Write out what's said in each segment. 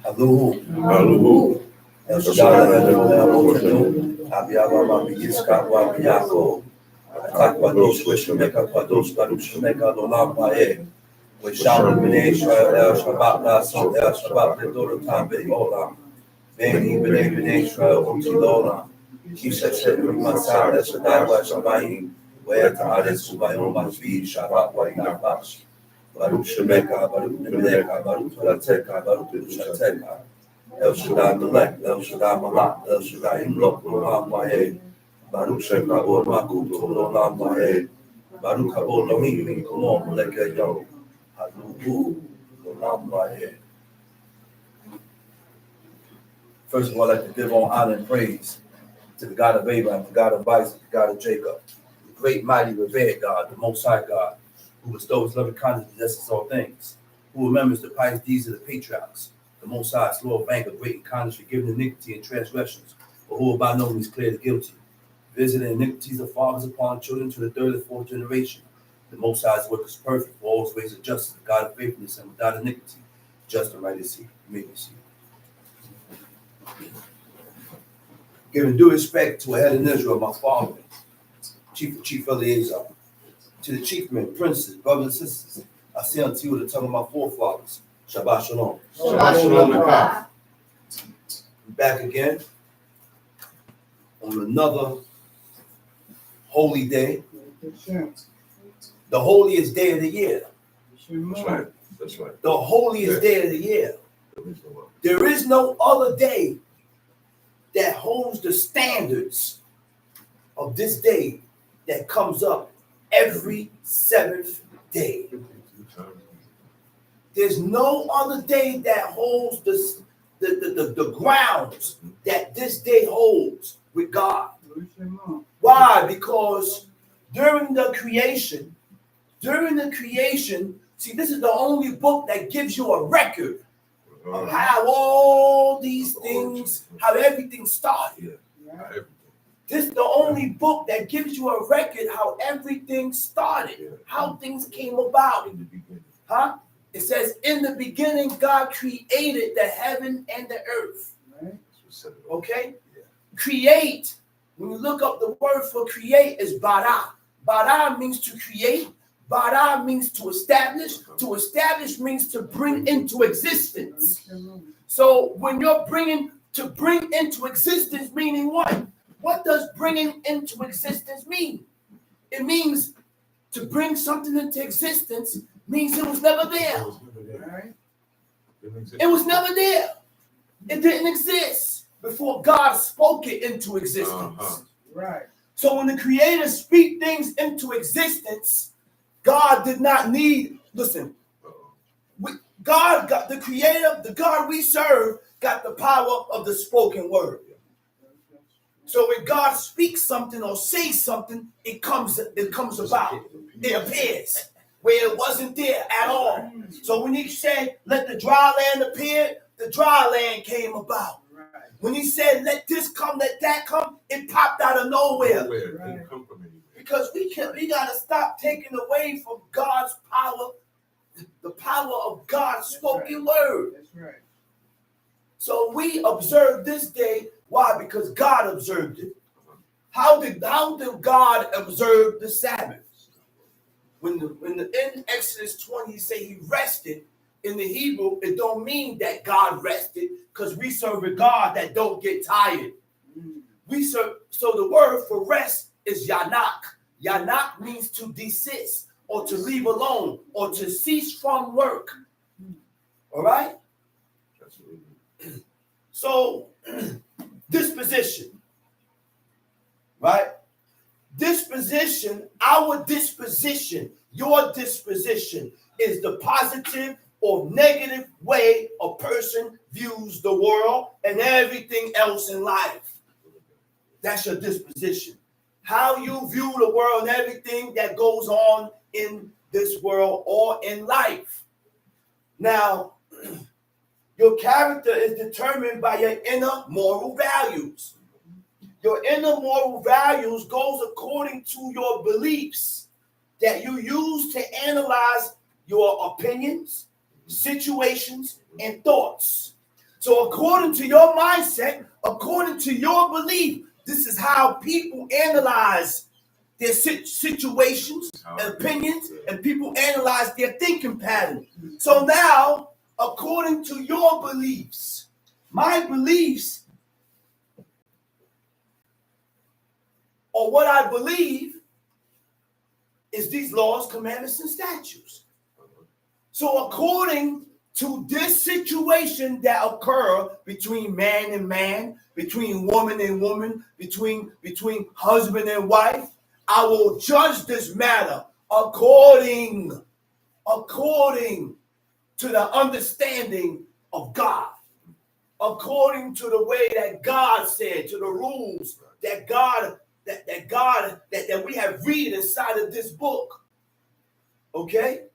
Aluhu. Aluhu. El Shaddai Adonai Eloheinu. Abiyah Yitzchak Yaakov. Kadosh Veshemeka Kadosh Baruch Shemeka Olam Ha'eh. V'shalom b'nei Israel El Shabbat La'asot El Shabbat L'Dorotam B'Olam. Ve'ni b'nei Israel Uti L'Olam. Kisha She'rim Masar El Shaddai V'Shamayim. Ve'et Haaretz U'Bayom Hashvi Shabbat V'Yinabash. Baruch Shemeka, Baruch Nemeleka, Baruch Torateka, Baruch Kedushateka. El Shaddai Melech, El Shaddai Malach, El Shaddai Imlok L'Olam Ha'eh. Baruch Shekabod Makut L'Olam Ha'eh. Baruch Kabod Lohim Min Kolom Melech Yom. Haluhu L'Olam Ha'eh. First of all, I'd like to give all honor and praise to the God of Abraham, the God of Isaac, the God of Jacob, the great, mighty, revered God, the Most High God, who bestows loving kindness and possesses all things, who remembers the pious deeds of the patriarchs, the Most High, slow of anger, great in kindness, forgiving iniquity and transgressions, but who will by no means clear the guilty, visiting iniquities of fathers upon children to the third and fourth generation. The Most High's work is perfect, for all his ways of justice, the God of faithfulness, and without iniquity, just and right is he. May we see. Giving due respect to a head in Israel, my father, Chief Eleazar, to the chief men, princes, brothers and sisters, I say unto you the tongue of my forefathers, Shabbat Shalom. Shabbat Shalom. Back again on another holy day, the holiest day of the year. That's right. That's right. The holiest day of the year. There is no other day that holds the standards of this day that comes up every seventh day. There's no other day that holds the grounds that this day holds with God. Why? Because during the creation, see, this is the only book that gives you a record of how all these things, how everything started. This is the only book that gives you a record how everything started, how things came about. Huh? It says, in the beginning, God created the heaven and the earth. Okay? Create. When you look up the word for create is bara. Bara means to create. Bara means to establish. To establish means to bring into existence. So when you're bring into existence, meaning what? What does bringing into existence mean? It means to bring something into existence means it was never there. It was never there. It didn't exist before God spoke it into existence. Right. So when the Creator speaks things into existence, God did not need, listen, God got the Creator, the God we serve, got the power of the spoken word. So when God speaks something or says something, it comes about. It appears where it wasn't there at all. So when he said, let the dry land appear, the dry land came about. When he said, let this come, let that come, it popped out of nowhere. Because we got to stop taking away from God's power, the power of God's spoken word. That's right. So we observe this day. Why? Because God observed it. How did God observe the Sabbath? When in Exodus 20 he say he rested, in the Hebrew it don't mean that God rested, because we serve a God that don't get tired. So the word for rest is yanak. Yanak means to desist or to leave alone or to cease from work. All right? So disposition, right? Disposition, our disposition, your disposition is the positive or negative way a person views the world and everything else in life. That's your disposition. How you view the world and everything that goes on in this world or in life. Now, your character is determined by your inner moral values. Your inner moral values goes according to your beliefs that you use to analyze your opinions, situations, and thoughts. So according to your mindset, according to your belief, this is how people analyze their situations, opinions, and people analyze their thinking pattern. So now, according to your beliefs, my beliefs, or what I believe, is these laws, commandments, and statutes. So according to this situation that occur between man and man, between woman and woman, between husband and wife, I will judge this matter according to the understanding of God, according to the way that God said, to the rules that God that we have read inside of this book. Okay?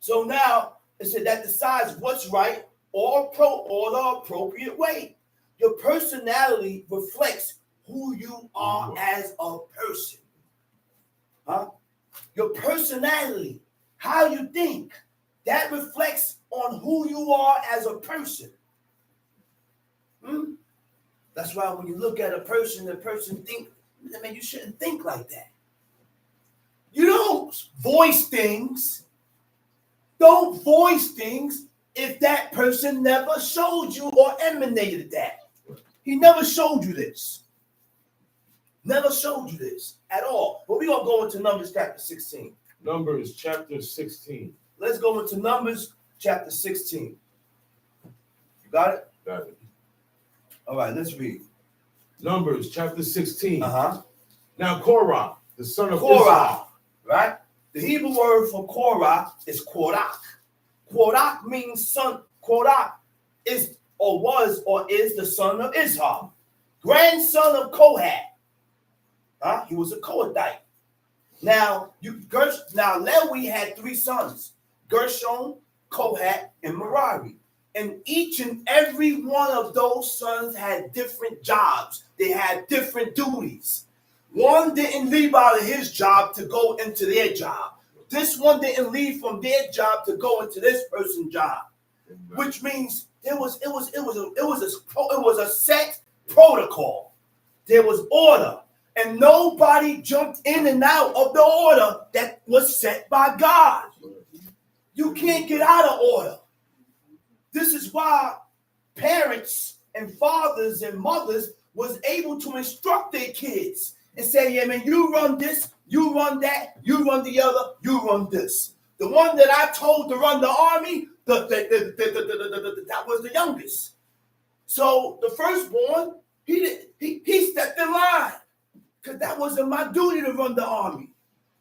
So now it said that decides what's right or the appropriate way. Your personality reflects who you are as a person. Huh? Your personality, how you think, that reflects on who you are as a person. That's why when you look at a person, the person think, man, you shouldn't think like that. You don't voice things. Don't voice things if that person never showed you or emanated that. He never showed you this. Never showed you this at all. But we're going to go into Numbers chapter 16. Numbers chapter 16. Let's go into Numbers chapter 16. You got it? Got it. All right, let's read. Numbers chapter 16. Uh-huh. Now Korach, the son of Korach, right? The Hebrew word for Korach is Korach. Korach means son. Korach is or was or is the son of Ishar, grandson of Kohath. He was a Kohathite. Now Lewi had three sons: Gershon, Kohath, and Merari. And each and every one of those sons had different jobs. They had different duties. One didn't leave out of his job to go into their job. This one didn't leave from their job to go into this person's job, which means it was a set protocol. There was order, and nobody jumped in and out of the order that was set by God. You can't get out of order. This is why parents and fathers and mothers was able to instruct their kids and say, yeah, man, you run this, you run that, you run the other, you run this. The one that I told to run the army, that was the youngest. So the firstborn, he stepped in line because that wasn't my duty to run the army.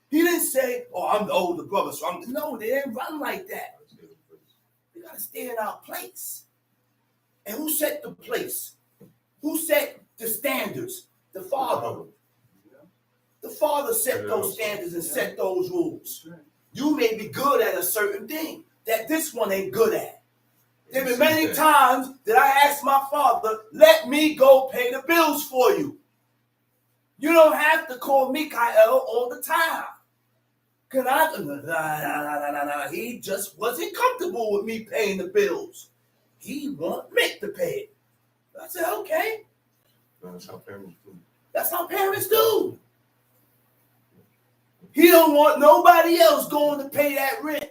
He didn't say, oh, I'm the older brother, so no, they didn't run like that. We got to stay in our place. And who set the place? Who set the standards? The Father. The Father set those standards and set those rules. You may be good at a certain thing that this one ain't good at. There have been many times that I asked my father, let me go pay the bills for you. You don't have to call Mikael all the time. He just wasn't comfortable with me paying the bills. He want Mick to pay it. I said, okay. That's how parents do. That's how parents do. He don't want nobody else going to pay that rent.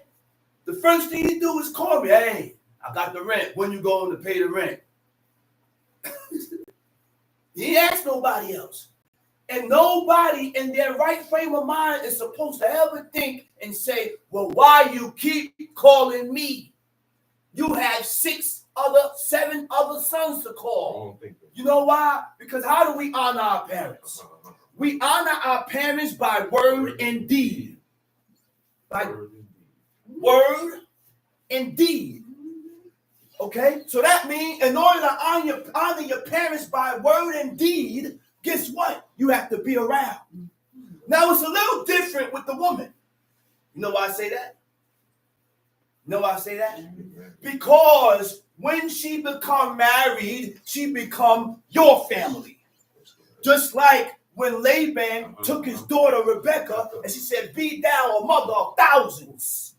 The first thing he do is call me. Hey, I got the rent. When you going to pay the rent? He asked nobody else. And nobody in their right frame of mind is supposed to ever think and say, well, why you keep calling me? You have 7 other sons to call. You know why? Because how do we honor our parents? We honor our parents by word and deed. By word and deed. Okay? So that means in order to honor your parents by word and deed, guess what? You have to be around. Now, it's a little different with the woman. You know why I say that? You know why I say that? Because when she become married, she become your family. Just like when Laban took his daughter Rebecca and she said, be thou a mother of thousands.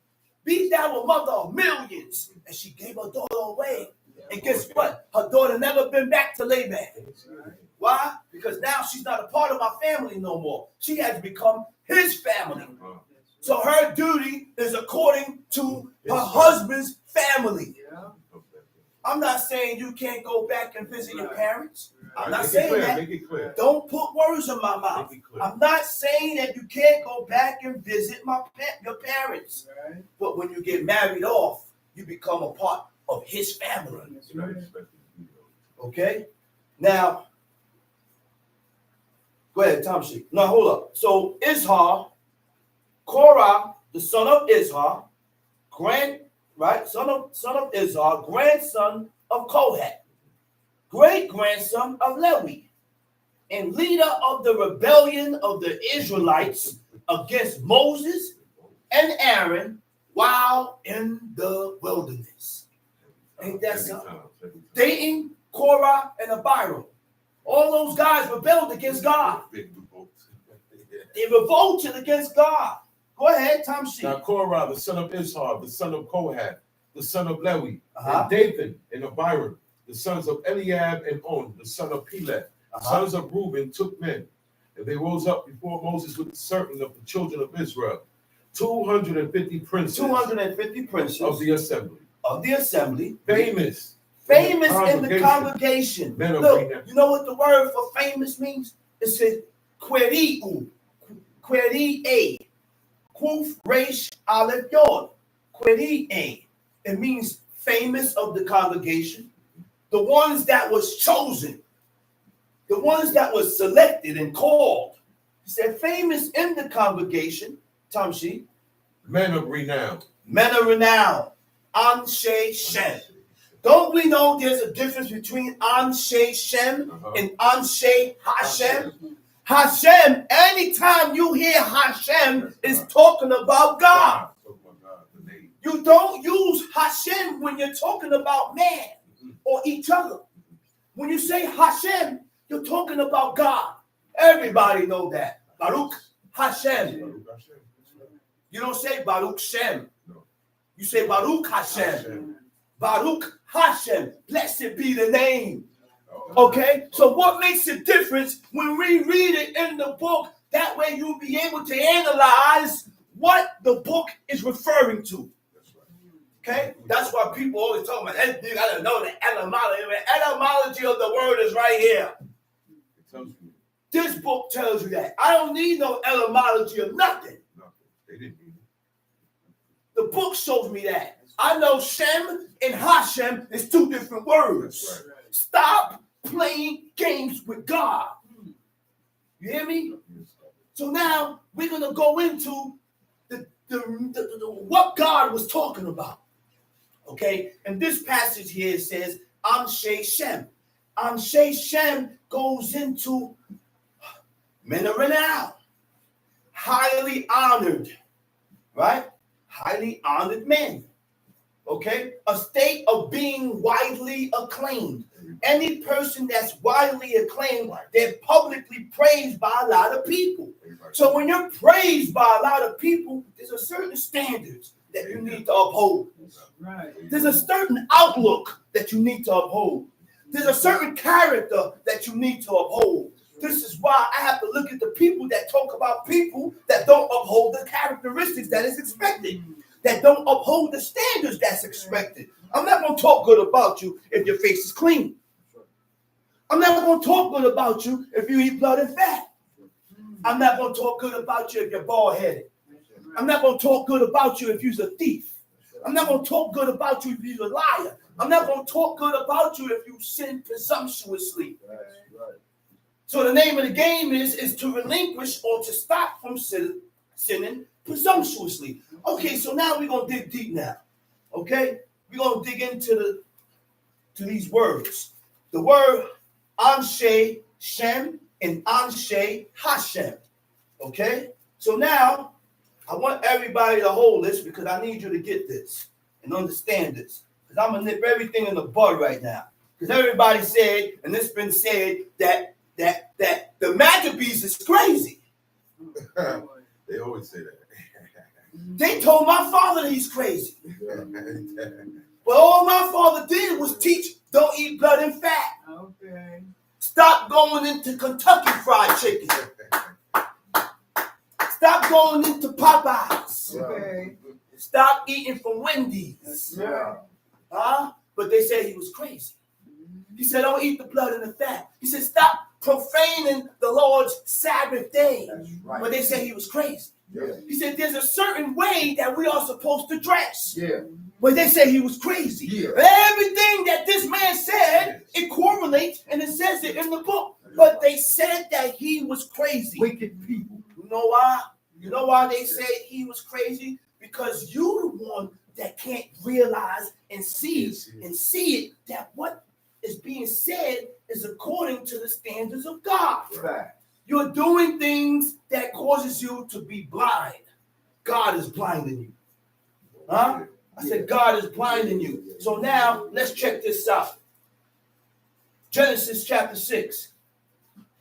Be thou a mother of millions. And she gave her daughter away. And guess what? Her daughter never been back to Laban. Why? Because now she's not a part of my family no more. She has become his family. So her duty is according to her husband's family. I'm not saying you can't go back and visit your parents. I'm not saying that. Make it clear. Don't put words in my mouth. I'm not saying that you can't go back and visit your parents. But when you get married off, you become a part of his family. Okay? Now, go ahead, Tom Sheik. No, hold up. So Izhar, Korah, the son of Izhar, son of Izhar, grandson of Kohath, great-grandson of Levi, and leader of the rebellion of the Israelites against Moses and Aaron while in the wilderness. Ain't that something? Dating, Korah, and Abiram. All those guys rebelled against God. They revolted against God. Go ahead, Tom Sheik. Now Korah, the son of Izhar, the son of Kohath, the son of Levi, and Dathan and Abiram, the sons of Eliab and On, the son of Peleth, sons of Reuben, took men, and they rose up before Moses with certain of the children of Israel, 250 princes. 250 princes of the assembly. Of the assembly. Famous in the congregation. Look, you know what the word for famous means? It says queri'u, queri'e, kuf, resh, aleph, yod, queri'e. It means famous of the congregation, the ones that was chosen, the ones that was selected and called. He said famous in the congregation, Tamshi. Men of renown. Men of renown. Anshe Shem. Don't we know there's a difference between Anshe Shem and Anshe Hashem? Hashem, anytime you hear Hashem, is talking about God. You don't use Hashem when you're talking about man or each other. When you say Hashem, you're talking about God. Everybody know that. Baruch Hashem. You don't say Baruch Shem. You say Baruch Hashem. Baruch Hashem. Blessed be the name. Okay? So what makes a difference when we read it in the book? That way you'll be able to analyze what the book is referring to. Okay? That's why people always talk about that. You gotta know the etymology. The etymology of the word is right here. This book tells you that. I don't need no etymology of nothing. They didn't need it. The book shows me that. I know Shem and Hashem is two different words. Right. Stop playing games with God. You hear me? So now we're going to go into what God was talking about. Okay? And this passage here says, Anshe Shem. Anshe Shem goes into men of renown, highly honored, right? Highly honored men. Okay? A state of being widely acclaimed. Any person that's widely acclaimed, they're publicly praised by a lot of people. So when you're praised by a lot of people, there's a certain standards that you need to uphold. There's a certain outlook that you need to uphold. There's a certain character that you need to uphold. This is why I have to look at the people that talk about people that don't uphold the characteristics that is expected, that don't uphold the standards that's expected. I'm not going to talk good about you if your face is clean. I'm not going to talk good about you if you eat blood and fat. I'm not going to talk good about you if you're bald-headed. I'm not going to talk good about you if you're a thief. I'm not going to talk good about you if you're a liar. I'm not going to talk good about you if you sin presumptuously. So the name of the game is to relinquish or to stop from sinning presumptuously. Okay, so now we're going to dig deep now. Okay? We're going to dig into these words. The word Anshe Shem and Anshe Hashem. Okay? So now, I want everybody to hold this because I need you to get this and understand this. Because I'm going to nip everything in the bud right now. Because everybody said, and it's been said, that the Maccabees is crazy. They always say that. They told my father that he's crazy. But all my father did was teach, don't eat blood and fat. Okay. Stop going into Kentucky Fried Chicken. Stop going into Popeyes. Okay. Stop eating from Wendy's. Yeah. But they said he was crazy. He said, don't eat the blood and the fat. He said, stop profaning the Lord's Sabbath day. Right. But they said he was crazy. Yeah. He said, there's a certain way that we are supposed to dress. Yeah. But they said he was crazy. Yeah. Everything that this man said, it correlates and it says it in the book. But they said that he was crazy. Wicked people. You know why? You know why they say he was crazy? Because you're the one that can't realize and see it that what is being said is according to the standards of God. Right. You're doing things that causes you to be blind. God is blinding you. Huh? I said God is blinding you. So now let's check this out. Genesis chapter 6.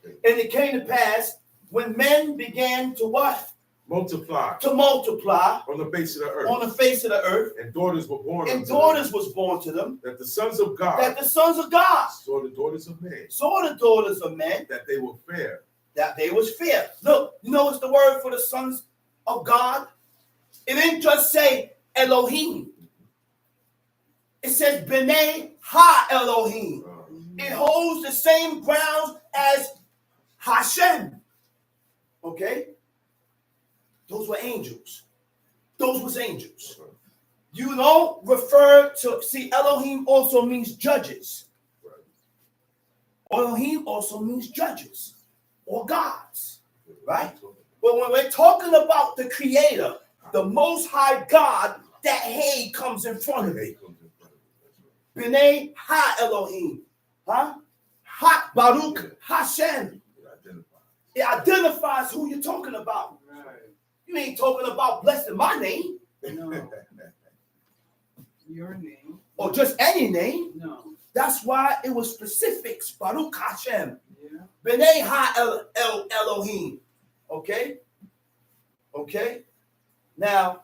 And it came to pass when men began to what? Multiply. To multiply on the face of the earth. On the face of the earth. And daughters were born. And daughters was born to them. That the sons of God. That the sons of God. Saw the daughters of men. Saw the daughters of men. That they were fair. That they was fair. Look, you know what's the word for the sons of God? It didn't just say Elohim. It says B'nai Ha Elohim. It holds the same grounds as Hashem. Okay? Those were angels. Those was angels. You don't refer to, see, Elohim also means judges. Elohim also means judges or gods, right? But when we're talking about the creator, the most high God, that hey comes in front of it. B'nai Ha Elohim. Huh? Ha Baruch Hashem. It identifies who you're talking about. You ain't talking about blessing my name. No. Your name. Or just any name. No. That's why it was specifics. Baruch Hashem. Yeah. B'nai Ha Elohim. Okay? Okay? Now,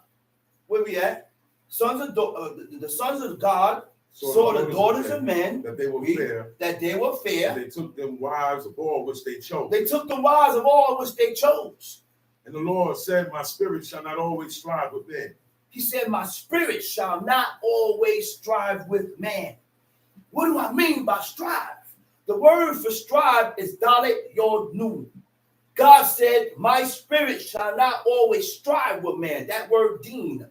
where we at? The sons of God saw the daughters of men that they were fair. That they were fair. They took them wives of all which they chose. They took the wives of all which they chose. And the Lord said, my spirit shall not always strive with men. He said, my spirit shall not always strive with man. What do I mean by strive? The word for strive is dalet yod nun. God said, my spirit shall not always strive with man. That word deen.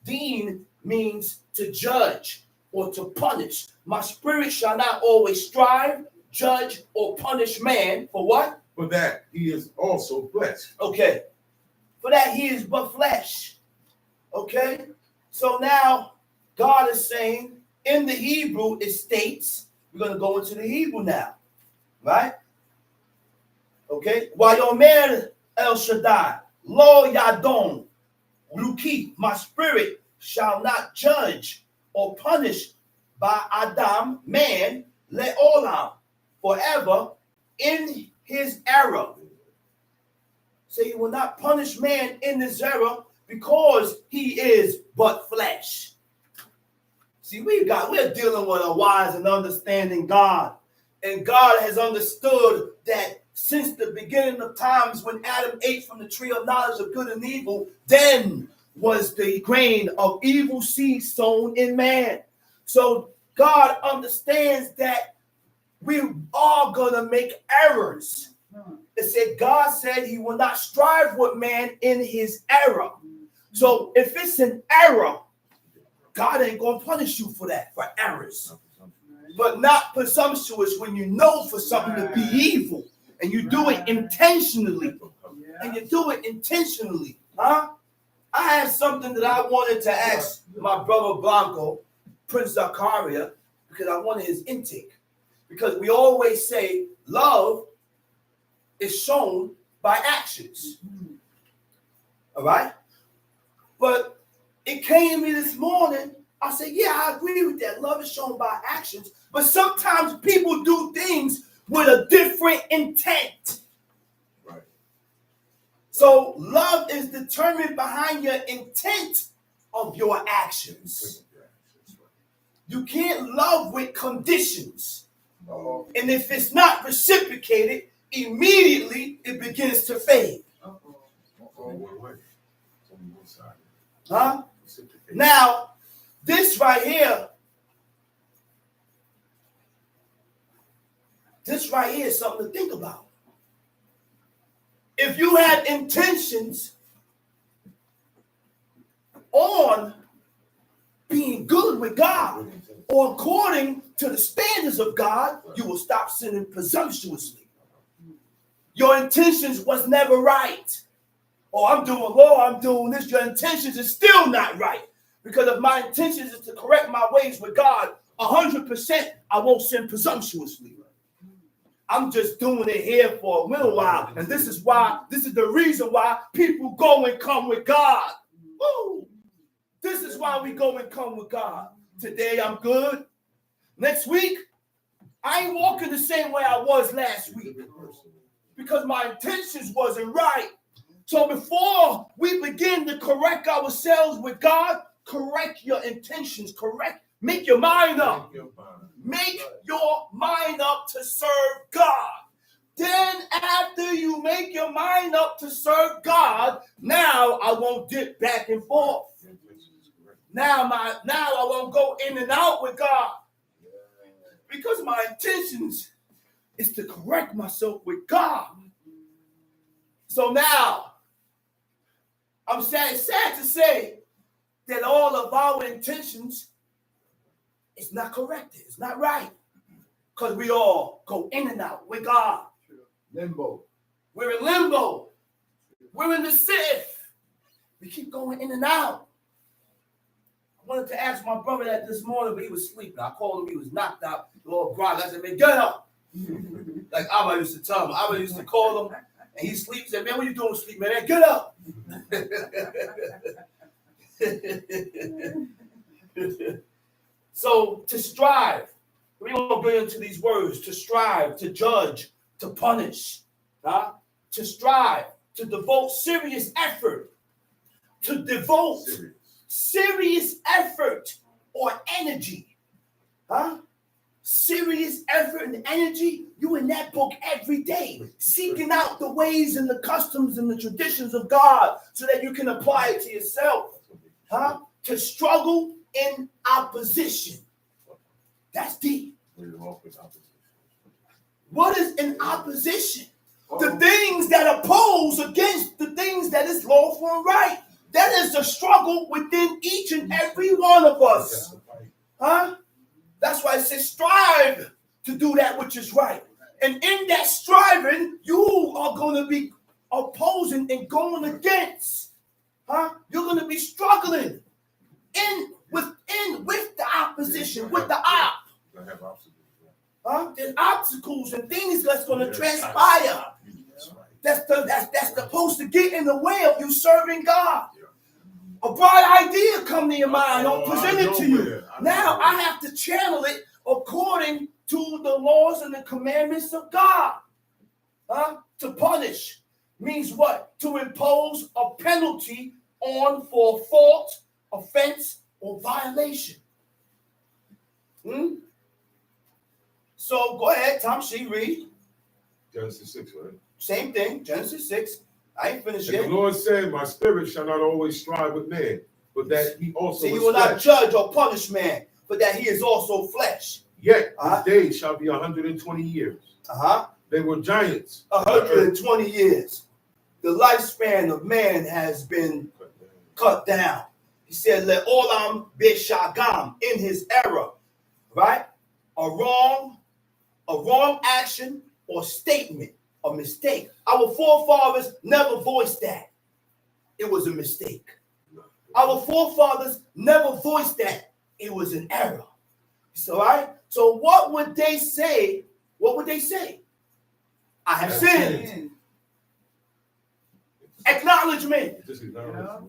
Deen means to judge or to punish. My spirit shall not always strive, judge, or punish man. For what? For that he is also flesh. Okay. For that he is but flesh. Okay. So now God is saying in the Hebrew it states, we're going to go into the Hebrew now. Right? Okay. Wayomer El Shaddai, Lo Yadon, Ruki, my spirit shall not judge or punish by Adam, man, Le'olam, forever in his error. So he will not punish man in his error because he is but flesh. See, we're dealing with a wise and understanding God. And God has understood that since the beginning of times when Adam ate from the tree of knowledge of good and evil, then was the grain of evil seed sown in man. So God understands that we are going to make errors. It said, God said he will not strive with man in his error. So if it's an error, God ain't going to punish you for that, for errors. But not presumptuous when you know for something to be evil and you do it intentionally. And you do it intentionally. Huh? I have something that I wanted to ask my brother Blanco, Prince Zakaria, because I wanted his intake. Because we always say love is shown by actions. All right? But it came to me this morning. I said, yeah, I agree with that. Love is shown by actions. But sometimes people do things with a different intent. Right. So love is determined behind your intent of your actions. You can't love with conditions. And if it's not reciprocated, immediately it begins to fade. Huh? Now, this right here is something to think about. If you had intentions on being good with God or according to the standards of God, you will stop sinning presumptuously. Your intentions was never right. Oh, I'm doing this. Your intentions is still not right. Because if my intentions is to correct my ways with God, 100%, I won't sin presumptuously. I'm just doing it here for a little while. And this is the reason why people go and come with God. Woo! This is why we go and come with God. Today I'm good. Next week, I ain't walking the same way I was last week. Because my intentions wasn't right. So before we begin to correct ourselves with God, correct your intentions. Make your mind up. Make your mind up to serve God. Then after you make your mind up to serve God, now I won't dip back and forth. Now I won't go in and out with God. Because my intentions is to correct myself with God. So now, I'm sad to say that all of our intentions is not corrected. It's not right. Because we all go in and out with God. Limbo. We're in limbo. We're in the sieve. We keep going in and out. I wanted to ask my brother that this morning, but he was sleeping. I called him. He was knocked out. Lord God, I said, man, get up. Like Abba used to tell him. Abba used to call him, and he sleeps. He said, man, what are you doing sleep, man? Get up. So to strive, we won't go into these words. To strive, to judge, to punish, to strive, to devote serious effort, to devote serious effort or energy, serious effort and energy. You in that book every day, seeking out the ways and the customs and the traditions of God so that you can apply it to yourself, to struggle in opposition. That's deep. What is in opposition? The things that oppose against the things that is lawful and right. That is the struggle within each and every one of us. That's why it says strive to do that which is right. And in that striving, you are going to be opposing and going against. You're going to be struggling with the opposition, with the op. There's obstacles and things that's going to transpire. That's supposed to get in the way of you serving God. A bright idea come to your mind or present it to you. Now I have to channel it according to the laws and the commandments of God. To punish means what? To impose a penalty on for fault, offense, or violation. So go ahead, Tom Shee, read. Genesis 6, right? Same thing, Genesis 6. I ain't finished yet. The Lord said, my spirit shall not always strive with man, but that he also he will not judge or punish man, but that he is also flesh. Yet his days shall be 120 years. They were giants. 120 years. The lifespan of man has been cut down. He said, let Olam Beshagam in his era, right? A wrong action or statement, a mistake. Our forefathers never voiced that. It was a mistake. Our forefathers never voiced that. It was an error. So, right? So what would they say? What would they say? I have sinned. Acknowledgement.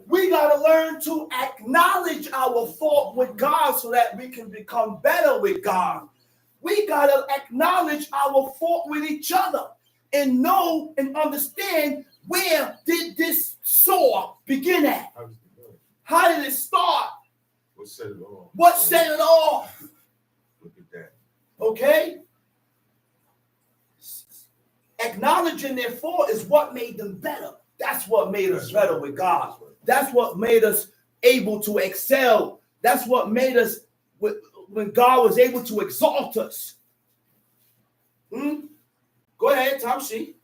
We got to learn to acknowledge our fault with God so that we can become better with God. We got to acknowledge our fault with each other and know and understand Where did this soar begin at? How did it start? What set it off? What set it off? Look at that. Okay? Acknowledging their fault is what made them better. That's what made us better with God. That's what made us able to excel. That's what made us, when God was able to exalt us. Go ahead, Tom Shee.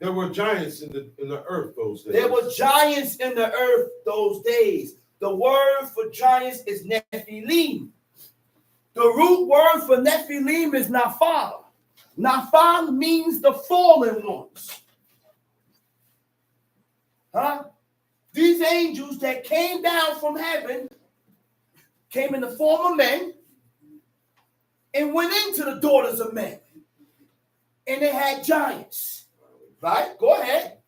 There were giants in the earth those days. There were giants in the earth those days. The word for giants is Nephilim. The root word for Nephilim is Naphal. Naphal means the fallen ones. These angels that came down from heaven came in the form of men and went into the daughters of men. And they had giants. Right? Go ahead.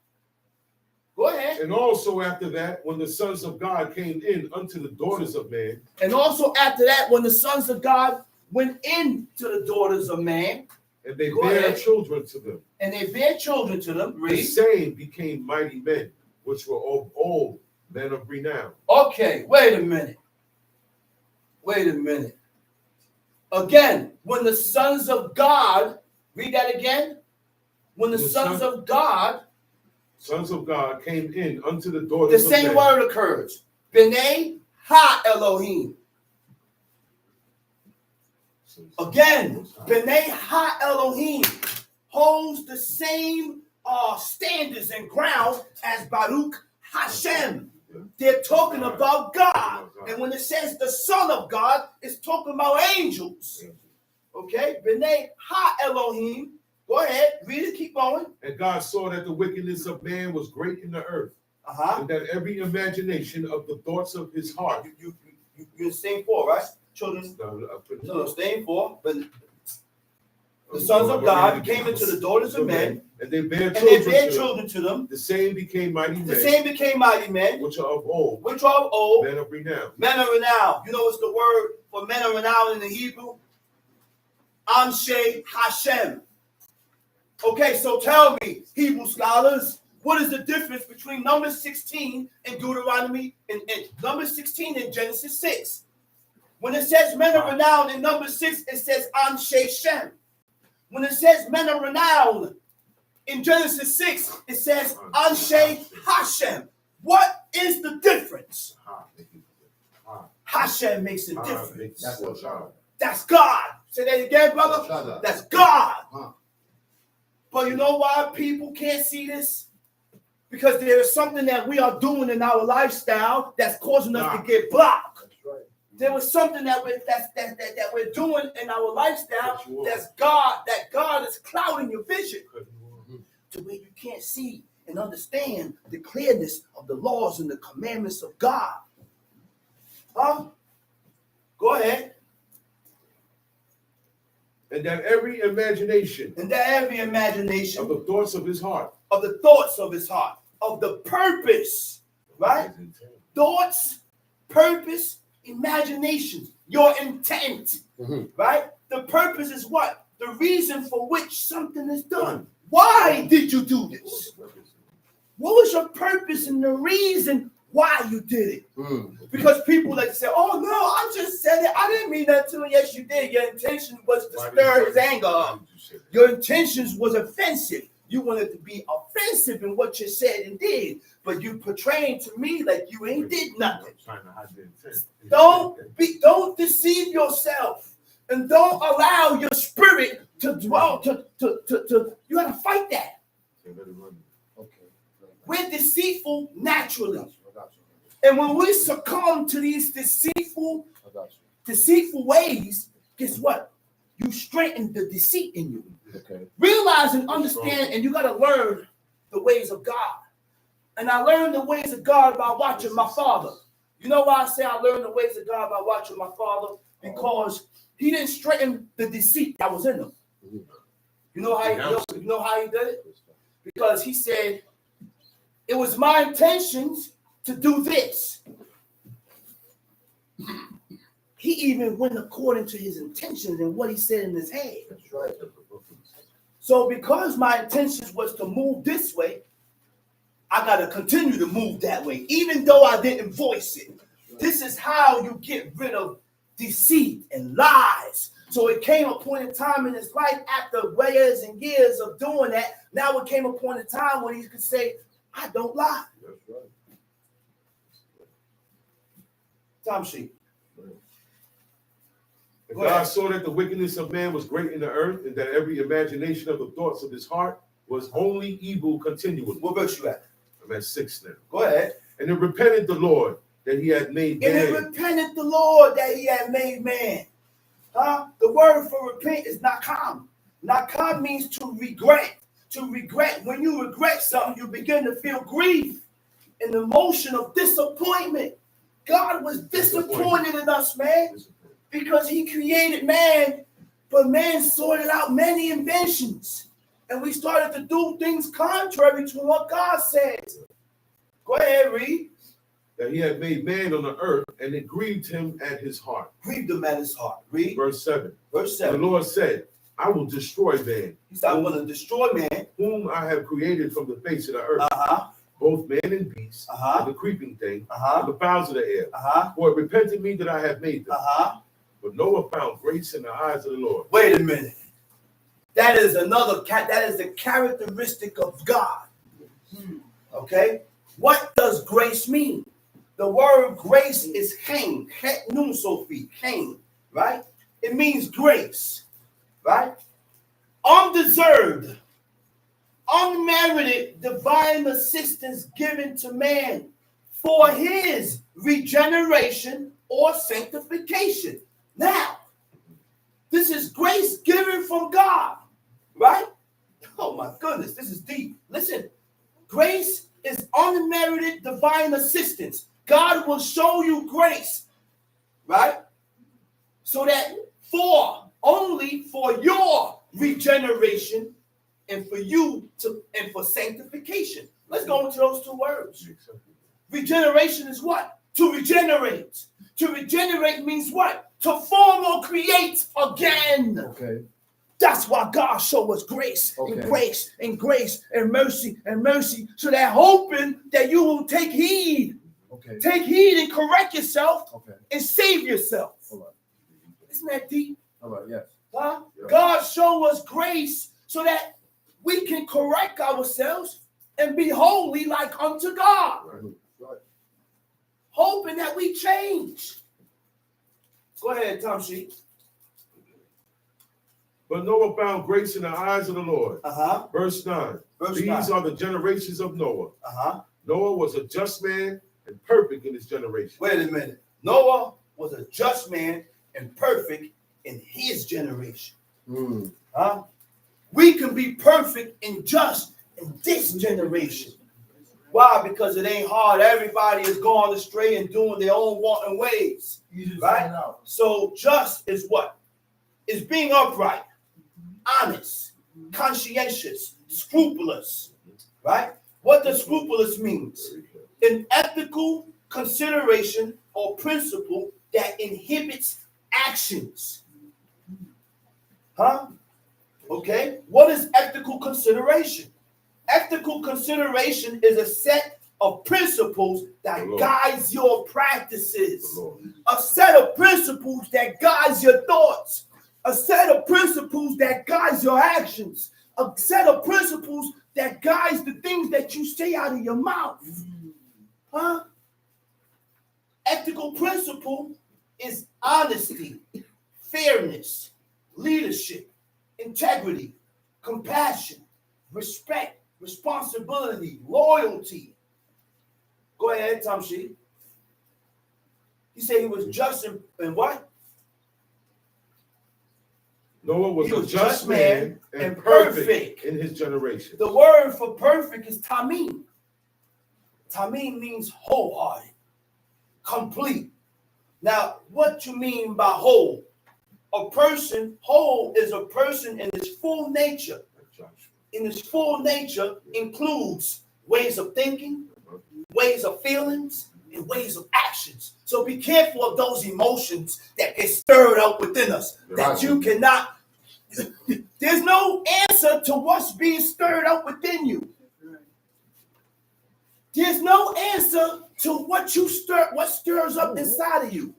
Go ahead. And also after that, when the sons of God came in unto the daughters of man. And also after that, when the sons of God went into the daughters of man. And they bare children to them. And they bare children to them. The same became mighty men, which were of old men of renown. Okay, wait a minute. Wait a minute. Again, when the sons of God, read that again. When the sons of God came in unto the daughters of men. The same word occurs. B'nai ha Elohim. Again, B'nai ha Elohim holds the same standards and ground as Baruch Hashem. They're talking about God. And when it says the Son of God, it's talking about angels. Okay? B'nai ha Elohim. Go ahead, read it, keep going. And God saw that the wickedness of man was great in the earth, and that every imagination of the thoughts of his heart. You're staying for, right? Children. No, staying for. But the sons of God came into the daughters of men, and they bare children to them. The same became mighty men. The same became mighty men, which are of old. Which are of old. Men of renown. Men of renown. You know what's the word for men of renown in the Hebrew? Anshe Hashem. Okay, so tell me, Hebrew scholars, what is the difference between number 16 and Deuteronomy and number 16 in Genesis 6? When it says men of renown in number 6, it says Anshe Shem. When it says men of renown in Genesis 6, it says Anshe Hashem. What is the difference? Hashem makes a difference. That's God. Say that again, brother. That's God. But you know why people can't see this? Because there is something that we are doing in our lifestyle that's causing us to get blocked. That's right. There was something that we're doing in our lifestyle that God is clouding your vision to where you can't see and understand the clearness of the laws and the commandments of God. Go ahead. And that every imagination of the thoughts of his heart, of the purpose, right? Thoughts, purpose, imaginations, your intent, right? The purpose is what? The reason for which something is done. Why did you do this? What was your purpose and the reason why you did it? Because people like to say, oh no, I just said it. I didn't mean that to him. Yes, you did. Your intention was to stir his anger up. Your intentions was offensive. You wanted to be offensive in what you said and did. But you portraying to me like you ain't did nothing. Don't deceive yourself. And don't allow your spirit to dwell, you gotta fight that. We're deceitful naturally. And when we succumb to these deceitful ways, guess what? You strengthen the deceit in you. Okay. Realize and understand, and you got to learn the ways of God. And I learned the ways of God by watching my father. You know why I say I learned the ways of God by watching my father? Because he didn't straighten the deceit that was in him. You know how he did it? Because he said, it was my intentions to do this. He even went according to his intentions and what he said in his head. That's right. So because my intentions was to move this way, I got to continue to move that way, even though I didn't voice it. This is how you get rid of deceit and lies. So it came a point in time in his life after years and years of doing that. Now it came a point in time when he could say, I don't lie. That's right. Time sheet. And God saw that the wickedness of man was great in the earth, and that every imagination of the thoughts of his heart was only evil continually. What verse you at? I'm at 6 now. Go ahead. And it repented the Lord that he had made man. And it repented the Lord that he had made man. The word for repent is nakam. Nakam means to regret. To regret. When you regret something, you begin to feel grief, an emotion of disappointment. God was disappointed in us, man, because he created man, but man sorted out many inventions. And we started to do things contrary to what God says. Go ahead, read. That he had made man on the earth, and it grieved him at his heart. Grieved him at his heart. Read. Verse 7. Verse The 7. Lord said, I will destroy man. He said, I'm going to destroy man. Whom I have created from the face of the earth. Both man and beast, and the creeping thing, and the fowls of the air. For it repented me that I have made them. But Noah found grace in the eyes of the Lord. Wait a minute. That is the characteristic of God. Okay? What does grace mean? The word grace is chen, nun sophie, chen, right? It means grace, right? Undeserved, unmerited divine assistance given to man for his regeneration or sanctification. Now, this is grace given from God, right? Oh my goodness, this is deep. Listen, grace is unmerited divine assistance. God will show you grace, right? So that only for your regeneration and for sanctification. Let's go into those two words. Regeneration is what? To regenerate. To regenerate means what? To form or create again. Okay. That's why God showed us grace and grace and grace and mercy, so that hoping that you will take heed. Take heed and correct yourself and save yourself. Isn't that deep? Yes. Huh? Yeah. God showed us grace so that we can correct ourselves and be holy like unto God. Right. Hoping that we change. Go ahead, Tom Sheet. But Noah found grace in the eyes of the Lord. Verse 9. These are the generations of Noah. Noah was a just man and perfect in his generation. Wait a minute. Noah was a just man and perfect in his generation. We can be perfect and just in this generation. Why? Because it ain't hard. Everybody is going astray and doing their own wanton ways. Right? So just is what? Is being upright, honest, conscientious, scrupulous. Right? What does scrupulous means? An ethical consideration or principle that inhibits actions. Okay? What is ethical consideration? Ethical consideration is a set of principles that guides your practices. A set of principles that guides your thoughts. A set of principles that guides your actions. A set of principles that guides the things that you say out of your mouth. Ethical principle is honesty, fairness, leadership, integrity, compassion, respect, responsibility, loyalty. Go ahead, Tom Sheet. He said he was just in what? Noah was a just man and perfect in his generation. The word for perfect is tamim. Tamim means wholehearted, complete. Now, what you mean by whole? Whole is a person in his full nature. In his full nature includes ways of thinking, ways of feelings, and ways of actions. So be careful of those emotions that get stirred up within us, that you cannot There's no answer to what's being stirred up within you. There's no answer to what stirs up inside of you.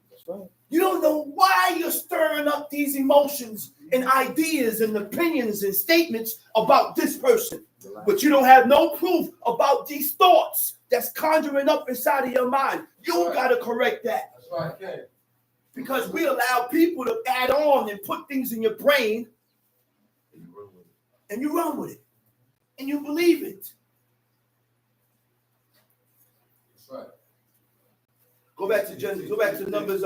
You don't know why you're stirring up these emotions and ideas and opinions and statements about this person. But you don't have no proof about these thoughts that's conjuring up inside of your mind. You got to correct that. That's right. Because we allow people to add on and put things in your brain, and you run with it, and you believe it. That's right. Go back to Genesis. Go back to Numbers.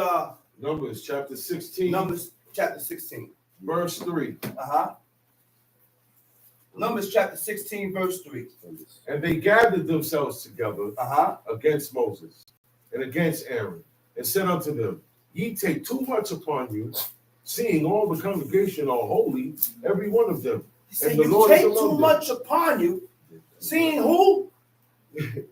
Numbers chapter 16. Numbers chapter 16. Verse 3. Numbers chapter 16, verse 3. And they gathered themselves together against Moses and against Aaron, and said unto them, Ye take too much upon you, seeing all the congregation are holy, every one of them. He said, And the you Lord take is among too them. much upon you, seeing who?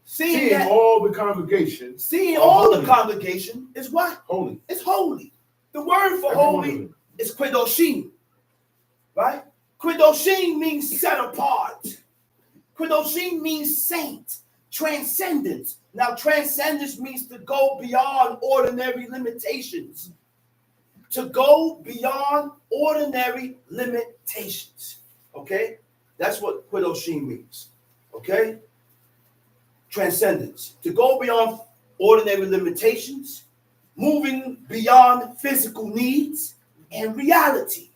Seeing all the congregation. Seeing all the congregation is what? Holy. It's holy. The word for Every one of holy them. is Kedoshim. Right? Kedoshim means set apart. Kedoshim means saint, transcendence. Now, transcendence means to go beyond ordinary limitations. To go beyond ordinary limitations. Okay? That's what Kedoshim means. Okay? Transcendence. To go beyond ordinary limitations, moving beyond physical needs and reality.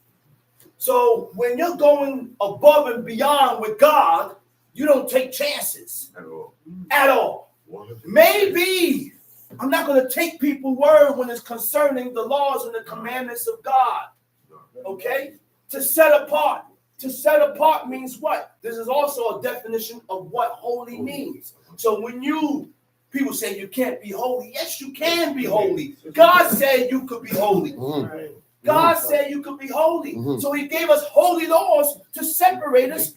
So when you're going above and beyond with God, you don't take chances at all. Maybe I'm not going to take people's word when it's concerning the laws and the commandments of God. Okay? To set apart. To set apart means what? This is also a definition of what holy means. So when people say you can't be holy, yes, you can be holy. God said you could be holy. God said you could be holy. So he gave us holy laws to separate us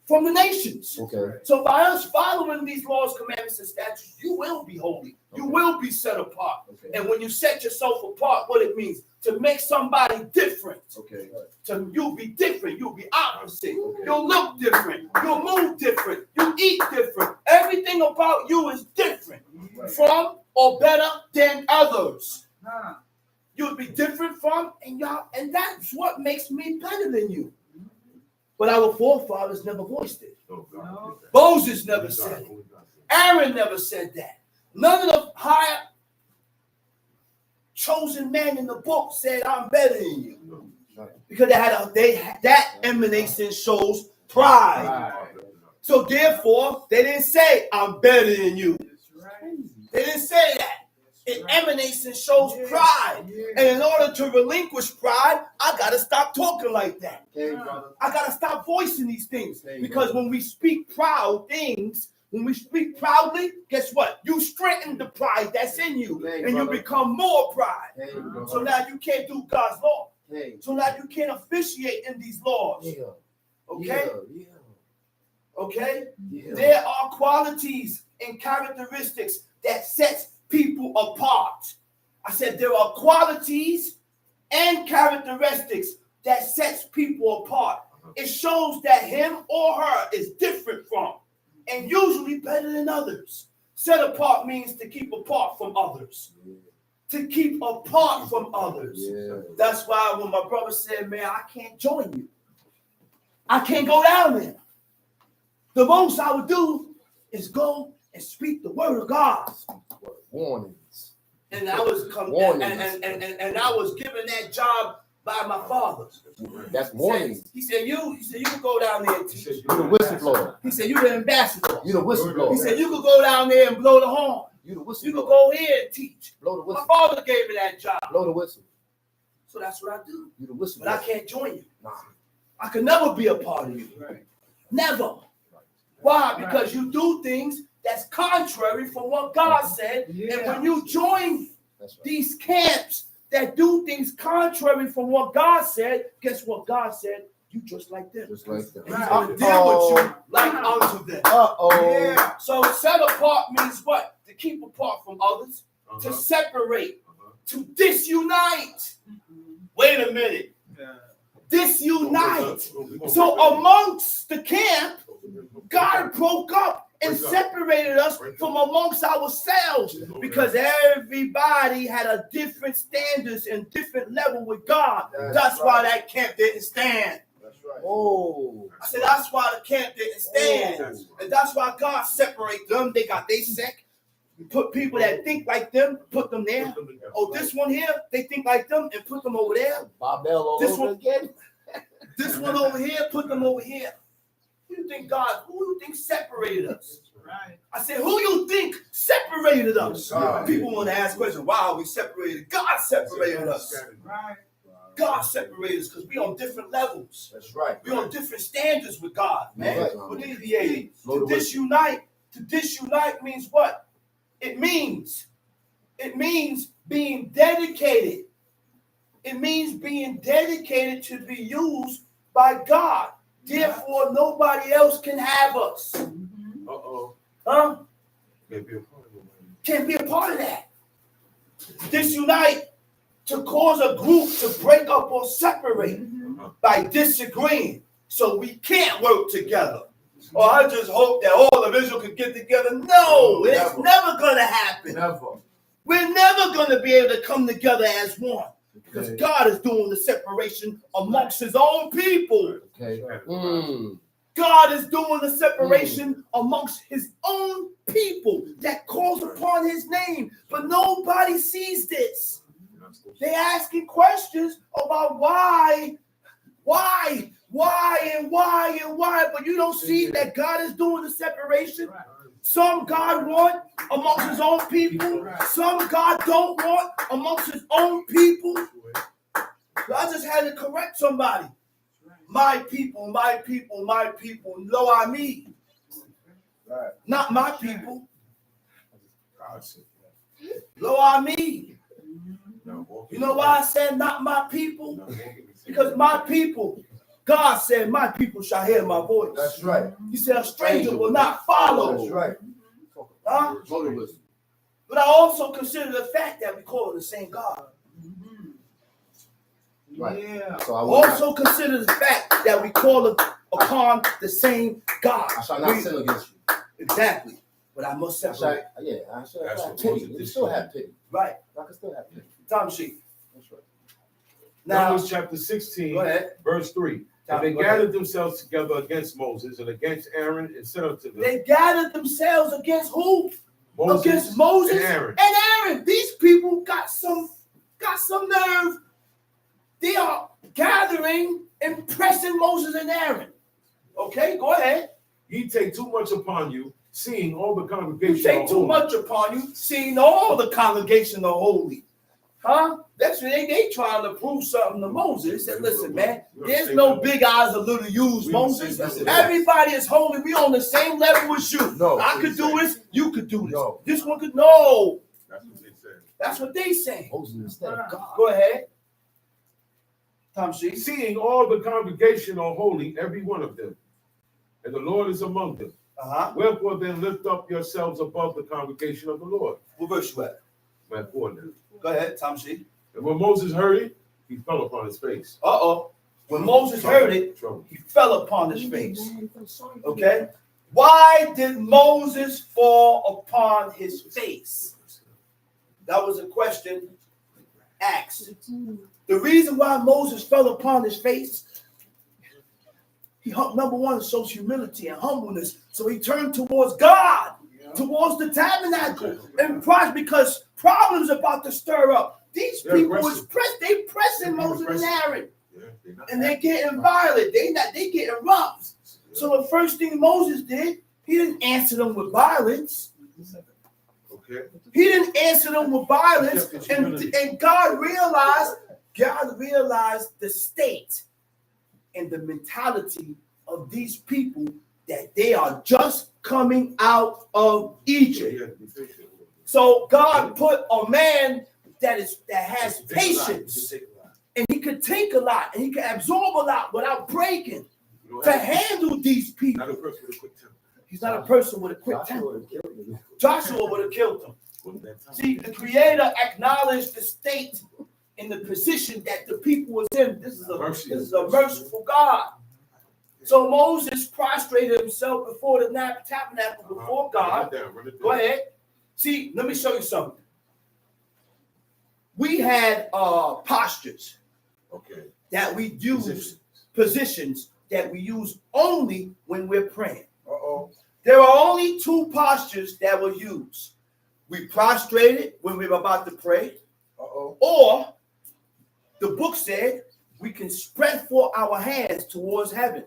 from the nations. Okay. So by us following these laws, commandments, and statutes, you will be holy. You will be set apart. Okay. And when you set yourself apart, what it means to make somebody different. Okay. You'll be different. You'll be opposite. You'll look different. You'll move different. You eat different. Everything about you is different from or better than others. You'll be different from and that's what makes me better than you. But our forefathers never voiced it. No. Moses never said it. Aaron never said that. None of the higher chosen men in the book said, I'm better than you. Because that emanation shows pride. So therefore, they didn't say, I'm better than you. They didn't say that. It emanates and shows pride. And in order to relinquish pride, I got to stop talking like that. I got to stop voicing these things. Because when we speak proud things, when we speak proudly, guess what? You strengthen the pride that's in you. And you become more pride. So now you can't do God's law. So now you can't officiate in these laws. Okay? Okay? There are qualities and characteristics that sets people apart. I said there are qualities and characteristics that sets people apart. It shows that him or her is different from and usually better than others. Set apart means to keep apart from others. To keep apart from others. That's why when my brother said, man, I can't join you. I can't go down there. The most I would do is go and speak the word of God. Warnings. And I was and I was given that job by my father. That's warnings. He said you could go down there and teach. You the whistleblower. He said you the ambassador. You the whistleblower. He said you could go down there and blow the horn. You the whistleblower. You could go here and teach. Blow the whistle. My father gave me that job. Blow the whistle. So that's what I do. You the whistleblower. But I can't join you. Nah. I could never be a part of you. Never. Why? Because you do things that's contrary from what God said. And when you join these camps that do things contrary from what God said, guess what God said? You just like them. Just like them. And he's going to deal with you like unto them. Yeah. So set apart means what? To keep apart from others, to separate, to disunite. Wait a minute. disunite. So amongst the camp, God broke up and separated us from amongst ourselves because everybody had a different standards and different level with God. That's why that camp didn't stand. That's right. Oh, I said that's why the camp didn't stand. And that's why God separated them. They got they sect. Put people that think like them, put them there. Oh, this one here, they think like them and put them over there. Babel This over one again. This one over here, put them over here. Who you think separated us? Right. I said, who you think separated us? God. People want to ask questions, why are we separated? God separated us. Right. God separated us because we on different levels. That's right. We on different standards with God, man. Right. We're deviating. To disunite means what? It means being dedicated. It means being dedicated to be used by God. Therefore, nobody else can have us. Huh? Can't be a part of that. Disunite, to cause a group to break up or separate by disagreeing. So we can't work together. Or I just hope that all of Israel could get together. No, it's never going to happen. Never. We're never going to be able to come together as one. Because God is doing the separation amongst his own people. Okay. God is doing the separation amongst his own people that calls upon his name. But nobody sees this. They're asking questions about why, but you don't see that God is doing the separation. Some God want amongst his own people. Some God don't want amongst his own people. So I just had to correct somebody. My people, lo ami. Not my people. Lo ami. You know why I said not my people? Because my people, God said, my people shall hear my voice. That's right. He said, a stranger will not follow. That's right. Huh? But I also consider the fact that we call it the same God. Right. Yeah. So I Also consider the fact that we call it upon the same God. I shall not sin against you. Exactly. But I must separate. I should have pity. You still have pity. Right. I can still have pity. Time sheet. That's right. Now, Numbers chapter 16, go ahead. verse 3. And they gathered themselves together against Moses and against Aaron and said unto them. They gathered themselves against who? Moses against Moses and Aaron. These people got some nerve. They are gathering and pressing Moses and Aaron. Okay, go ahead. Ye take too much upon you, seeing all the congregation. You take too much upon you, seeing all the congregation are holy. Huh? That's what they trying to prove something to Moses. They said, listen, man, there's no big eyes or little U's, Moses. Everybody is holy. We on the same level as you. No, I could do this, you could do this. No. This one could, no. That's what they said. That's what they say. Moses instead of God. Go ahead. Tom Sheik. Seeing all the congregation are holy, every one of them, and the Lord is among them. Wherefore then lift up yourselves above the congregation of the Lord. What verse you at? Verse 4 now. Go ahead, Tom Sheik. And when Moses heard it, he fell upon his face. When Moses heard it, he fell upon his face. Okay? Why did Moses fall upon his face? That was a question asked. The reason why Moses fell upon his face, number one, shows humility and humbleness. So he turned towards God, towards the tabernacle, and because problems about to stir up. These people was pressing Moses and Aaron, and they're getting violent. They getting rough. So the first thing Moses did, he didn't answer them with violence. Okay. He didn't answer them with violence, and God realized the state and the mentality of these people, that they are just coming out of Egypt. So God put a man that has patience, and he could take a lot, and he could absorb a lot without breaking to handle these people. Not a person with a quick temper. He's not a person with a quick temper. Joshua would have killed him. See, the Creator acknowledged the state in the position that the people was in. This is a merciful God. So Moses prostrated himself before the tabernacle, before God. Go ahead. See, let me show you something. We had postures that we use, positions that we use only when we're praying. There are only two postures that were used. We prostrated when we were about to pray, or the book said we can spread forth our hands towards heaven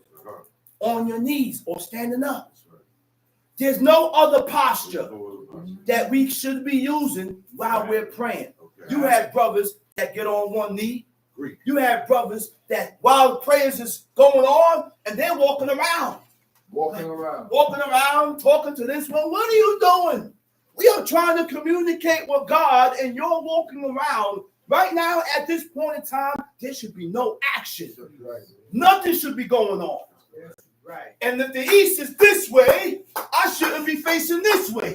on your knees or standing up. There's no other posture that we should be using while we're praying. You have brothers that get on one knee. You have brothers that while prayers is going on and they're walking around, talking to this one. What are you doing? We are trying to communicate with God and you're walking around. Right now, at this point in time, there should be no action. Nothing should be going on. Right. And if the east is this way, I shouldn't be facing this way.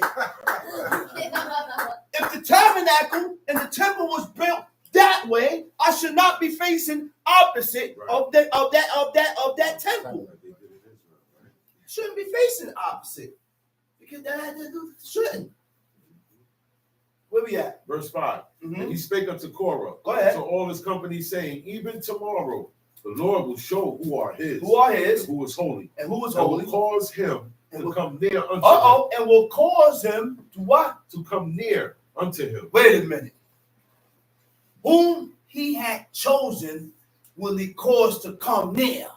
If the tabernacle and the temple was built that way, I should not be facing opposite of that temple. Shouldn't be facing opposite. Because that shouldn't. Where we at? Verse 5. And he spake unto Korach. Go ahead. To all his company, saying, even tomorrow the Lord will show who are his. And who is holy. And who is holy. And will cause him to come near unto him. And will cause him to what? To come near unto him. Wait a minute. Whom he had chosen will he cause to come near.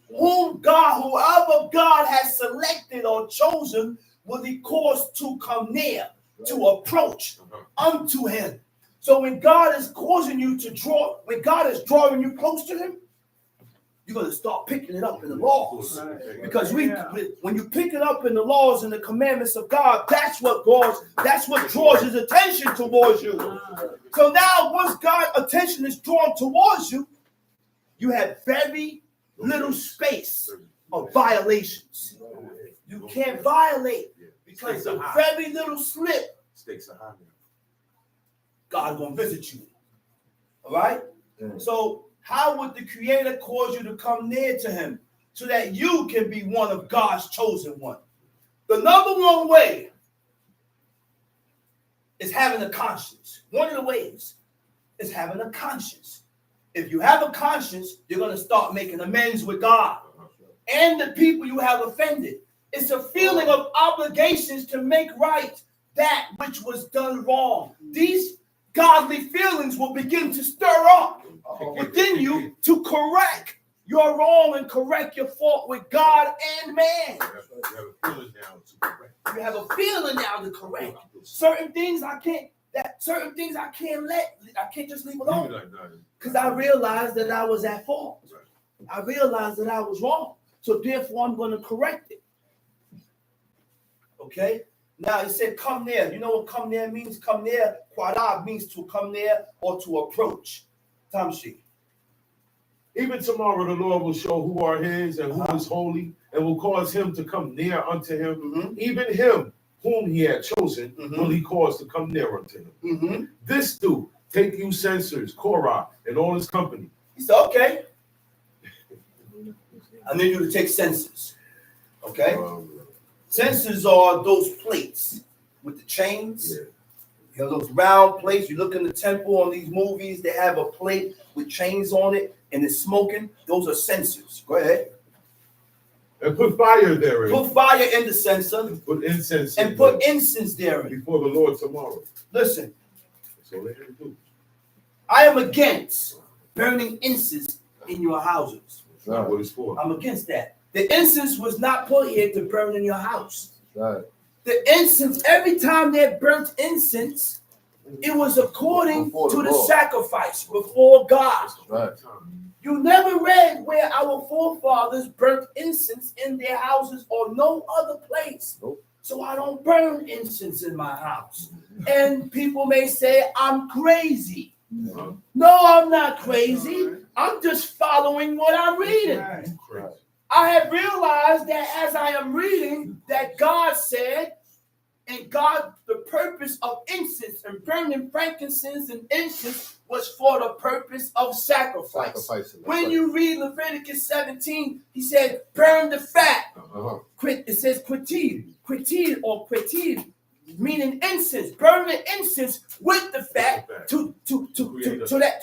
Whoever God has selected or chosen will he cause to come near, to approach unto him. So when God is causing you to draw, when God is drawing you close to him, you're going to start picking it up in the laws. Because when you pick it up in the laws and the commandments of God, that's what draws his attention towards you. So now once God's attention is drawn towards you, you have very little space of violations. You can't violate because of very little slip. God's going to visit you. All right? So how would the Creator cause you to come near to him so that you can be one of God's chosen one? The number one way is having a conscience. One of the ways is having a conscience. If you have a conscience, you're going to start making amends with God and the people you have offended. It's a feeling of obligations to make right that which was done wrong. These godly feelings will begin to stir up within you to correct your wrong and correct your fault with God and man. You have a feeling now to correct. Certain things I can't just leave alone. Because I realized that I was at fault. I realized that I was wrong. So therefore I'm going to correct it. Okay? Now it said come near. You know what come near means? Come near, quadab means to come near or to approach. Tamshi. Even tomorrow the Lord will show who are his and who is holy, and will cause him to come near unto him. Even him whom he had chosen will he cause to come near unto him. This do, take you censors, Korach, and all his company. He said, okay. I need you to take censors. Okay? Censors are those plates with the chains. You know, those round plates. You look in the temple on these movies, they have a plate with chains on it and it's smoking. Those are censors. Go ahead. And put fire therein. Put fire in the censer. And put incense. And put incense therein. Before the Lord tomorrow. Listen. That's all they had to do. I am against burning incense in your houses. That's not what it's for. I'm against that. The incense was not put here to burn in your house. Right. The incense, every time they burnt incense, it was according to the sacrifice before God. Right. You never read where our forefathers burnt incense in their houses or no other place. Nope. So I don't burn incense in my house. And people may say I'm crazy. No, I'm not crazy. I'm just following what I'm reading. I have realized that as I am reading that God said And God, the purpose of incense and burning frankincense and incense was for the purpose of sacrifice. When you read Leviticus 17, he said, burn the fat. It says quitid or quitid, meaning incense. Burn the incense with the fat to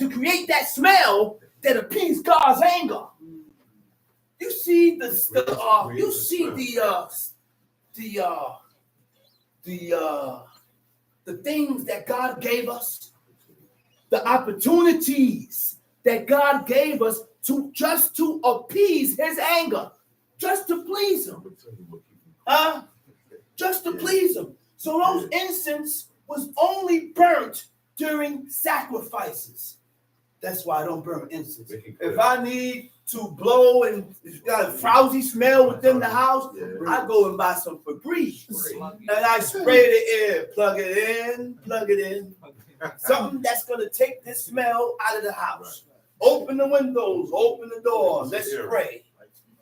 create that smell that appease God's anger. You see the things that God gave us, the opportunities that God gave us to appease his anger, just to please him. Just to please him. So those incense was only burnt during sacrifices. That's why I don't burn incense. If I need to blow and it's got a frowsy smell within the house, I go and buy some Febreze. And I spray the air, plug it in. Something that's going to take this smell out of the house. Open the windows, open the doors, let's spray.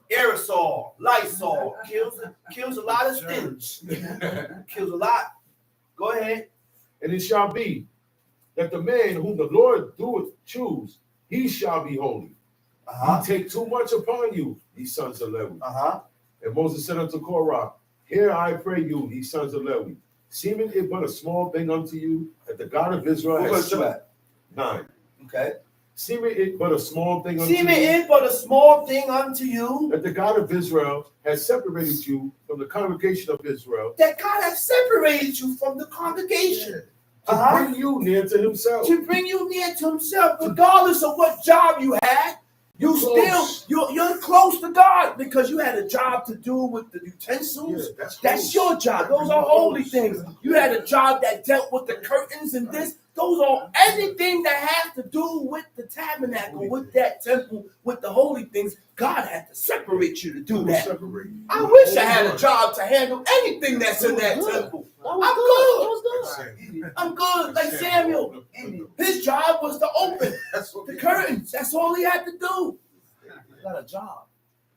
Aerosol, Lysol, kills a lot of stench. Kills a lot. Go ahead. And it shall be that the man whom the Lord doeth choose, he shall be holy. You take too much upon you, ye sons of Levi. And Moses said unto Korach, hear I pray you, ye sons of Levi, seeming it but a small thing unto you, that the God of Israel has said. 9. Okay. Seeming it but a small thing unto you, that the God of Israel has separated you from the congregation of Israel. That God has separated you from the congregation. To bring you near to himself. To bring you near to himself, regardless of what job you had. You're close to God because you had a job to do with the utensils. Yeah, that's your job. Those are holy things. You had a job that dealt with the curtains and this. Those are anything that has to do with the tabernacle, with that temple, with the holy things. God had to separate you to do that. I wish I had a job to handle anything that's in that temple. I'm good. Like Samuel. His job was to open the curtains. That's all he had to do. You got a job.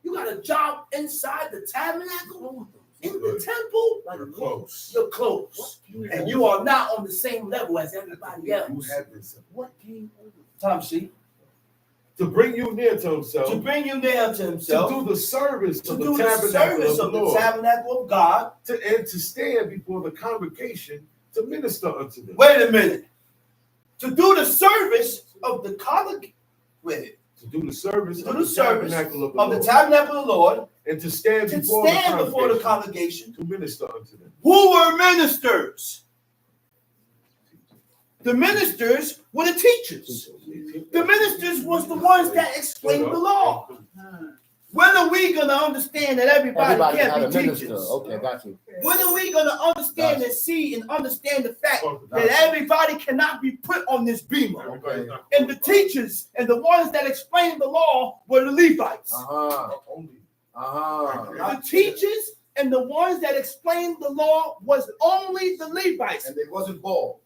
You got a job inside the tabernacle, in the temple. You're close. You're close. And you are not on the same level as everybody else. What came over? Tom C. To bring you near to himself. To bring you near to himself. To do the service to of do the tabernacle of the tabernacle of God. And to stand before the congregation to minister unto them. Wait a minute. To do the service of the congregation. Wait. To do the service of the tabernacle of the Lord. And to stand before the congregation to minister unto them. Who were ministers? The ministers were the teachers. The ministers was the ones that explained the law. When are we going to understand that everybody can't be teachers? Okay, got you. When are we going to understand and see and understand the fact that everybody cannot be put on this beamer? Okay. And the teachers and the ones that explained the law were the Levites. The teachers and the ones that explained the law was only the Levites. And they wasn't bald.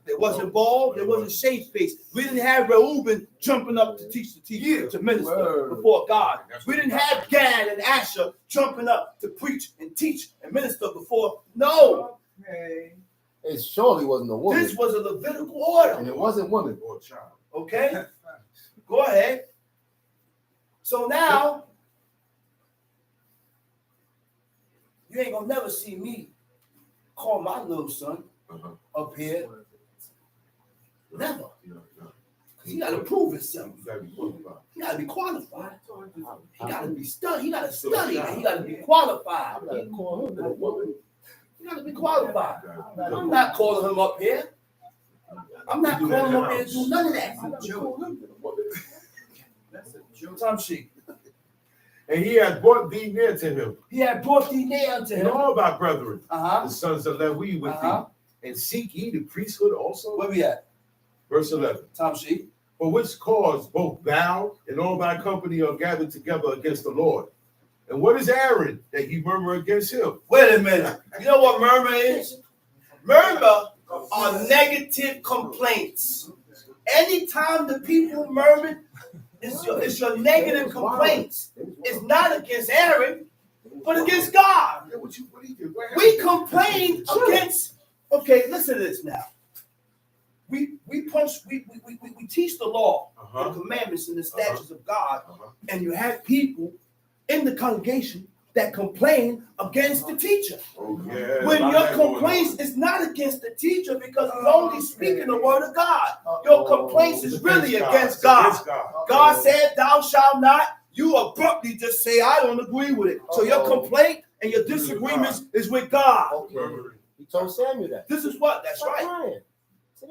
There wasn't bald, there wasn't shade face. We didn't have Reuben jumping up to teach the teacher, to minister before God. We didn't have Gad and Asher jumping up to preach and teach and minister before. No. Okay. It surely wasn't a woman. This was a Levitical order. And it wasn't woman or child. Okay? Go ahead. So now, you ain't gonna never see me call my little son up here. Never. He got to prove himself. He got to be qualified. He got to be studied. He got to study. He got to be qualified. He got to be qualified. I'm not calling him up here. I'm not calling him up here to do none of that. That's a joke. Time sheet. And he had brought thee near to him. He had brought thee near unto him. And all thy brethren, the sons of Levi with thee. And seek ye the priesthood also? Where we at? Verse 11. Time sheet. For which cause both thou and all thy company are gathered together against the Lord. And what is Aaron that ye murmur against him? Wait a minute. You know what murmur is? Murmur are negative complaints. Anytime the people murmur, it's your negative complaints. It's not against Aaron. but against God. Yeah, what he did? We complain against. Okay, listen to this now. We teach the law, the commandments, and the statutes of God, and you have people in the congregation that complain against the teacher. Yeah, when your complaints is not against the teacher because he's only speaking the word of God. Your complaints is really against God. God said, "Thou shalt not." You abruptly just say, "I don't agree with it." So your complaint and your disagreements is with God. Okay. He told Samuel that. This is what. That's right. Lying.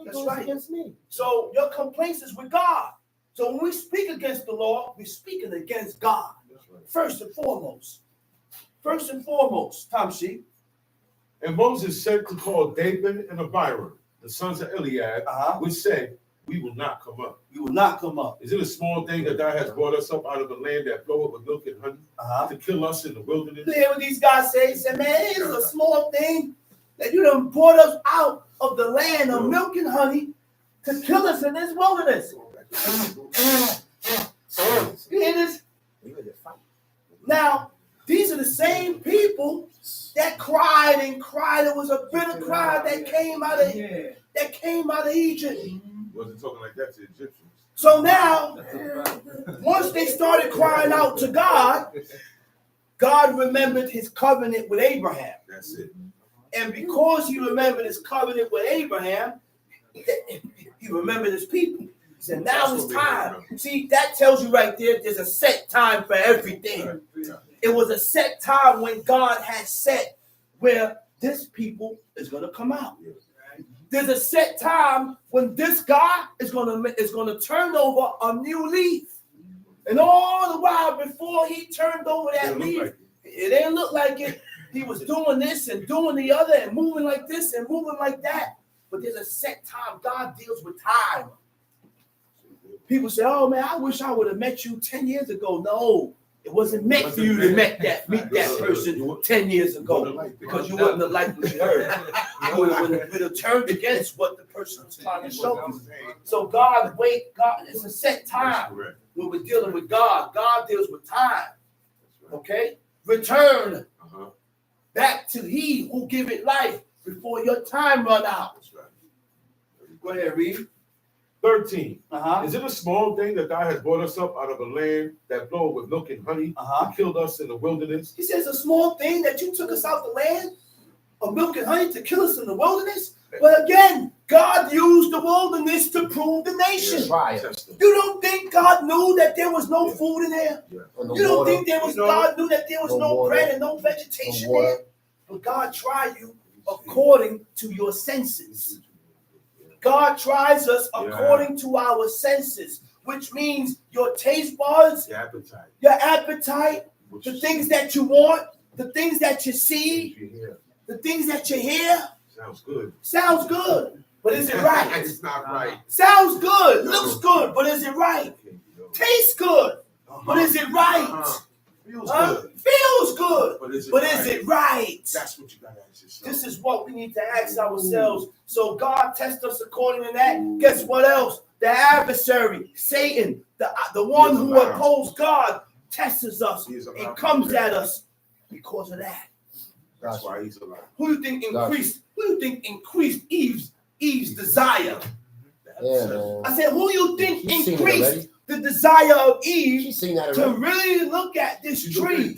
That's right. Against me. So your complaints is with God. So when we speak against the law, we're speaking against God. First and foremost. First and foremost, Tamshi. And Moses sent to call Dathan and Abiram, the sons of Eliab, which said, "We will not come up." We will not come up. Is it a small thing that thou hast brought us up out of a land that floweth with milk and honey to kill us in the wilderness? You hear what these guys say? He said, "Man, it's a small thing that you done brought us out of the land of milk and honey to kill us in this wilderness." You hear this? Now, these are the same people that cried and cried. It was a bitter cry that came out of Egypt. Wasn't talking like that to the Egyptians. So now, once they started crying out to God, God remembered his covenant with Abraham. That's it. And because he remembered his covenant with Abraham, he remembered his people. He said, "Now it's time." See, that tells you right there, there's a set time for everything. It was a set time when God had set where this people is going to come out. There's a set time when this guy is going to turn over a new leaf. And all the while before he turned over that leaf, it didn't look like it. He was doing this and doing the other and moving like this and moving like that. But there's a set time. God deals with time. People say, "Oh man, I wish I would have met you 10 years ago." No, it wasn't meant for you to meet that person 10 years ago because you wouldn't have liked what you heard. You would have turned against what the person was trying to show you. So God, it's a set time when we're dealing with God. God deals with time. Okay? Return back to he who give it life before your time run out. Go ahead, read. 13. Is it a small thing that thou hast brought us up out of a land that floweth with milk and honey and killed us in the wilderness? He says, a small thing that you took us out the land of milk and honey to kill us in the wilderness? But again, God used the wilderness to prove the nation. You don't think God knew that there was no food in there? You don't think God knew that there was no bread and no vegetation there? But God tried you according to your senses. God tries us according to our senses, which means your taste buds, your appetite, the things that you want, the things that you see, the things that you hear. Sounds good. But is it right? It's not right. Sounds good. Looks good. But is it right? Tastes good. But is it right? Feels good. But is it right? That's what you got to ask yourself. This is what we need to ask ourselves. So God tests us according to that. Guess what else? The adversary, Satan, the one who opposed God, tests us and comes at us because of that. That's why he's alive. Who do you think increased? Who do you think increased Eve's desire? I said, who do you think increased the desire of Eve to really look at this tree?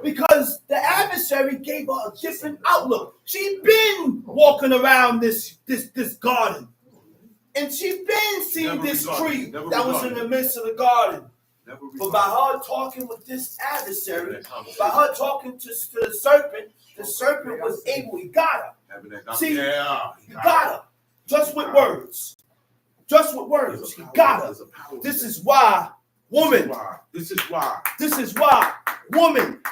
Because the adversary gave her a different outlook. She'd been walking around this garden, and she'd been seeing this tree that was in the midst of the garden. But by her talking with this adversary, by her talking to the serpent was able. He got her. See, he got her just with words. Just with words. He got her. This is why, woman. This is why, woman,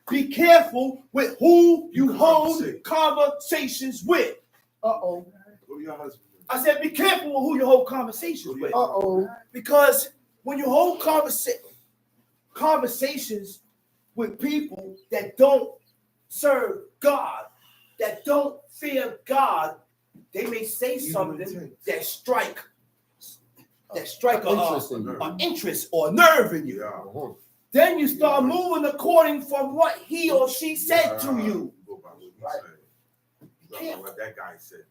be careful with who you hold conversations with. I said, be careful with who you hold conversations with. Because when you hold conversations with people that don't serve God, that don't fear God, they may say something that strike an interest or a nerve in you. Then you start moving according from what he or she said to you. What that guy said.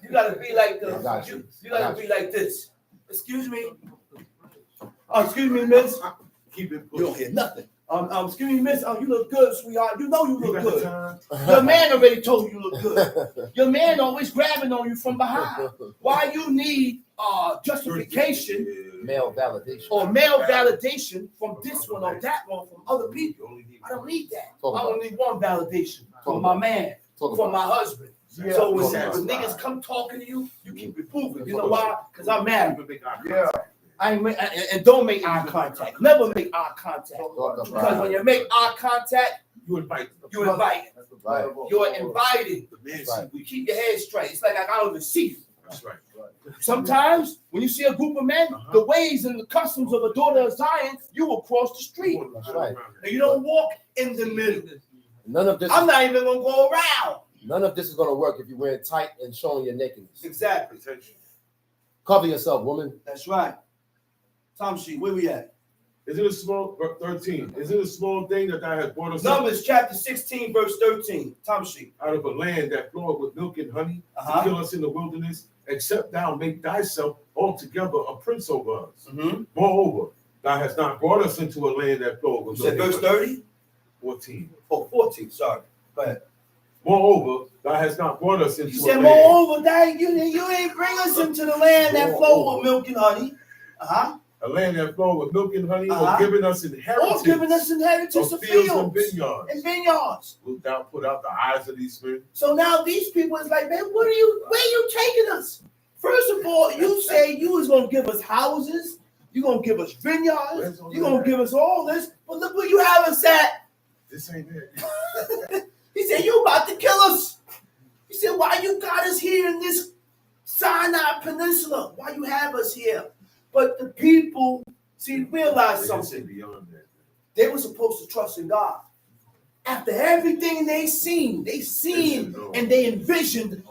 You gotta be like I got you. you gotta be like this. Excuse me. Excuse me, miss. Keep it You don't pushing. hear nothing. Excuse me, miss. You look good, sweetheart. You know you You look got the good. time? Your man already told you look good. Your man always grabbing on you from behind. Why you need justification Male validation. or male validation from this one or that one from other people? I don't need that. I only need one validation from my man, from my husband. Yeah. So when niggas come talking to you, you keep it moving. You know why? Because I'm married. Yeah. And don't make eye contact. Never make eye contact. Because when you make eye contact, You invite. you invite. Right. You're inviting. The man Right. You keep your head straight. It's like I don't even see you. That's right. Sometimes when you see a group of men, the ways and the customs of a daughter of Zion, you will cross the street. That's right. And you don't walk in the middle. None of this. I'm not even gonna go around. None of this is gonna work if you're wearing tight and showing your nakedness. Exactly. Attention. Cover yourself, woman. That's right. Tom Sheet, where we at? Is it a small 13? Is it a small thing that thou hast brought us up Numbers chapter 16, verse 13. Tom Sheet. out of a land that floweth with milk and honey Uh-huh. to kill us in the wilderness, except thou make thyself altogether a prince over us? Mm-hmm. Moreover, thou hast not brought us into a land that floweth with You said milk verse and honey. 30? 14. Oh, 14. Sorry. Go ahead. Moreover, thou hast not brought us into You a said, land. moreover, that you ain't bring us into the land that flow with milk and honey. Uh-huh. A land that floweth with milk and honey, Uh-huh. or giving us inheritance Or giving us inheritance of of fields and fields vineyards. and vineyards. Wilt thou put out the eyes of these men? So now these people is like, man, where are you taking us? First of all, you say you was gonna give us houses, you're gonna give us vineyards, you're gonna give us all this, but look where you have us at. This ain't it. He said, you about to kill us. He said, why you got us here in this Sinai Peninsula? Why you have us here? But the people, see, realize They something. beyond that. They were supposed to trust in God. After everything they seen and they envisioned,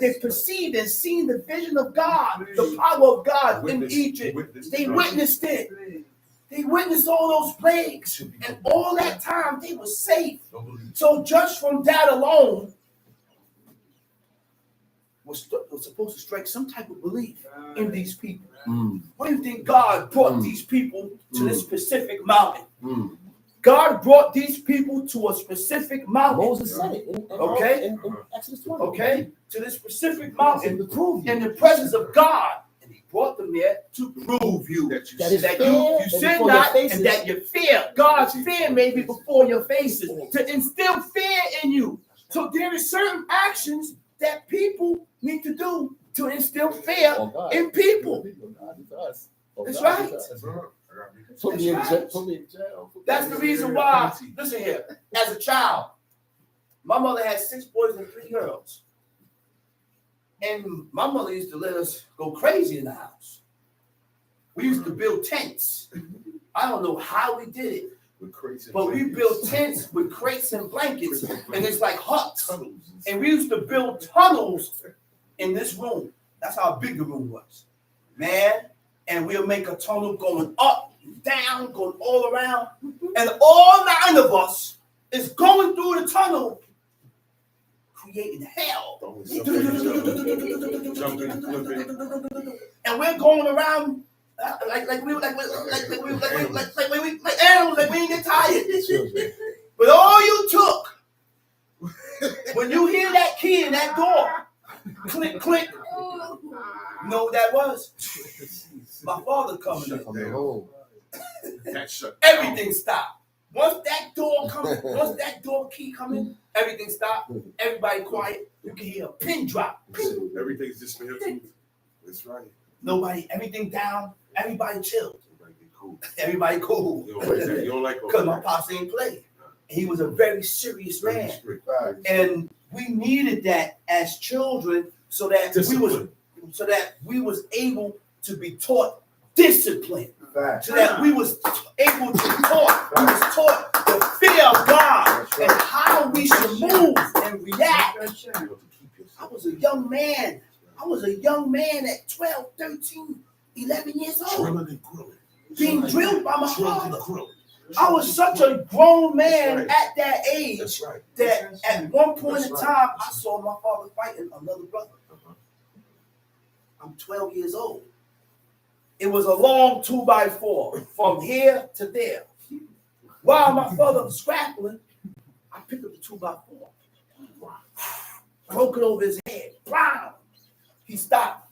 they perceived and seen the vision of God, the power of God in Egypt. They witnessed it. They witnessed all those plagues. And all that time, they were safe. So just from that alone, was supposed to strike some type of belief in these people. Why do you think God brought these people to this specific mountain? God brought these people to a specific mountain. Moses said it. In Exodus 20. Okay? To this specific mountain in the presence of God. And he brought them there to prove you that you sin not and that you fear. God's fear may be before your faces. To instill fear in you. So there are certain actions that people need to do to instill fear in people. That's right. Put me in jail. That's the reason why, listen here, as a child, my mother had 6 boys and 3 girls. And my mother used to let us go crazy in the house. We used to build tents. I don't know how we did it, but we built tents with crates and blankets, and it's like huts. And we used to build tunnels in this room. That's how big the room was. Man, and we'll make a tunnel going up, down, going all around. And all 9 of us is going through the tunnel, creating hell. And we're going around like animals, like we ain't get tired. But all you took, when you hear that key in that door, click, click, you know what that was? My father coming in. Everything stopped. Once that door key come in, everything stopped. Everybody quiet. You can hear a pin drop. Everything's just for him. That's right. Nobody, everything down. Everybody chilled. Cool. Everybody cool. You don't like Because my pops ain't play. He was a very serious man. And we needed that as children so that we was able to be taught discipline. So that we was able to we was taught the fear of God and how we should move and react. I was a young man. At 12, 13, 11 years old. Being drilled by my father. I was such a grown man right. at that age That's right. that at one point That's in right. time, I saw my father fighting another brother. Uh-huh. I'm 12 years old. It was a long 2x4 from here to there. While my father was scrapping, I picked up the 2x4. Broke it over his head. Bam! He stopped.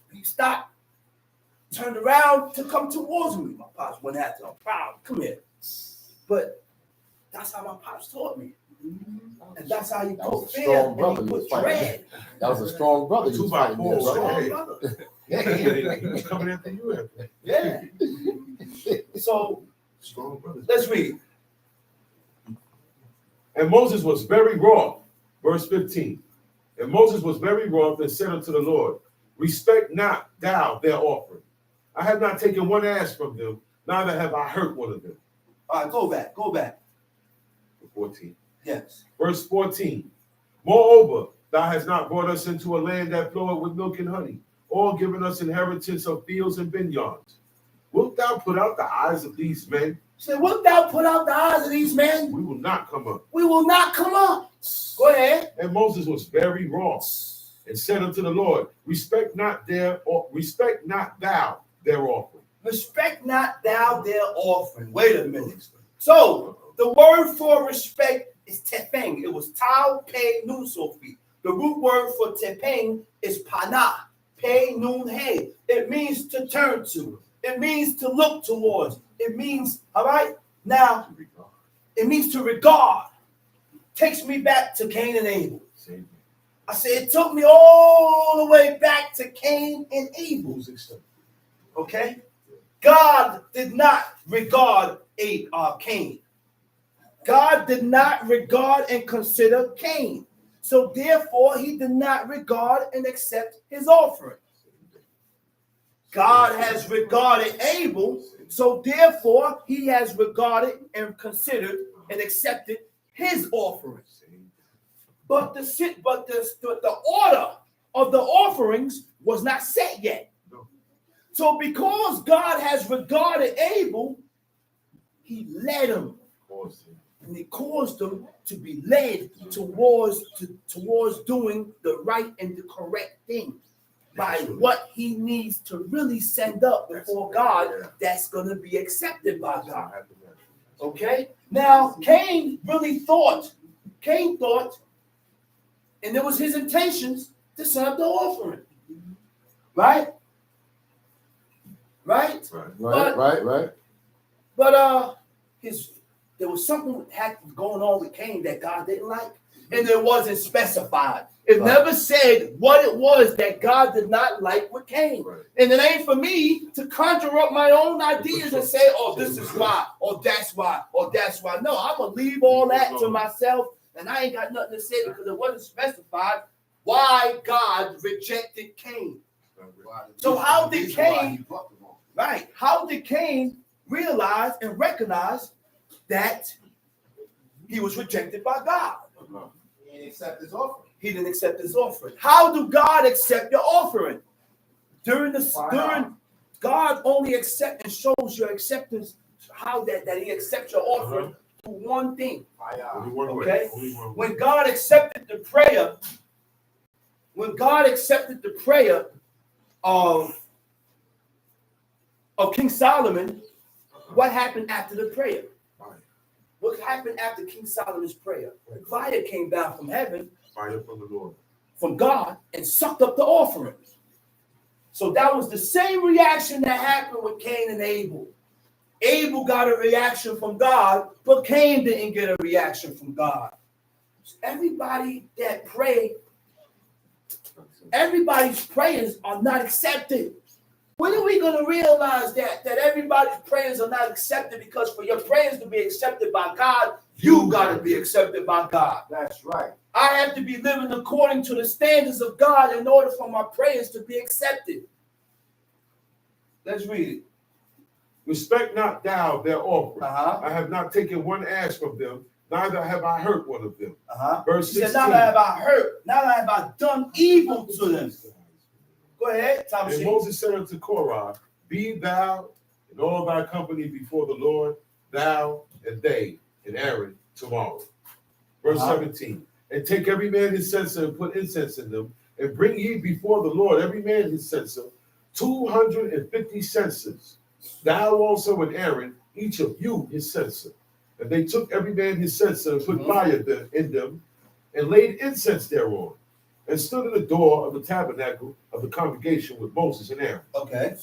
Turned around to come towards me. My pops went after him. Bam! Come here. But that's how my pops taught me. And that's how you put fear and you put dread. That was a strong brother. You was fighting there, Strong brother. brother. He was coming after you. Yeah. So Strong brothers. let's read. And Moses was very wroth. Verse 15. And Moses was very wroth and said unto the Lord, respect not thou their offering. I have not taken one ass from them, neither have I hurt one of them. All right, go back. 14. Yes. Verse 14. Moreover, thou hast not brought us into a land that floweth with milk and honey, or given us inheritance of fields and vineyards. Wilt thou put out the eyes of these men? Say, wilt thou put out the eyes of these men? We will not come up. We will not come up. Go ahead. And Moses was very wroth and said unto the Lord, respect not thou their offering. Respect not thou their offering. Wait a minute. So the word for respect is tepeng. It was tau, pei, nun, sofi. The root word for tepeng is pana, pei, nun, hey. It means to turn to. It means to look towards. It means, all right? Now, it means to regard. Takes me back to Cain and Abel. I said it took me all the way back to Cain and Abel. Okay? God did not regard Cain. God did not regard and consider Cain. So therefore, he did not regard and accept his offering. God has regarded Abel, so therefore he has regarded and considered and accepted his offering. But the order of the offerings was not set yet. So because God has regarded Abel, he led him. And he caused them to be led towards doing the right and the correct thing by what he needs to really send up before God that's going to be accepted by God. Okay? Now, Cain thought, and it was his intentions to send up the offering. Right? Right? Right. But there was something going on with Cain that God didn't like, and it wasn't specified. It never said what it was that God did not like with Cain. Right. And it ain't for me to conjure up my own ideas and say, oh, this is why, or that's why, or that's why. No, I'm going to leave all that to myself, and I ain't got nothing to say because it wasn't specified why God rejected Cain. So how did Cain realize and recognize that he was rejected by God? He didn't accept his offering. He didn't accept his offering. How do God accept your offering? God only accepts and shows your acceptance, how that he accepts your offering to one thing. Okay? When God accepted the prayer, of King Solomon, what happened after the prayer? What happened after King Solomon's prayer? Fire came down from heaven, fire from the Lord, from God, and sucked up the offering. So that was the same reaction that happened with Cain and Abel. Abel got a reaction from God, but Cain didn't get a reaction from God. Everybody that prayed, everybody's prayers are not accepted. When are we going to realize that everybody's prayers are not accepted? Because for your prayers to be accepted by God, you got to be accepted by God. That's right. I have to be living according to the standards of God in order for my prayers to be accepted. Let's read it. Respect not thou their offering. I have not taken one ass from them, neither have I hurt one of them. Verse 16. He said, neither have I hurt, neither have I done evil to them. Go ahead, And Moses said unto Korach, be thou and all thy company before the Lord, thou and they and Aaron tomorrow. Verse 17. And take every man his censer and put incense in them, and bring ye before the Lord every man his censer, 250 censers. Thou also and Aaron, each of you his censer. And they took every man his censer and put fire in them, and laid incense thereon, and stood at the door of the tabernacle of the congregation with Moses and Aaron. Okay.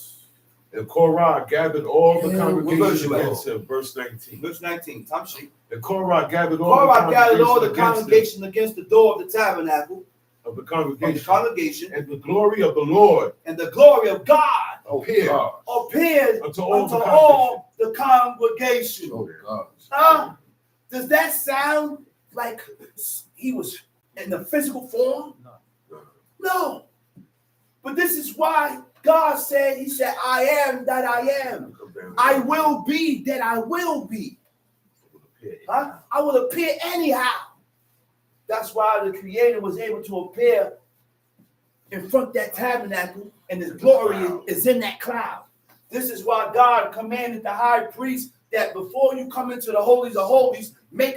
And Korach gathered all the congregation against him. Verse 19. Verse 19. Time sheet. And Korach gathered all the congregation against the door of the tabernacle of the congregation. And the glory of the Lord and the glory of God appeared unto all the congregation. Oh God. Does that sound like he was in the physical form? No. But this is why God said, he said, I am that I am. I will be that I will be. I will appear anyhow. That's why the Creator was able to appear in front of that tabernacle, and his glory is in that cloud. This is why God commanded the high priest that before you come into the holies of holies,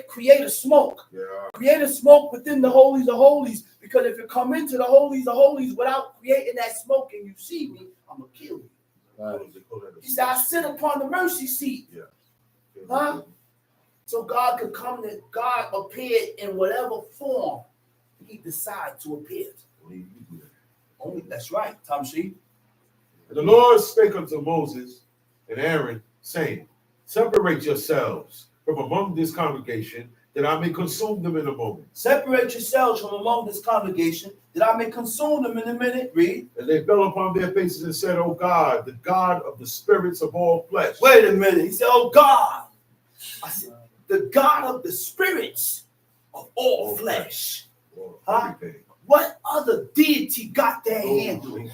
create a smoke. Create a smoke within the holies of holies, because if you come into the holies of holies without creating that smoke and you see me, I'm gonna kill you. He said, I sit upon the mercy seat. So God could come to, God appeared in whatever form he decided to appear. Only that's right, Tom Sheep. And the Lord spake unto Moses and Aaron, saying, separate yourselves from among this congregation, that I may consume them in a moment. Separate yourselves from among this congregation, that I may consume them in a minute. Read. And they fell upon their faces and said, O God, the God of the spirits of all flesh. Wait a minute. He said, oh God. I said, the God of the spirits of all flesh. What other deity got their hand on it?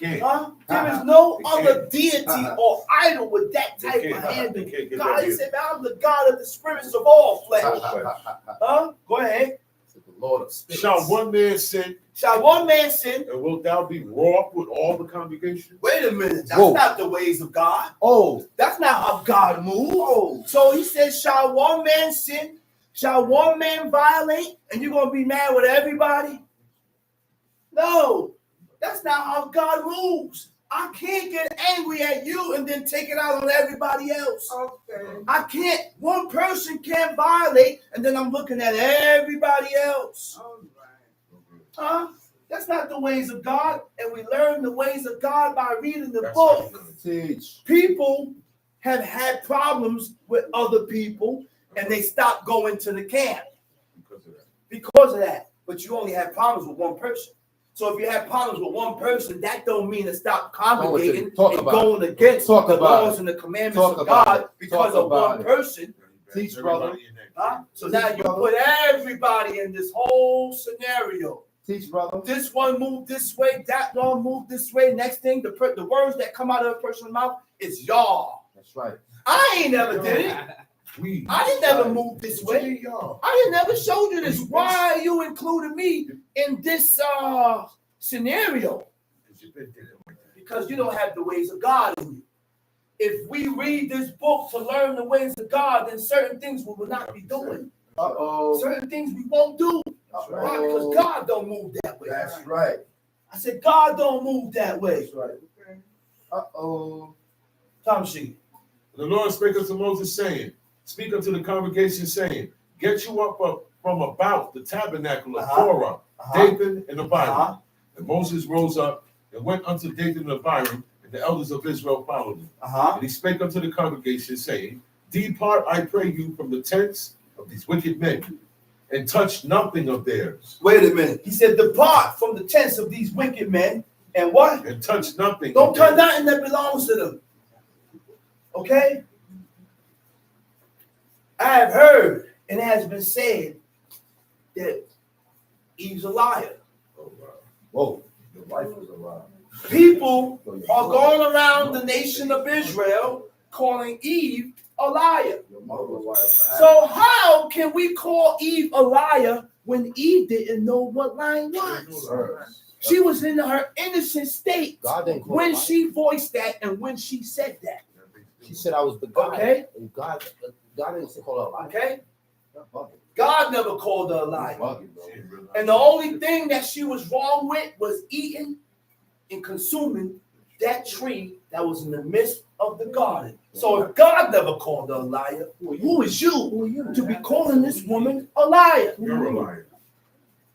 There is no other deity or idol with that type of handle. God, he said, I'm the God of the spirits of all flesh. Go ahead. The Lord of spirits. Shall one man sin? Shall one man sin? And wilt thou be wroth with all the congregation? Wait a minute. That's not the ways of God. That's not how God moves. So he says, shall one man sin? Shall one man violate? And you're going to be mad with everybody? No. That's not how God moves. I can't get angry at you and then take it out on everybody else. Okay. I can't. One person can't violate and then I'm looking at everybody else. All right. That's not the ways of God. And we learn the ways of God by reading the book. People have had problems with other people and they stopped going to the camp. Because of that. But you only have problems with one person. So if you have problems with one person, that don't mean to stop congregating and going against the laws and the commandments of God because of one person. Teach, brother. So now you put everybody in this whole scenario. Teach, brother. This one moved this way, that one moved this way. Next thing, the words that come out of a person's mouth is y'all. That's right. I ain't never did it. I didn't never move this way. I didn't never showed you this. Why are you including me in this scenario? Because you don't have the ways of God in you. If we read this book to learn the ways of God, then certain things we will not be doing. Certain things we won't do. Why? Because God don't move that way. That's right. I said, God don't move that way. That's right. Tom Sheep. The Lord spake unto Moses, saying, speak unto the congregation, saying, get you up from about the tabernacle of Korach, Dathan, and Abiram. And Moses rose up and went unto Dathan and Abiram, and the elders of Israel followed him. And he spake unto the congregation, saying, depart, I pray you, from the tents of these wicked men, and touch nothing of theirs. Wait a minute. He said, depart from the tents of these wicked men, and what? And touch nothing. Don't touch nothing that belongs to them. Okay? I have heard, and it has been said, that Eve's a liar. Oh, wow. Whoa. Your wife was a liar. People are going around the nation of Israel calling Eve a liar. So how can we call Eve a liar when Eve didn't know what lying was? She was in her innocent state when she voiced that and when she said that. She said I was beguiled. Okay. And God didn't call her a liar. Okay. Not bugging. God never called her a liar. Bugging, bro. And the only thing that she was wrong with was eating and consuming that tree that was in the midst of the garden. So if God never called her a liar, who is you to be calling this woman a liar? You're a liar.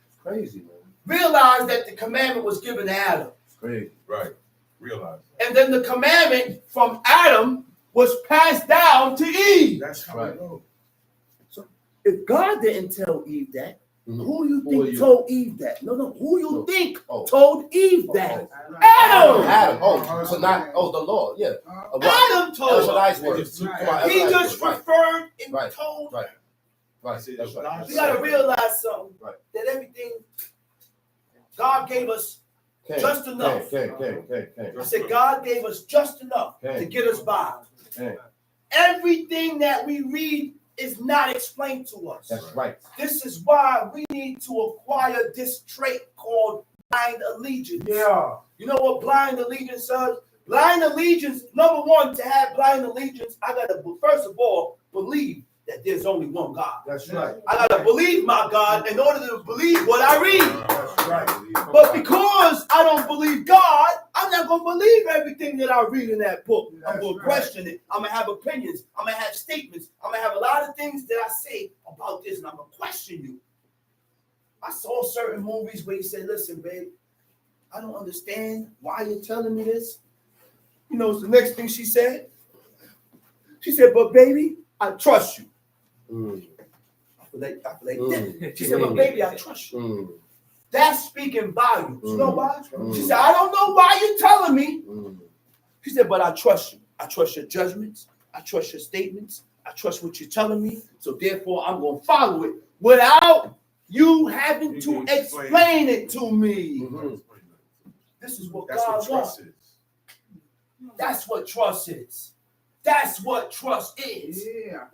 It's crazy, man. Realize that the commandment was given to Adam. It's crazy. Right. Realize. And then the commandment from Adam was passed down to Eve. That's how Right. it goes. So if God didn't tell Eve that, who you Who think are you? told Eve that? No. Who you No. think Oh. told Eve that? Adam. Adam. Oh, so not the Lord. Yeah. What? Adam El told her. Shaddai's They word. just took Right. part. He Right. just Right. referred and Right. told. Right. Right. See, That's right. You gotta realize something. Right. That everything God gave us just enough. Okay. I said God gave us just enough Okay. to get us by. Okay. Everything that we read is not explained to us. That's right. This is why we need to acquire this trait called blind allegiance. Yeah. You know what blind allegiance is? Blind allegiance, number one, to have blind allegiance, I gotta first of all believe that there's only one God. That's right. I gotta believe my God in order to believe what I read. That's right. But because I don't believe God, I'm not going to believe everything that I read in that book. I'm going to question it. I'm going to have opinions. I'm going to have statements. I'm going to have a lot of things that I say about this, and I'm going to question you. I saw certain movies where you say, listen, babe, I don't understand why you're telling me this. You know, the next thing she said? She said, but baby, I trust you. I feel like that. She said, but baby, I trust you. That's speaking volumes. You know why? She said, I don't know why you're telling me. She said, but I trust you. I trust your judgments. I trust your statements. I trust what you're telling me. So therefore, I'm going to follow it without you having to explain it to me. This is what That's God what wants. trust is. That's what trust is. That's what trust is. Yeah.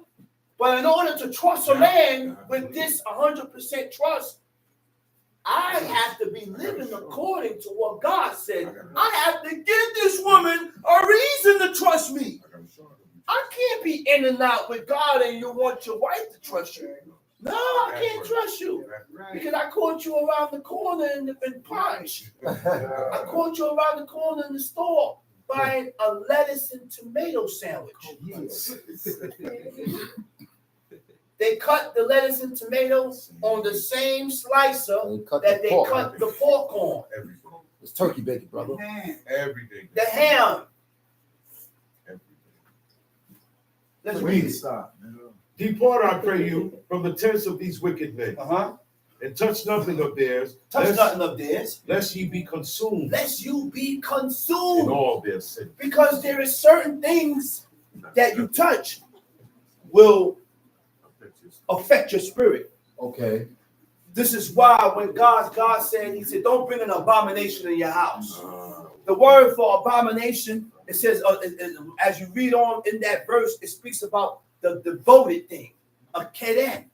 But in order to trust a man with this 100% trust, I have to be living according to what God said. I have to give this woman a reason to trust me. I can't be in and out with God and you want your wife to trust you. No, I can't trust you. Right. Because I caught you around the corner in Punch. I caught you around the corner in the store buying a lettuce and tomato sandwich. They cut the lettuce and tomatoes on the same slicer that they cut the pork on. Everything. It's turkey bacon, brother. Everything. The ham. Let's read it. Stop. Depart, I pray you, from the tents of these wicked men, and touch nothing of theirs, Touch nothing of theirs, lest ye be consumed lest you be in consumed. all their sin. Because there is certain things that you touch will affect your spirit. Okay. This is why when God said, he said, don't bring an abomination in your house. The word for abomination, it says, as you read on in that verse, it speaks about the devoted thing, a kedem,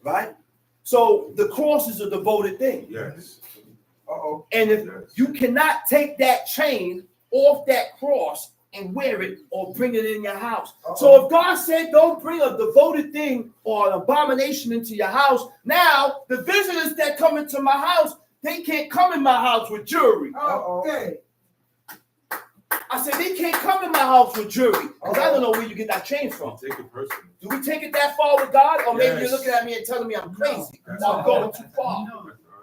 right? So the cross is a devoted thing. Yes. And if you cannot take that chain off that cross and wear it or bring it in your house. So if God said don't bring a devoted thing or an abomination into your house, now the visitors that come into my house, they can't come in my house with jewelry. Okay. I said they can't come in my house with jewelry because I don't know where you get that chain from. Take it personally. Do we take it that far with God, or maybe Yes. you're looking at me and telling me I'm crazy? No. I'm going too far.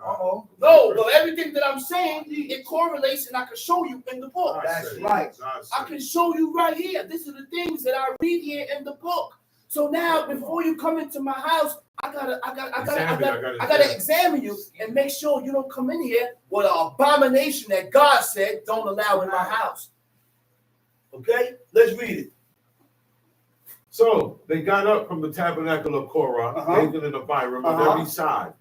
Uh-oh. No, but everything that I'm saying, it correlates, and I can show you in the book. That's right. I can show you right here. This are the things that I read here in the book. So now, before you come into my house, I gotta examine you and make sure you don't come in here with an abomination that God said don't allow in my house. Okay, let's read it. So they got up from the tabernacle of Korach, Dathan and Abiram on every side.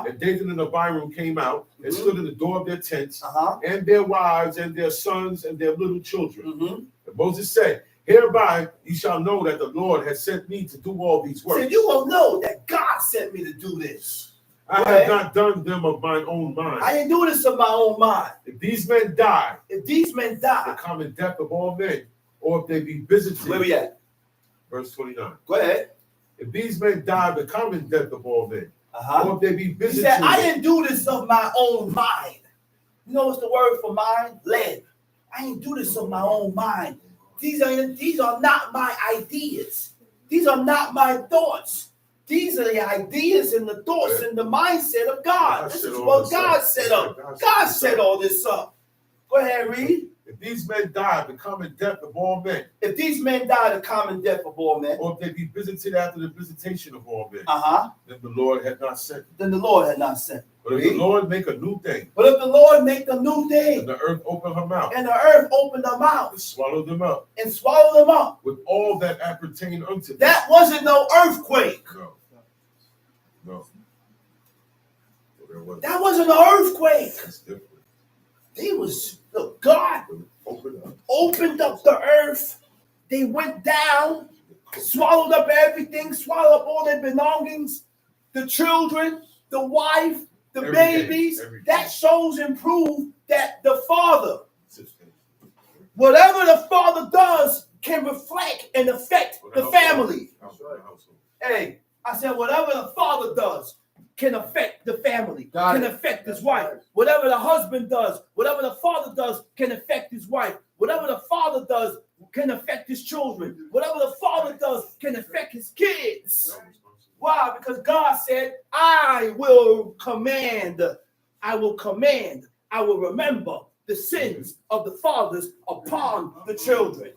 And Dathan and Abiram came out and stood in the door of their tents, and their wives and their sons and their little children. And Moses said, hereby you shall know that the Lord has sent me to do all these works. So you will know that God sent me to do this. I have not done them of mine own mind. I didn't do this of my own mind. If these men die, If these men the die, common death of all men, or if they be visited. Where we at? Verse 29. Go ahead. If these men die the common death of all men, or if they be He visited. said, I didn't do this of my own mind. You know what's the word for mind? Led. I didn't do this of my own mind. These are not my ideas. These are not my thoughts. These are the ideas and the thoughts and the mindset of God. This is what God set up. God set all this up. Go ahead, read. If these men die the common death of all men. If these men die the common death of all men. Or if they be visited after the visitation of all men. Then the Lord had not sent. Then the Lord had not sent. But if the Lord make a new thing. But if the Lord make a new thing. And the earth open her mouth. And the earth opened her mouth. And swallowed them up. And swallowed them up. With all that appertain unto them. That wasn't no earthquake. No. No. That wasn't an earthquake. That's different. They was, look, God opened up the earth. They went down, swallowed up everything, swallowed up all their belongings, the children, the wife, the babies. Everything. That shows and proves that the Father, whatever the Father does, can reflect and affect the family. Hey, I said, whatever the Father does can affect the family, can affect his wife. Whatever the husband does, whatever the father does, can affect his wife. Whatever the father does, can affect his children. Whatever the father does, can affect his kids. Why? Because God said, I will command, I will remember the sins of the fathers upon the children.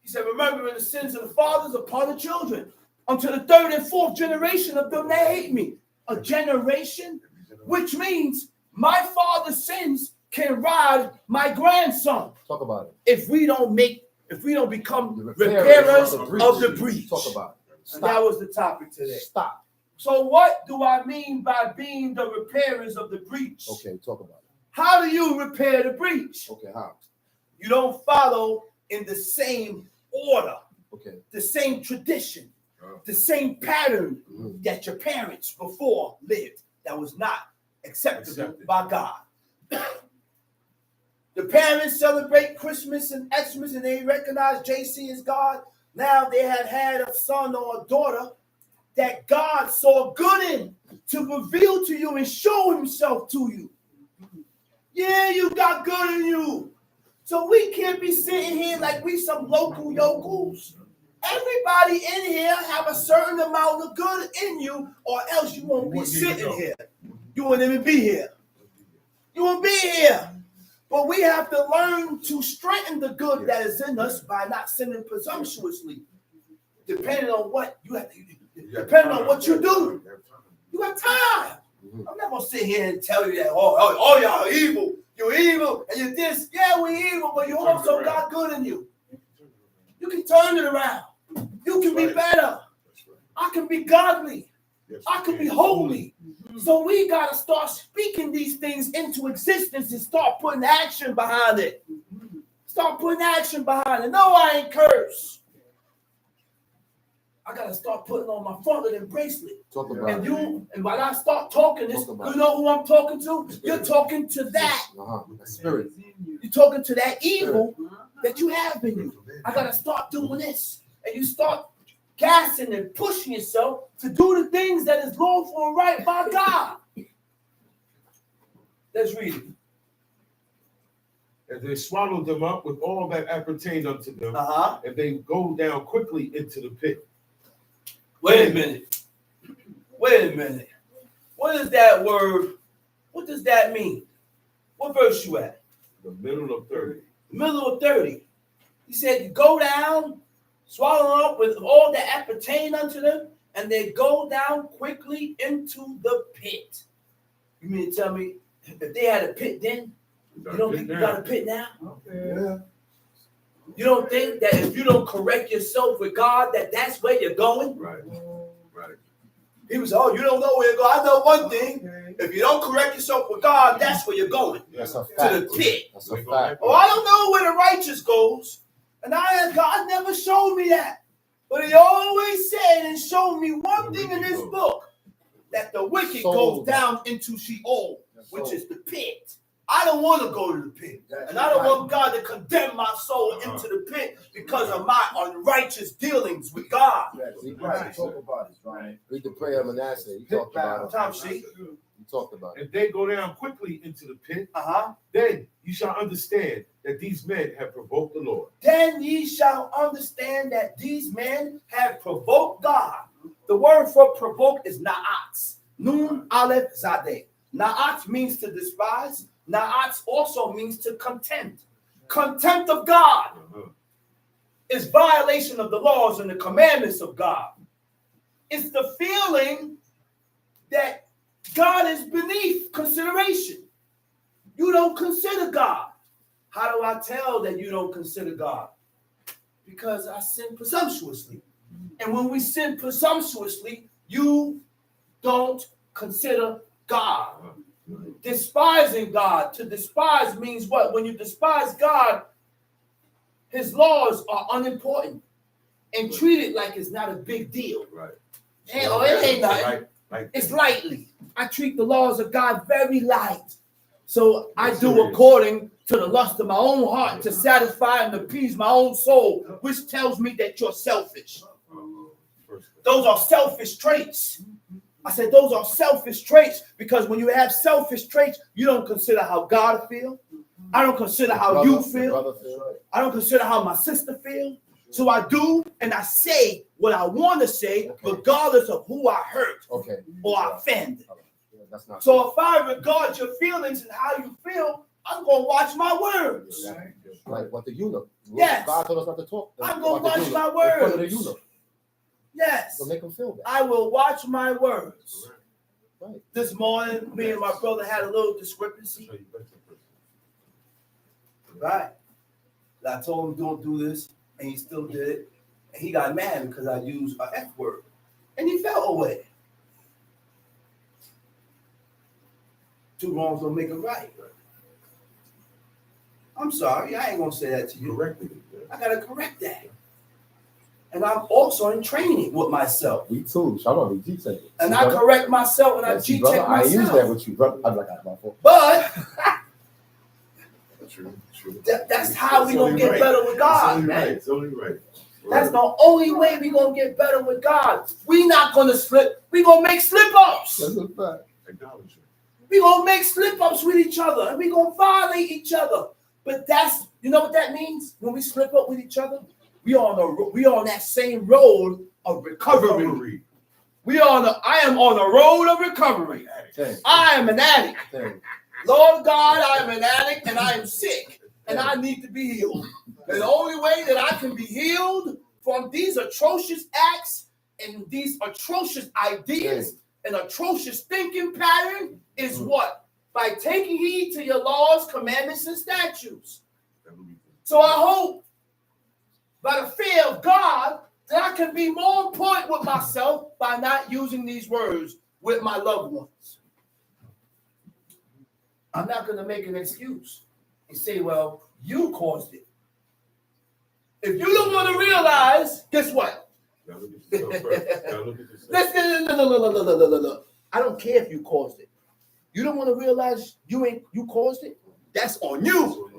He said, remembering the sins of the fathers upon the children, unto the third and fourth generation of them that hate me. A generation, which means my father's sins can ride my grandson. Talk about it. If we don't become the repairers of the breach. Talk about it. And that was the topic today. Stop. So what do I mean by being the repairers of the breach? Okay, talk about it. How do you repair the breach? Okay, how? You don't follow in the same order, okay, the same tradition, the same pattern that your parents before lived. That was not acceptable by God. The parents celebrate Christmas and Xmas and they recognize JC as God. Now they have had a son or a daughter that God saw good in to reveal to you and show himself to you. Yeah, you got good in you. So we can't be sitting here like we some local yokels. Everybody in here have a certain amount of good in you, or else you won't be sitting here. You won't even be here. You won't be here. But we have to learn to strengthen the good that is in us by not sinning presumptuously. Depending on what you have to, depending on what you do. You have time. I'm not gonna sit here and tell you that, oh y'all are evil. You're evil and you're this. Yeah, we're evil, but you also got good in you. You can turn it around. You can be better. I can be godly. I can be holy. So we got to start speaking these things into existence and start putting action behind it. Start putting action behind it. No, I ain't cursed. I got to start putting on my fronted and bracelet. Talk about And when I start talking this, you know who I'm talking to? You're talking to that. Spirit. You're talking to that evil that you have in you. I got to start doing this. And you start gassing and pushing yourself to do the things that is lawful and right by God. Let's read it. And they swallowed them up with all that appertained unto them, and they go down quickly into the pit. Wait a minute. Wait a minute. What is that word? What does that mean? What verse you at? The middle of 30. Middle of 30. He said, you go down, swallow up with all that appertain unto them, and they go down quickly into the pit. You mean to tell me if they had a pit then, you don't think you got a pit now? Okay. You don't think that if you don't correct yourself with God, that's where you're going? Right. Right. He was, you don't know where you're going. I know one thing. Okay. If you don't correct yourself with God, that's where you're going. That's a fact. To the pit. That's a fact. Oh, I don't know where the righteous goes. And God never showed me that. But he always said and showed me one thing in this book, that the wicked goes down into Sheol, which is the pit. I don't want to go to the pit. That's And I don't right. want God to condemn my soul into the pit because of my unrighteous dealings with God. Yes, right. Talk about it, right? Read the prayer of Manasseh. You talked about it. Tom, see? You talked about it. If they go down quickly into the pit, Uh-huh. then you shall understand that these men have provoked the Lord. Then ye shall understand that these men have provoked God. The word for provoke is na'at. Nun aleph zadeh. Na'at means to despise. Na'at also means to contempt. Contempt of God is violation of the laws and the commandments of God. It's the feeling that God is beneath consideration. You don't consider God. How do I tell that you don't consider God? Because I sin presumptuously. And when we sin presumptuously, you don't consider God. Despising God. To despise means what? When you despise God, his laws are unimportant and treat it like it's not a big deal. Right. It ain't nothing. Like It's lightly. I treat the laws of God very light. So I do serious. according to the lust of my own heart to satisfy and appease my own soul, which tells me that you're selfish. Those are selfish traits. I said those are selfish traits because when you have selfish traits, you don't consider how God feels. I don't consider how you feel. I don't consider how my sister feels. So I do and I say what I want to say, regardless of who I hurt or I offend. That's not So if I regard your feelings and how you feel, I'm going to watch my words. like what the eunuch. Yes. God told us not to talk. I'm going to about the watch my eunuch. In front of the words. eunuch. Yes. So make him feel that. I will watch my words. Right. This morning, me and my brother had a little discrepancy. Right. I told him don't do this, and he still did it. And he got mad because I used an F word. And he fell away. Two wrongs don't make a right. I'm sorry, I ain't gonna say that to you. I gotta correct that. And I'm also in training with myself. Me too. Shout out to G saying. And I correct myself and I G check I use that myself. with you, brother. I'm like, my fault. But True. that's how we gonna get better with God, man. It's only right. That's the only way we gonna get better with God. We not gonna slip. We gonna make slip-ups. That's a fact. Acknowledge it. We gonna make slip-ups with each other, and we gonna violate each other. But that's, you know what that means? When we slip up with each other, we on that same road of recovery. I am on a road of recovery. I am an addict. Lord God, I am an addict and I am sick and I need to be healed. And the only way that I can be healed from these atrocious acts and these atrocious ideas and atrocious thinking pattern is what? By taking heed to your laws, commandments, and statutes. So I hope by the fear of God that I can be more important with myself by not using these words with my loved ones. I'm not going to make an excuse and say, well, you caused it. If you don't want to realize, guess what? Listen, I don't care if you caused it. You don't want to realize you caused it? That's on you.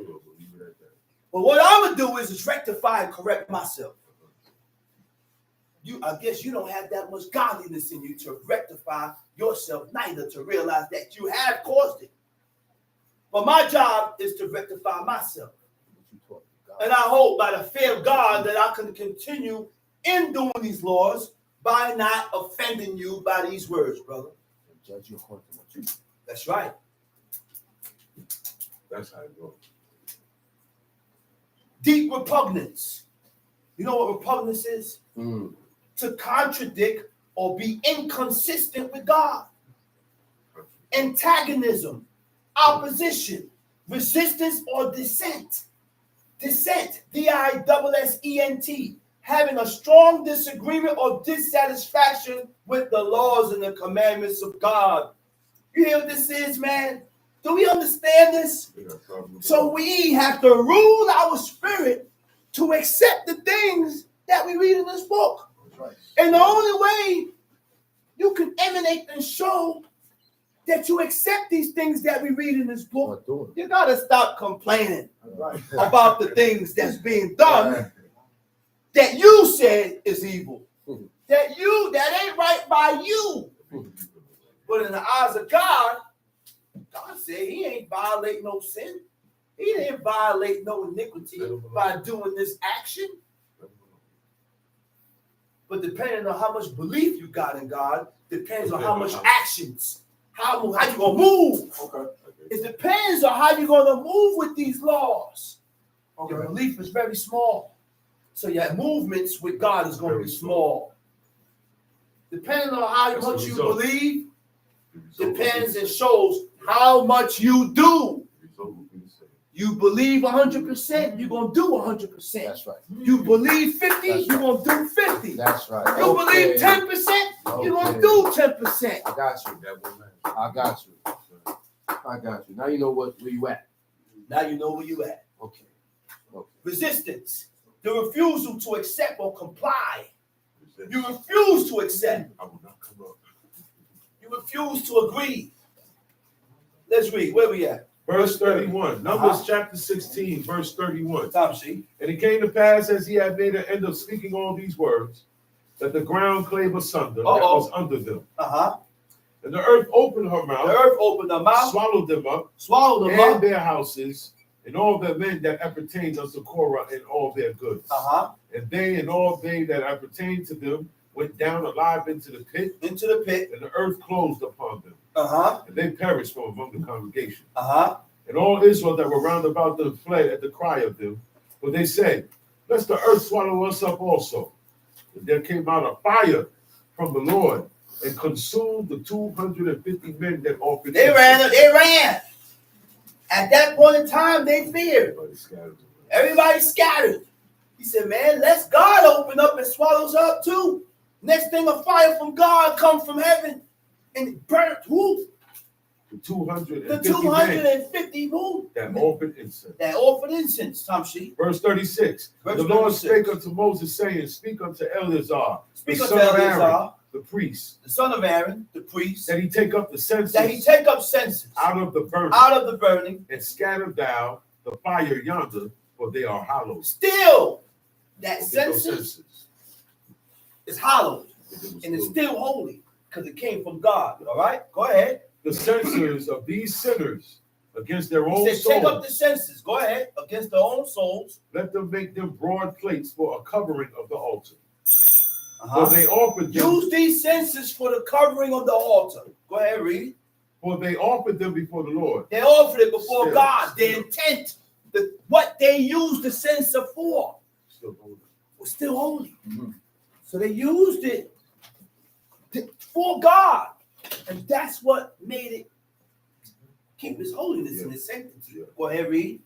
But what I'm going to do is rectify and correct myself. I guess you don't have that much godliness in you to rectify yourself, neither to realize that you have caused it. But my job is to rectify myself. And I hope by the fear of God that I can continue in doing these laws by not offending you by these words, brother. Judge you according to what you do. That's right. That's how it goes. Deep repugnance. You know what repugnance is? To contradict or be inconsistent with God. Antagonism, opposition, resistance, or dissent. Dissent, D-I-S-S-E-N-T, having a strong disagreement or dissatisfaction with the laws and the commandments of God. You hear what this is, man? Do we understand this? So we have to rule our spirit to accept the things that we read in this book. And the only way you can emanate and show that you accept these things that we read in this book, Not doing you gotta stop complaining about the things that's being done that you said is evil. That ain't right by you. But in the eyes of God, God said he ain't violate no sin. He didn't violate no iniquity by doing this action. But depending on how much belief you got in God, depends on how much actions. How you gonna move? Okay. It depends on how you're gonna move with these laws. Okay. Your belief is very small, so your movements with God is gonna be small. Depending on how much you believe, depends and shows how much you do. You believe 100%, you're gonna do 100%. That's right. You believe 50, you're gonna do 50. That's right. You believe 10%, you're gonna do 10%. I got you. I got you. I got you. Now you know where you at. Now you know where you at. Okay. Resistance, the refusal to accept or comply. You refuse to accept. I will not come up. You refuse to agree. Let's read. Where we at? Verse 31. Numbers chapter 16, verse 31. And it came to pass, as he had made an end of speaking all these words, that the ground clave asunder that was under them. And the earth opened her mouth. The earth opened her mouth. Swallowed them up. And their houses, and all the men that appertained unto Korah, and all their goods. And they and all they that appertained to them went down alive into the pit. And the earth closed upon them. And they perished from among the congregation. And all Israel that were round about them fled at the cry of them. For they said, lest the earth swallow us up also. And there came out a fire from the Lord and consumed the 250 men that offered. They ran. At that point in time, they feared. Everybody scattered. He said, man, let God open up and swallow us up too. Next thing, a fire from God come from heaven and burnt who? The 250 who? That offered incense. That offered incense, Tamshi. Verse 36. The Lord spake unto Moses, saying, speak unto Eleazar, the son of Aaron, the priest. The son of Aaron, the priest. That he take up the census. Out of the burning. And scatter thou the fire yonder, for they are hallowed. Still, that census is hallowed. And it's still holy because it came from God. All right? Go ahead. The censers of these sinners against their own souls. Take up the census. Go ahead. Against their own souls. Let them make them broad plates for a covering of the altar. For they offered them. Use these censers for the covering of the altar. Go ahead, read. For they offered them before the Lord. They offered it before God. The intent, what they used the censer for, was still holy. So they used it for God. And that's what made it keep his holiness and his sanctity. Go ahead, read.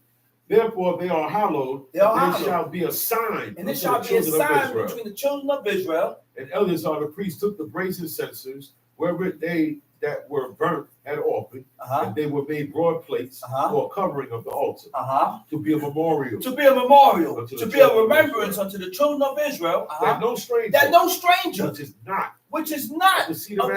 Therefore they are hallowed. There shall be a sign. And there shall be a sign between the children of Israel. And Eleazar the priest took the brazen censers, wherewith they that were burnt had offered, and they were made broad plates for a covering of the altar, to be a memorial. To be a remembrance unto the children of Israel. That no stranger. Which is not the seed of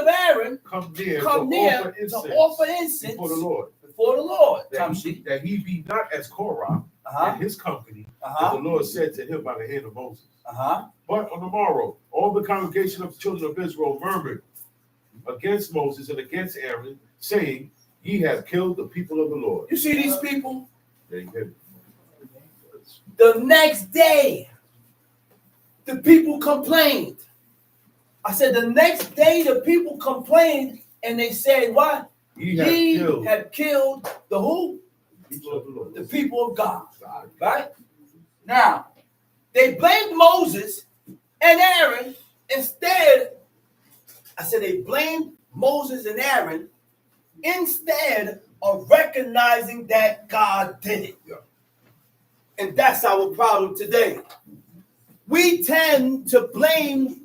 Aaron come near to offer incense before the Lord. That he be not as Korach and his company, as the Lord said to him by the hand of Moses. But on the morrow, all the congregation of the children of Israel murmured against Moses and against Aaron, saying, ye have killed the people of the Lord. You see these people? The next day, the people complained. I said, the next day, the people complained, and they said, what? Ye have killed the who? The people of God. Right? Now, they blamed Moses and Aaron instead. I said they blamed Moses and Aaron instead of recognizing that God did it. And that's our problem today. We tend to blame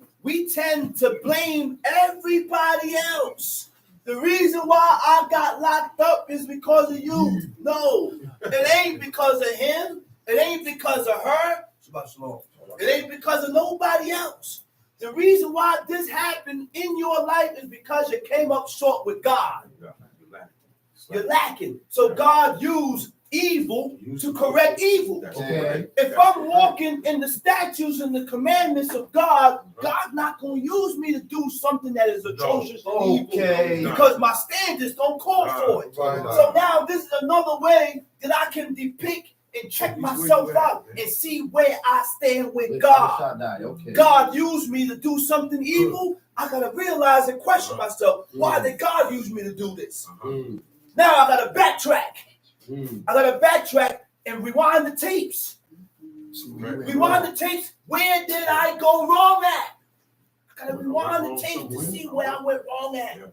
everybody else. The reason why I got locked up is because of you. No, it ain't because of him. It ain't because of her. It ain't because of nobody else. The reason why this happened in your life is because you came up short with God. You're lacking. So God used evil to correct evil. Okay. If I'm walking in the statutes and the commandments of God, God's not going to use me to do something that is atrocious and evil because my standards don't call for it. So now this is another way that I can depict and check myself out and see where I stand with God. God used me to do something evil. I got to realize and question myself. Why did God use me to do this? Now I got to backtrack. I got to backtrack and rewind the tapes. Rewind the tapes. Where did I go wrong at? I got to rewind the tapes to see where I went wrong at.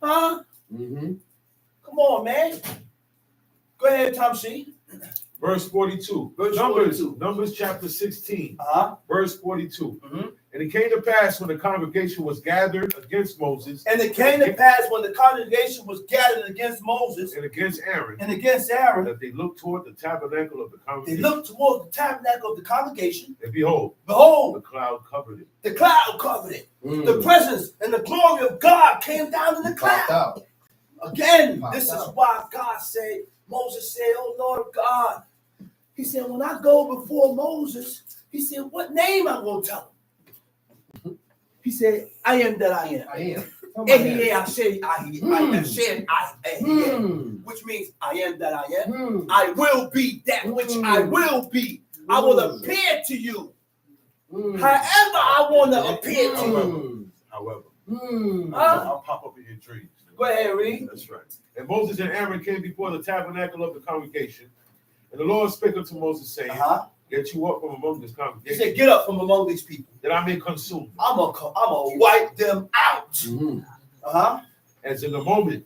Huh? Come on, man. Go ahead, Tom C. Verse 42. Numbers chapter 16. Verse 42. And it came to pass when the congregation was gathered against Moses. And it came to pass when the congregation was gathered against Moses. And against Aaron. That they looked toward the tabernacle of the congregation. They looked toward the tabernacle of the congregation. And behold, the cloud covered it. The cloud covered it. The presence and the glory of God came down in the cloud. Again, this is why God said, Moses said, oh Lord God. He said, when I go before Moses, he said, what name I'm going to tell him? He said, I am that I am. Which means I am that I am. I will be that which I will be. I will appear to you. However I want to appear to you. However. I'll pop up in your trees. Go ahead, read. That's right. And Moses and Aaron came before the tabernacle of the congregation. And the Lord spake unto Moses, saying, get you up from among this congregation. He said, get up from among these people. That I may consume them. I'm gonna wipe them out. As in the moment.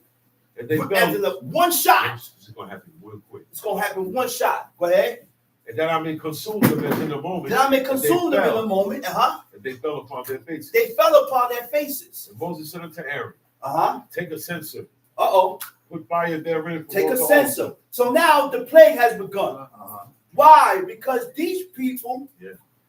And they as in the one shot. It's going to happen real quick. It's going to happen one shot. Go ahead. And that I may consume them as in the moment. That I may consume them in a moment. And they fell upon their faces. They fell upon their faces. And Moses said unto Aaron, take a censer. Put fire therein. Take a censer. So now the plague has begun. Why? Because these people,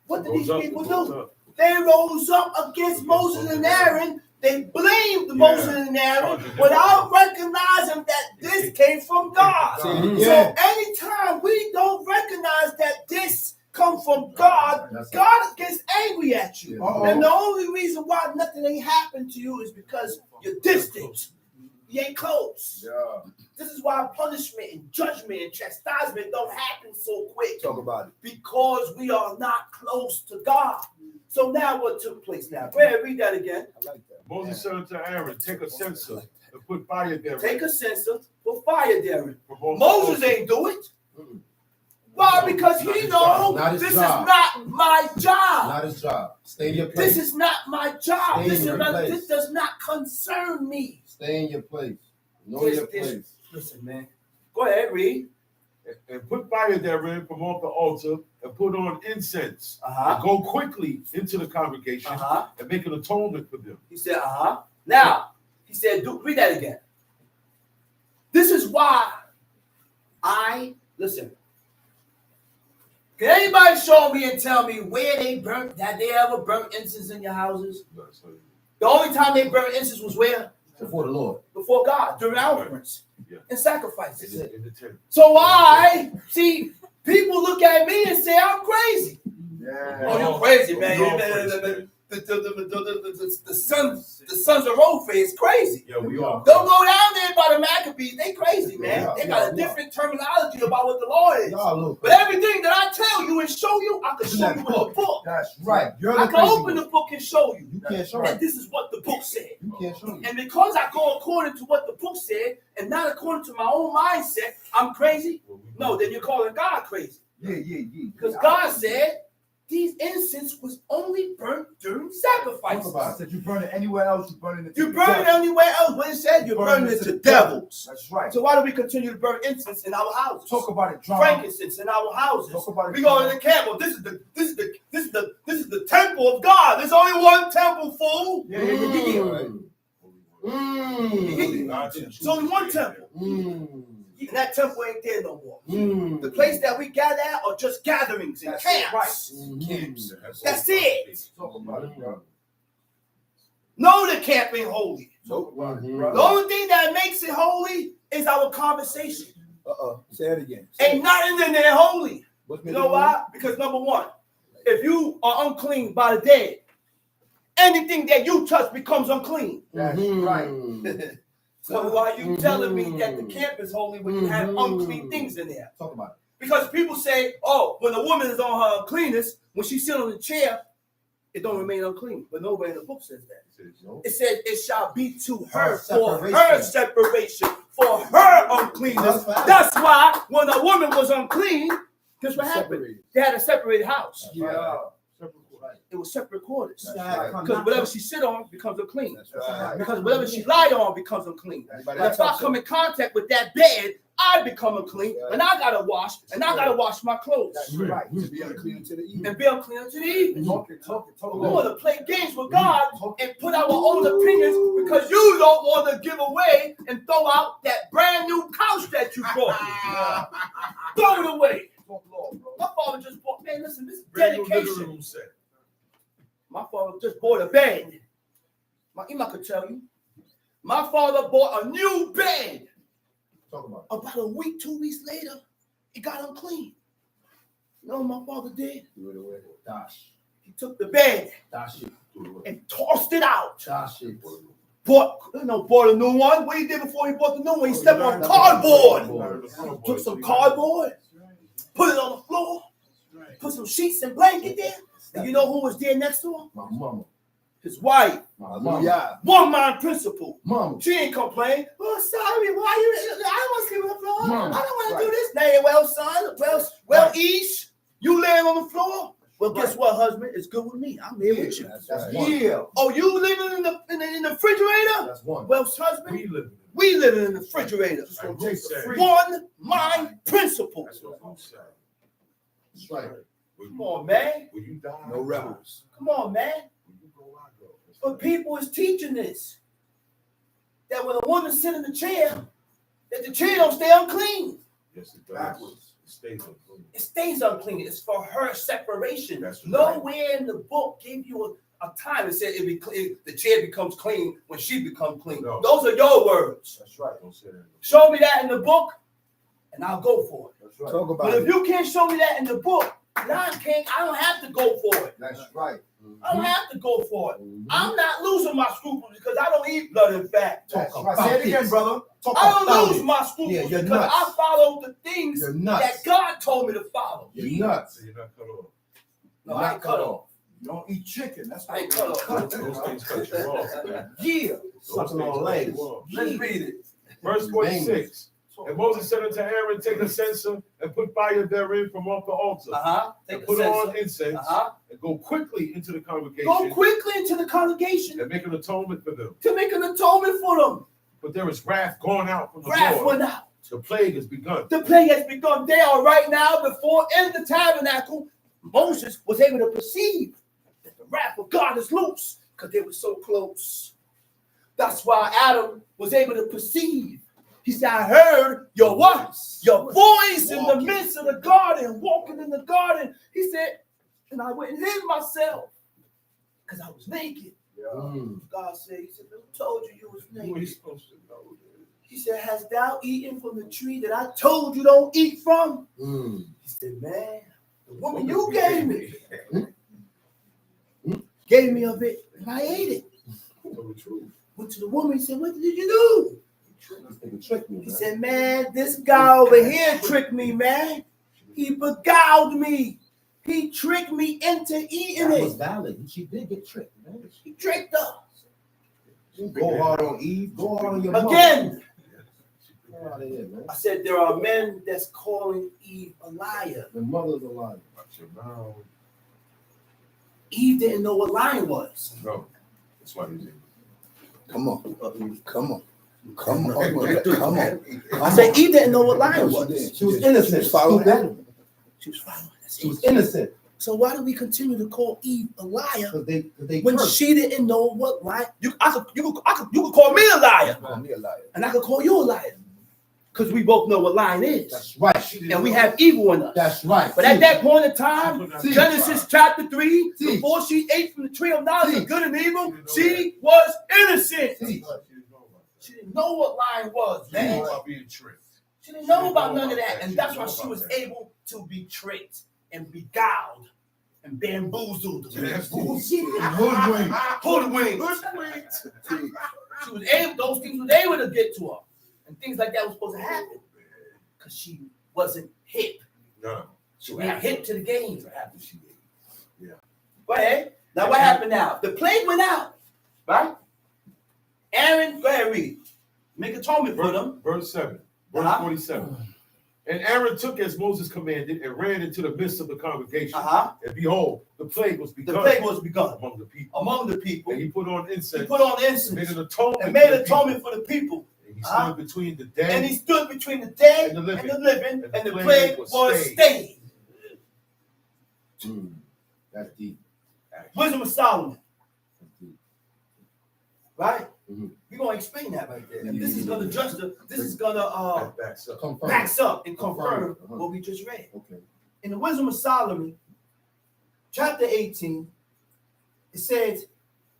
what did these people do? They rose up against Moses and Aaron. They blamed Moses and Aaron without recognizing that this came from God. So anytime we don't recognize that this comes from God, God gets angry at you. And the only reason why nothing ain't happened to you is because you're distant. You ain't close. This is why punishment and judgment and chastisement don't happen so quick. Talk about it. Because we are not close to God. So now what took place now? Go ahead, read that again. I like that. Moses said unto Aaron, take a censer and put fire therein. Take a censer, put fire therein. Moses ain't do it. Why? Because he knows this is not my job. Not his job. Stay in your place. This is not my job. This does not concern me. Stay in your place. Know your place. Listen, man. Go ahead, read. And put fire therein from off the altar and put on incense. And go quickly into the congregation and make an atonement for them. He said, Now, he said, read that again. This is why listen. Can anybody show me and tell me where they ever burnt incense in your houses? The only time they burnt incense was where? Before the Lord. Before God, during offerings and sacrifices. In the tent. So see, people look at me and say I'm crazy. Oh, you're crazy, man. The sons of Ophrah is crazy. Yeah, we are. Don't go down there by the Maccabees. They crazy, man. They got a different terminology about what the law is. But everything that I tell you and show you, I can show you in the book. That's right. I can open the book and show you. You can't show and it. this is what the book said. You can't show it. And because I go according to what the book said and not according to my own mindset, I'm crazy. No, then you're calling God crazy. Yeah. Because God said these incense was only burnt during sacrifices. Said you burn it anywhere else, you burn it. You burn it anywhere else. What it said, you're burning it to devils. That's right. So why do we continue to burn incense in our houses? Talk about it, John. Frankincense in our houses. Talk about it. We go to the camel. This is the temple of God. There's only one temple, fool. Yeah. It's only one temple. And that temple ain't there no more. The place that we gather at are just gatherings and camps. Camps. That's it. Talk about it, bro. No, the camp ain't holy. Talk about it, The bro. only thing that makes it holy is our conversation. Say it again. Ain't nothing in there holy. What's You know why? Because number one, if you are unclean by the dead, anything that you touch becomes unclean. That's right. So why are you telling me that the camp is holy when you have unclean things in there? Talk about it. Because people say, oh, when a woman is on her uncleanness, when she sits on the chair, it don't remain unclean. But nobody in the book says that. It says it shall be to her for her separation, for her uncleanness. That's why when a woman was unclean, guess what happened? They had a separated house. Yeah. It was separate quarters. Right. Because whatever she sit on becomes unclean. That's right. Because whatever she lie on becomes unclean. Everybody And if I come in contact with that bed, I become unclean, and I gotta wash, and I gotta wash my clothes. That's right. To be unclean to the evening. And be unclean unto the evening. Talk. We want to play games with God and put our own opinions because you don't want to give away and throw out that brand new couch that you bought. Throw it away. My father just bought, man, listen, this is dedication. My father just bought a bed. My Ima could tell you. My father bought a new bed. Talk about About a week, 2 weeks later, it got unclean. You know what my father did? it. Dash. He took the bed Dash it. and tossed it out. Dash it. Bought a new one. What he did before he bought the new one? He stepped on cardboard. Took some cardboard, put it on the floor, put some sheets and blanket there. And you know who was there next to him? My mama. His wife. My mama. Yeah. One mind principle. Mama. She ain't complain. Oh, sorry, why you? I don't want to sleep on the floor. Mama. I don't want to do this. Nay, well, son, well, Ish, you laying on the floor. Well, guess what, husband? It's good with me. I'm here with you. That's one. Oh, you living in the refrigerator? That's one. Well, husband, we living in the refrigerator. Just gonna take the free. One mind principle. That's what I'm saying. That's right. Come on, man. When you die, No rebels. Come on, man. When you go, I go. But people is teaching this. That when a woman sit in the chair, that the chair don't stay unclean. Yes, it does. Backwards. It stays unclean. It stays unclean. It's for her separation. That's right. Nowhere in the book gave you a time. It said the chair becomes clean when she becomes clean. No. Those are your words. That's right. Don't say that. Show me that in the book, and I'll go for it. That's right. Talk about But if you can't show me that in the book, I don't have to go for it. That's right. I don't have to go for it. I'm not losing my scruples because I don't eat blood and fat. That's right. Say it again, brother. Talk I about don't lose it. my scruples Yeah, you're because nuts. I follow the things You're nuts. that God told me to follow. You're nuts. So you're not cut off. No, I ain't cut off. You don't eat chicken. That's I ain't cut off. Those things cut you off, man. Yeah. Those Sucking things on cut legs. you off. Let's read it. Verse 46. And Moses said unto Aaron, take a censer and put fire therein from off the altar. Take And a put censer. on incense and go quickly into the congregation. Go quickly into the congregation And make an atonement for them. to make an atonement for them. But there is wrath going out from the Wrath Lord. went out. The plague has begun. The plague has begun. They are right now before in the tabernacle. Moses was able to perceive that the wrath of God is loose because they were so close. That's why Adam was able to perceive. He said, I heard your what? Your voice in the midst of the garden, walking in the garden. He said, and I went and hid myself because I was naked. God said, he said, who told you you was Who are you naked? supposed to know this? He said, hast thou eaten from the tree that I told you don't eat from? He said, man, the woman you gave me gave me of it, and I ate it. Tell the truth. Went to the woman, he said, what did you do? Trick me, He said, man, this guy over here tricked me, man. He beguiled me. He tricked me into eating That was it. valid. She did get tricked, man. He tricked her. Go hard on Eve. Go hard on your mother. Again, Get out of here, man. I said, there are men that's calling Eve a liar. The mother's a liar. Watch your mouth. Eve didn't know what lying was. No. That's why he's in. Come on. Come on. Come on. Come on. I said, Eve didn't know what lying No, was. she was innocent. She was following Adam. She was following. She was innocent. So why do we continue to call Eve a liar Because they when cursed. she didn't know what lie? You could call me a liar, Call me a liar. and I could call you a liar. because we both know what lying is. That's right. And we have evil in us. That's right. But at that point in time, See. Genesis chapter 3, See. before she ate from the tree of knowledge See. of good and evil, See. she was innocent. See. She didn't know what lying was, She man. didn't know about being tricked. She didn't know about none of that. And that's why she was able to be tricked and beguiled and bamboozled. Hoodwink. Hoodwinked. She was able, those things was able to get to her. And things like that was supposed to happen. Because she wasn't hip. No. She was not hip to the game. After she ate. Yeah. Go ahead. Now what happened now? The plague went out. Right? Aaron, go ahead, read. Make atonement for them. Verse 7. Verse 47. And Aaron took as Moses commanded and ran into the midst of the congregation. And behold, the plague was begun. The plague was begun among the people. among the people. And he put on incense. He put on incense. And made an atonement. And made atonement for the people. And he stood between the dead. And he stood between the dead and the living. And the plague was stayed. That's deep. Wisdom of Solomon. That's deep. Right? Mm-hmm. We're gonna explain that right there. And this is gonna Backs up. Confirm. backs up and confirm Uh-huh. what we just read. Okay. In the Wisdom of Solomon, chapter 18, it says,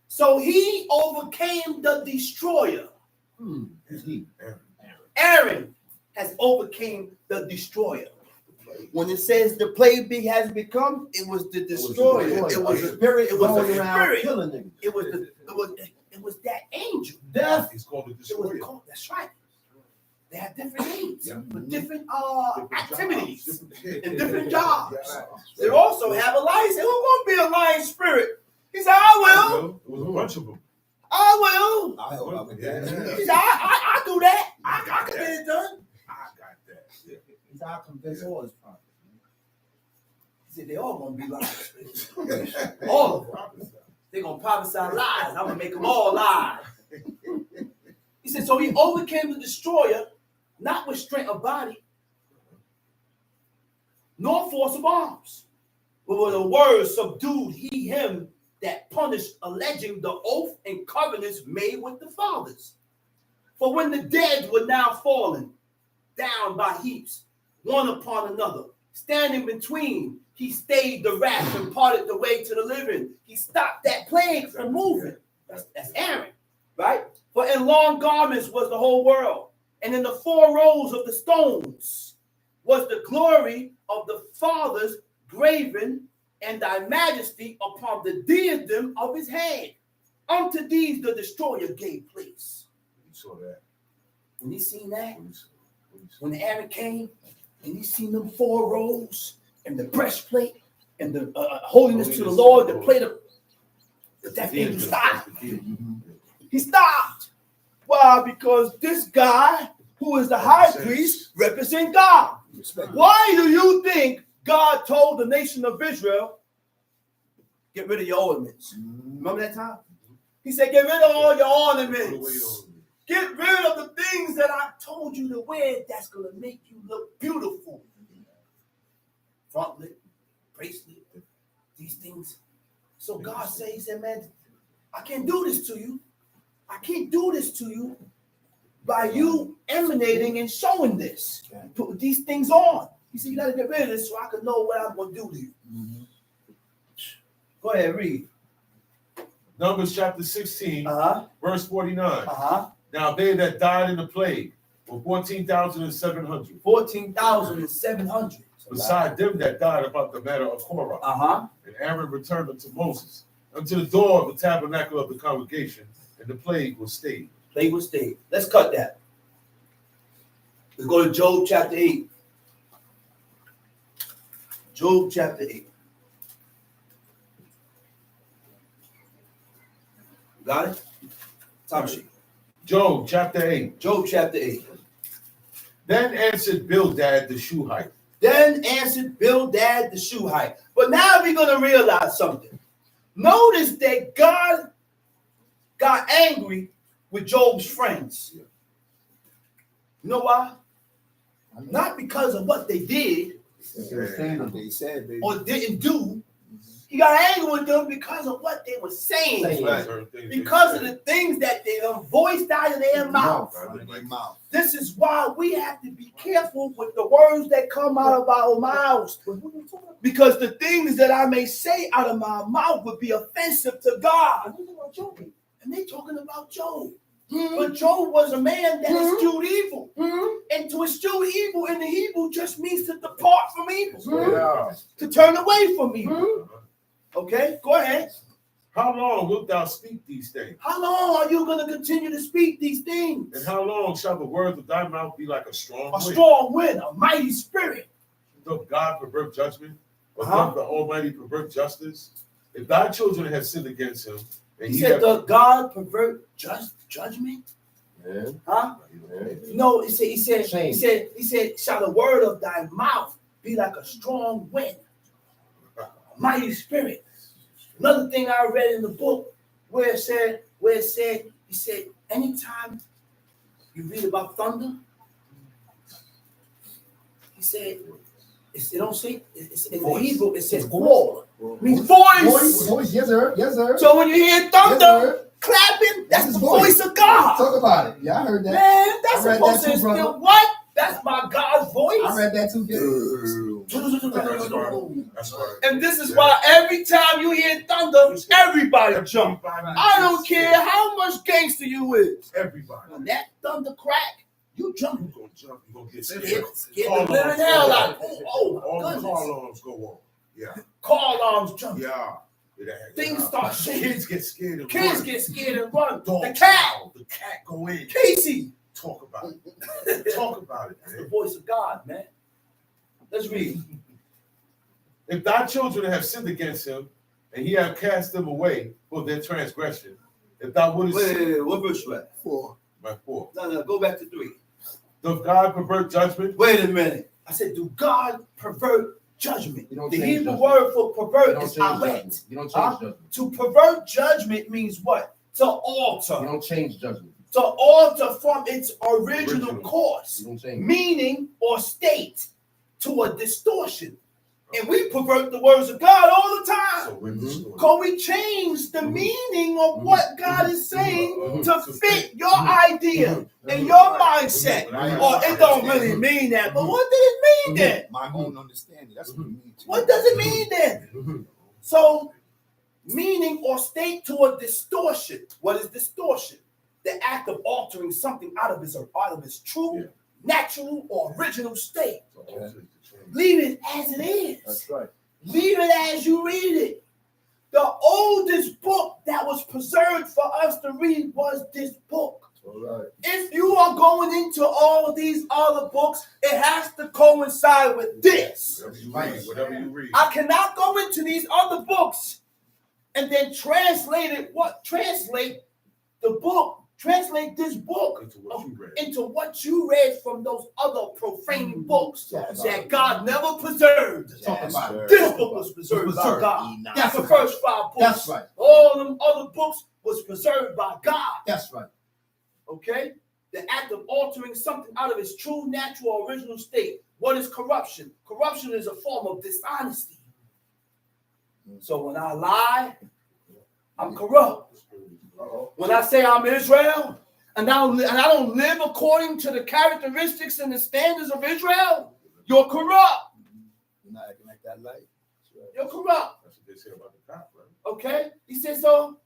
so he overcame the destroyer. That's deep. Aaron has overcame the destroyer. When it says the plague has become, it was the destroyer. It was the spirit. It was the spirit. It was that angel. Death is called the It was destroyer. called, that's right. They had different names, Yeah. with different activities and different jobs. jobs. They also have a lion. Say, who's gonna be a lion spirit? He said, I will. It was a bunch of them. I will. I help out with He that. said, I do that. I can get it done. I got that. Yeah. He's out convince all his prophets. He said, they all gonna be lies. All of them. They're gonna prophesy lies. I'm gonna make them all lies. He said, so he overcame the destroyer, not with strength of body, nor force of arms, but with a word subdued he him that punished, alleging the oath and covenants made with the fathers. For when the dead were now fallen down by heaps, one upon another, standing between, he stayed the wrath and parted the way to the living. He stopped that plague from moving. That's Aaron, right? For in long garments was the whole world, and in the 4 rows of the stones was the glory of the fathers graven, and thy majesty upon the diadem of his head. Unto these the destroyer gave place. You saw that. When he seen that, When you saw- when Aaron came and he seen them 4 rows and the breastplate and the holiness to the Lord, the plate of that thing stopped. He stopped. Why? Because this guy, who is the high priest, represents God. Why do you think God told the nation of Israel, get rid of your ornaments? Remember that time? He said, get rid of all your ornaments. Get rid of the things that I told you to wear that's going to make you look beautiful. Frontlet, bracelet, these things. So God said, he said, man, I can't do this to you. I can't do this to you by you emanating and showing this. Put these things on. He said, you got to get rid of this so I can know what I'm going to do to you. Go ahead, read. Numbers chapter 16, verse 49. Now they that died in the plague were 14,700. 14,700. Beside them that died about the matter of Korach. And Aaron returned unto Moses, unto the door of the tabernacle of the congregation, and the plague was stayed. Plague was stayed. Let's cut that. Let's go to Job chapter 8. Job chapter 8. Got it? Time sheet. Job chapter 8. Job chapter 8. Then answered Bildad the Shuhite. Then answered Bildad the Shuhite. But now we're going to realize something. Notice that God got angry with Job's friends. You know why? Not because of what they did They said, or didn't do, He got angry with them because of what they were saying. Because of the things that they voiced out of their mouth. This is why we have to be careful with the words that come out of our mouths. Because the things that I may say out of my mouth would be offensive to God. And they're talking about Job. But Job was a man that eschewed evil. And to eschew evil in the Hebrew just means to depart from evil. To turn away from evil. Okay, go ahead. How long wilt thou speak these things? How long are you going to continue to speak these things? And how long shall the words of thy mouth be like a strong wind? A strong wind, a mighty spirit. Doth God pervert judgment? Or doth the Almighty pervert justice? If thy children have sinned against him, and he said, doth God pervert judgment? Yeah. Huh? Yeah. No, he said, shall the word of thy mouth be like a strong wind, a mighty spirit. Another thing I read in the book where it said, he said, anytime you read about thunder, he said, it don't say, it's in the Hebrew, it says roar. Means voice. Voice, yes sir, yes sir. So when you hear thunder clapping, that's the voice of God. Talk about it. Yeah, I heard that. Man, that's supposed to instill what? That's my God's voice. I read that too. That's right. And this is why every time you hear thunder, everybody jump. I don't care how much gangster you is. Everybody. When that thunder crack, you jump. You're going to jump. You're going to get scared. Get the living hell out. Oh, all goodness. the car alarms go off. Yeah. Car alarms jump. Yeah. Things start shaking. Kids get scared and Kids run. get scared and run. Dogs the cat go in. Casey. Talk about it. Talk about it. That's the voice of God, man. Let's read. If thy children have sinned against him, and he have cast them away for their transgression, if thou wouldest... Wait, what verse you at? 4. By 4. No, go back to 3. Does God pervert judgment? Wait a minute. I said, do God pervert judgment? The Hebrew judgment. word for pervert is alet. You don't change judgment. To pervert judgment means what? To alter. You don't change judgment. To alter from its original course, You meaning or state, to a distortion. And we pervert the words of God all the time. So Because we change the meaning of what God is saying to fit your idea and your mindset. Or it don't really mean that. But what did it mean then? My own understanding. That's what it means. What does it mean then? So, meaning or state to a distortion. What is distortion? The act of altering something out of its true, natural, or original state. Leave it as it is. That's right. Leave it as you read it. The oldest book that was preserved for us to read was this book. All right. If you are going into all these other books, it has to coincide with this. Whatever you read. I cannot go into these other books and then translate this book into what you read from those other profane books that God never preserved. This book was preserved by God. That's the first 5 books. That's right. All them other books was preserved by God. That's right. Okay? The act of altering something out of its true, natural, original state. What is corruption? Corruption is a form of dishonesty. So when I lie, I'm corrupt. When I say I'm Israel and I don't live according to the characteristics and the standards of Israel, you're corrupt. You're not acting like that light. You're corrupt. That's what they say about the cop, right? Okay? He says, so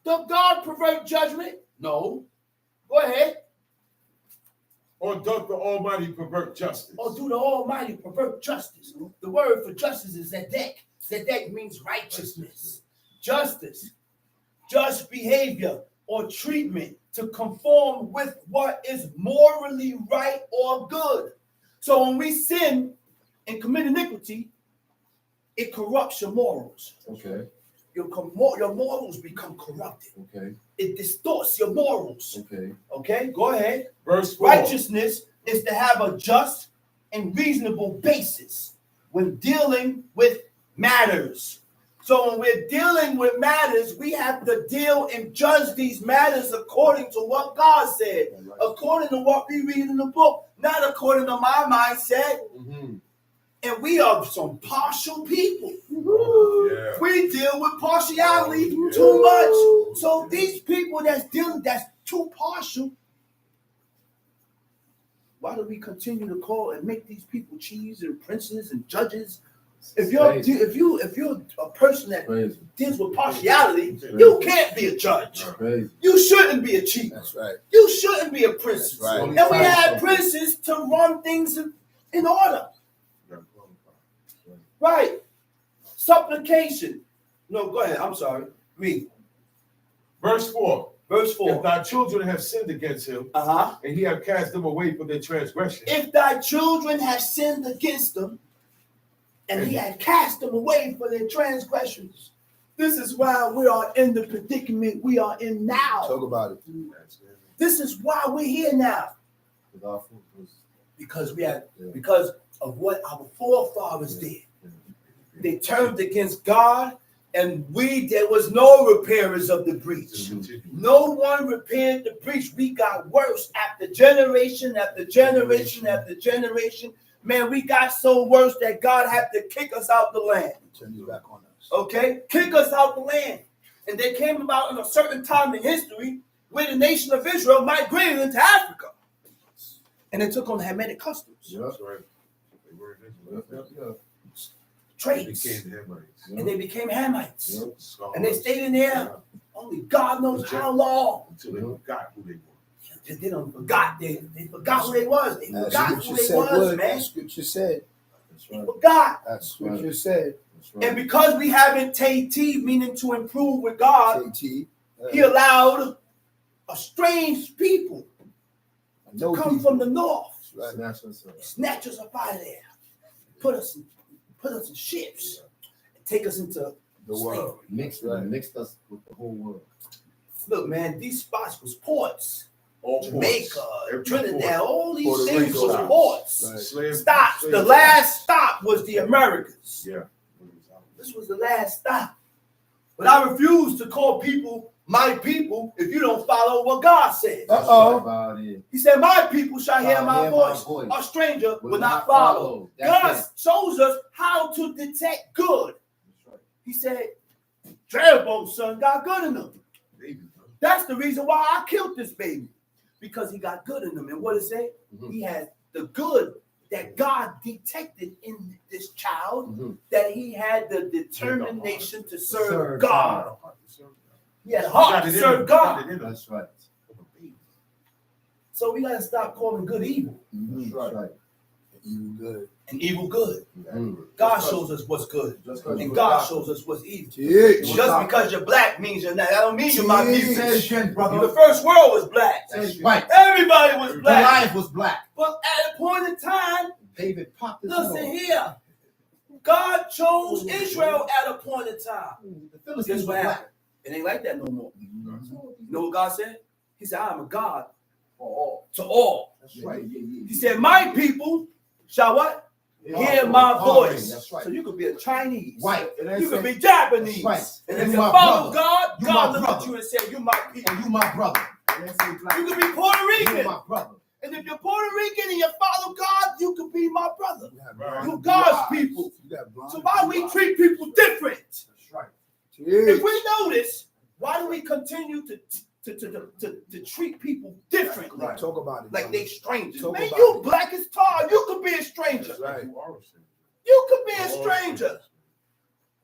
does God pervert judgment? No. Go ahead. Or doth the Almighty pervert justice? Or do the Almighty pervert justice? The word for justice is zedek. Zedek means righteousness. Justice. Just behavior or treatment to conform with what is morally right or good. So when we sin and commit iniquity, it corrupts your morals. Okay. Your morals become corrupted. Okay. It distorts your morals. Okay. Okay, go ahead. Verse 4. Righteousness is to have a just and reasonable basis when dealing with matters. So when we're dealing with matters, we have to deal and judge these matters according to what God said, according to what we read in the book, not according to my mindset. And we are some partial people. Yeah. We deal with partiality too much. So these people that's too partial, why do we continue to call and make these people chiefs and princes and judges? If you're a person that deals with partiality, you can't be a judge. You shouldn't be a chief. That's right. You shouldn't be a prince. Right. And we had princes to run things in order. Right. Supplication. No, go ahead. I'm sorry. Read. Verse 4. Verse 4. If thy children have sinned against him, and he have cast them away from their transgression. If thy children have sinned against them, and he had cast them away for their transgressions. This is why we are in the predicament we are in now. Talk about it. This is why we're here now. Because of what our forefathers did. They turned against God, and there was no repairers of the breach. No one repaired the breach. We got worse after generation after generation after generation. Man, we got so worse that God had to kick us out the land. Turn you back on us. Okay? Kick us out the land. And they came about in a certain time in history where the nation of Israel migrated into Africa. And they took on Hamitic customs. That's right. Traits. And they became Hamites. Yep. And they stayed in there only God knows how long. Until they forgot who they were. They forgot who they was. They forgot who they was, man. That scripture said. They forgot. That scripture said. And because we haven't T, meaning to improve with God, He allowed a strange people to come from the north. Snatch us up out of there. Put us in ships. And take us into the world. Mixed us with the whole world. Look, man, these spots was ports. Jamaica, ports. Trinidad, all these Puerto things Rico. was ports. Right. Stops. The last stop was the Americas. Yeah. This was the last stop. But I refuse to call people my people if you don't follow what God said. He said, my people shall hear my voice. A stranger will not follow. God shows us how to detect good. He said, Jeroboam's son got good in him. That's the reason why I killed this baby. Because he got good in him. And what it say? He had the good that God detected in this child, that he had the determination to serve God. He had a heart to serve God. That's right. So we got to stop calling good evil. That's right. Evil good. And evil good. God shows us what's good. And God shows us what's evil. Just because you're black means you're not. That don't mean you're my people. Brother. The first world was black. Right. Everybody was black. Goliath was black. But at a point in time, David popped his listen here. God chose Israel at a point in time. The Philistines were black. It ain't like that no more. You know what God said? He said, I am a God for all. To all. That's right. He said, my people shall what? Hear my voice. That's right. So you could be a Chinese. Right. You could be Japanese. Right. And if you follow God, God look at you and say, you my people. You my brother. You could be Puerto Rican. You my brother. And if you're Puerto Rican and you follow God, you could be my brother. You God's people. So why we treat people different? That's right. If we notice, why do we continue to treat people differently? Right. Talk about it. Like they strangers. Talk Man, about you it. black as tar. You could be a stranger. That's right. You could be a stranger.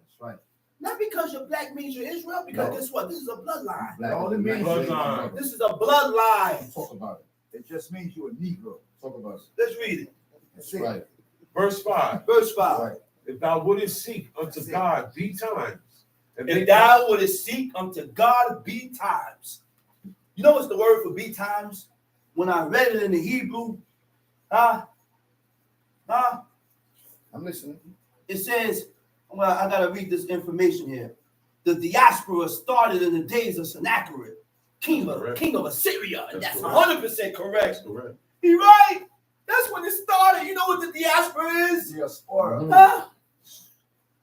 That's right. Not because you're black means you're Israel, because guess what? This is a bloodline. All it means bloodline. This is a bloodline. Talk about it. It just means you're a Negro. Talk about it. Let's read it. That's right. Verse 5. Verse 5. Right. If thou wouldest seek unto God be times. If thou wouldest seek unto God be times. You know what's the word for be times? When I read it in the Hebrew, I'm listening. it says, well, I gotta read this information here. The diaspora started in the days of Sennacherib, king of Assyria, and that's 100% correct. That's correct. He right. That's when it started. You know what the diaspora is? Diaspora.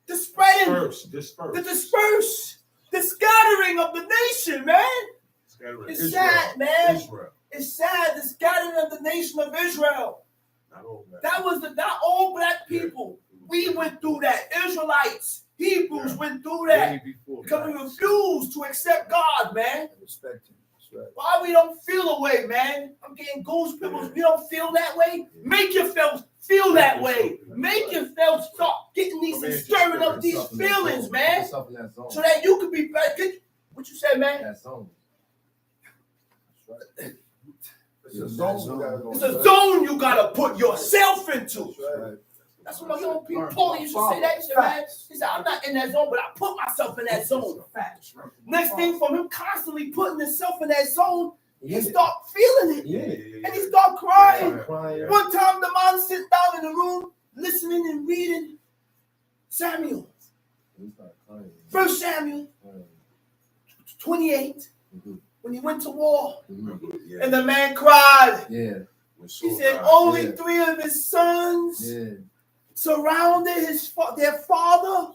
The spreading, Disperse. the disperse, the scattering of the nation, man. It's Israel. sad, man. Israel. It's sad, the scattering of the nation of Israel. Not all black. That was not all black people. We went through that. Israelites, Hebrews went through that. Because we refused to accept God, man. Respect him. That's right. Why we don't feel a way, man? I'm getting goose pimples. We don't feel that way. Make yourself feel that way. Make yourself start getting these and stirring up these feelings, man. So that you can be better. What you say, man? That zone. That's right. It's a zone. It's a zone you gotta put yourself into. That's right. That's what my young people, Paul used to say that shit, man. He said, I'm not in that zone, but I put myself in that zone. Next thing from him constantly putting himself in that zone, he start feeling it. And he start crying. One time the man sitting down in the room, listening and reading Samuel. 1 Samuel 28, when he went to war. And the man cried. He said, only 3 of his sons surrounded their father.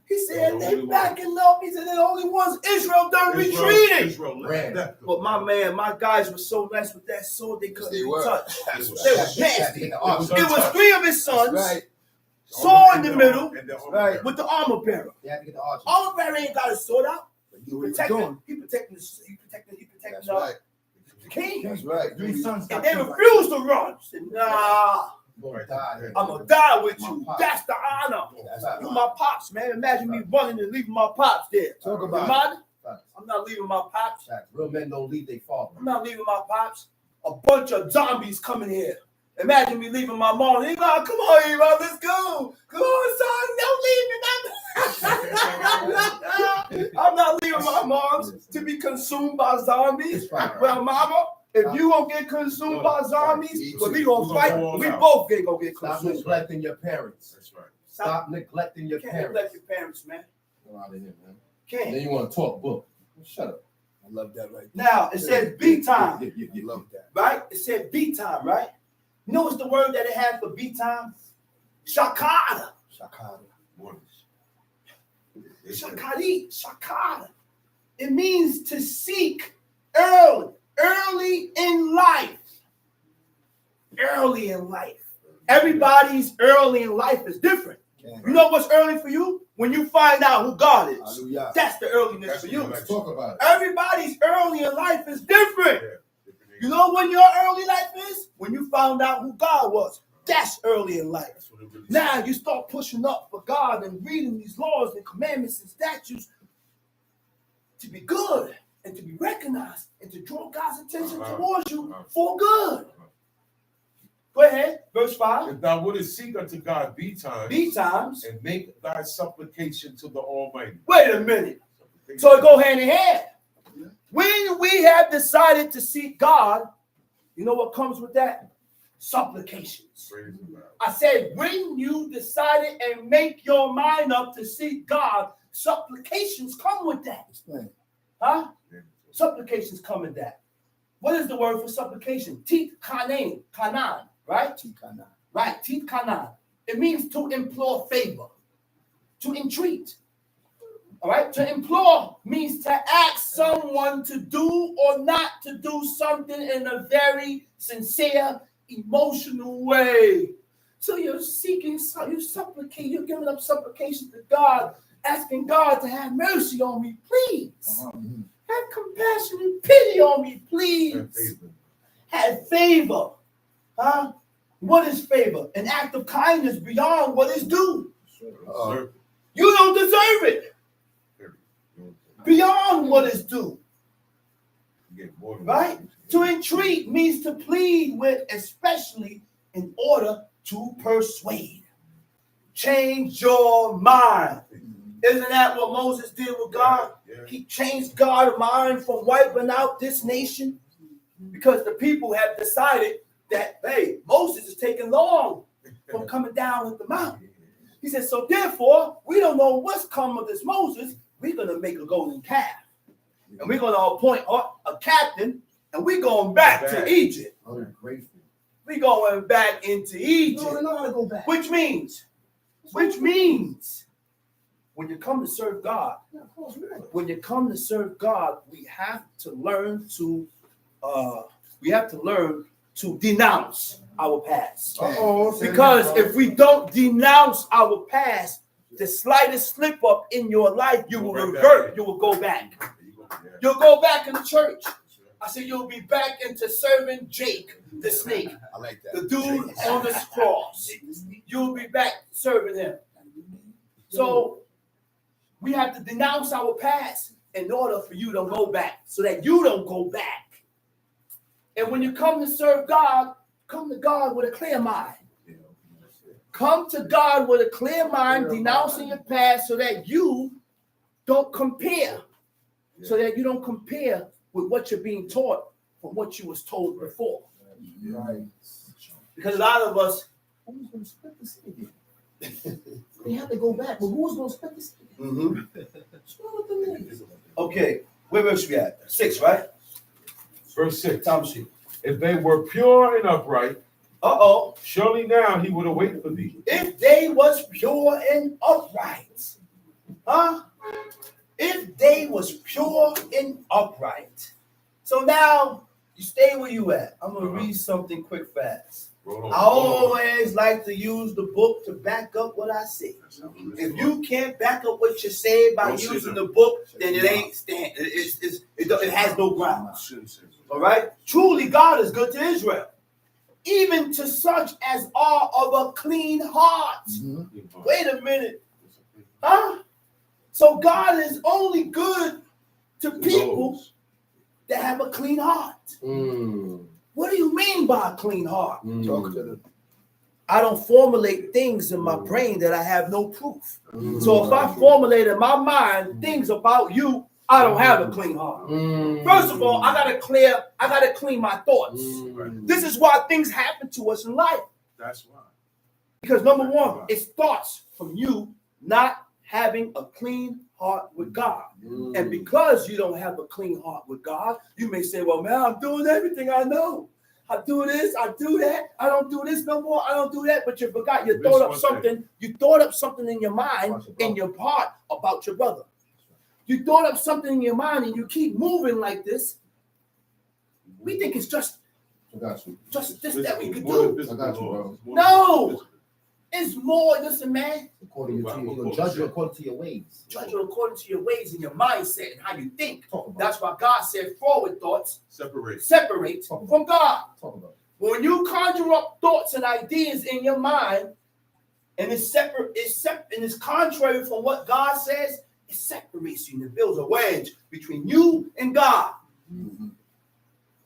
He said, they backing up. He said, the only ones Israel done retreating. But my man, my guys were so nice with that sword, they couldn't be touched. They were nasty. It was 3 of his sons, sword in the middle, with the armor bearer. Armor bearer ain't got his sword out. He protecting the king. That's right. 3 sons. And they refused to run. Said, nah, I'm gonna die with you. That's the honor. You my pops, man. Imagine me running and leaving my pops there. Talk about it. I'm not leaving my pops. Real men don't leave their father. I'm not leaving my pops. A bunch of zombies coming here. Imagine me leaving my mom. Come on, Eva, let's go. Come on, son, don't leave me. I'm not leaving my mom to be consumed by zombies. Well, mama, if you gonna get consumed by zombies, well, we gonna fight. We both gonna get Stop consumed. neglecting your parents. That's right. Stop neglecting your Can't parents. neglect your parents, man. Get out of here, man. Can't. Then you want to talk book. Shut up. I love that right there. Now it says B time, You love that. right? It said B time, right? You know what's the word that it had for B time? Shakada. Shakara. Shakada. It means to seek early in life. Early in life. Everybody's early in life is different. You know what's early for you? When you find out who God is. Hallelujah. That's the earliness for you. Let's talk about it. Everybody's early in life is different. You know when your early life is? When you found out who God was. That's early in life. Now you start pushing up for God and reading these laws and commandments and statutes to be good and to be recognized and to draw God's attention towards you for good. Go ahead, verse 5. If thou wouldest seek unto God B times. and make thy supplication to the Almighty. Wait a minute. So it go hand in hand. When we have decided to seek God, you know what comes with that? Supplications. I said, when you decided and make your mind up to seek God, supplications come with that. Explain. Huh? Supplications come with that. What is the word for supplication? Tit kanan, right? Tikana. Right, tit kanan. It means to implore favor, to entreat. All right, to implore means to ask someone to do or not to do something in a very sincere, emotional way. So you're seeking, you supplicate, you're giving up supplications to God, asking God to have mercy on me, please. Have compassion and pity on me, please. Have favor. Huh? What is favor? An act of kindness beyond what is due. You don't deserve it. Beyond what is due. Right? To entreat means to plead with, especially in order to persuade. Change your mind. Isn't that what Moses did with God? He changed God's mind from wiping out this nation because the people have decided that, hey, Moses is taking long from coming down with the mountain. He said, so therefore, we don't know what's come of this Moses. We're going to make a golden calf. And we're going to appoint a captain, and we're going back to Egypt. I'm grateful. We're going back into Egypt. Which means, when you come to serve God, we have to learn to denounce our past. Uh-oh. Because if we don't denounce our past, the slightest slip up in your life, you will revert. You will go back. You'll go back in the church. I said you'll be back into serving Jake, the snake. I like that. The dude on the cross. You'll be back serving him. So we have to denounce our past in order for you to go back, so that you don't go back. And when you come to serve God, come to God with a clear mind. Come to God with a clear mind, denouncing your past, so that you don't compare. So that you don't compare with what you're being taught from what you was told before. Right. Because a lot of us, Who's going to split the city? They have to go back, but who's going to split the city? What's wrong with the niggas? okay, where verse we at? 6, right? Verse 6. Time sheet. If they were pure and upright, Uh-oh. surely now he would await for thee. If they was pure and upright. Huh? If they was pure and upright. So now, you stay where you at. I'm going to read something quick fast. I always like to use the book to back up what I say. If you can't back up what you say by using the book, then it ain't stand. It has no ground. All right? Truly, God is good to Israel, even to such as are of a clean heart. Wait a minute. Huh? So God is only good to people that have a clean heart. What do you mean by a clean heart? Talk to them. I don't formulate things in my brain that I have no proof. So if I formulate in my mind things about you, I don't have a clean heart. First of all, I gotta clean my thoughts. This is why things happen to us in life. That's why. Because number one, it starts from you not having a clean heart with God. And because you don't have a clean heart with God, you may say, well, man, I'm doing everything I know. I do this, I do that. I don't do this no more. I don't do that. But you forgot, you thought up something in your mind, in your heart about your brother. You thought up something in your mind and you keep moving like this. We think it's just this that we could do. I got you, bro. No. It's more, listen, man. According to you, judge you according to your ways. Judge you according to your ways and your mindset and how you think. Talk about That's why God said forward thoughts Separate. from God. Talk about it. When you conjure up thoughts and ideas in your mind, and it's contrary from what God says, it separates you and it builds a wedge between you and God.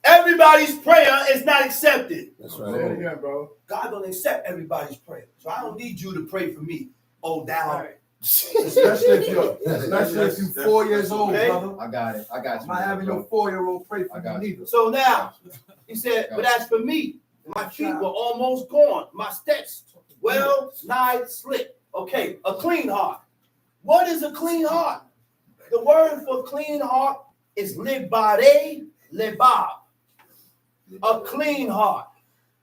Everybody's prayer is not accepted. That's Say it right. again, bro. God don't accept everybody's prayer. So I don't need you to pray for me. Oh, down. Especially if you 4 years old, Okay. brother. I got it. I got I'm you. not having bro. your 4-year-old pray for I got me you. neither. So now, he said, but as for me, my feet were almost gone. My steps well nigh slipped. Okay, a clean heart. What is a clean heart? The word for clean heart is libare, lebab. A clean heart.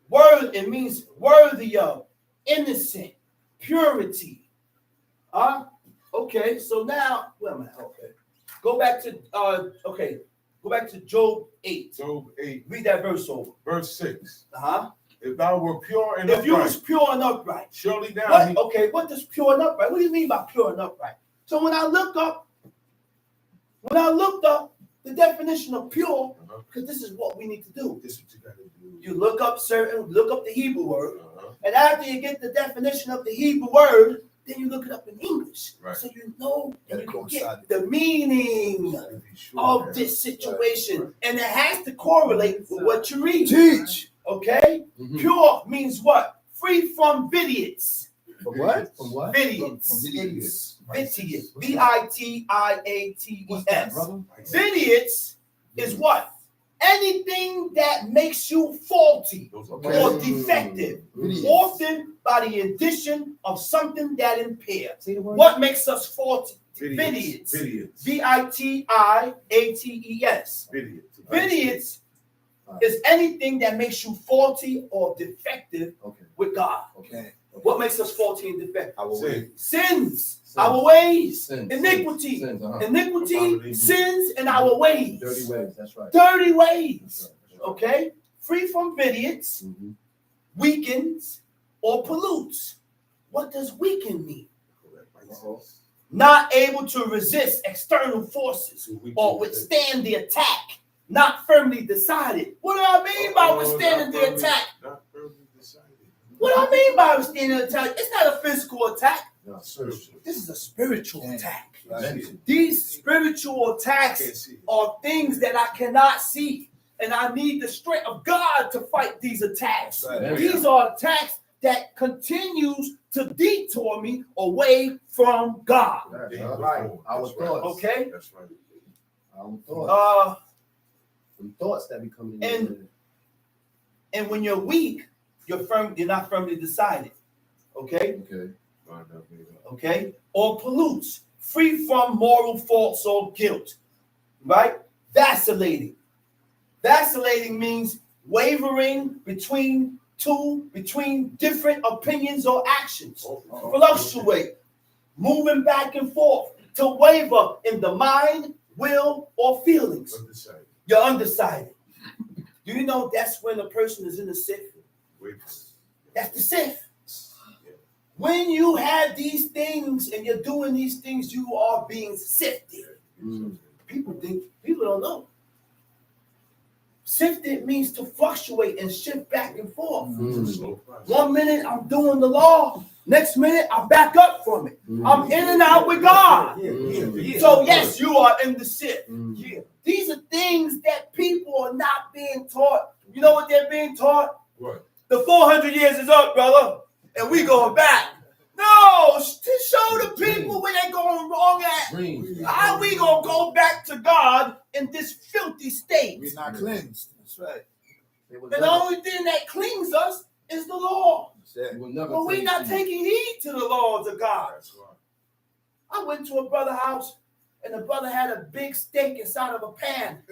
Word, it means worthy of, innocent, purity. Okay, so now, where am I? Okay. Go back to Job 8. Job 8, Read that verse over. verse 6. Uh-huh. If thou were pure and If you was upright, pure and upright. surely now he... What does pure and upright? What do you mean by pure and upright? So when I looked up the definition of pure, because this is what we need to do. This is what you got to do. You look up the Hebrew word, and after you get the definition of the Hebrew word, then you look it up in English. Right. So you know and you can coincide. get the meaning of this situation. And it has to correlate with what you read. Teach. Okay? Pure means what? Free from vidiots. From what? From what? Vidiots. Idiots. Vitiates. V-I-T-I-A-T-E-S. Brother? Vidiots is what? Anything that makes you faulty or defective, often by the addition of something that impairs. Say the word. What makes us faulty? Vidiots. Vidiots. V-I-T-I-A-T-E-S. Vidiots is anything that makes you faulty or defective with God. Okay. What makes us faulty and defective? I will Sin. wait. Sins, our ways, Sins. iniquity, Sins, iniquity, sins, and our ways. Dirty ways. That's right. Dirty ways. Okay? free from idiots, weakens, or pollutes. What does weaken mean? Not able to resist external forces or withstand the attack. Not firmly decided. What do I mean by withstanding the attack? Not firmly decided. What do I mean by withstanding the attack? It's not a physical attack. No, spiritual. This is a spiritual attack. Right. These spiritual attacks are things that I cannot see. And I need the strength of God to fight these attacks. Right. These are attacks that continues to detour me away from God. Right. Our thoughts. Okay? That's right. Our thoughts. Some thoughts that be coming in. And when you're weak, you're not firmly decided. Okay? Okay. Okay? Or pollutes, free from moral faults or guilt. Right? Vacillating. Vacillating means wavering between different opinions or actions. Fluctuate, moving back and forth, to waver in the mind, will, or feelings. Undecided. You're undecided. Do you know that's when a person is in the sift? That's the sift. When you have these things and you're doing these things, you are being sifted. People don't know. Sifted means to fluctuate and shift back and forth. 1 minute I'm doing the law, next minute I back up from it. I'm in and out with God. So yes, you are in the sift. These are things that people are not being taught. You know what they're being taught? What? The 400 years is up, brother, and we going back. No, to show the people where they're going wrong at. How we gonna go back to God in this filthy state? We're not cleansed. That's right. And the only thing that cleans us is the law. But we're not taking heed to the laws of God. I went to a brother's house, and the brother had a big steak inside of a pan.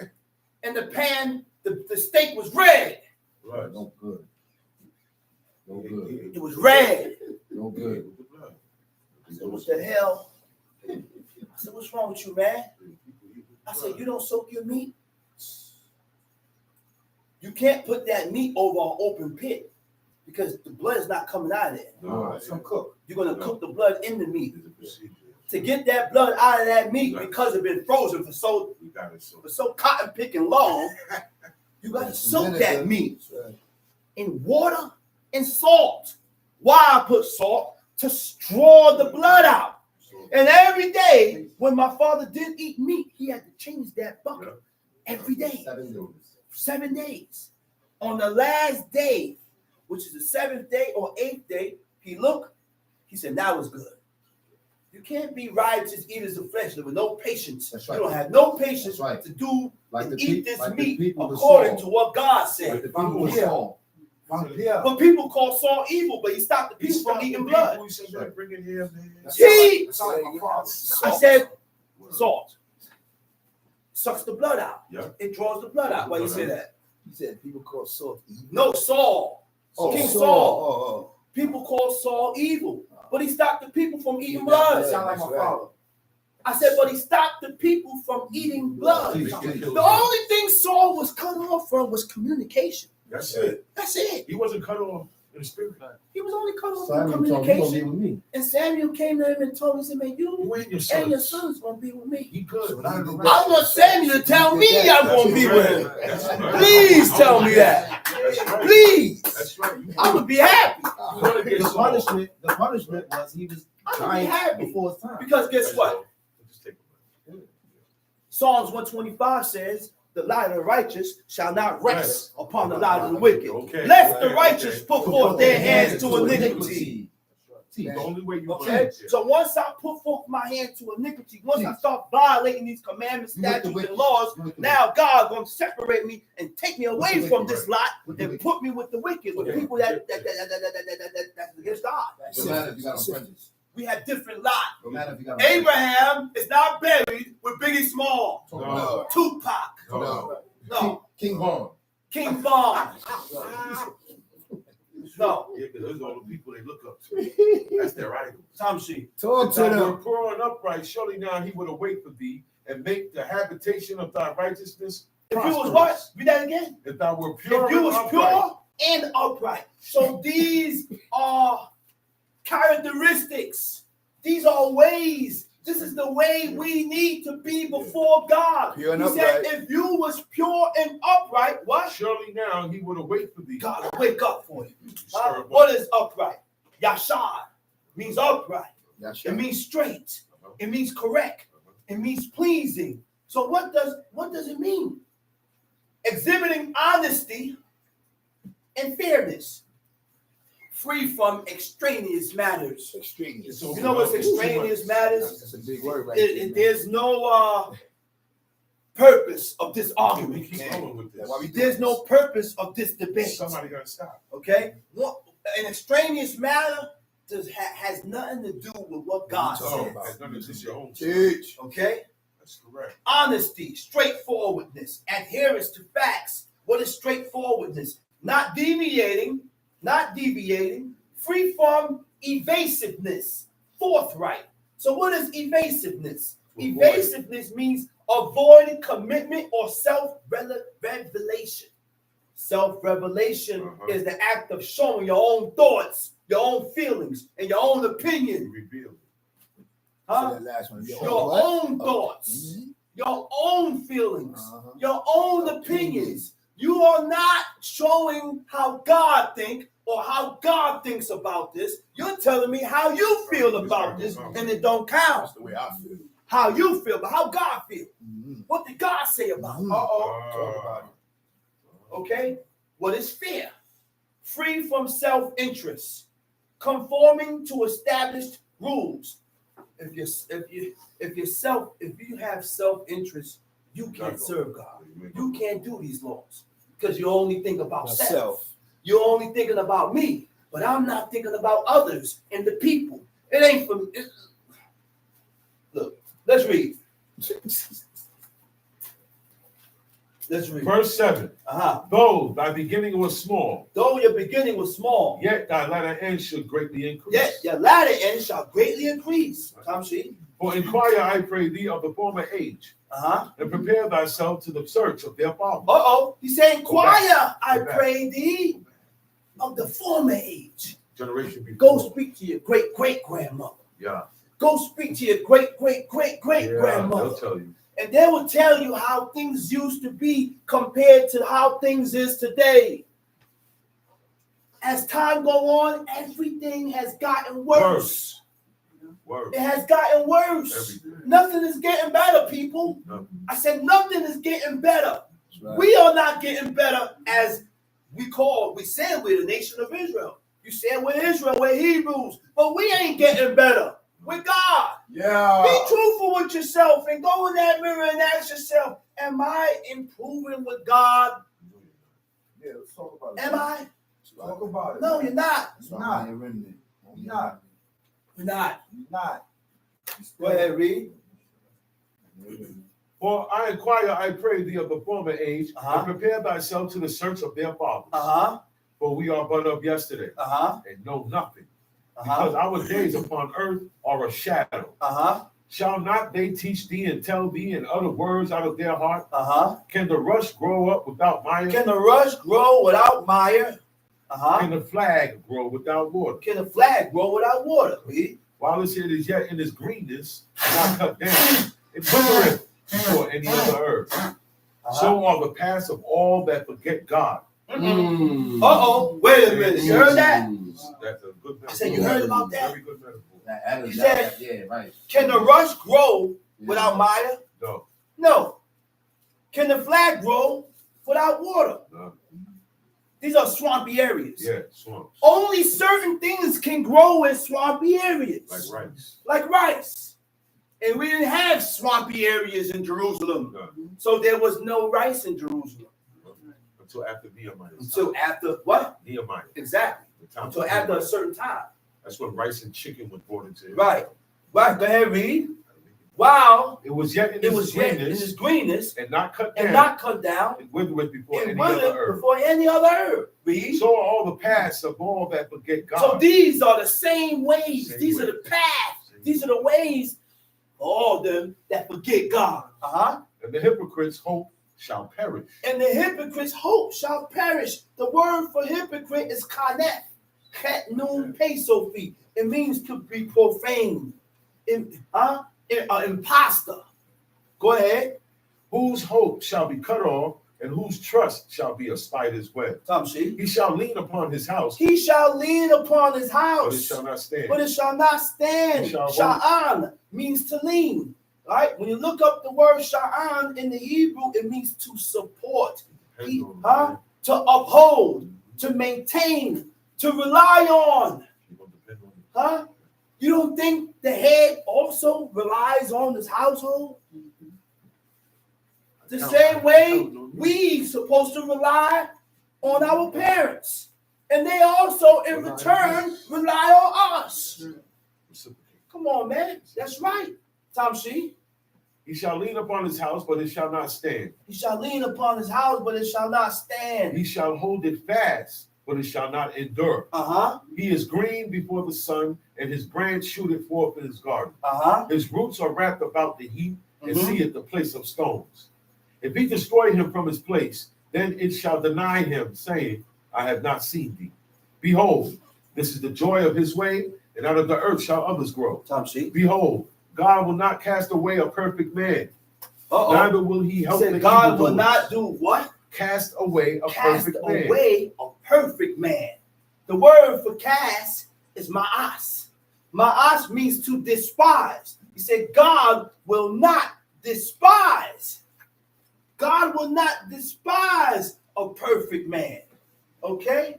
And the pan, the steak was red. Right. No good. No good. It was red. No good. I said, what the hell? I said, what's wrong with you, man? I said, you don't soak your meat? You can't put that meat over an open pit because the blood is not coming out of there. No, it's cook. You're going to cook the blood in the meat. To get that blood out of that meat because it's been frozen for so cotton picking long, you got to soak that meat in water and salt. Why I put salt? To draw the blood out. And every day, when my father did eat meat, he had to change that bucket every day. 7 days. On the last day, which is the 7th day or 8th day, he looked, he said, now it's good. You can't be righteous eaters of flesh with no patience. That's right. You don't have no patience to do and eat this meat according to what God said. But people call Saul evil, but he stopped the people from eating blood. He said, bring it here, man. I said, salt sucks the blood out. Yeah. It draws the blood out. Why you say that? He said people call salt evil. No, Saul. King Saul. Oh. People call Saul evil, but he stopped the people from eating blood. Sound like my father. I said, but he stopped the people from eating blood. The only thing Saul was cut off from was communication. That's it. That's it. He wasn't cut off in the spirit. He was only cut off from communication. And Samuel came to him and told him, he said, man, you and your sons going to be with me. He could. I want Samuel to tell me I'm going to be with him. Please tell me that. Please. That's right. I would be happy. The punishment was he was dying before his time. Because guess what? Psalms 125 says, the light of the righteous shall not rest upon the light of the wicked. Lest the righteous put forth their hands to iniquity. The only way you So once I put forth my hand to iniquity, once I start violating these commandments, statutes, and laws, now God going to separate me and take me away from this lot and put me with the wicked, with people that's against God. We have different lots. Abraham is not buried with Biggie Small, Tupac, no, King Vaughn. No. Yeah, because those are all the people they look up to. That's their idol. Talk to them. We're poor and upright. Surely now he would await for thee and make the habitation of thy righteousness If you was what? Read that again. If thou were pure, If you was upright. pure and upright. So these are characteristics. These are ways. This is the way we need to be before God. Pure and He said, upright. if you was pure and upright, what? Surely now he would await for thee. God will wake up for you. Stir up. What is upright? Yashar means upright. That's It right. means straight. It means correct. It means pleasing. So what does it mean? Exhibiting honesty and fairness, free from extraneous matters. Extraneous. You know what's extraneous matters? That's a big word right there. There's no purpose of this We argument. keep going with this. That's why we do There's this. no purpose of this debate. Somebody got to stop. Okay? An extraneous matter has nothing to do with what God What says. you talking about? That's none of this your own. Teach. Okay? That's correct. Honesty, straightforwardness, adherence to facts. What is straightforwardness? Not deviating, free from evasiveness, forthright. So what is evasiveness? Evasiveness means avoiding commitment or self-revelation. Self-revelation is the act of showing your own thoughts, your own feelings, and your own opinion. Revealed. Huh? That last one. Your own thoughts, your own feelings, your own opinions. You are not showing how God thinks or how God thinks about this. You're telling me how you feel about this, and it don't count. That's the way I feel. How you feel, but how God feels. What did God say about it? Talk about it. Okay? What is fear? Free from self-interest, conforming to established rules. If you have self-interest, you can't serve God. You can't do these laws because you only think about self. You're only thinking about me, but I'm not thinking about others and the people. It ain't for me. Look, let's read. Let's read. Verse 7. Though thy beginning was small, Though your beginning was small, yet thy latter end should greatly increase. yet your latter end shall greatly increase. Come see. For inquire, I pray thee, of the former age, and prepare thyself to the search of their fathers. He's saying, inquire, I Go back. pray thee, of the former age. Generation before. Go speak to your great-great-grandmother. Yeah. Go speak to your great-great-great-great-grandmother. They'll tell you. And they will tell you how things used to be compared to how things is today. As time go on, everything has gotten worse. It has gotten worse. Everything. Nothing is getting better, people. No. I said nothing is getting better. Right. We are not getting better as we said we're the nation of Israel. You said we're Israel, we're Hebrews, but we ain't getting better. We're God. Yeah. Be truthful with yourself and go in that mirror and ask yourself, am I improving with God? Yeah, let's talk about it. Am I? Talk about it. No, you're not. You're not. You're not. You're not. You're not. You're not. Go ahead, read. For I inquire, I pray thee, of the former age, and prepare thyself to the search of their fathers. For we are but of yesterday, and know nothing. Because our days upon earth are a shadow. Shall not they teach thee and tell thee and utter words out of their heart? Can the rush grow up without mire? Can the rush grow without mire? Can the flag grow without water? Can the flag grow without water? Read. While it is yet in its greenness, not cut down, it withereth before any other herb. So are the paths of all that forget God. Wait a minute. You heard that? That's a good metaphor. I said, you heard about that? Very good metaphor. He said, yeah, right. can the rush grow without mire? No. No. Can the flag grow without water? No. These are swampy areas. Yeah, swamps. Only certain things can grow in swampy areas. Like rice. Like rice. And we didn't have swampy areas in Jerusalem. No. So there was no rice in Jerusalem. Until after Nehemiah. Until after what? Nehemiah. Exactly. Until after a certain time. That's when rice and chicken was brought into it. Right. Right. Go ahead, read. Wow. It was yet in its greenness, and not cut down. It withered before any other herb. Read. So are all the paths of all that forget God. So these are the same ways. These are the paths. These are the ways for all them that forget God. And the hypocrites hope shall perish. And the hypocrite's hope shall perish. The word for hypocrite is kanef. Ket nun pesofi. It means to be profane. Imposter. Go ahead. Whose hope shall be cut off, and whose trust shall be a spider's web. He shall lean upon his house. He shall lean upon his house. But it shall not stand. But it shall not stand. Sha'an means to lean. Right? When you look up the word sha'an in the Hebrew, it means to support. To uphold. To maintain. To rely on. You don't think the head also relies on his household? The same way we supposed to rely on our parents. And they also, in return, rely on us. Come on, man. That's right. Tamshi. He shall lean upon his house, but it shall not stand. He shall lean upon his house, but it shall not stand. He shall hold it fast, but it shall not endure. He is green before the sun, and his branch shooteth forth in his garden. His roots are wrapped about the heap, and seeth the place of stones. If he destroy him from his place, then it shall deny him, saying, I have not seen thee. Behold, this is the joy of his way, and out of the earth shall others grow. Behold, God will not cast away a perfect man. Neither will he help the God will not do what? Cast away a perfect man. Cast away a perfect man. The word for cast is ma'as. Ma'as means to despise. He said God will not despise. God will not despise a perfect man. Okay?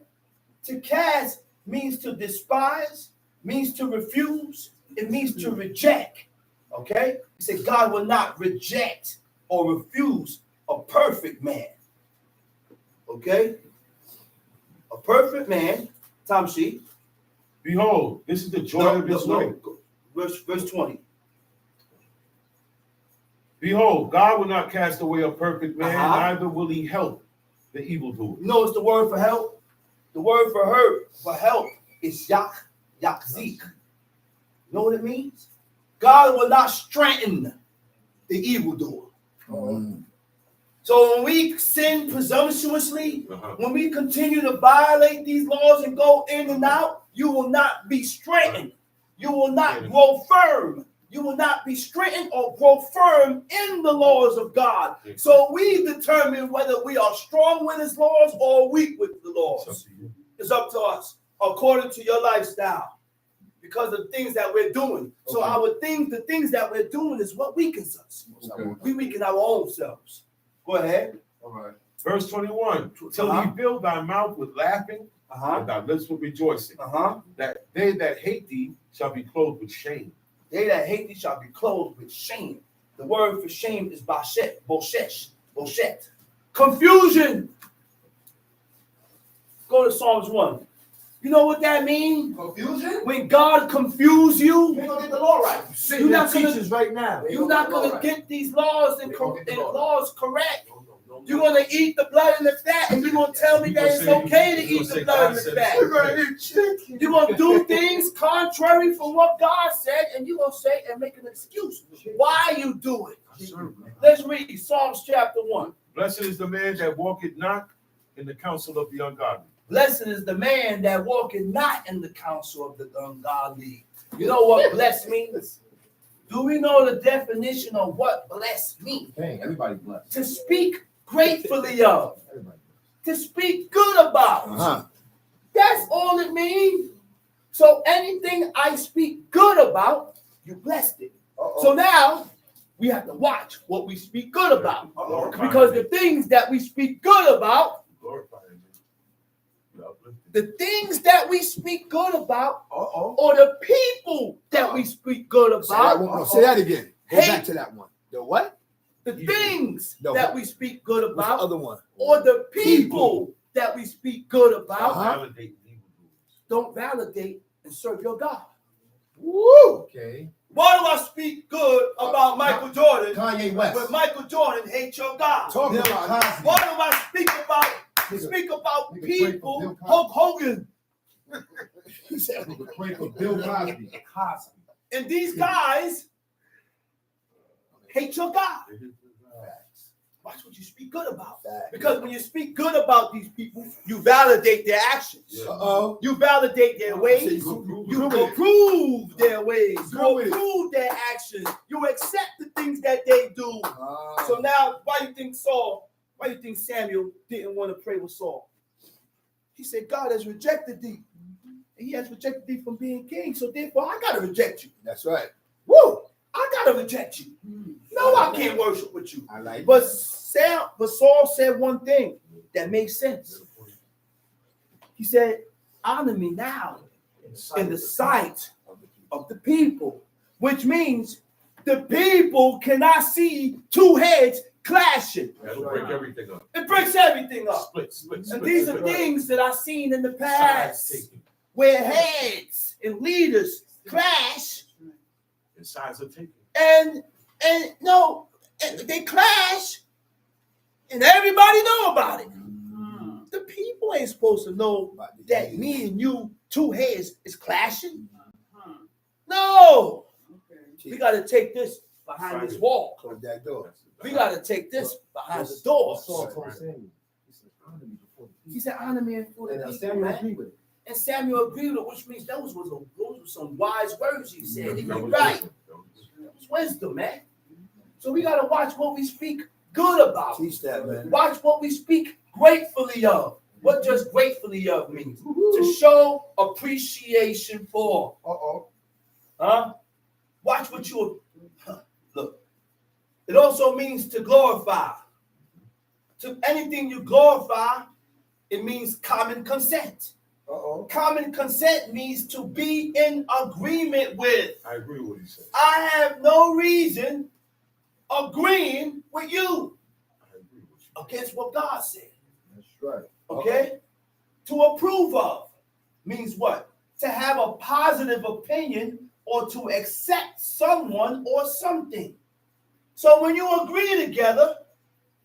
To cast means to despise, means to refuse, it means to reject. Okay? He said God will not reject or refuse a perfect man. Okay? A perfect man, Tamshi. Behold, this is the joy of his way. Verse 20. Behold, God will not cast away a perfect man, neither will he help the evildoer. You know what's the word for help? The word for help is yakzik. You know what it means? God will not strengthen the evildoer. So when we sin presumptuously, when we continue to violate these laws and go in and out, you will not be strengthened. You will not grow firm. You will not be strengthened or grow firm in the laws of God. So we determine whether we are strong with his laws or weak with the laws. It's up to us, according to your lifestyle, because of the things that we're doing. So the things that we're doing is what weakens us. We weaken our own selves. Go ahead. All right. Verse 21. Till he fill thy mouth with laughing, and thy lips with rejoicing. That they that hate thee shall be clothed with shame. They that hate thee shall be clothed with shame. The word for shame is boshet. Confusion. Go to Psalms 1. You know what that means? Confusion? When God confuse you, We're gonna get the law right. You're not gonna teachers right now. You're not gonna get these laws and laws correct. You're gonna eat the blood and the fat, and you're gonna tell me that it's okay to eat the blood and the fat. We're gonna eat chicken. You're gonna do things contrary from what God said, and you're gonna say and make an excuse why you do it. Let's read Psalms chapter 1. Blessed is the man that walketh not in the counsel of the ungodly. Blessed is the man that walketh not in the counsel of the ungodly. You know what blessed means? Do we know the definition of what blessed means? Dang, everybody blessed. To speak gratefully of. To speak good about. That's all it means. So anything I speak good about, you blessed it. So now we have to watch what we speak good about. Because the things that we speak good about, the things that we speak good about, or the people that we speak good about. Say that again. Go back to that one. The what? The things that we speak good about. What's the other one? Or the people that we speak good about. Don't validate and serve your God. Woo! Okay. Why do I speak good about Michael Jordan? Kanye West. But Michael Jordan hates your God. Talk about it. Why do I speak about people? Hulk Hogan. Pray for Bill Cosby. And these guys hate your God. Watch what you you speak good about. Because when you speak good about these people, you validate their actions. You validate their ways. You approve their ways. You approve their actions. You accept the things that they do. So now, why do you think Samuel didn't want to pray with Saul? He said, God has rejected thee. He has rejected thee from being king. So therefore, I got to reject you. That's right. Woo! I got to reject you. No, I can't worship with you. I like But Saul said one thing that makes sense. He said, honor me now in the sight of the people. Which means the people cannot see two heads clashing. That'll break everything up. It breaks everything up. Split. And these are things that I've seen in the past where heads and leaders clash. And sides are taken. And they clash, and everybody know about it. The people ain't supposed to know that me and you, two heads, is clashing. No. We got to take this behind this wall. Close that door. We got to take this behind the door. Saul told Samuel, He said, honor me before the people, Samuel man. agreed with it. And Samuel agreed with it, which means those were some wise words he said. He was right. It was wisdom, man. So we got to watch what we speak good about. Teach that, man. Watch what we speak gratefully of. What does gratefully of mean? To show appreciation for. Huh? Watch what you look. It also means to glorify. To anything you glorify, it means common consent. Common consent means to be in agreement with. I agree with what he said. I have no reason agreeing with you against what God said. That's right. Okay? To approve of means what? To have a positive opinion or to accept someone or something. So when you agree together,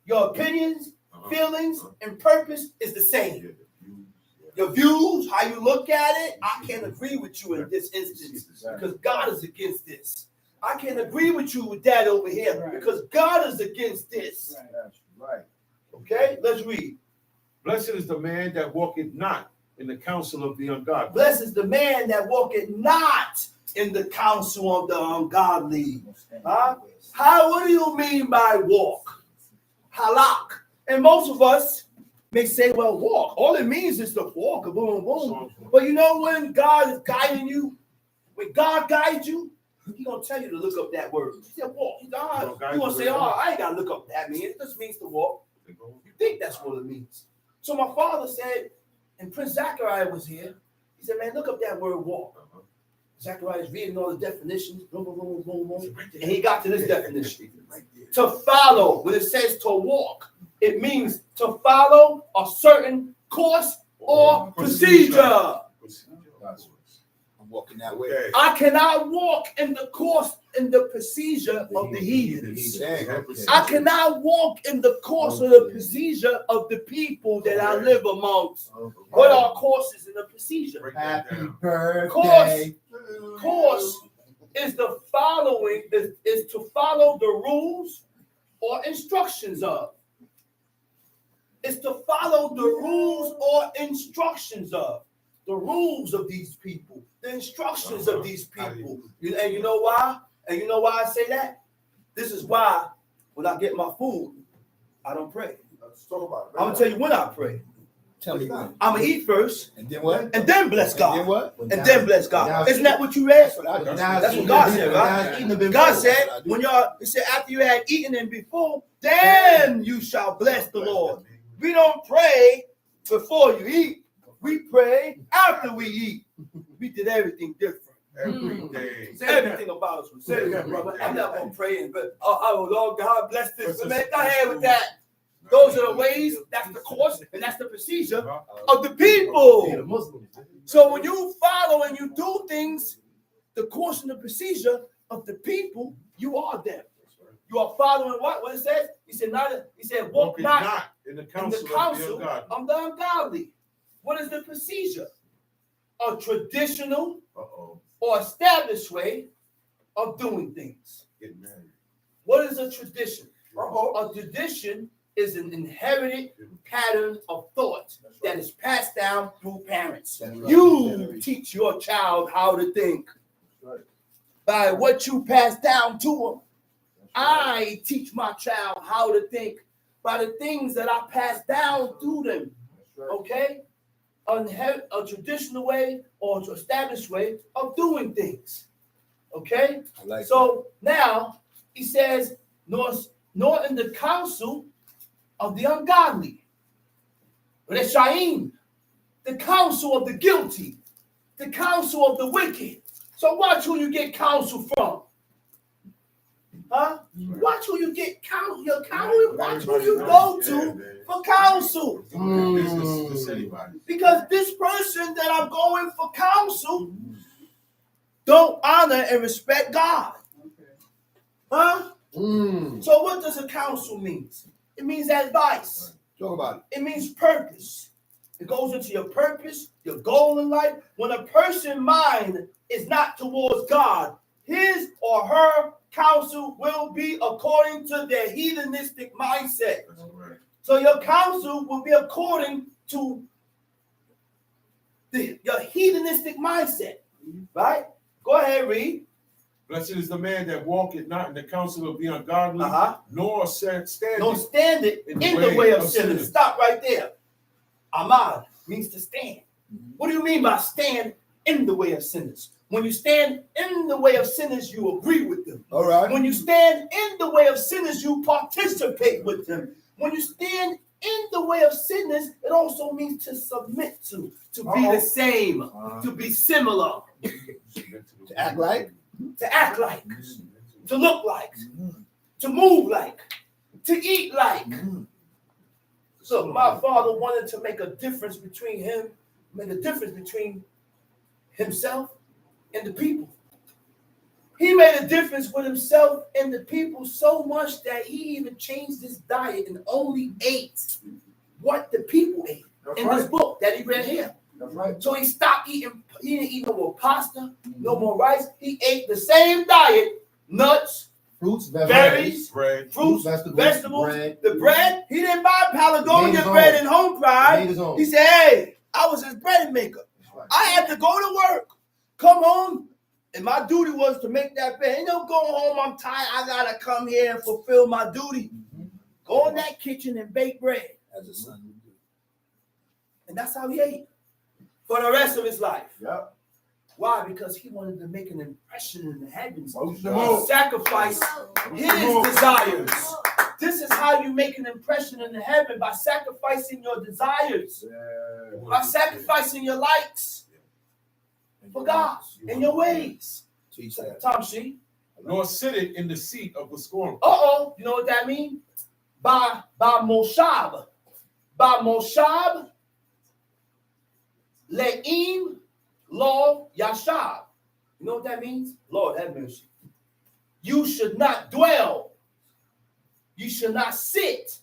your opinions, feelings, and purpose is the same. Your views, how you look at it, I can't agree with you in this instance because God is against this. I can't agree with you with that over here because God is against this. That's right. Okay, let's read. Blessed is the man that walketh not in the counsel of the ungodly. Blessed is the man that walketh not in the counsel of the ungodly. Huh? What do you mean by walk? Halak. And most of us may say, well, walk. All it means is to walk, boom, boom. But you know when God is guiding you, when God guides you, He's going to tell you to look up that word. He said walk. You're going to say, I ain't got to look up that means. It just means to walk. You think that's what it means. So my father said, and Prince Zachariah was here. He said, man, look up that word walk. Zachariah is reading all the definitions. Boom, boom, boom, boom, boom. And he got to this definition. To follow, when it says to walk, it means to follow a certain course or procedure. I'm walking that way. I cannot walk in the course, in the procedure of the heathens. I cannot walk in the course or the procedure of the people that I live amongst. What are courses in the procedure? Happy birthday. Course is the following, is to follow the rules or instructions of. It's to follow the rules or instructions of. The rules of these people, the instructions of these people. And you know why? And you know why I say that? This is why when I get my food, I don't pray. Let's talk about it. I'm going to tell you when I pray. Tell me when. I'm going to eat first. And then what? And then bless God. And then what? And then bless God. Isn't that what you read? That's what God said, right? God said, when y'all, he said, after you had eaten and before, then you shall bless the Lord. We don't pray before you eat. We pray after we eat. We did everything different. Every day. Everything about us was say, brother. I'm not going to pray, but oh, Lord God, bless this. Man, go ahead with that. Those are the ways, that's the course, and that's the procedure of the people. So when you follow and you do things, the course and the procedure of the people, you are them. You are following what it says? He said, walk not in the counsel of the ungodly. What is the procedure? A traditional or established way of doing things. Get married. What is a tradition? A tradition is an inherited pattern of thought that is passed down through parents. You teach your child how to think by what you pass down to them. I teach my child how to think by the things that I pass down through them. Okay? A traditional way or an established way of doing things. Okay? So now he says, nor in the counsel of the ungodly, Reshaim, the counsel of the guilty, the counsel of the wicked. So watch who you get counsel from. Huh? Watch who you get counsel. Your counsel. Watch who you go to for counsel. Because this person that I'm going for counsel don't honor and respect God. Huh? So what does a counsel mean? It means advice. Talk about it. It means purpose. It goes into your purpose, your goal in life. When a person's mind is not towards God, his or her counsel will be according to their hedonistic mindset. So your counsel will be according to your hedonistic mindset. Right? Go ahead, read. Blessed is the man that walketh not in the counsel of the ungodly, nor standeth in the way of sinners. Stop right there. Ahmad means to stand. What do you mean by stand in the way of sinners? When you stand in the way of sinners, you agree with them. All right. When you stand in the way of sinners, you participate with them. When you stand in the way of sinners, it also means to submit to be the same, to be similar, to act like, to look like, to move like, to eat like. So my father wanted to make a difference between himself and the people. He made a difference with himself and the people so much that he even changed his diet and only ate what the people ate this book that he read here. That's right. So he stopped eating. He didn't eat no more pasta, no more rice. He ate the same diet: nuts, fruits, berries, fruits, vegetables, bread. The bread. He didn't buy Patagonia bread in Home Pride. He said, "Hey, I was his bread maker. Right. I had to go to work, come home, and my duty was to make that bread. Ain't no going home. I'm tired. I gotta come here and fulfill my duty. Go in that kitchen and bake bread." As a son would do. And that's how he ate for the rest of his life. Yep. Why? Because he wanted to make an impression in the heavens. Oh, sacrifice his desires. This is how you make an impression in the heaven, by sacrificing your desires, by sacrificing your likes for God and your ways. Teach that. Tom C. Nor sitteth in the seat of the scornful. You know what that means? By Moshab. By Moshab, Le'im, Lo, Yashab. You know what that means? Lord have mercy. You should not dwell. You should not sit.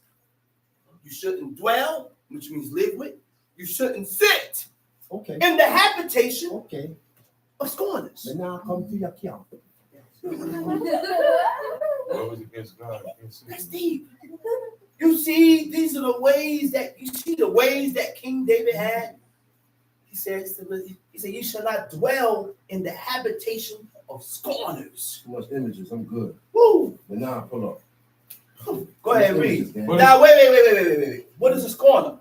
You shouldn't dwell, which means live with. You shouldn't sit in the habitation of scorners. And now come to your camp. That's deep. You see, these are the ways that King David had. He says, you shall not dwell in the habitation of scorners. Too much images, I'm good. Woo! But now pull up. Go ahead, read. Now, wait. What is a scorner?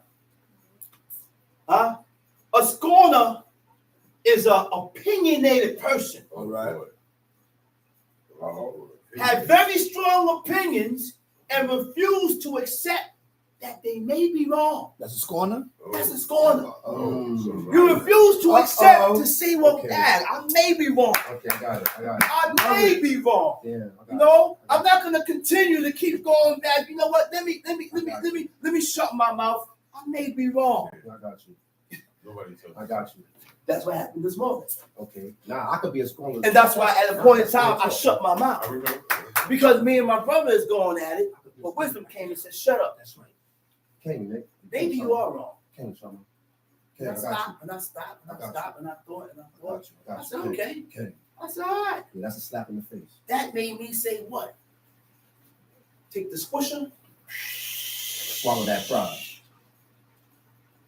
Huh? A scorner is an opinionated person. All right. Have very strong opinions and refuse to accept that they may be wrong. That's a scorner? That's a scorner. You refuse to accept to see what Dad, I may be wrong. Okay, I got it. I may be wrong. Yeah, you know, I'm not gonna continue to keep going back. You know what? Let me shut my mouth. I may be wrong. I got you. Nobody told I got you. That's what happened this morning. Okay. Now I could be a scorner. And that's why at a point in time I shut my mouth. Because me and my brother is going at it. But wisdom came and said, shut up. That's right. Came, Nick. Maybe you are wrong. Came, Summer. And I stopped, and I thought, I said, okay. That's all right. Yeah, that's a slap in the face. That made me say what? Take the squisher, Swallow that pride.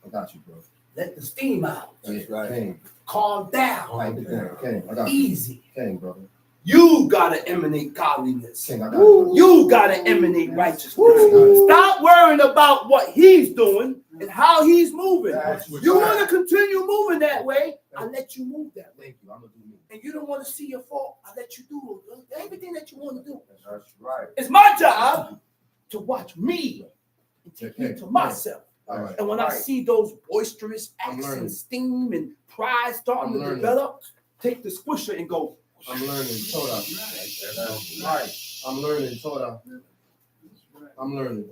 I got you, bro. Let the steam out. That's right. King. Calm down. King, I got you. Easy. King, brother. You gotta emanate godliness. King, I got you. You gotta emanate righteousness. Stop worrying about what he's doing and how he's moving. You want to continue moving that way, I let you move that way. Thank you. I'm gonna do me. And you don't want to see your fault, I let you do everything that you want to do. That's right. It's my job to watch me and take heed to myself. All right. And when I see those boisterous acts and steam and pride starting to develop, take the squisher and go. I'm learning Torah. Right. I'm learning Torah. I'm learning.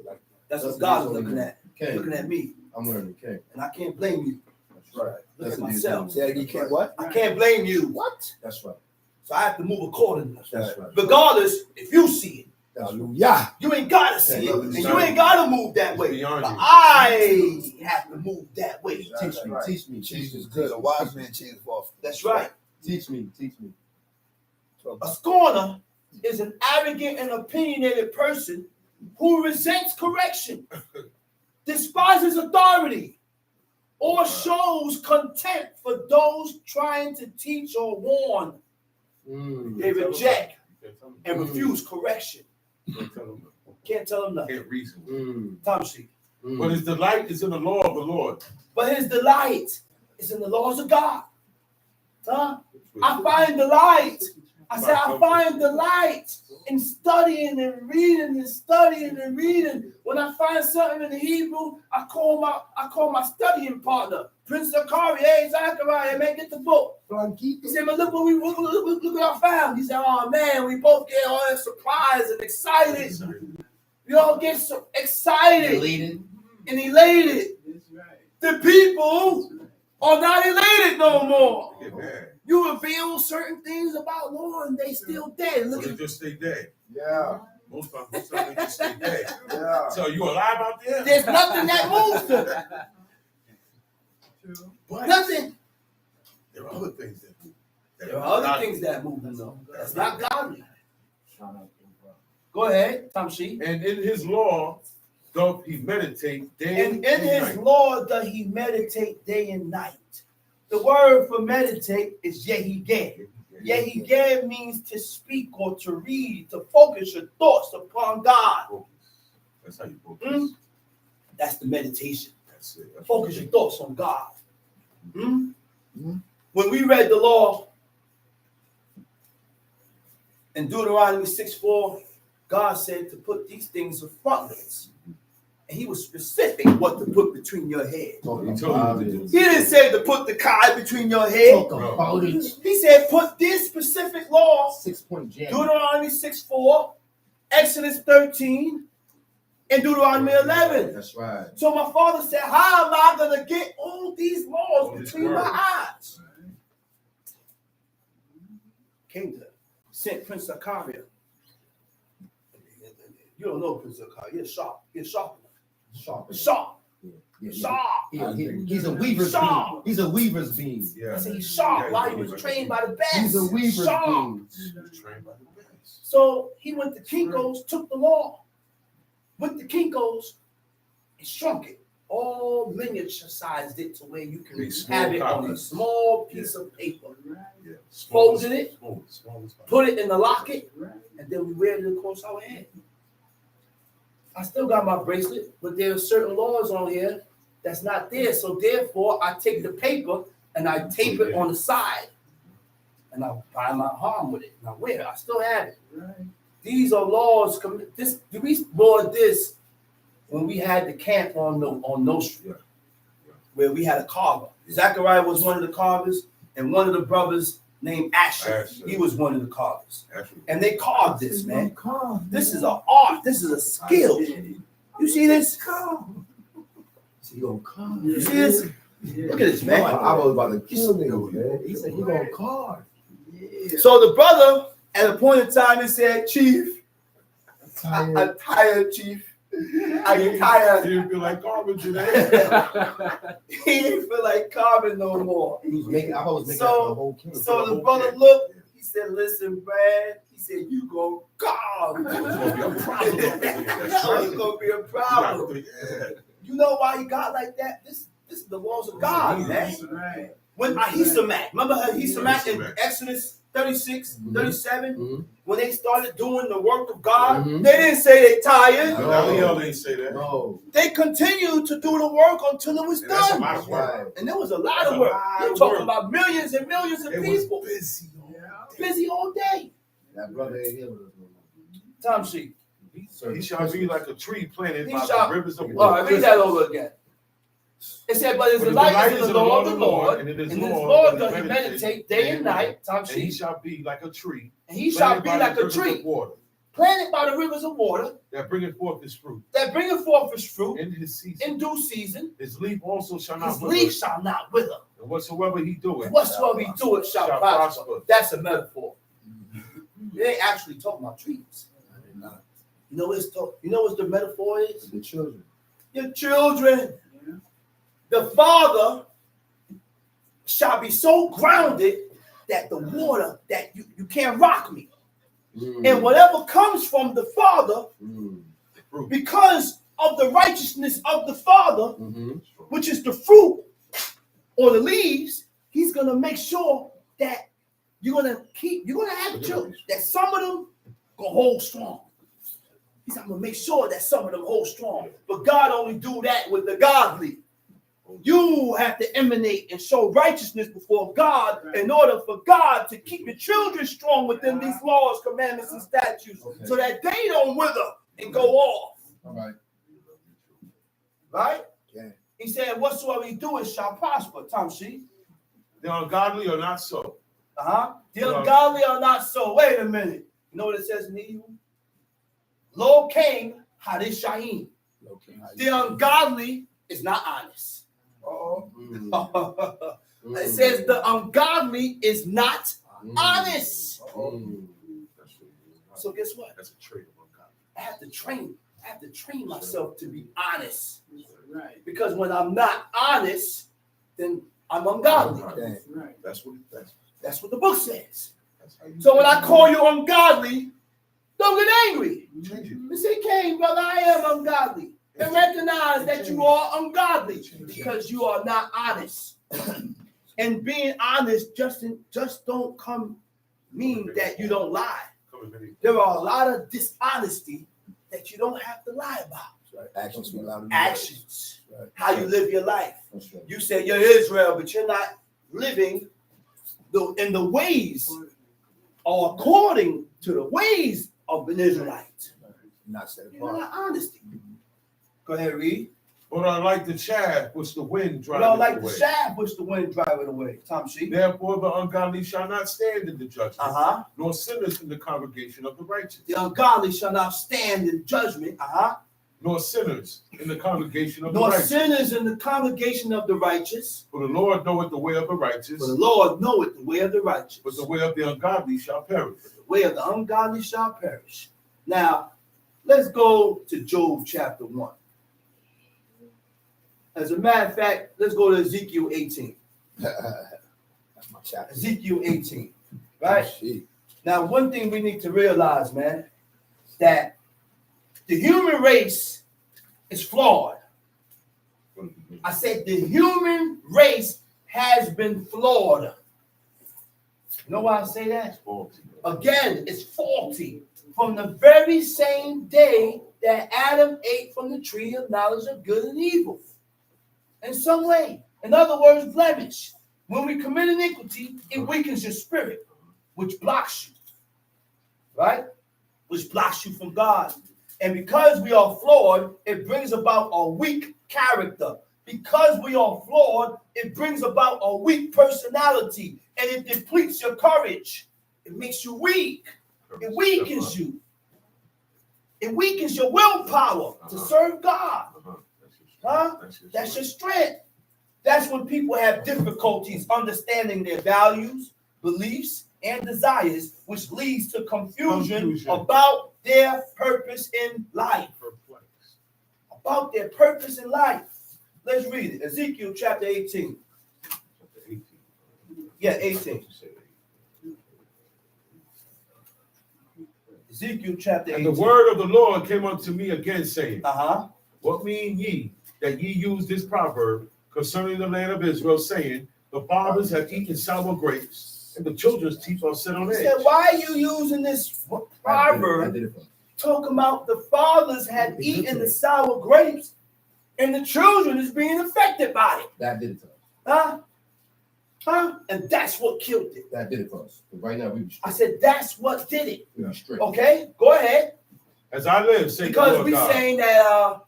That's what God's looking at. King. Looking at me. I'm learning, King. And I can't blame you. That's right. Look at myself. Say you can't what? I can't blame you. What? That's right. So I have to move accordingly. That's right. Regardless, if you see it, Hallelujah. you ain't gotta see it, and you ain't gotta move that way. Beyond But you. I have to move that way. Teach me. Teach me. Jesus is good. A wise man changes off. That's right. Teach me. Teach me. A scorner is an arrogant and opinionated person who resents correction, despises authority, or shows contempt for those trying to teach or warn. They reject and refuse correction. Can't tell them nothing. Can't reason. Time sheet. But his delight is in the law of the Lord. But his delight is in the laws of God. Huh? I find delight. I said I find delight in studying and reading and studying and reading. When I find something in the Hebrew, I call my studying partner, Prince Zakari. Hey, Zachariah, man, get the book. He said, "Man, look what I found." He said, "Oh man, we both get all that surprised and excited. We all get so excited and elated. The people are not elated no more. You reveal certain things about Lord and they still dead. Look They at just stay dead. Yeah. Most of them they just stay dead. Yeah. So you alive out there? there's nothing that moves them. But Nothing. there are other things that move. There are other things that move them though. That's not godly. Go ahead, Tamshi. And in his law doth he meditate day And in his night. law does he meditate day and night. The word for meditate is yehigeh. Yehigeh means to speak or to read, to focus your thoughts upon God. That's how you focus. That's the meditation. That's it. That's Focus your thoughts on God. Mhm. When we read the law in Deuteronomy 6:4, God said to put these things in frontlets. And he was specific what to put between your head. He told you to do. He didn't say to put the kai between your head. He said put this specific law, 6-point jam. Deuteronomy 6:4, Exodus 13, and Deuteronomy 11. That's right. So my father said, how am I going to get all these laws between my eyes? Came to sent Prince Zakaria. You don't know Prince Zakaria. You're sharp. You're sharp. Sharp. Sharp. Yeah. Sharp. He's a weaver's beam. He's a weaver's beam. Yeah. I said he's sharp. Why? He was trained by the best. He's a weaver's Sharp. beam. He was trained by the best. So he went to Kinko's, took the law, went to Kinko's, and shrunk it. All miniaturized it to where you can have it on a small piece of paper. Yeah. Folded it, Smallest. put it in the locket, and then we wear it across our head. I still got my bracelet, but there are certain laws on here that's not there. So therefore, I take the paper and I tape it on the side, and I bind my arm with it, and I wear it. I still have it. These are laws. We bought this when we had the camp on No Street, where we had a carver. Zachariah was one of the carvers, and one of the brothers named Asher. He was one of the carvers. And they carved this, man. This is an art. This is a skill. You see this? You see this? Look at this, man. I was about to kill niggas, man. He said he gonna carve. So the brother, at a point in time, he said, "Chief, I'm tired, Chief. I'm tired." He didn't feel like carving today. He didn't feel like carving no more. I was making So- the whole king. So the brother looked. He He said, listen, Brad. He said, you go God. It's gonna be a problem. It's gonna be a problem. You know why he got like that? This is the laws of God, man. Right. When Ahisamach, remember Ahisamach in Exodus 36, 37, when they started doing the work of God, they didn't say they tired. No, they didn't say that. No. They continued to do the work until it was And that's a done. lot of work. And there was a lot of work. You're talking about millions and millions of people. Busy all day. That brother ain't here with us no more. Time sheet. He shall be like a tree planted He by shall- the rivers of All water. right, read that over again. It said, but his delight is in the law of the Lord, and his Lord does he meditate day and night. Time And he sheet. shall be like a tree. And he shall planted be by like the a rivers tree of water, planted by the rivers of water that bringeth forth his fruit that bringeth forth his fruit in his season. in due season. His leaf also shall His not leaf wither, shall not wither. and whatsoever he doeth Whatsoever he doeth shall shall prosper. prosper. That's a metaphor. It ain't actually talking about trees. You know what the metaphor is? The children. Your children. The father shall be so grounded that the water that you can't rock me. And whatever comes from the father, because of the righteousness of the father, which is the fruit or the leaves, he's gonna make sure that you're gonna have children, that some of them gonna hold strong. He's gonna make sure that some of them hold strong. But God only do that with the godly. You have to emanate and show righteousness before God in order for God to keep your children strong within these laws, commandments, and statutes, so that they don't wither and go off. All right. Right? Yeah. He said, whatsoever he doeth shall prosper. Tom Sheet. The ungodly are not so. The ungodly are not so. Wait a minute. You know what it says in the Hebrew? Lo King Hadishaim. The ungodly is not honest. It says the ungodly is not honest. So guess what? That's a trait of ungodly. I have to train myself to be honest. Right. Because when I'm not honest, then I'm ungodly. Right. That's what the book says. how you So when I call you ungodly, don't get angry. change it. You say, Cain, brother, I am ungodly. And recognize that you are ungodly because you are not honest. And being honest just don't mean that you don't lie. There are a lot of dishonesty that you don't have to lie about. Actions speak louder than Actions. words. Right. How you live your life. That's right. You say you're Israel, but you're not living in the ways or according to the ways of an Israelite. Not set You're apart. not honesty. Go ahead, read. But I like the chaff which the wind You driveth don't like away. the shaft which the wind drive it away. Tom Sheep. Therefore the ungodly shall not stand in the judgment, Uh-huh. nor sinners in the congregation of the righteous. The ungodly shall not stand in judgment. Uh-huh. Nor sinners in the congregation of the Nor righteous. sinners in the congregation of the righteous. For the Lord knoweth the way of the righteous, For the Lord knoweth the way of the righteous. but the way of the ungodly shall perish. The way of the ungodly shall perish. Now, let's go to Job chapter 1. As a matter of fact, let's go to Ezekiel 18. That's my chapter. Ezekiel 18. Right? Shit. Now, one thing we need to realize, man, that the human race is flawed. I said the human race has been flawed. You know why I say that? Again, it's faulty. From the very same day that Adam ate from the tree of knowledge of good and evil. In some way. In other words, blemish. When we commit iniquity, it weakens your spirit, which blocks you. Right? Which blocks you from God. And because we are flawed, it brings about a weak character. Because we are flawed, it brings about a weak personality. And it depletes your courage. It makes you weak. It weakens you. It weakens your willpower to serve God. Huh? That's your strength. That's when people have difficulties understanding their values, beliefs, and desires, which leads to confusion about their purpose in life. About their purpose in life. Let's read it. Ezekiel chapter 18. Yeah, 18. Ezekiel chapter 18. And the word of the Lord came unto me again, saying, Uh-huh. What mean ye that ye use this proverb concerning the land of Israel, saying, The fathers have eaten sour grapes, and the children's teeth are set on He edge? said, why are you using this proverb talking about the fathers had eaten the sour grapes and the children is being affected by it? That did it to us. Huh? And that's what killed it. That did it for us. Right now, we I said, that's what did it. be straight. Okay, go ahead. As I live, say the Because Lord we God. saying that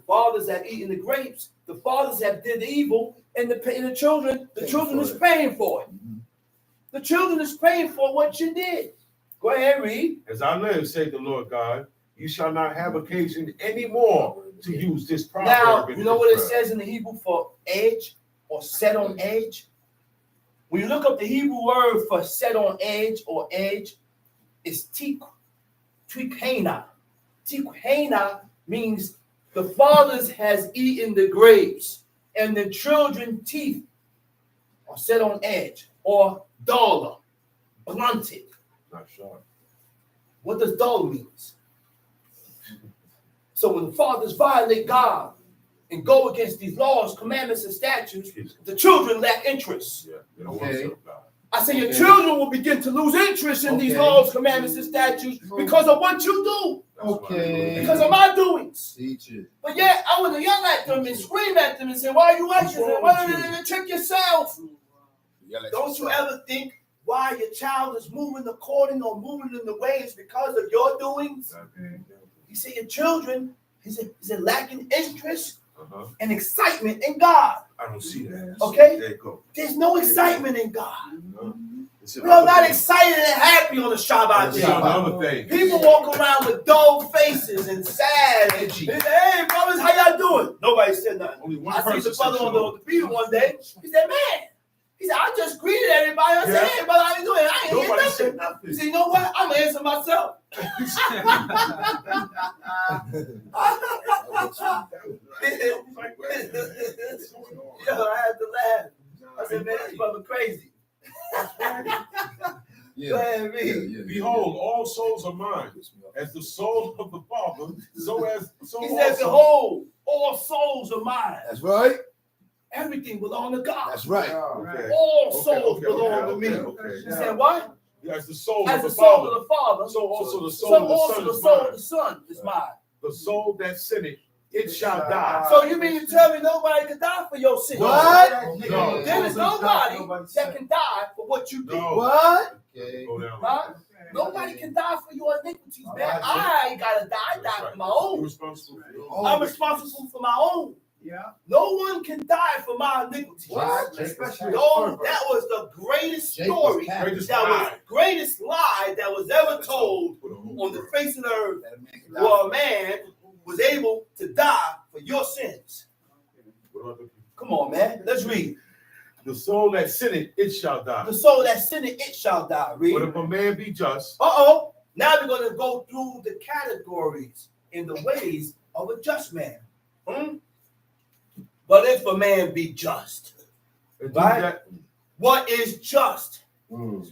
fathers have eaten the grapes, the fathers have did evil, and the children is paying for it. Mm-hmm. The children is paying for what you did. Go ahead, read. As I live, say the Lord God, you shall not have occasion anymore to use this proverb. Now, in you know what it Israel. says in the Hebrew for edge or set on edge? When you look up the Hebrew word for set on edge or edge, it's tikhena. Tikhena means the fathers has eaten the grapes, and the children teeth are set on edge or dull, blunted. Not sure. What does dull means? So when the fathers violate God and go against these laws, commandments, and statutes, the children lack interest. Yeah, they don't want to serve God. I say your children will begin to lose interest in these laws, commandments, and statutes because of what you do. Okay. Because of my doings. Teach it. But yet, I would yell at them and scream at them and say, why are you acting? Why check yourself? Don't you ever think why your child is moving according or moving in the way is because of your doings? You see, your children, is it lacking interest and excitement in God? I don't see that. Okay? There you go. There's no excitement in God. We are not excited and happy on the Shabbat It's day. another thing. People walk around with dull faces and sad. And they say, hey, brothers, how y'all doing? Nobody said nothing. Only one I seen person the brother said on shalom. the field one day. He said, man. He said, I just greeted everybody. I said, hey, brother, how you doing? I ain't hear Nobody nothing. said He nothing. said, you know what? I'm going to answer myself. Yo, I had to laugh. I said, man, this brother crazy. Go ahead, read. Behold, all souls are mine. As the soul of the Father, so He said, behold, all souls are mine. That's right. Everything belongs to God. That's right. Okay. All souls belong to me. He said, what? As the soul As of the the soul Father, of the Father, so also the soul so of the also Son the is soul mine. of the Son is mine. The soul that sinneth, it shall die. So you mean to tell me nobody can die for your sin? What? No. There is nobody that can die for what you did. No. What? Okay. Go down. Huh? Nobody can die for your iniquities, man. I ain't gotta die. I die for my You're own. responsible for your own. I'm responsible for my own. Yeah. No one can die for my iniquities. What? Especially No, that was the greatest story. Greatest That was lie. greatest lie that was ever told on the face of the earth, where a man was able to die for your sins. Come on, man. Let's read. The soul that sinneth, it shall die. The soul that sinneth, it shall die. Read. But if a man be just, Uh-oh. Now we're going to go through the categories in the ways of a just man. But if a man be just, and do right? that, What is just?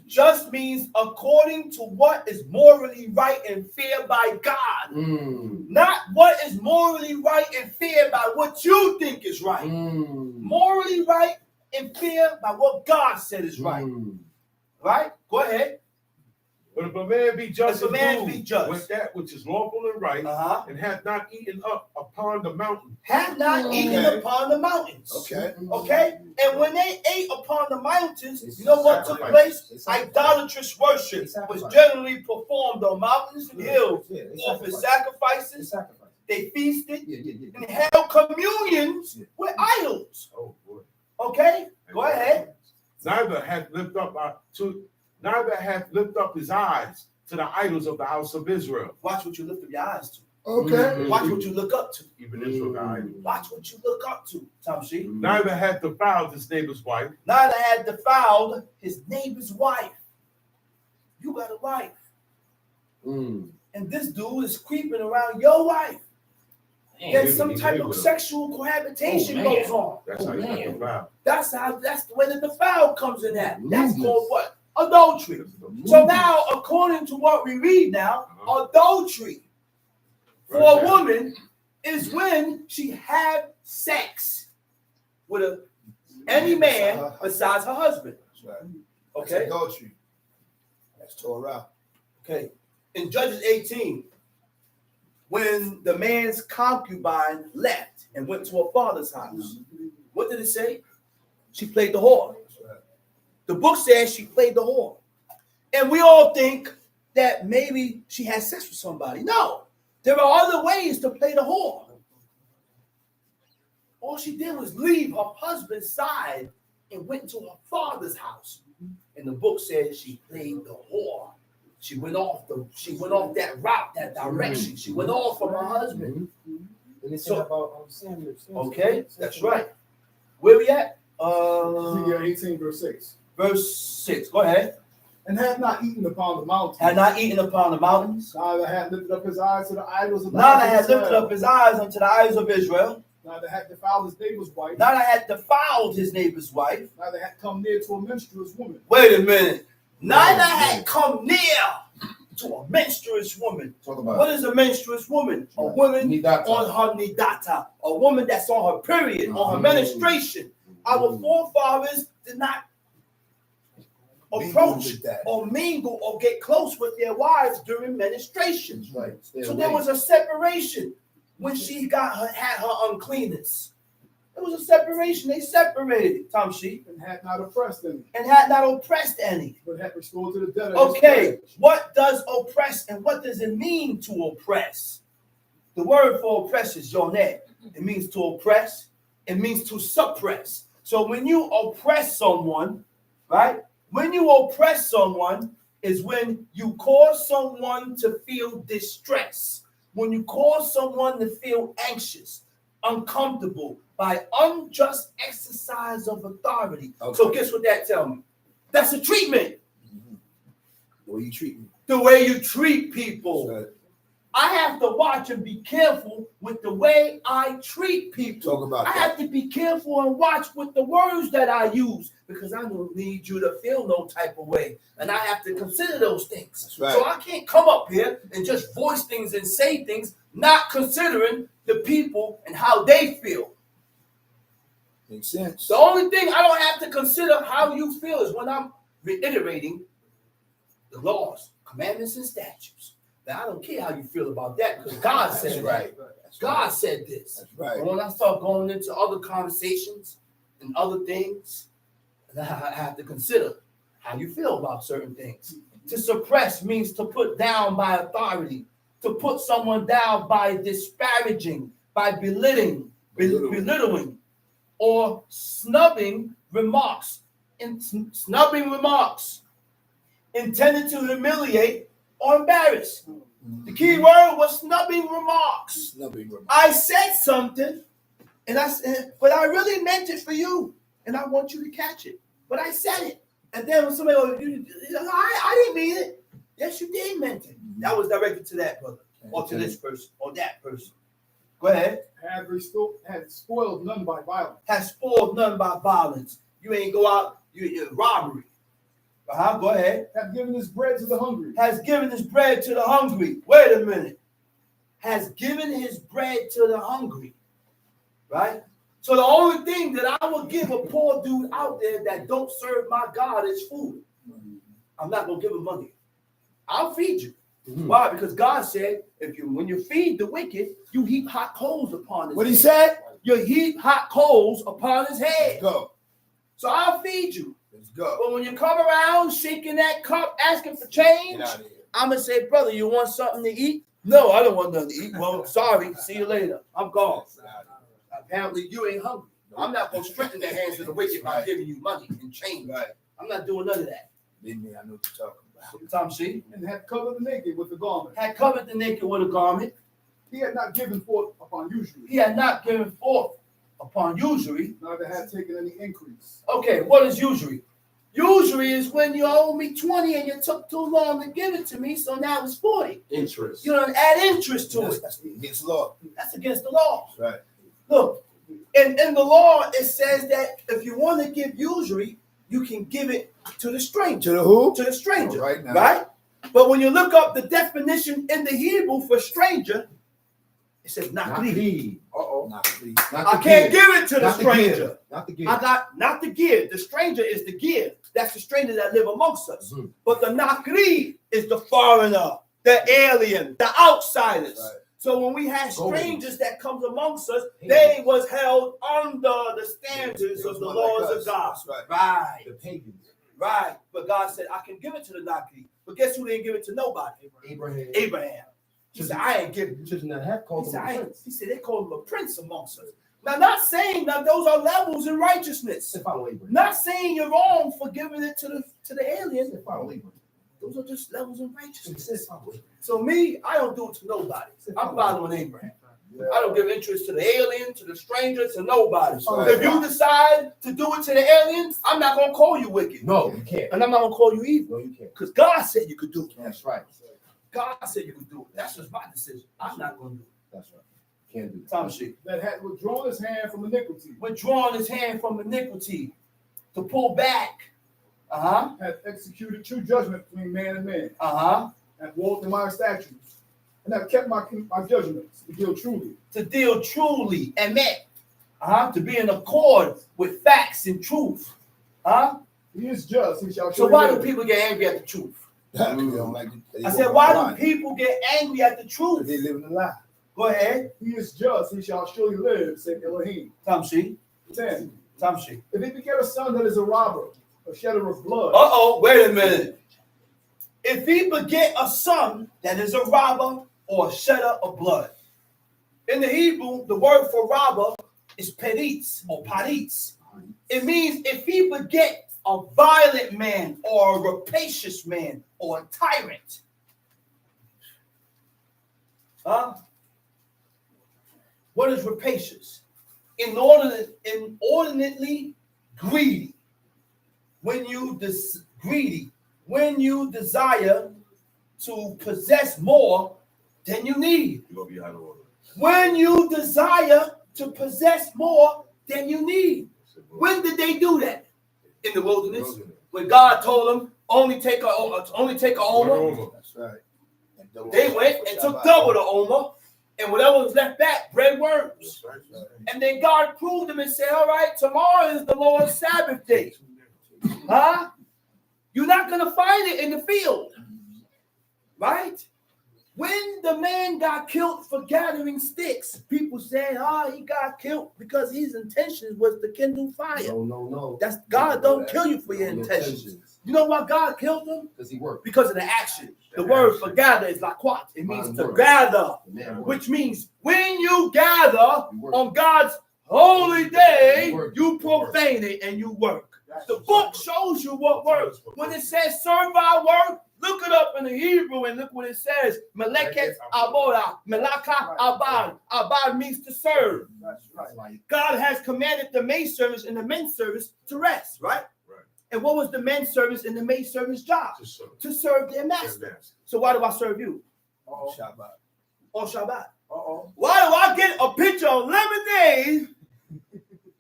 Just means according to what is morally right and fair by God. Not what is morally right and fair by what you think is right. Morally right and fair by what God said is right. Right? Go ahead. but if a man be just, If a man and be do just. with that which is lawful and right, and hath not eaten up upon the mountain, Have not eaten upon the mountains. Okay. Okay? And when they ate upon the mountains, you know what took place? Idolatrous worship was generally performed on mountains and hills. Offered sacrifices. They feasted and held communions with idols. oh boy. Okay? Go ahead. Neither hath lift up his eyes to the idols of the house of Israel. Watch what you lift up your eyes to. Okay. Watch what you look up to. Even Israel the idols. Watch what you look up to, Tamshi. Neither hath defiled his neighbor's wife, Neither had defiled his neighbor's wife. You got a wife. And this dude is creeping around your wife. Then some type of sexual cohabitation goes on. That's how you defile. That's the way the defile comes in at. That's called what? Adultery. So now, according to what we read now, adultery for a woman is when she had sex with any man besides her husband. That's right. Okay. That's adultery. That's Torah. Okay. In Judges 18, when the man's concubine left and went to her father's house, what did it say? She played the whore. The book says she played the whore. And we all think that maybe she had sex with somebody. No, there are other ways to play the whore. All she did was leave her husband's side and went to her father's house. And the book says she played the whore. She went off that route, that direction. She went off from her husband. And they said about Samuel. Okay, that's right. Where we at? Ezekiel 18, verse 6. Verse 6. Go ahead. And had not eaten upon the mountains. Had not eaten upon the mountains. Neither had lifted up his eyes to the idols of the Neither had lifted up his eyes unto the eyes of Israel. Neither had defiled his neighbor's wife. Neither had defiled his neighbor's wife. Neither had come near to a menstruous woman. Wait a minute. Neither had come near to a menstruous woman. Talk about What is a menstruous woman? A woman Nidata. on her nidata. A woman that's on her period, on her menstruation. Our forefathers did not approach or mingle or get close with their wives during menstruation. Right. So there was a separation when she had her uncleanness. There was a separation. They separated, Tamshi. And had not oppressed any. And had not oppressed any. But had restored to the debtor. Okay, what does oppress and what does it mean to oppress? The word for oppress is yoneh. It means to oppress. It means to suppress. So when you oppress someone, right? When you oppress someone is when you cause someone to feel distress. When you cause someone to feel anxious, uncomfortable by unjust exercise of authority. Okay. So guess what that tells me? That's a treatment. The way you treat me. The way you treat people. Right. I have to watch and be careful with the way I treat people. Talk about I have to be careful and watch with the words that I use because I don't need you to feel no type of way. And I have to consider those things. That's right. So I can't come up here and just voice things and say things, not considering the people and how they feel. Makes sense. The only thing I don't have to consider how you feel is when I'm reiterating the laws, commandments, and statutes. Now, I don't care how you feel about that because God said right. God said this. That's right. But when I start going into other conversations and other things, I have to consider how you feel about certain things. To suppress means to put down by authority, to put someone down by disparaging, by belittling, or snubbing remarks. Snubbing remarks intended to humiliate or embarrass. The key word was snubbing remarks. Snubbing remarks. I said something, but I really meant it for you, and I want you to catch it. But I said it, and then when somebody goes, I didn't mean it. Yes, you did mean it. That was directed to that brother, or to this person, or that person. Go ahead. Had spoiled none by violence. Has spoiled none by violence. You ain't go out, you're robbery. Go ahead. Have given his bread to the hungry. Has given his bread to the hungry. Wait a minute. Has given his bread to the hungry. Right? So the only thing that I will give a poor dude out there that don't serve my God is food. I'm not going to give him money. I'll feed you. Mm-hmm. Why? Because God said, when you feed the wicked, you heap hot coals upon his head. What he said? You heap hot coals upon his head. Let's go. So I'll feed you. Let's go. But when you come around shaking that cup, asking for change, I'm going to say, brother, you want something to eat? No, I don't want nothing to eat. Well, sorry. See you later. I'm gone. Apparently, you ain't hungry. I'm not going to strengthen the hands of the wicked by giving you money and change. Right. I'm not doing none of that. Believe me, I know what you're talking about. Tom C. And had covered the naked with a garment. Had covered the naked with a garment. He had not given forth upon usury. He had not given forth upon usury. Neither had taken any increase. Okay, what is usury? Usury is when you owe me 20 and you took too long to give it to me, so now it's 40. Interest. You don't add interest to it. That's against the law. That's against the law. Right. Look, in the law, it says that if you want to give usury, you can give it to the stranger. To the who? To the stranger. Right now. Right? But when you look up the definition in the Hebrew for stranger, it says nakri. I can't give it to the stranger. Not the gift. I got not the give. The stranger is the give. That's the stranger that live amongst us. Mm-hmm. But the nakri is the foreigner, the alien, the outsiders. Right. So when we have strangers that comes amongst us, they was held under the standards of the laws of God. Right. The pagans. Right. But God said, I can give it to the nakri. But guess who didn't give it to nobody? Abraham. He said, I ain't giving it. He said, they called him a prince amongst us. Now, not saying that those are levels in righteousness. Not saying you're wrong for giving it to the alien. Those are just levels in righteousness. So me, I don't do it to nobody. I'm following Abraham. I don't give interest to the alien, to the stranger, to nobody. If you decide to do it to the alien, I'm not going to call you wicked. No, you can't. And I'm not going to call you evil. No, you can't. Because God said you could do it. That's right. God said you could do it. That's just my decision. I'm not going to do it. That's right. Can't do that. That had withdrawn his hand from iniquity. Withdrawn his hand from iniquity. To pull back. Hath executed true judgment between man and man. Hath walked in my statutes. And have kept my judgments to deal truly. To deal truly. Amen. To be in accord with facts and truth. He is just. He shall so why do people get angry at the truth? I said, why do people get angry at the truth? They live in a lie. Go ahead. He is just. He shall surely live, said Elohim. Tamshi. 10. Tamshi. If he beget a son that is a robber, a shedder of blood. Wait a minute. If he beget a son that is a robber or a shedder of blood. In the Hebrew, the word for robber is peritz or paritz. It means if he beget a violent man or a rapacious man or a tyrant. What is rapacious? Inordinately greedy. When you desire to possess more than you need. When you desire to possess more than you need. When did they do that? In the wilderness. When God told them only take a omer. That's right. They went and took double the omer. And whatever was left back, bread worms. And then God proved them and said, all right, tomorrow is the Lord's Sabbath day. You're not going to find it in the field. Right? When the man got killed for gathering sticks, people said, he got killed because his intentions was to kindle fire. No. That's God don't kill you for your intentions. You know why God killed him? Because he worked. Because of the action. The word for gather is laquat. It means to gather, which means when you gather on God's holy day, you profane it and you work. The book shows you what works. When it says serve our work, look it up in the Hebrew and look what it says. Meleket aboda, melaka abad. Abad means to serve. God has commanded the maid service and the men's service to rest, right? And what was the men's service and the maid service job? To serve their master. So why do I serve you? Shabbat. On Shabbat. Why do I get a pitcher of lemonade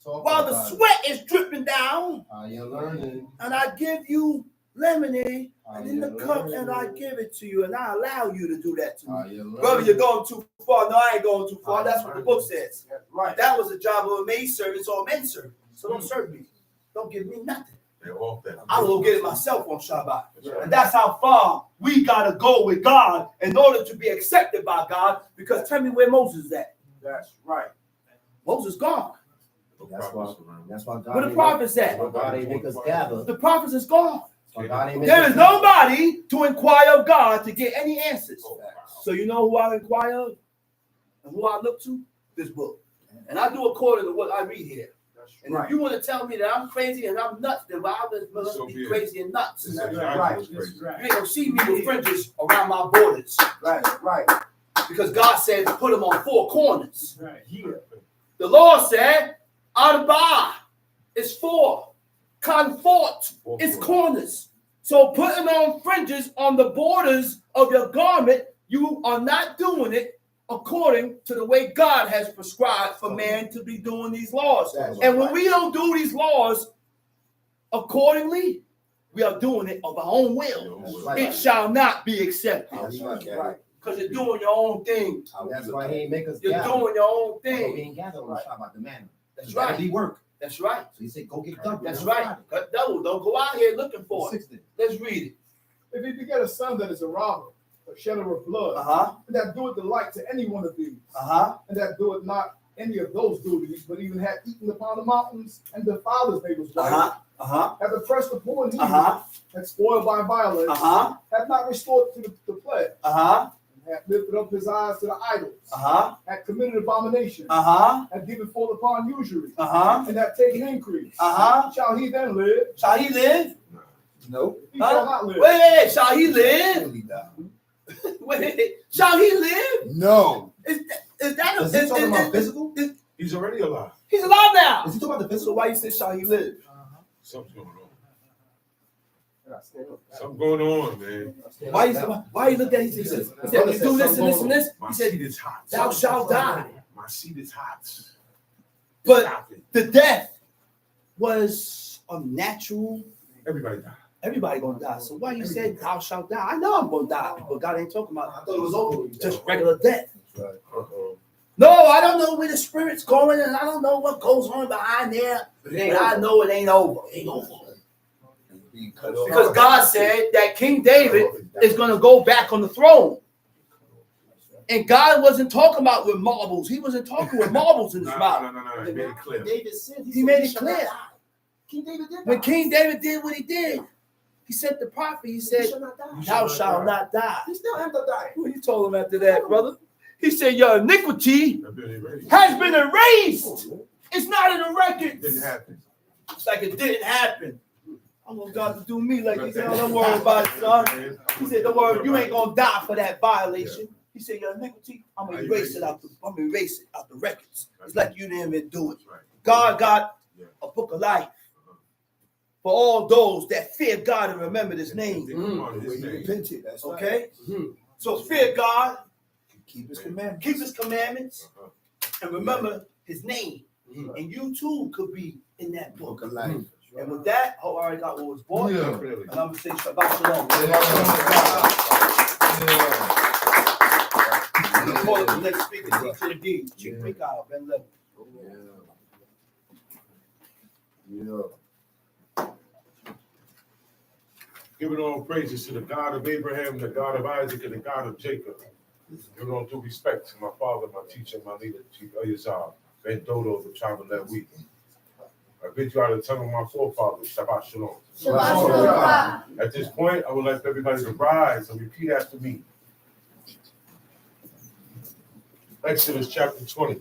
while the sweat is dripping down? You're learning. And I give you lemonade and in the cup and I give it to you and I allow you to do that to me. Brother, you're going too far. No, I ain't going too far. That's what the book says. Right. That was the job of a maid servant or a men's servant. So don't serve me. Don't give me nothing. I will get it myself on Shabbat. And that's how far we got to go with God in order to be accepted by God. Because tell me where Moses is at. That's right. Moses gone. That's why God. Where the prophets at? God ain't make us gather. The prophets is gone. God there is nobody to inquire of God to get any answers. So you know who I inquire of and who I look to? This book. And I do according to what I read here. And if you want to tell me that I'm crazy and I'm nuts, then I must be crazy and nuts. Right. You ain't gonna see me with fringes around my borders. Right. Because God said put them on four corners. Right. Here. The Lord said, Arba is four. Confort is corners. So putting on fringes on the borders of your garment, you are not doing it according to the way God has prescribed for man to be doing these laws. And when we don't do these laws accordingly, we are doing it of our own will. It shall not be accepted. That's right. Because you're doing your own thing. That's why he ain't make us You're gather. doing your own We thing. ain't gather on the Shabbat, the manna. That's It gotta right. be work. That's right. So he said, go get double. That's right. Cut double. Don't go out here looking for it. Let's read it. If he beget a son that is a robber, a shedder of blood, and that doeth delight to any one of these, and that doeth not any of those duties, but even had eaten upon the mountains and defiled his neighbor's wife, have oppressed the poor and needy, had spoiled by violence, have not restored to the pledge, had lifted up his eyes to the idols, had committed abomination, had given forth upon usury, and had taken increase. Shall he then live? Shall he live? No. He shall not live. Wait, shall he live? Really die. Wait, shall he live? No. Is that Is he talking about physical? He's already alive. He's alive now. Is he talking about the So physical? why you say shall he live? Something's going on. Something going on, man. Why you look at it? He said, you do this and this and this. My He said, seat is hot. thou shalt die. My seat is hot. But Stop it. the death was unnatural. Everybody died. Everybody gonna die. So why you said thou shalt die? I know I'm gonna die, but God ain't talking about I thought it was over. just regular death. Uh-oh. No, I don't know where the spirit's going, and I don't know what goes on behind there. But I know it ain't over. It ain't over. Being cut off. Because God said that King David is gonna go back on the throne. And God wasn't talking about with marbles. He wasn't talking with marbles in his mouth. No. He made it clear. David said He made it clear. King David did When King David did what he did, he sent the prophet, he said, thou shalt not die. He still ended up dying. What you told him after that, brother? He said, your iniquity I've been erased. has been erased. It's not in the records. Didn't happen. It's like it didn't happen. I want God to do me like he said, don't worry about it, son. He said, don't worry, you ain't gonna die for that violation. He said, your iniquity, I'm gonna erase it out the records. It's like you didn't even do it. God got a book of life for all those that fear God and remember his name. His name. Repented. That's right. Okay? So fear God, Keep his commandments. keep his commandments, and remember his name. And you too could be in that book. Book of life. And with that, I already got what was bought. Yeah. And I'm gonna say Shabbat Shalom. I'm gonna call it the next speaker, teacher indeed. Chief Mikhail, Ben Level. Giving all praises to the God of Abraham, the God of Isaac, and the God of Jacob. Giving all due respect to my father, my teacher, my leader, Chief Eleazar, Ben Dodo, the tribe of Levi. I bid you out of the tongue of my forefathers, Shabbat Shalom. Shabbat Shalom. At this point, I would like everybody to rise and repeat after me. Exodus chapter 20.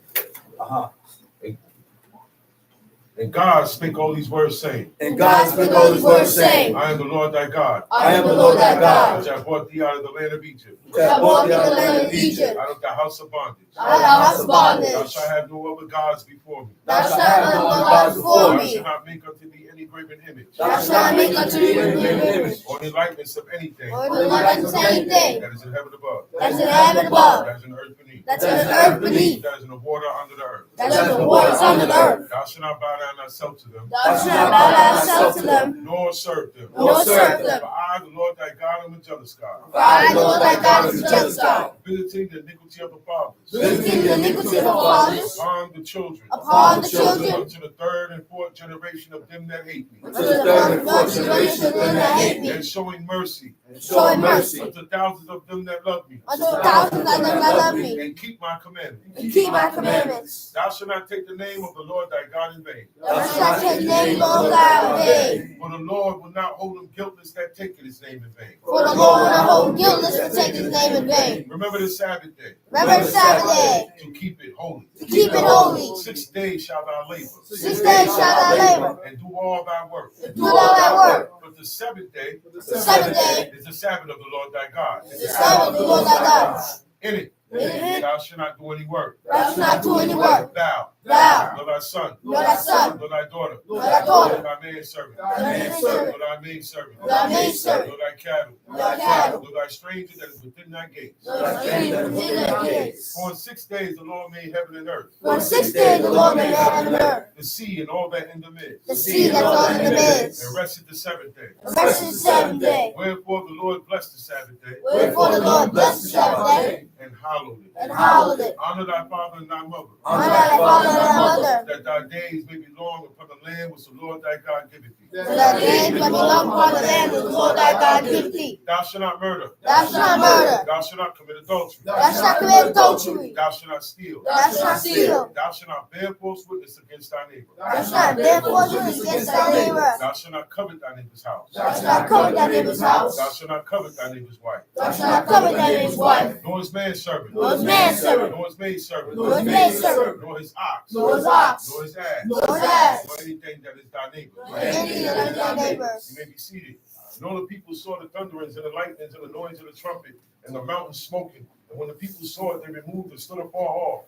And God spake all these words, saying, And God spake all these words, saying, I am the Lord thy God, I am the Lord thy God, which I brought thee out of the land of Egypt, which hath brought thee out of the land of Egypt, out of the house of bondage. out of the house of bondage. Thou shalt have no other gods before me. Thou shalt have no other gods before Thou me. shalt not make unto thee any graven image, Thou shalt not make unto thee any image, or any likeness of anything or the likeness of anything that is in heaven above, that is in heaven above, that is in the earth beneath, that's in the earth beneath, that is in the water under the earth. that is in the waters under the earth. Thou shalt not bow down thyself to them, Thou shalt not bow thyself to them, nor serve them. nor serve them. For I, the Lord thy God, am a jealous God, For I, the Lord thy God, is a jealous God, visiting the iniquity of the fathers visiting the iniquity of the fathers upon the children, upon the children, unto the third and fourth generation of them that hate me, unto the third and fourth generation of them that hate me, and showing mercy showing mercy unto thousands of them that love me, unto thousands of them that love me, and keep my commandments. and keep my commandments. Thou shalt not take the name of the Lord thy God in vain. Thou shalt not take the name of God in vain. For the Lord will not hold him guiltless that taketh his name in vain. For the Lord will not hold guiltless to take his name in vain. Remember the Sabbath day, Remember the Sabbath day, to keep it holy. to keep it holy. 6 days shalt thou labor, 6 days shalt thou labor, and do all thy work. do all thy work. But the seventh day The seventh day is the Sabbath of the Lord thy God. is the Sabbath of the Lord thy God. In it In it thou shalt not do any work. thou shalt not do any work. Thou, Thou, nor thy thy son, nor thy son, nor thy daughter, nor thy daughter, nor thy manservant, nor thy maidservant, nor thy maidservant, nor thy maidservant, nor thy cattle, nor thy cattle, nor thy stranger that is within thy gates. nor thy stranger within thy gates. For in 6 days the Lord made heaven and earth, For in 6 days the Lord made heaven and earth, the sea and all that in the midst, the sea that's all in the midst, and rested the 7th day. and rested the 7th day. Wherefore the Lord blessed the Sabbath day, Wherefore the Lord blessed the Sabbath day, and hallowed it. and hallowed it. Honor thy father and thy mother, Honor thy father and thy mother, that thy days may be long upon the land which the Lord thy God giveth thee. so that days may be long upon the land which the Lord thy God giveth thee. Thou shalt not murder. Thou shalt not murder. Thou shalt not commit adultery. Thou shalt not commit adultery. Thou shalt not steal. Thou shalt not steal. Thou shalt not bear false witness against thy neighbor. Thou shalt not bear false witness against thy neighbor. Thou shalt not covet thy neighbor's house. Thou shalt not covet thy neighbor's house. Thou shalt not covet thy neighbor's wife. Thou shalt not covet thy neighbor's wife, Nor his manservant. nor his manservant, Nor his maidservant. nor his maidservant, Nor his ox. nor his ox, Nor his ass. nor his ass, Nor anything that is thy neighbor. nor anything that is thy neighbor's. You may be seated. And all the people saw the thunderings and the lightnings and the noise of the trumpet and the mountain smoking. And when the people saw it, they removed and stood afar off.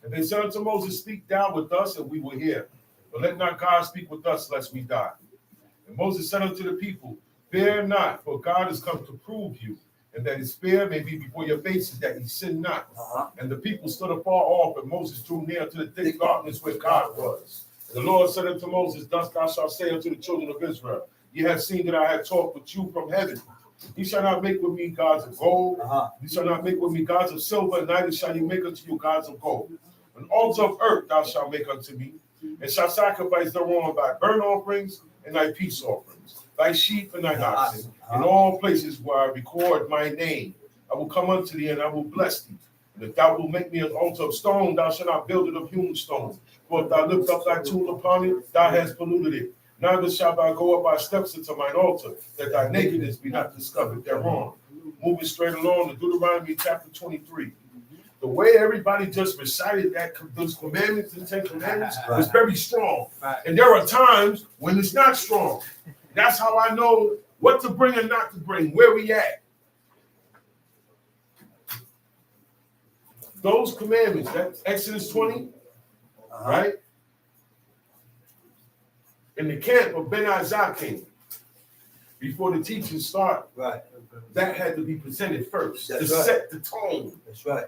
And they said unto Moses, speak thou with us, and we will hear. But let not God speak with us, lest we die. And Moses said unto the people, fear not, for God is come to prove you, and that his fear may be before your faces, that ye sin not. And the people stood afar off, and Moses drew near to the thick darkness where God was. And the Lord said unto Moses, thus thou shalt say unto the children of Israel, ye have seen that I have talked with you from heaven. Ye shall not make with me gods of gold. Ye shall not make with me gods of silver, neither shall you make unto you gods of gold. An altar of earth thou shalt make unto me, and shalt sacrifice thereon thy burnt offerings and thy peace offerings, thy sheep and thine oxen, in all places where I record my name. I will come unto thee, and I will bless thee. And if thou wilt make me an altar of stone, thou shalt not build it of hewn stone. For if thou lift up thy tool upon it, thou hast polluted it. Neither shalt thou go up by steps into mine altar, that thy nakedness be not discovered thereon. Moving straight along to Deuteronomy chapter 23. The way everybody just recited those commandments, the 10 commandments, was very strong. And there are times when it's not strong. That's how I know what to bring and not to bring, where we at. Those commandments, that's Exodus 20, right? In the camp of Ben Azaki, before the teaching started, that had to be presented first to set the tone. That's right.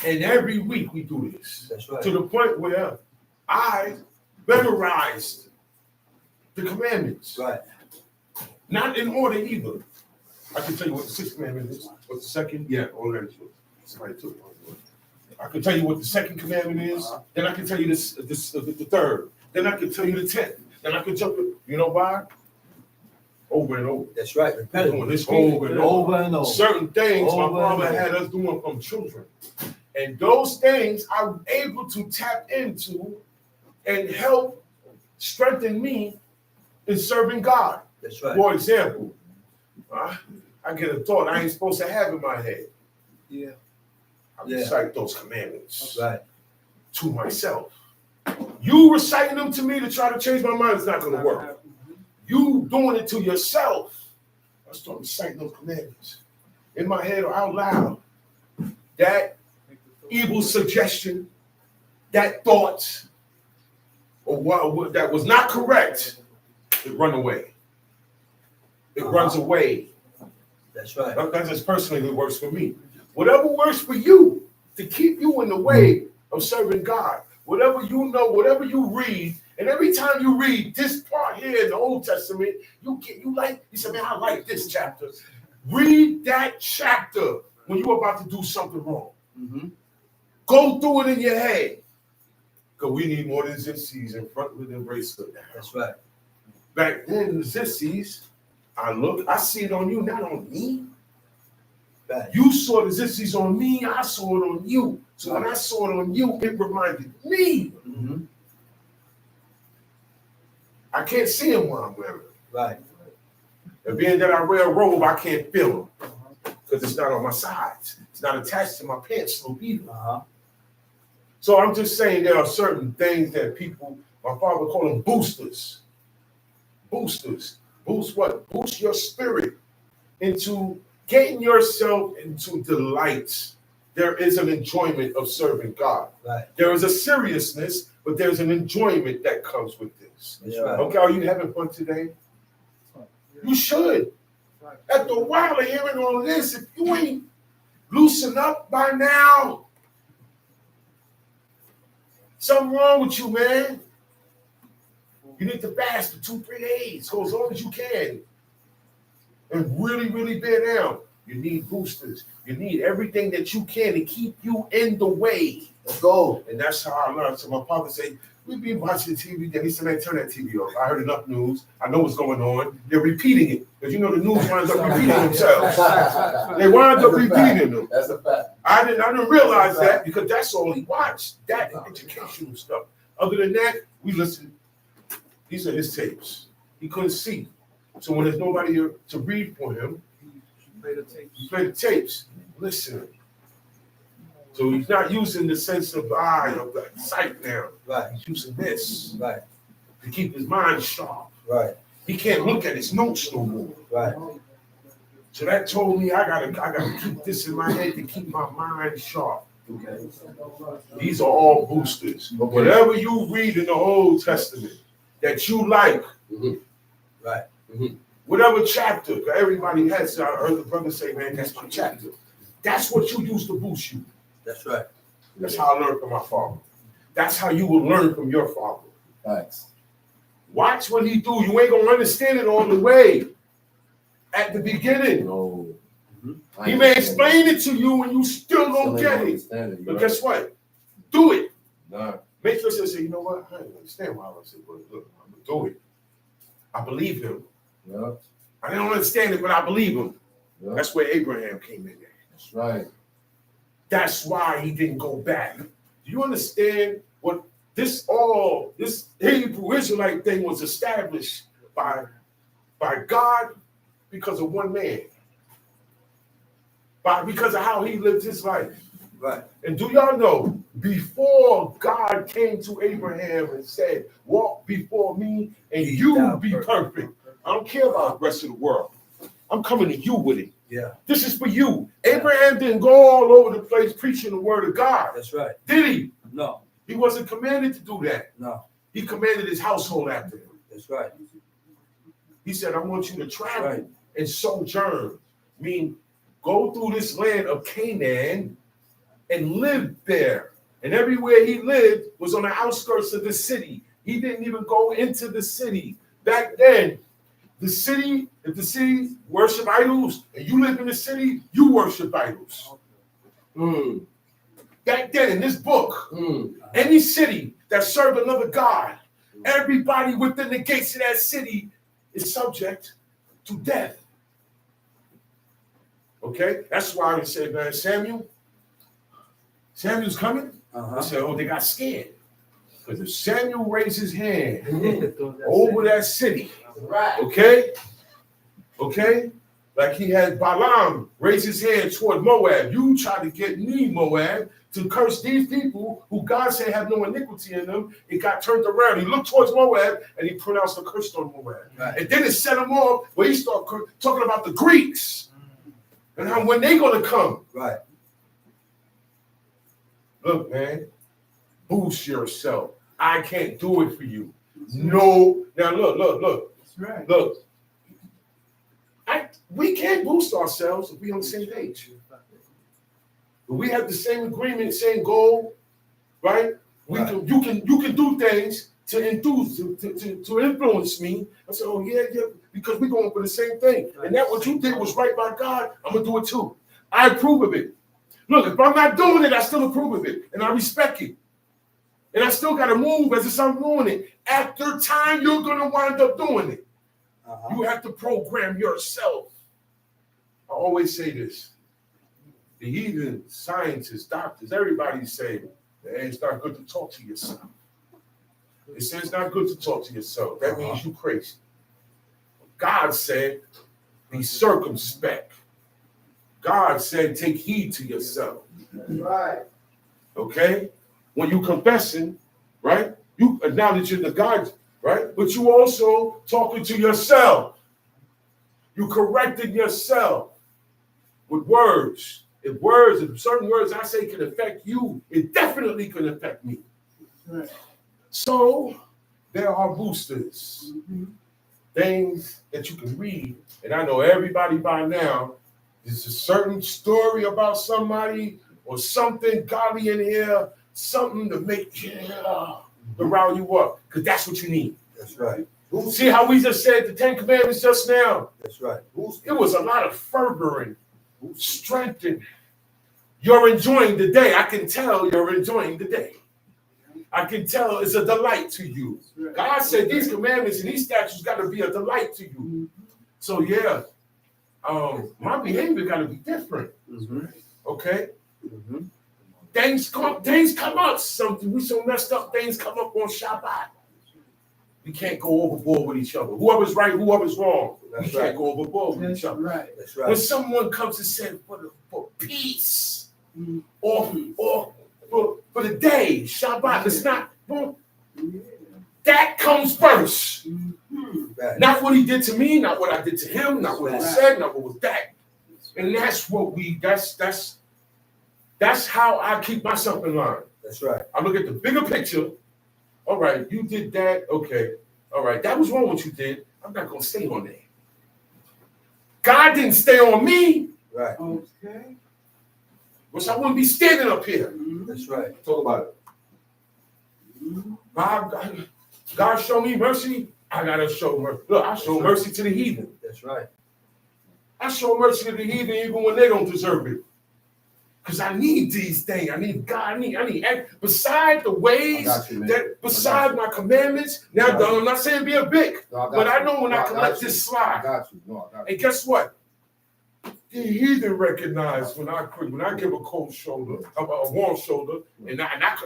And every week we do this. That's right. To the point where I memorized the commandments. Right. Not in order either. I can tell you what the 6th commandment is. What's the second? Yeah, all that is what somebody took it. I can tell you what the 2nd commandment is. Then I can tell you the 3rd. Then I can tell you the 10th. Then I can jump it. You know why? Over and over. That's right. Doing this over and over. And over. Certain things my Over father and over. had us doing from children. And those things I was able to tap into and help strengthen me in serving God. That's right. For example, I get a thought I ain't supposed to have in my head. Yeah. I recite those commandments Right. to myself. You reciting them to me to try to change my mind is not going to work. You doing it to yourself. I start reciting those commandments in my head or out loud. That evil suggestion, that thought, or what that was not correct, it run away. It runs away. That's right. That just personally works for me. Whatever works for you to keep you in the way of serving God, whatever you know, whatever you read, and every time you read this part here in the Old Testament, you say, man, I like this chapter. Read that chapter when you're about to do something wrong. Mm-hmm. Go through it in your head. Because we need more than zitsies in front with and bracelet now. That's right. Back then, the zitsies, I see it on you, not on me. Right. You saw the zitsies on me, I saw it on you. So when I saw it on you, it reminded me. Mm-hmm. I can't see him while I'm wearing it. Right. And being that I wear a robe, I can't feel him. Because it's not on my sides. It's not attached to my pants slope either. Uh-huh. So I'm just saying there are certain things that people, my father called them boosters. Boosters. Boost what? Boost your spirit into getting yourself into delights there is an enjoyment of serving God. Right. There is a seriousness, but there's an enjoyment that comes with this. That's right. Okay, are you having fun today? You should. After a while of hearing all of this, if you ain't loosened up by now, something wrong with you, man. You need to fast for 2-3 days. Go as long as you can. And really, really bear down. You need boosters. You need everything that you can to keep you in the way. Let's go. And that's how I learned. So my father said, we be watching TV. Then he said, man, turn that TV off. I heard enough news. I know what's going on. They're repeating it. Because you know the news winds up repeating themselves. They wind up repeating them. That's a fact. I didn't realize that because that's all he watched. That educational stuff. Other than that, we listened. These are his tapes. He couldn't see. So when there's nobody here to read for him, he played the tapes. Listen. So he's not using the sense of eye, of the sight now. Right. He's using this. Right. To keep his mind sharp. Right. He can't look at his notes no more. Right. So that told me I gotta keep this in my head to keep my mind sharp. Okay. These are all boosters. Okay. Whatever you read in the Old Testament that you like, Right. whatever chapter, everybody has. I heard the brother say, man, that's my chapter. That's what you use to boost you. That's right. That's how I learned from my father. That's how you will learn from your father. Thanks. Watch what he do. You ain't gonna understand it all the way at the beginning. No. He may explain it to you and you still don't get it. But guess what? Do it. Nah. Make yourself say, you know what? I don't understand why I said, but look, I'm gonna do it. I believe him. Yeah. I don't understand it, but I believe him. Yeah. That's where Abraham came in there. That's right. That's why he didn't go back. Do you understand what this Hebrew Israelite thing was established by God because of one man? Because of how he lived his life. Right. And do y'all know, before God came to Abraham and said, walk before me and you be perfect. I don't care about the rest of the world. I'm coming to you with it. Yeah. This is for you. Abraham didn't go all over the place preaching the word of God. That's right. Did he? No. He wasn't commanded to do that. No. He commanded his household after him. That's right. He said, I want you to travel and sojourn. Mean, go through this land of Canaan and live there. And everywhere he lived was on the outskirts of the city. He didn't even go into the city. Back then, the city, if the city worship idols, and you live in the city, you worship idols. Back then, in this book, any city that served another god, everybody within the gates of that city is subject to death. Okay? That's why we say, man, Samuel's coming. I said, oh, they got scared. Because if Samuel raised his hand over that city, okay? Like he had Balaam raise his hand toward Moab. You try to get me, Moab, to curse these people who God said have no iniquity in them. It got turned around. He looked towards Moab and he pronounced a curse on Moab. Right. And then it set him off where he started talking about the Greeks and how when they going to come. Right. Look, man, boost yourself. I can't do it for you. No. Now, look. That's right. Look. We can't boost ourselves if we on the same page. But we have the same agreement, same goal, right? You can do things to enthuse, to influence me. I said, oh yeah, because we're going for the same thing. And that what you did was right by God, I'm gonna do it too. I approve of it. Look, if I'm not doing it, I still approve of it. And I respect it. And I still gotta move as if I'm doing it. After time, you're gonna wind up doing it. You have to program yourself. I always say this. The heathen, scientists, doctors, everybody say, hey, it's not good to talk to yourself. They say it's not good to talk to yourself. That means you crazy. God said, be circumspect. God said, take heed to yourself. Right. Okay? When you confessing, right? You acknowledge you're the God, right? But you also talking to yourself. You correcting yourself with words. if certain words I say can affect you, it definitely can affect me. Right. So there are boosters, things that you can read, and I know everybody by now. There's a certain story about somebody or something godly in here, something to make to rile you up, because that's what you need. That's right. See how we just said the 10 Commandments just now? That's right. It was a lot of fervor and strength. And you're enjoying the day. I can tell you're enjoying the day. I can tell it's a delight to you. God said these commandments and these statutes got to be a delight to you. So yeah, my behavior got to be different. Okay? Things come up. Something we so messed up. Things come up on Shabbat. We can't go overboard with each other. Whoever's right, whoever's wrong. We can't go overboard with each other. Right. That's right. When someone comes and says for peace or for the day, Shabbat, it's not. That comes first. Not what he did to me, not what I did to him, not what I said, not what was that. And that's what that's how I keep myself in line. That's right. I look at the bigger picture. All right, you did that. Okay. All right, that was wrong what you did. I'm not going to stay on there. God didn't stay on me. Right. Okay. Which I wouldn't be standing up here. That's right. Talk about it. God show me mercy. I got to show mercy. Look, I show mercy to the heathen. That's right. I show mercy to the heathen even when they don't deserve it. Because I need these things. I need God. I need beside the ways beside my commandments. Now, I'm not saying be a big, but I know when I can let this slide. I got you. No, I got you. And guess what? The heathen recognize when I give a cold shoulder, a warm shoulder, and I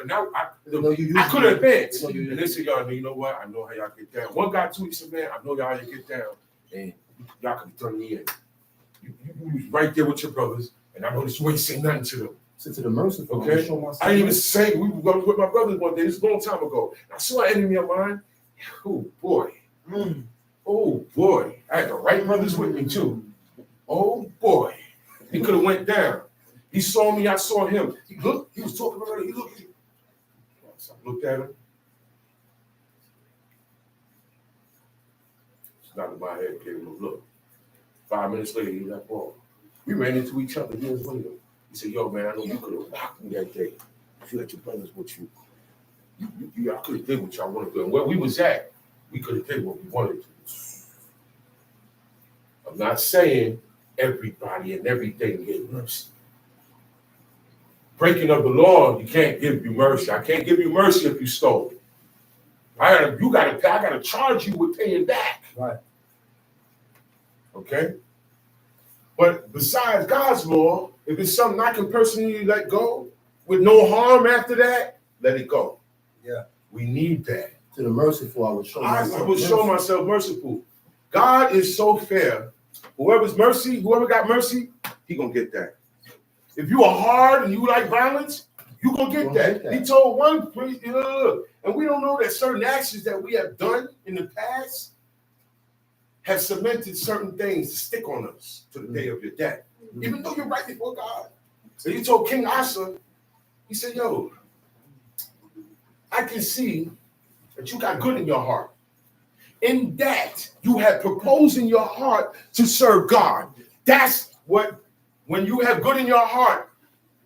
could advance. And they say, y'all, you know what? I know how y'all get down. One guy tweets said, man, I know y'all get down, and y'all can turn me in. You was right there with your brothers. And I noticed you ain't saying nothing to them. To the merciful. Okay. I didn't even say we were with my brothers one day. This is a long time ago. I saw an enemy of mine. Oh boy. Oh boy. I had the right brothers with me too. Oh boy. He could have went down. He saw me, I saw him. He looked, he was talking about it. He looked. So I looked at him. It's not in my head, gave him a look. 5 minutes later, he left off. We ran into each other years later. He said, yo, man, I know you could have rocked me that day. You had your brothers with you. I could have did what y'all wanted to do. And where we was at, we could have did what we wanted to do. I'm not saying everybody and everything get mercy. Breaking of the law, you can't give you mercy. I can't give you mercy if you stole it. I gotta charge you with paying back. Right. Okay? But besides God's law, if it's something I can personally let go with no harm after that, let it go. Yeah. We need that. To the merciful, I will show myself merciful. God is so fair. Whoever got mercy, he gonna get that. If you are hard and you like violence, you gonna get that. He told one priest, and we don't know that certain actions that we have done in the past have cemented certain things to stick on us to the day of your death. Even though you're right before God. So he told King Asa, he said, yo, I can see that you got good in your heart. In that, you have proposed in your heart to serve God. That's what, when you have good in your heart,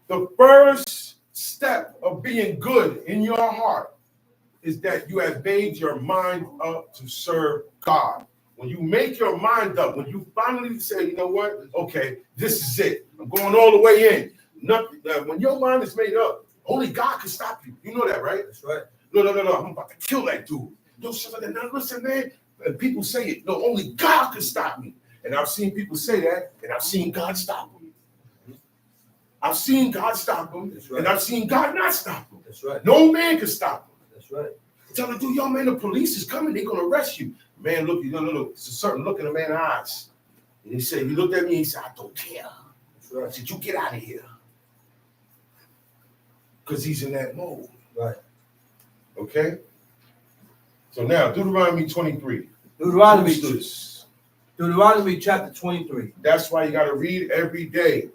the first step of being good in your heart is that you have made your mind up to serve God. When you make your mind up, when you finally say, you know what? Okay, this is it. I'm going all the way in. Nothing. When your mind is made up, only God can stop you. You know that, right? That's right. No. I'm about to kill that dude. No, now listen, man. And people say it. No, only God can stop me. And I've seen people say that, and I've seen God stop them. I've seen God stop them, right. And I've seen God not stop them. That's right. No man can stop them. That's right. Tell the dude, yo, man, the police is coming. They're going to arrest you. Man, look, it's a certain look in the man's eyes. And he said, he looked at me and he said, I don't care. That's right. I said, you get out of here. Because he's in that mode. Right. Okay? So now, Deuteronomy 23. Deuteronomy chapter 23. That's why you got to read every day.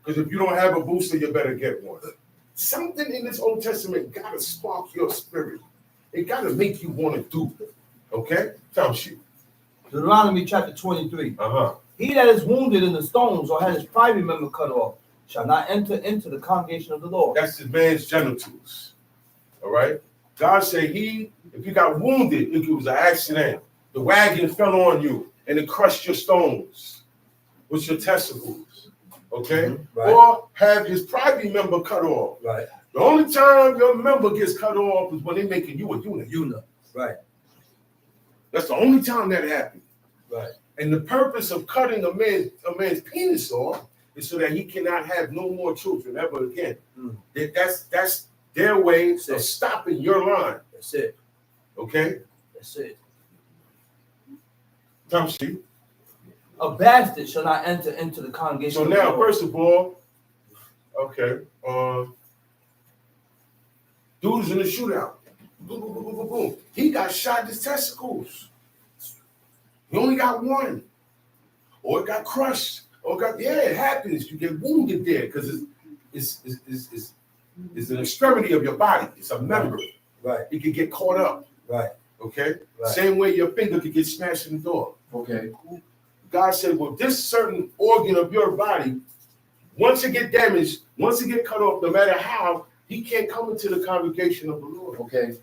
Because if you don't have a booster, you better get one. Something in this Old Testament got to spark your spirit. It got to make you want to do it. Okay? Tell you. Deuteronomy chapter 23. He that is wounded in the stones or had his private member cut off shall not enter into the congregation of the Lord. That's the man's genitals. All right? God said if you got wounded, if it was an accident, the wagon fell on you and it crushed your stones with your testicles. Okay? Right. Or have his private member cut off. Right. The only time your member gets cut off is when they're making you a eunuch. Right. That's the only time that happens. Right. And the purpose of cutting a man's penis off is so that he cannot have no more children ever again. That's their way of stopping your line. That's it. Okay? That's it. Tamshi. A bastard shall not enter into the congregation. So now, first of all, okay, dude is in a shootout. Boom, boom, boom, boom, boom, boom. He got shot in his testicles. He only got one. Or it got crushed. It happens. You get wounded there because it's an extremity of your body. It's a member. Right. It could get caught up. Right. Okay? Right. Same way your finger could get smashed in the door. Okay. God said, well, this certain organ of your body, once it get damaged, once it get cut off, no matter how, he can't come into the congregation of the Lord. Okay.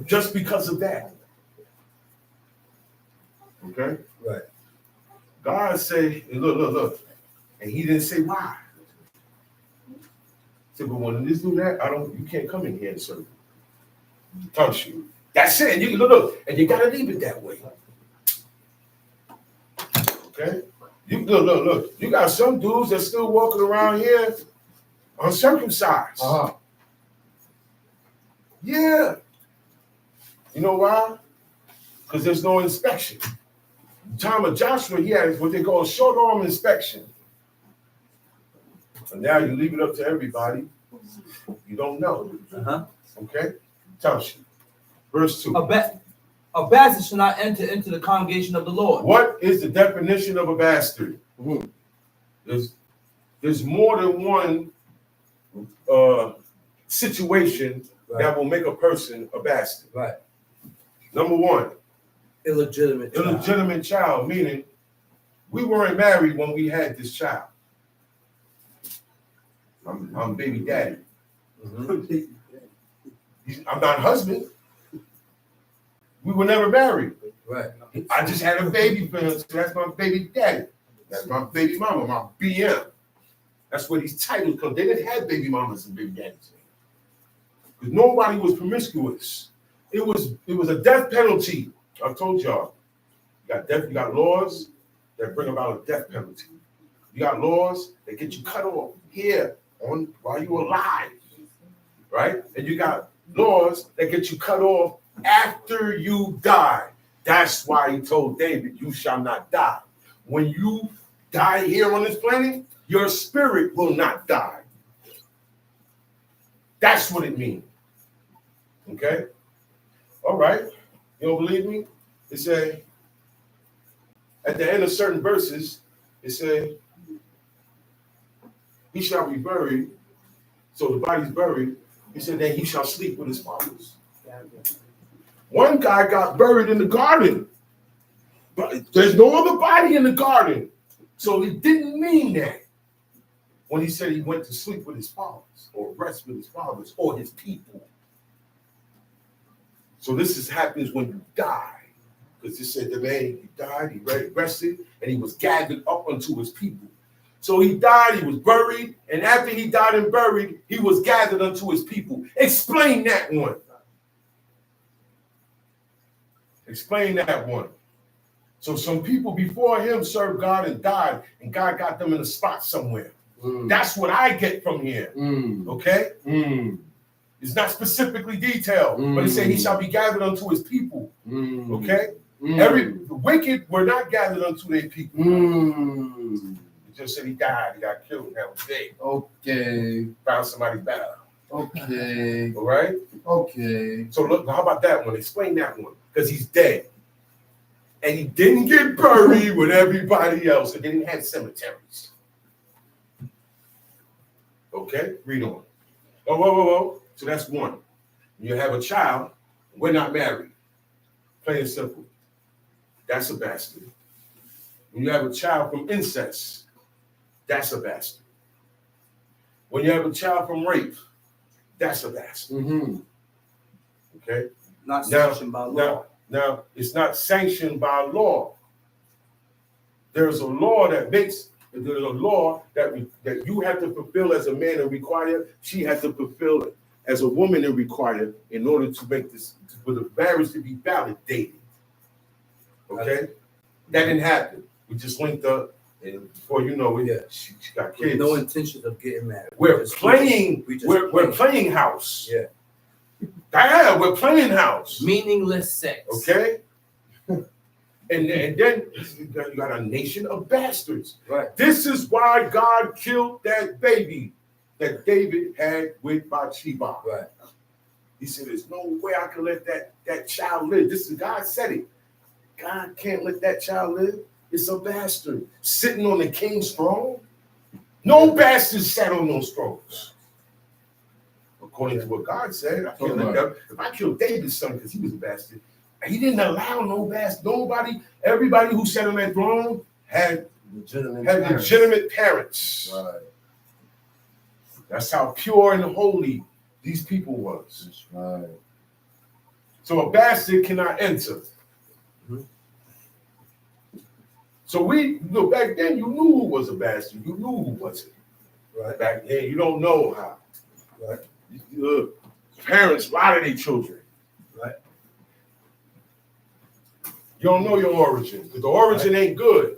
Just because of that. Okay? Right. God said, look. And he didn't say why. He said, but when this do that, you can't come in here and serve. Touch you. That's it. You look, and you gotta leave it that way. Okay? You look. You got some dudes that still walking around here uncircumcised. Yeah. You know why? Because there's no inspection. In the time of Joshua, he had what they call a short arm inspection. And now you leave it up to everybody. You don't know. Okay? Touch you. Verse 2. A bastard shall not enter into the congregation of the Lord. What is the definition of a bastard? There's more than one situation that will make a person a bastard. Right. Number one, illegitimate child, meaning we weren't married when we had this child. I'm baby daddy. I'm not husband. We were never married. Right. I just had a baby for him, so that's my baby daddy. That's my baby mama, my BM. That's where these titles come. They didn't have baby mamas and baby daddies. Because nobody was promiscuous. It was a death penalty. I told y'all. You got laws that bring about a death penalty. You got laws that get you cut off here while you're alive. Right? And you got laws that get you cut off after you die. That's why he told David, you shall not die. When you die here on this planet, your spirit will not die. That's what it means. Okay? All right. You don't believe me? It say, at the end of certain verses, it say, he shall be buried. So the body's buried. He said that he shall sleep with his fathers. One guy got buried in the garden, but there's no other body in the garden. So it didn't mean that when he said he went to sleep with his fathers or rest with his fathers or his people. So this happens when you die. Because it said the man, he died, he rested, and he was gathered up unto his people. So he died, he was buried, and after he died and buried, he was gathered unto his people. Explain that one. Explain that one. So some people before him served God and died, and God got them in a spot somewhere. That's what I get from here. Okay? It's not specifically detailed, but it said he shall be gathered unto his people. Okay? The wicked were not gathered unto their people. It just said he died, he got killed, and that was it. Okay. Found somebody better. Okay. All right? Okay. So look, how about that one? Explain that one. Because he's dead. And he didn't get buried with everybody else. And they didn't have cemeteries. Okay, read on. Oh, whoa. So that's one. You have a child, we're not married. Plain and simple. That's a bastard. When you have a child from incest, that's a bastard. When you have a child from rape, that's a bastard. Mm-hmm. Okay? Not sanctioned by law. Now, it's not sanctioned by law. There's a law that you have to fulfill as a man and require. She has to fulfill it as a woman and require in order to make this, for the marriage to be validated. Okay? That didn't happen. We just linked up, and before you know it, she got kids. With no intention of getting married. We're playing house. Yeah. Yeah, we're playing house. Meaningless sex. Okay? and then you got a nation of bastards. Right. This is why God killed that baby that David had with Bathsheba. Right. He said, there's no way I can let that child live. This is God said it. God can't let that child live. It's a bastard sitting on the king's throne. No bastard sat on those thrones. According to what God said, I can't let that. If I killed David's son because he was a bastard, he didn't allow no bastard. Nobody, everybody who sat on that throne had legitimate parents. Right. That's how pure and holy these people was. That's right. So a bastard cannot enter. So back then you knew who was a bastard. You knew who wasn't. Right. Back then you don't know how. Right. Parents lie to their children. Right. You don't know your origin because the origin ain't good.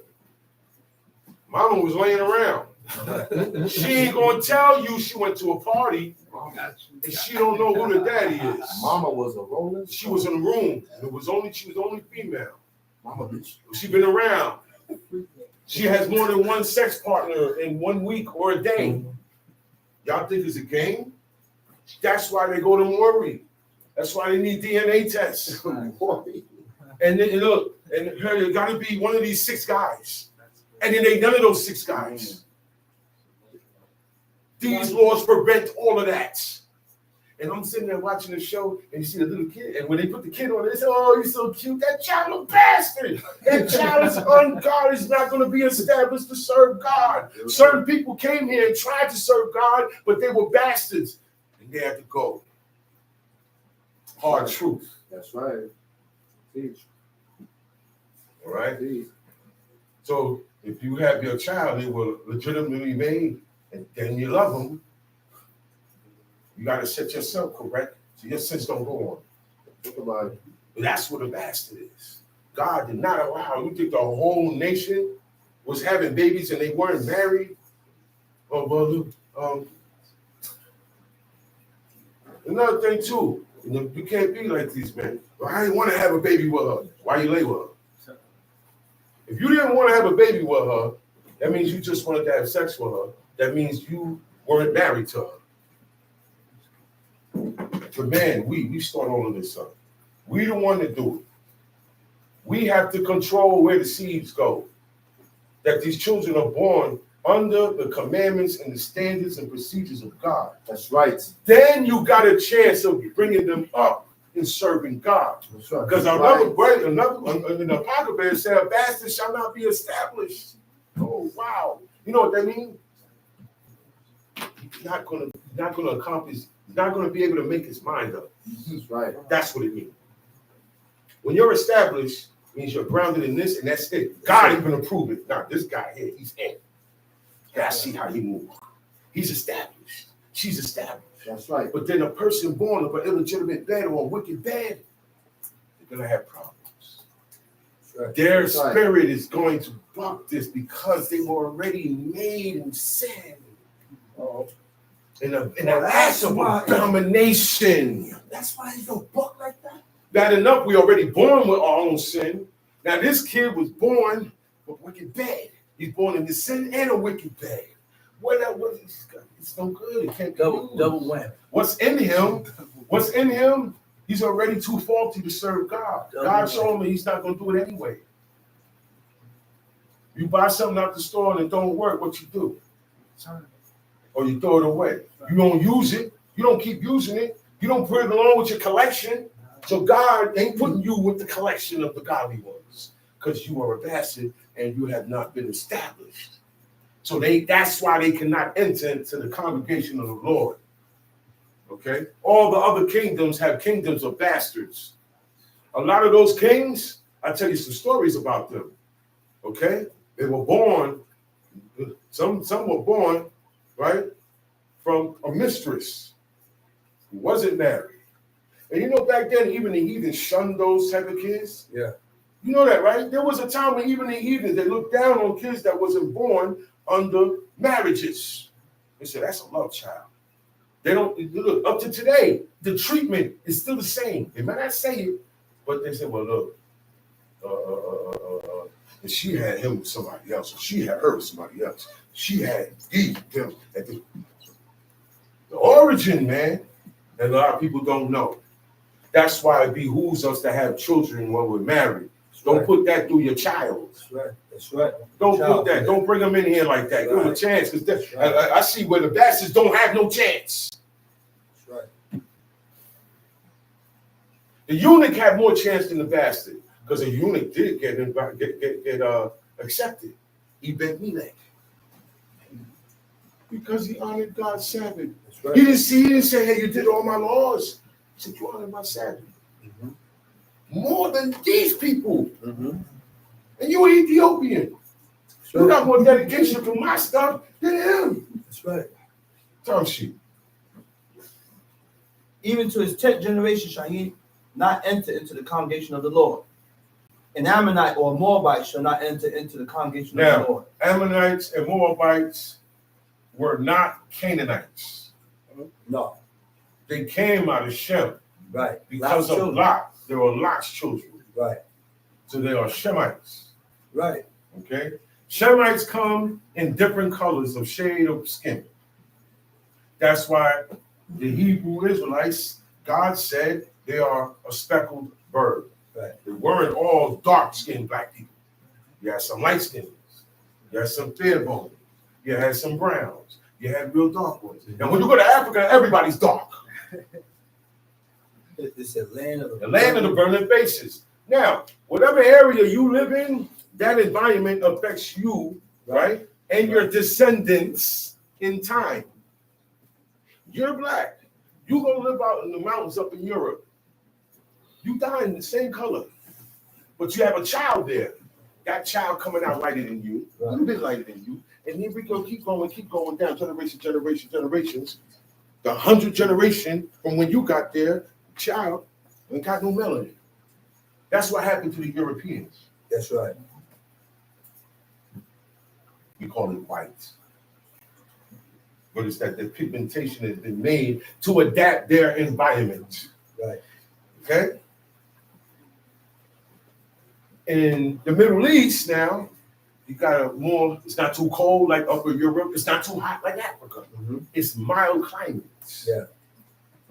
Mama was laying around. She ain't gonna tell you she went to a party and she don't know who the daddy is. Mama was a roller. She was in the room. And she was the only female. Mama bitch. She been around. She has more than one sex partner in 1 week or a day. Y'all think it's a game? That's why they go to Maury. That's why they need DNA tests. And then look, and it got to be one of these 6 guys. And then they none of those 6 guys. These laws prevent all of that. And I'm sitting there watching the show, and you see the little kid. And when they put the kid on, they say, "Oh, he's so cute. That child a bastard. That child is ungodly. Is not going to be established to serve God." Certain people came here and tried to serve God, but they were bastards, and they had to go. Hard truth. That's right. All right. So if you have your child, they were legitimately made, and then you love them. You got to set yourself correct so your sins don't go on. Think about it. That's what a bastard is. God did not allow. You think the whole nation was having babies and they weren't married? Another thing too, you can't be like these men. Well, I didn't want to have a baby with her. Why you lay with her? If you didn't want to have a baby with her, that means you just wanted to have sex with her. That means you weren't married to her. But man, we start all of this up. We the one to do it. We have to control where the seeds go. That these children are born under the commandments and the standards and procedures of God. That's right. Then you got a chance of bringing them up in serving God. That's right. Because another in the Apocrypha said, "A bastard shall not be established." Oh wow! You know what that means? He's not going to accomplish. He's not going to be able to make his mind up. That's right. That's what it means. When you're established, it means you're grounded in this, and that's it. God ain't going to prove it. Now, this guy here, he's in. I see how he moves. He's established. She's established. That's right. But then a person born of an illegitimate bed or a wicked bed, they're going to have problems. Right. Their That's right. spirit is going to buck this because they were already made in sin. In an act of abomination. That's why he's gonna buck like that. Not enough, we already born with our own sin. Now this kid was born with wicked bed. He's born in the sin and a wicked bed. It's no good. It can't be Double whammy. What's in him? He's already too faulty to serve God. God showed him he's not gonna do it anyway. You buy something out the store and it don't work, what you do? Or you throw it away. You don't use it. You don't keep using it. You don't put it along with your collection. So God ain't putting you with the collection of the godly ones because you are a bastard and you have not been established. So that's why they cannot enter into the congregation of the Lord. Okay? All the other kingdoms have kingdoms of bastards. A lot of those kings, I tell you some stories about them. Okay? They were born, some were born, right, from a mistress who wasn't married. And you know, back then, even the heathen shunned those type of kids. Yeah. You know that, right? There was a time when even the heathen, they looked down on kids that wasn't born under marriages. They said, that's a love child. They don't, look, up to today, the treatment is still the same. They might not say it, but they say, well, look, and she had him with somebody else, or she had her with somebody else. She had him. The origin, man, and a lot of people don't know. That's why it behooves us to have children when we're married. Don't put that through your child. That's right. That's right. Don't put that. Don't bring them in here like that. Give them a chance, because I see where the bastards don't have no chance. That's right. The eunuch had more chance than the bastard, because the eunuch did get accepted. He bent Melech because he honored God's Sabbath. Right. He didn't say, hey, you did all my laws. He said, you honored my Sabbath. Mm-hmm. More than these people. Mm-hmm. And you an Ethiopian. Right. You got more dedication to my stuff than him. That's right. Tongue sheet. Even to his 10th generation shall he not enter into the congregation of the Lord. An Ammonite or a Moabite shall not enter into the congregation of the Lord. Ammonites and Moabites were not Canaanites. No. They came out of Shem. Right. Because of Lot. They were Lot's children. Right. So they are Shemites. Right. Okay? Shemites come in different colors of shade of skin. That's why the Hebrew Israelites, God said they are a speckled bird. Right. They weren't all dark-skinned black people. You had some light-skinned. You had some fair-boned. You had some browns. You had real dark ones. And when you go to Africa, everybody's dark. It's the land of the burning faces. Now, whatever area you live in, that environment affects you, right? And your descendants in time. You're black. You're going to live out in the mountains up in Europe. You die in the same color. But you have a child there. That child coming out lighter than you. A little bit lighter than you. And then we go keep going down, generations. The 100th generation from when you got there, child ain't got no melanin. That's what happened to the Europeans. That's right. We call it white. But it's that the pigmentation has been made to adapt their environment. Right. Okay? In the Middle East now, you got it's not too cold like Upper Europe. It's not too hot like Africa. Mm-hmm. It's mild climates. Yeah.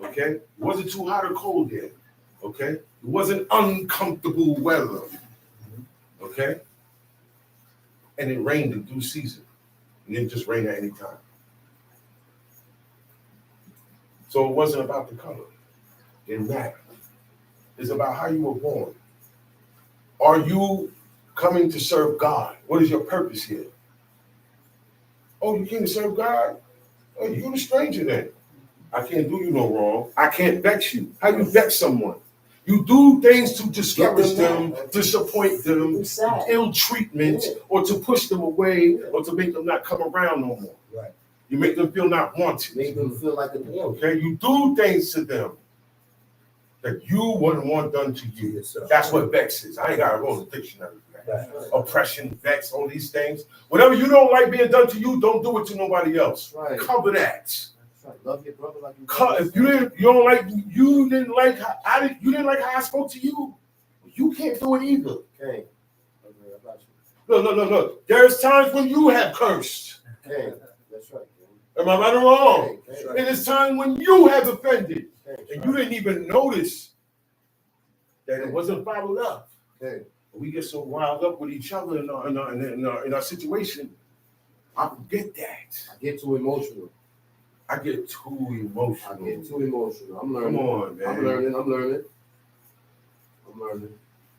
Okay? It wasn't too hot or cold there. Okay? It wasn't uncomfortable weather. Mm-hmm. Okay? And it rained in due season. And it just rained at any time. So it wasn't about the color. It didn't matter. It's about how you were born. Are you coming to serve God? What is your purpose here? Oh, you came to serve God? Oh, you're the stranger then. I can't do you no wrong. I can't vex you. How you vex someone? You do things to discourage them, disappoint them, ill treatment, or to push them away, or to make them not come around no more. Right. You make them feel not wanted. Make them feel like a damn. Okay, you do things to them that you wouldn't want done to you. Yes, that's what vex is. I ain't got to go to the dictionary. Right. Oppression, vex, all these things. Whatever you don't like being done to you, don't do it to nobody else. Right. Cover that. That's right. Love your brother like you. If you didn't like how I spoke to you, you can't do it either. Okay. Look. There's times when you have cursed. Okay. That's right. Am I right or wrong? Okay. Right. And it's time when you have offended. And you didn't even notice that it wasn't followed up. Okay. We get so riled up with each other in our situation. I forget that. I get too emotional. I get too emotional. I'm learning. Come on, man. I'm learning.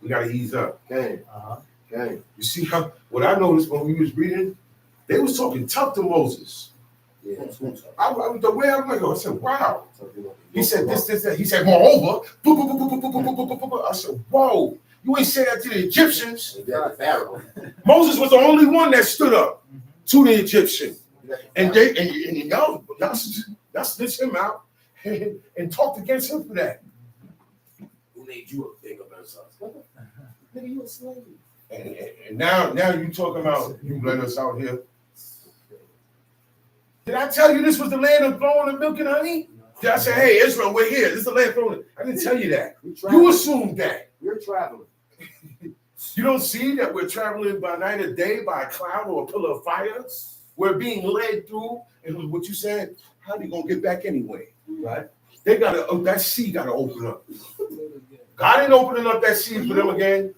We gotta ease up. Gang. You see how what I noticed when we was reading, they was talking tough to Moses. Yeah. The way I'm like, I said, wow. He said this, that. He said, moreover, I said, whoa, you ain't say that to the Egyptians. Pharaoh. Moses was the only one that stood up to the Egyptian. And y'all snitched him out and talked against him for that. Who made you a big of us? Nigga, you a slave. And now you talking about you let us out here. Did I tell you this was the land of flowing and milk and honey? Did I say, hey, Israel, we're here. This is the land flowing? I didn't tell you that. You assumed that. We're traveling. You don't see that we're traveling by night or day, by a cloud or a pillar of fire? We're being led through. And what you said, how are they going to get back anyway? Right. They that sea got to open up. God ain't opening up that sea for them again.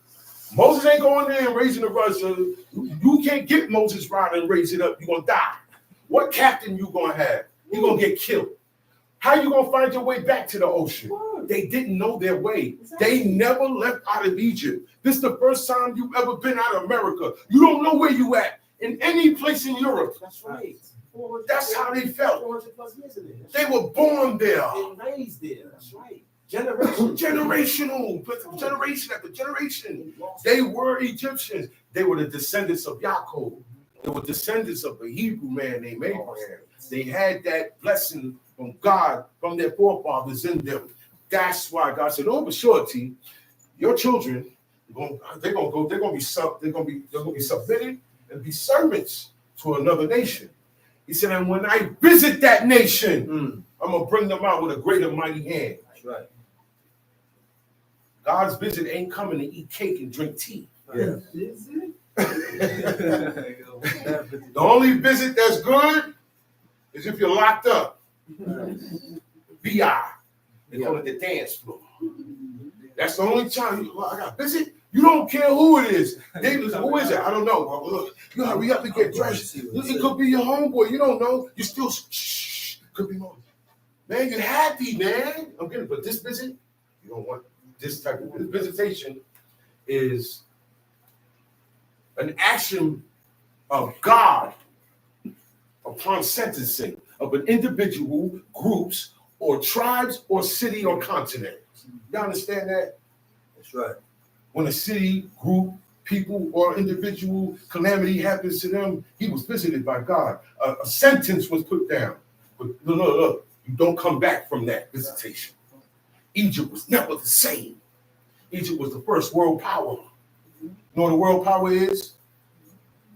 Moses ain't going there and raising the rod. You can't get Moses' rod and raise it up. You're going to die. What captain you going to have? You're going to get killed. How you going to find your way back to the ocean? They didn't know their way. They never left out of Egypt. This is the first time you've ever been out of America. You don't know where you at in any place in Europe. That's right. That's how they felt. 400 plus years in there. They were born there. And raised there. That's right. Generational, generation after generation. They were Egyptians. They were the descendants of Yaakov. They were descendants of a Hebrew man named Abraham. They had that blessing from God, from their forefathers in them. That's why God said, "Oh, but surety, your children, they're gonna be submitted and be servants to another nation." He said, "And when I visit that nation, I'm gonna bring them out with a great and mighty hand." That's right. God's visit ain't coming to eat cake and drink tea. Yeah. The only visit that's good is if you're locked up. VI. They call it the dance floor. That's the only time I got visit. You don't care who it is. Who is it? I don't know. Well, look, you hurry up and get dressed. It could be your homeboy. You don't know. You still shh. Could be more. Man, you're happy, man. I'm getting, but this visit, you don't want this type of visitation is an action of God upon sentencing of an individual, groups, or tribes, or city, or continent. You understand that? That's right. When a city, group, people, or individual calamity happens to them, he was visited by God. A sentence was put down. But look, you don't come back from that visitation. Egypt was never the same. Egypt was the first world power. You know what a world power is?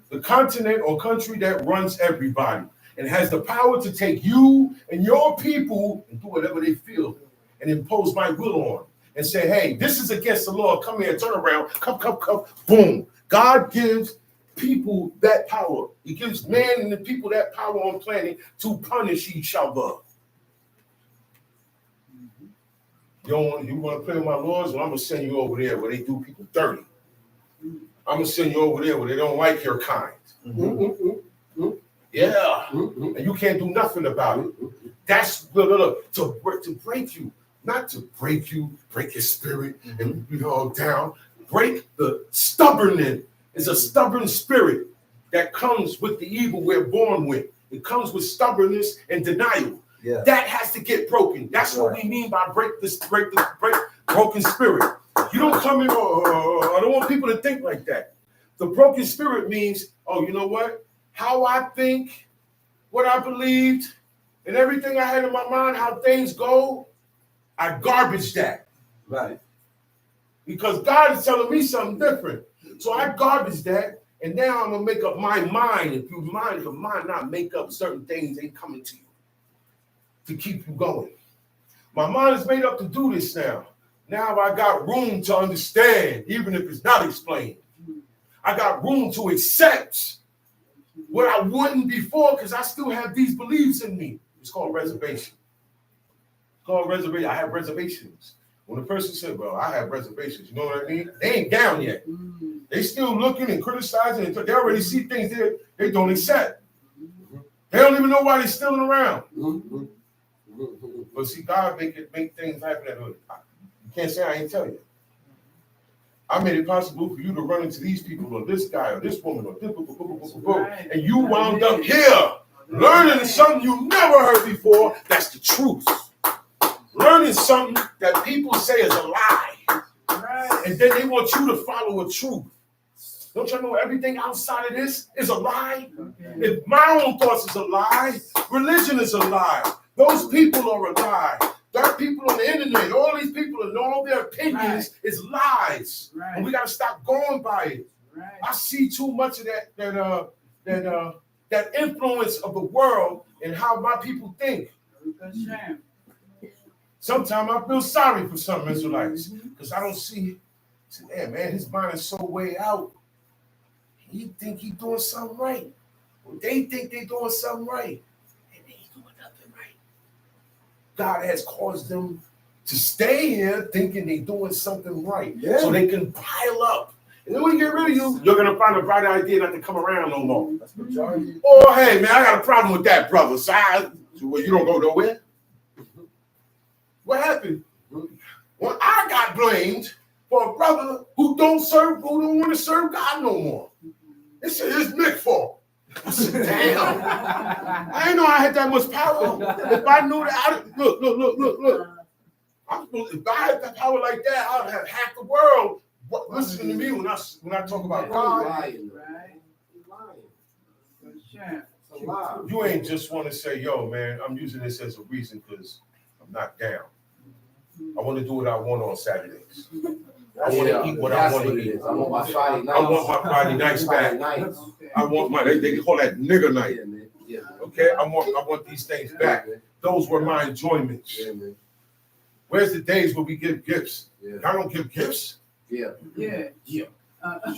The continent or country that runs everybody and has the power to take you and your people and do whatever they feel and impose my will on and say, hey, this is against the law. Come here, turn around, come, boom. God gives people that power. He gives man and the people that power on planet to punish each other. You want to play with my laws? Well, I'm going to send you over there where they do people dirty. I'm going to send you over there where they don't like your kind. Yeah. And you can't do nothing about it. That's to break you. Not to break you, break your spirit and be all down. Break the stubbornness. It's a stubborn spirit that comes with the evil we're born with. It comes with stubbornness and denial. Yeah. That has to get broken. That's what we mean by break broken spirit. You don't come in, I don't want people to think like that. The broken spirit means, oh, you know what? How I think, what I believed, and everything I had in my mind, how things go, I garbage that. Right. Because God is telling me something different. So I garbage that, and now I'm going to make up my mind. If your mind not make up certain things ain't coming to you to keep you going. My mind is made up to do this now. Now I got room to understand, even if it's not explained. I got room to accept what I wouldn't before because I still have these beliefs in me. It's called reservation. I have reservations. When a person said, well, I have reservations, you know what I mean? They ain't down yet. They still looking and criticizing. And they already see things they don't accept. They don't even know why they're still around. But see, God make things happen that way. You can't say I ain't tell you. I made it possible for you to run into these people or this guy or this woman or this, and you wound up here learning something you never heard before. That's the truth. Learning something that people say is a lie. And then they want you to follow a truth. Don't you know everything outside of this is a lie? If my own thoughts is a lie, religion is a lie. Those people are a lie. There people on the internet, all these people and all their opinions is lies. And we got to stop going by it. I see too much of that influence of the world and how my people think. Sometimes I feel sorry for some Israelites because I don't see, yeah, man, his mind is so way out. He think he doing something right. They think they doing something right. And they ain't doing nothing right. God has caused them to stay here thinking they doing something right. Yeah. So they can pile up. And then when you get rid of you, you're going to find a bright idea not to come around no more. Oh, hey, man, I got a problem with that, brother. So you don't go nowhere? What happened? Well, I got blamed for a brother who don't want to serve God no more. It's Nick's fault. I said, damn. I didn't know I had that much power. If I knew that, look. If I had that power like that, I'd have half the world listening to me when I talk about God. You ain't just want to say, yo, man, I'm using this as a reason because I'm not down. I want to do what I want on Saturdays. I want to eat what I want to eat. I want my Friday nights. I want my Friday nights back. I want my, they call that nigger night. Okay, I want these things back. Those were my enjoyments. Where's the days where we give gifts? I don't give gifts. Yeah.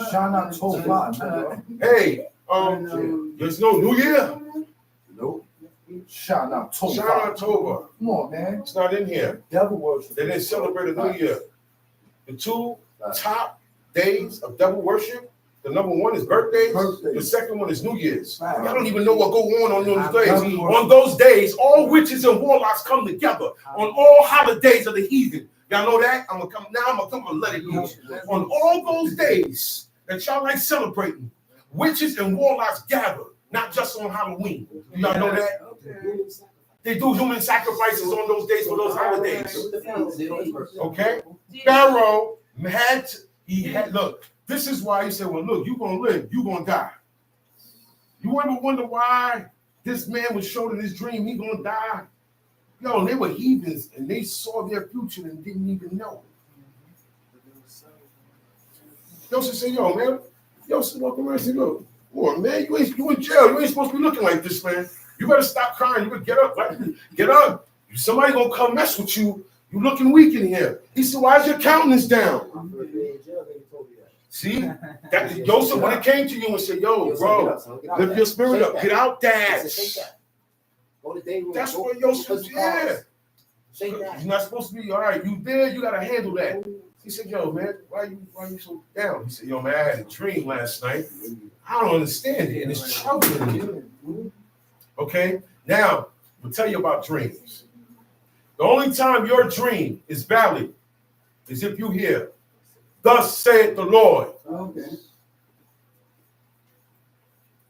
Shout out to Hey, there's no New Year. Nope. Shout out to October. Come on, man. It's not in here. Devil worship. They didn't celebrate a New Year. The two top days of devil worship, the number one is birthdays. The second one is New Year's. I don't even know what go on those days. On those days, all witches and warlocks come together. On all holidays of the heathen. Y'all know that? I'm gonna come and let it go. On all those days that y'all like celebrating, witches and warlocks gather, not just on Halloween. Y'all know that? They do human sacrifices on those days for those holidays. Okay? Pharaoh look, this is why he said, well, look, you're going to live, you're going to die. You ever wonder why this man was shown in his dream he's going to die? Yo, they were heathens and they saw their future and didn't even know. Joseph said, yo, man, Joseph walked around and said, look, boy, man, you in jail. You ain't supposed to be looking like this, man. You better stop crying. You better get up. Right? Get up. Somebody gonna come mess with you. You looking weak in here. He said, why's your countenance down? See? That Joseph, when it came to you and said, yo, bro, lift your spirit up. Get out that. That's what Joseph, yeah. You're not supposed to be, all right, you there, you gotta handle that. He said, yo, man, why you so down? He said, yo, man, I had a dream last night. I don't understand it, and it's troubling me. Okay? Now, I'll tell you about dreams. The only time your dream is valid is if you hear, thus saith the Lord.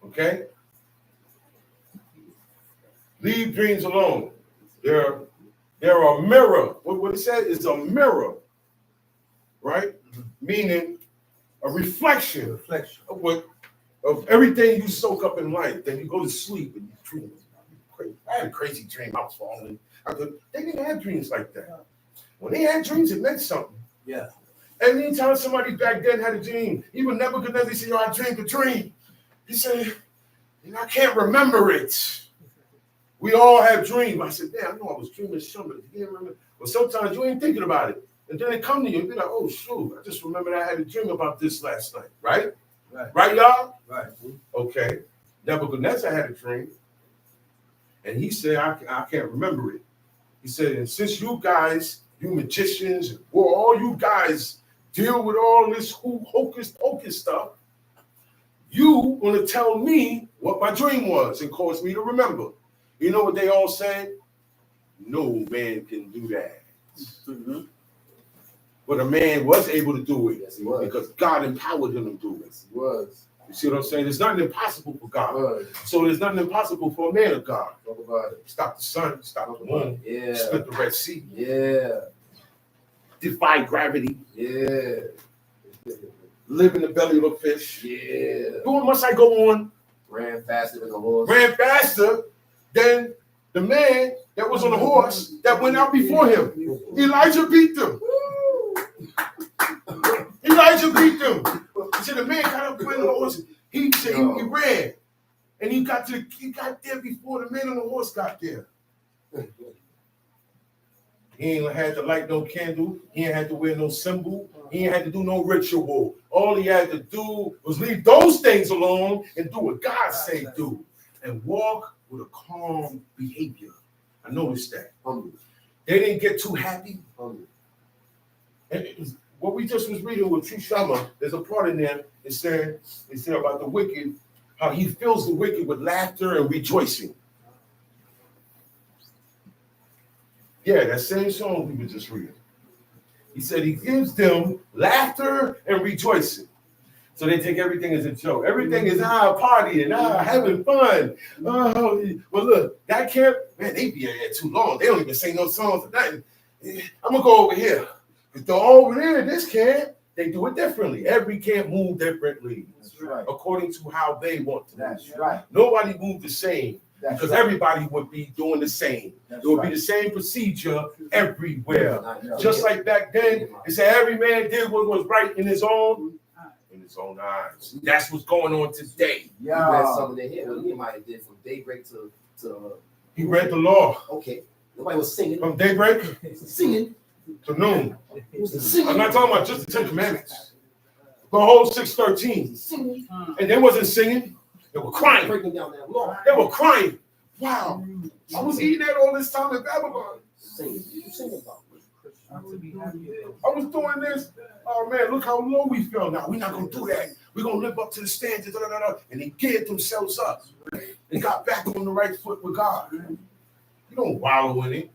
Okay? Leave dreams alone. They're a mirror. What it said is a mirror, right? Meaning a reflection of everything you soak up in life. Then you go to sleep and you dream. I had a crazy dream. I was falling. They didn't have dreams like that. When they had dreams, it meant something. Yeah. Anytime somebody back then had a dream, even Nebuchadnezzar said, yo, I dreamed a dream. He said, I can't remember it. We all have dreams. I said, damn, I know I was dreaming something. You can't remember. But sometimes you ain't thinking about it. And then it come to you and be like, oh, shoot, I just remembered I had a dream about this last night. Right? Right, y'all? Right. Okay. Nebuchadnezzar had a dream. And he said, I can't remember it. He said, and since you guys, you magicians, or all you guys deal with all this hocus pocus stuff, you gonna tell me what my dream was and cause me to remember. You know what they all said? No man can do that. Mm-hmm. But a man was able to do it. Yes, he was. Because God empowered him to do it. Yes, he was. You see what I'm saying? There's nothing impossible for God. So there's nothing impossible for a man of God. Talk about it. Stop the sun, stop the moon, split the Red Sea. Yeah. Defy gravity. Yeah. Live in the belly of a fish. Yeah. What must I go on? Ran faster than a horse. Ran faster than the man that was on the horse that went out before him. Elijah beat them. Elijah beat them. He said the man got up and went on the horse. He said he ran. And he got there before the man on the horse got there. He ain't had to light no candle. He ain't had to wear no symbol. He ain't had to do no ritual. All he had to do was leave those things alone and do what God say do. And walk with a calm behavior. I noticed that. They didn't get too happy. And what we just was reading with Trishama, there's a part in there that said about the wicked, how he fills the wicked with laughter and rejoicing. Yeah, that same song we were just reading. He said he gives them laughter and rejoicing. So they take everything as a joke. Everything is a party and having fun. Well, look, that camp, man, they be in there too long. They don't even sing no songs or nothing. I'm going to go over here. Because over there in this camp, they do it differently. Every camp move differently. That's right. According to how they want to. That's right. Nobody moved the same. That's because right. Everybody would be doing the same. That's It would right. be the same procedure everywhere. Yeah. Just like back then, it said every man did what was right in his own eyes. That's what's going on today. Yeah. You read something in here. What Nehemiah did from daybreak to He read the law. Okay. Nobody was singing. From daybreak Singing. to noon. Singing. I'm not talking about just the 10 Commandments. The whole 613. Singing. And they wasn't singing. They were crying. Breaking down that law. They were crying. Wow. I was eating that all this time in Babylon. Singing. You singing about me. I was doing this. Oh man, look how low we fell now. We're not gonna do that. We're gonna live up to the standards. Da, da, da, da. And they geared themselves up and got back on the right foot with God. You don't wallow in it.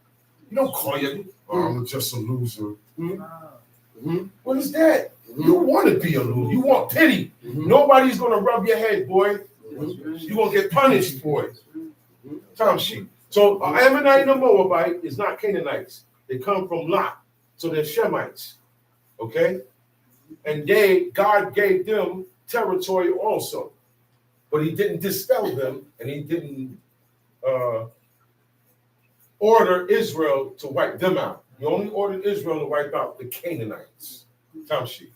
You don't call you, I'm just a loser. What is that? You want to be a loser. You want pity. Nobody's gonna rub your head, boy. You're gonna get punished for it. Time sheet. So Ammonite and Moabite is not Canaanites. They come from Lot. So they're Shemites. Okay? And God gave them territory also. But he didn't dispel them, and he didn't order Israel to wipe them out. He only ordered Israel to wipe out the Canaanites. Time sheet.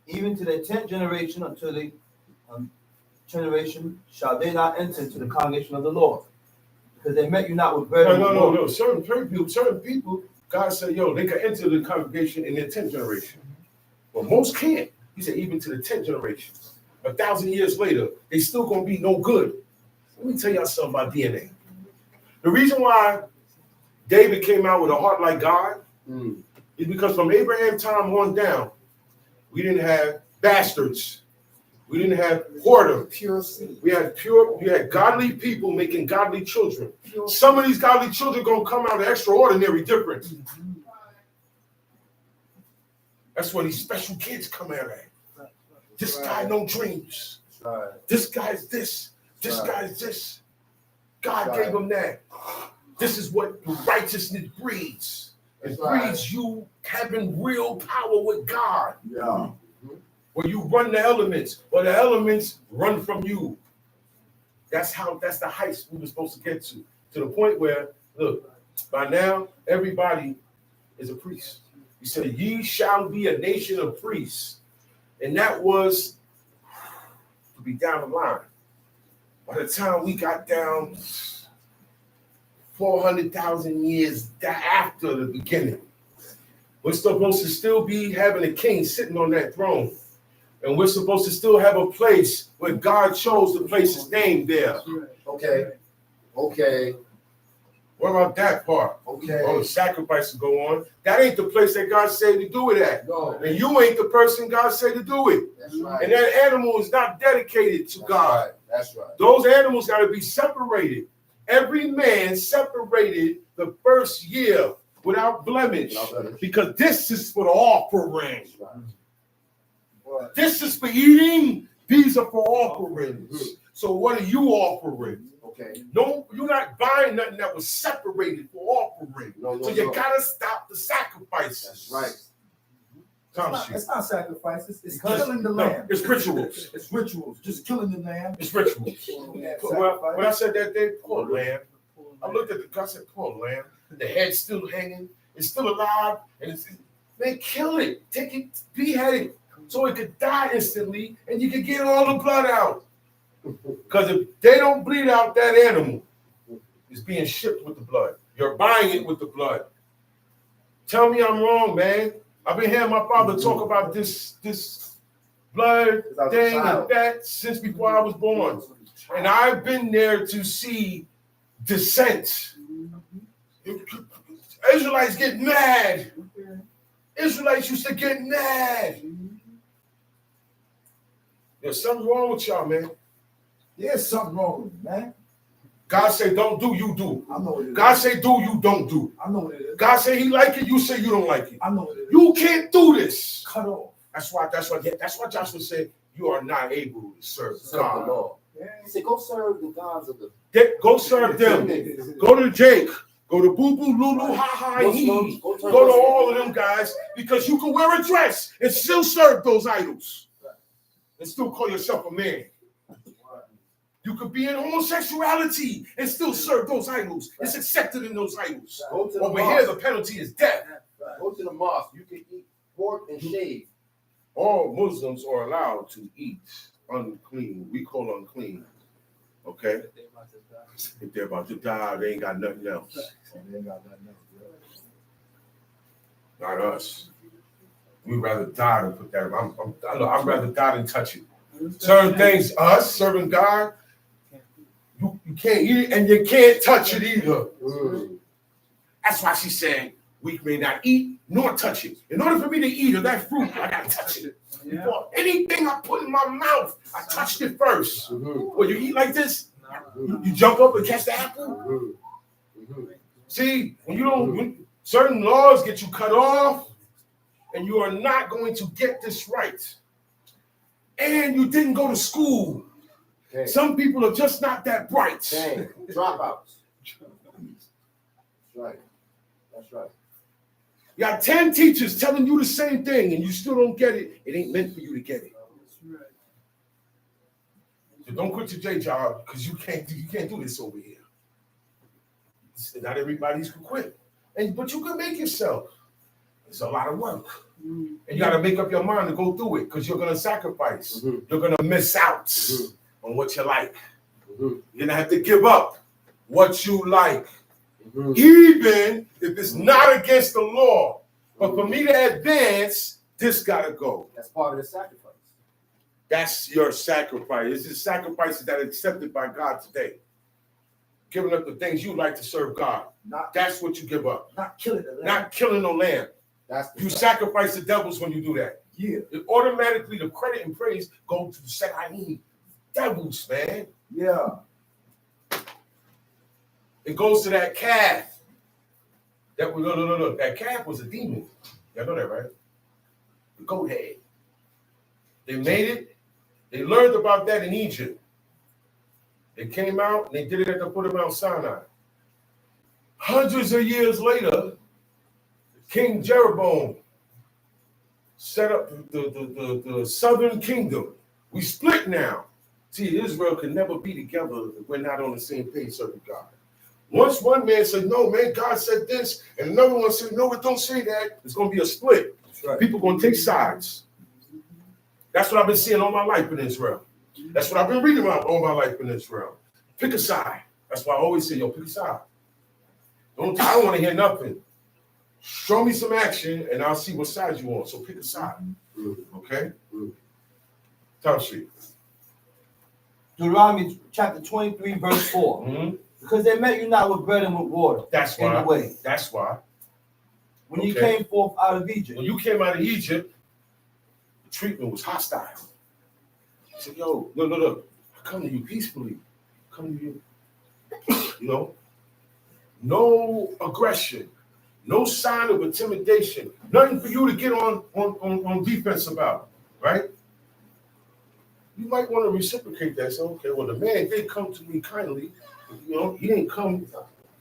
Even to the 10th generation until the generation shall they not enter into the congregation of the Lord. Because they met you not with bread and water. No. Certain people, God said, they can enter the congregation in their 10th generation. But most can't. He said, even to the 10th generation. 1,000 years later, they still gonna be no good. Let me tell y'all something about DNA. The reason why David came out with a heart like God is because from Abraham's time on down, we didn't have bastards. We didn't have whoredom. Pure seed. We had godly people making godly children. Some of these godly children gonna come out extraordinary different. That's where these special kids come out at. This guy no dreams. This guy's this. This guy's this. God gave him that. This is what righteousness breeds. It breeds you having real power with God. Yeah. Where you run the elements, or the elements run from you. That's the heights we were supposed to get to the point where, look, by now, everybody is a priest. He said, ye shall be a nation of priests. And that was to be down the line. By the time we got down 400,000 years after the beginning, we're supposed to still be having a king sitting on that throne. And we're supposed to still have a place where God chose to place his name there. Okay. What about that part? Okay. All the sacrifices go on. That ain't the place that God said to do it at. No. And you ain't the person God said to do it. That's right. And that animal is not dedicated to God. Right. That's right. Those animals got to be separated. Every man separated the first year without blemish. Because this is for the offering. Right. This is for eating. These are for offerings. So what are you offering? Okay. No, you're not buying nothing that was separated for offering. No, so you gotta stop the sacrifices. That's right. It's not sacrifices. It's Because- killing the no, lamb. it's rituals. It's rituals. Just killing the lamb. It's rituals. Yeah, Well, when I sacrifice. said that day, poor lamb. I looked at the guy, I said, poor lamb. The head's still hanging. It's still alive. And it's, man, kill it. Take it, behead it. So it could die instantly and you could get all the blood out. Because if they don't bleed out that animal, it's being shipped with the blood. You're buying it with the blood. Tell me I'm wrong, man. I've been hearing my father talk about this blood thing and that since before I was born. And I've been there to see dissent. Israelites get mad. Israelites used to get mad. There's something wrong with y'all, man. There's something wrong with it, man. God say don't do, you do. I know what it is. God say do, you don't do. I know what it is. God say he like it, you say you don't like it. I know what it is. You can't do this. Cut off. That's why Joshua said you are not able to serve God. the Lord. Yeah. He said, go serve the gods of the Go serve them. Go to Jake. Go to Boo Boo, Lulu, Ha Ha, and He. Go to all of them guys because you can wear a dress and still serve those idols and still call yourself a man. You could be in homosexuality and still serve those idols. It's accepted in those idols. Over here, the penalty is death. Go to the mosque. You can eat pork and shave. All Muslims are allowed to eat unclean. We call unclean. Okay? If they're about to die, they ain't got nothing else. Not us. We'd rather die than put that. I'd rather die than touch it. Certain things, us serving God, you can't eat it and you can't touch it either. That's why she said, we may not eat nor touch it. In order for me to eat of that fruit, I gotta touch it. Before anything I put in my mouth, I touched it first. Well, you eat like this, you jump up and catch the apple. See, when certain laws get you cut off, and you are not going to get this right. And you didn't go to school. Okay. Some people are just not that bright. Dang. Dropouts. That's right. That's right. You got 10 teachers telling you the same thing and you still don't get it. It ain't meant for you to get it. So don't quit your day job because you can't do this over here. Not everybody's can quit. But you can make yourself. It's a lot of work. And you got to make up your mind to go through it because you're going to sacrifice. You're going to miss out on what you like. You're going to have to give up what you like. Even if it's not against the law. But for me to advance, this got to go. That's part of the sacrifice. That's your sacrifice. This is sacrifices that are accepted by God today. Giving up the things you like to serve God. That's what you give up. Not killing the lamb. Not killing no lamb. You sacrifice the devils when you do that. Yeah. It automatically, the credit and praise go to the Satan devils, man. Yeah. It goes to that calf. That calf was a demon. Y'all know that, right? The goat head. They made it. They learned about that in Egypt. They came out and they did it at the foot of Mount Sinai. Hundreds of years later, King Jeroboam set up the southern kingdom. We split now. See, Israel can never be together if we're not on the same page serving God. Once one man said, no, man, God said this, and another one said, no, it don't say that, it's going to be a split. Right. People going to take sides. That's what I've been seeing all my life in Israel. That's what I've been reading about all my life in Israel. Pick a side. That's why I always say, yo, pick a side. I don't want to hear nothing. Show me some action, and I'll see what side you want. So pick a side. Okay? Tom Street. Deuteronomy chapter 23, verse 4. Because they met you not with bread and with water. That's in why. the way. That's why. When you came forth out of Egypt. When you came out of Egypt, the treatment was hostile. He said, yo, look. I come to you peacefully. Come to you. You know? No aggression. No sign of intimidation. Nothing for you to get on defense about. Right? You might want to reciprocate that. So, okay, well, the man did come to me kindly. You know, he didn't come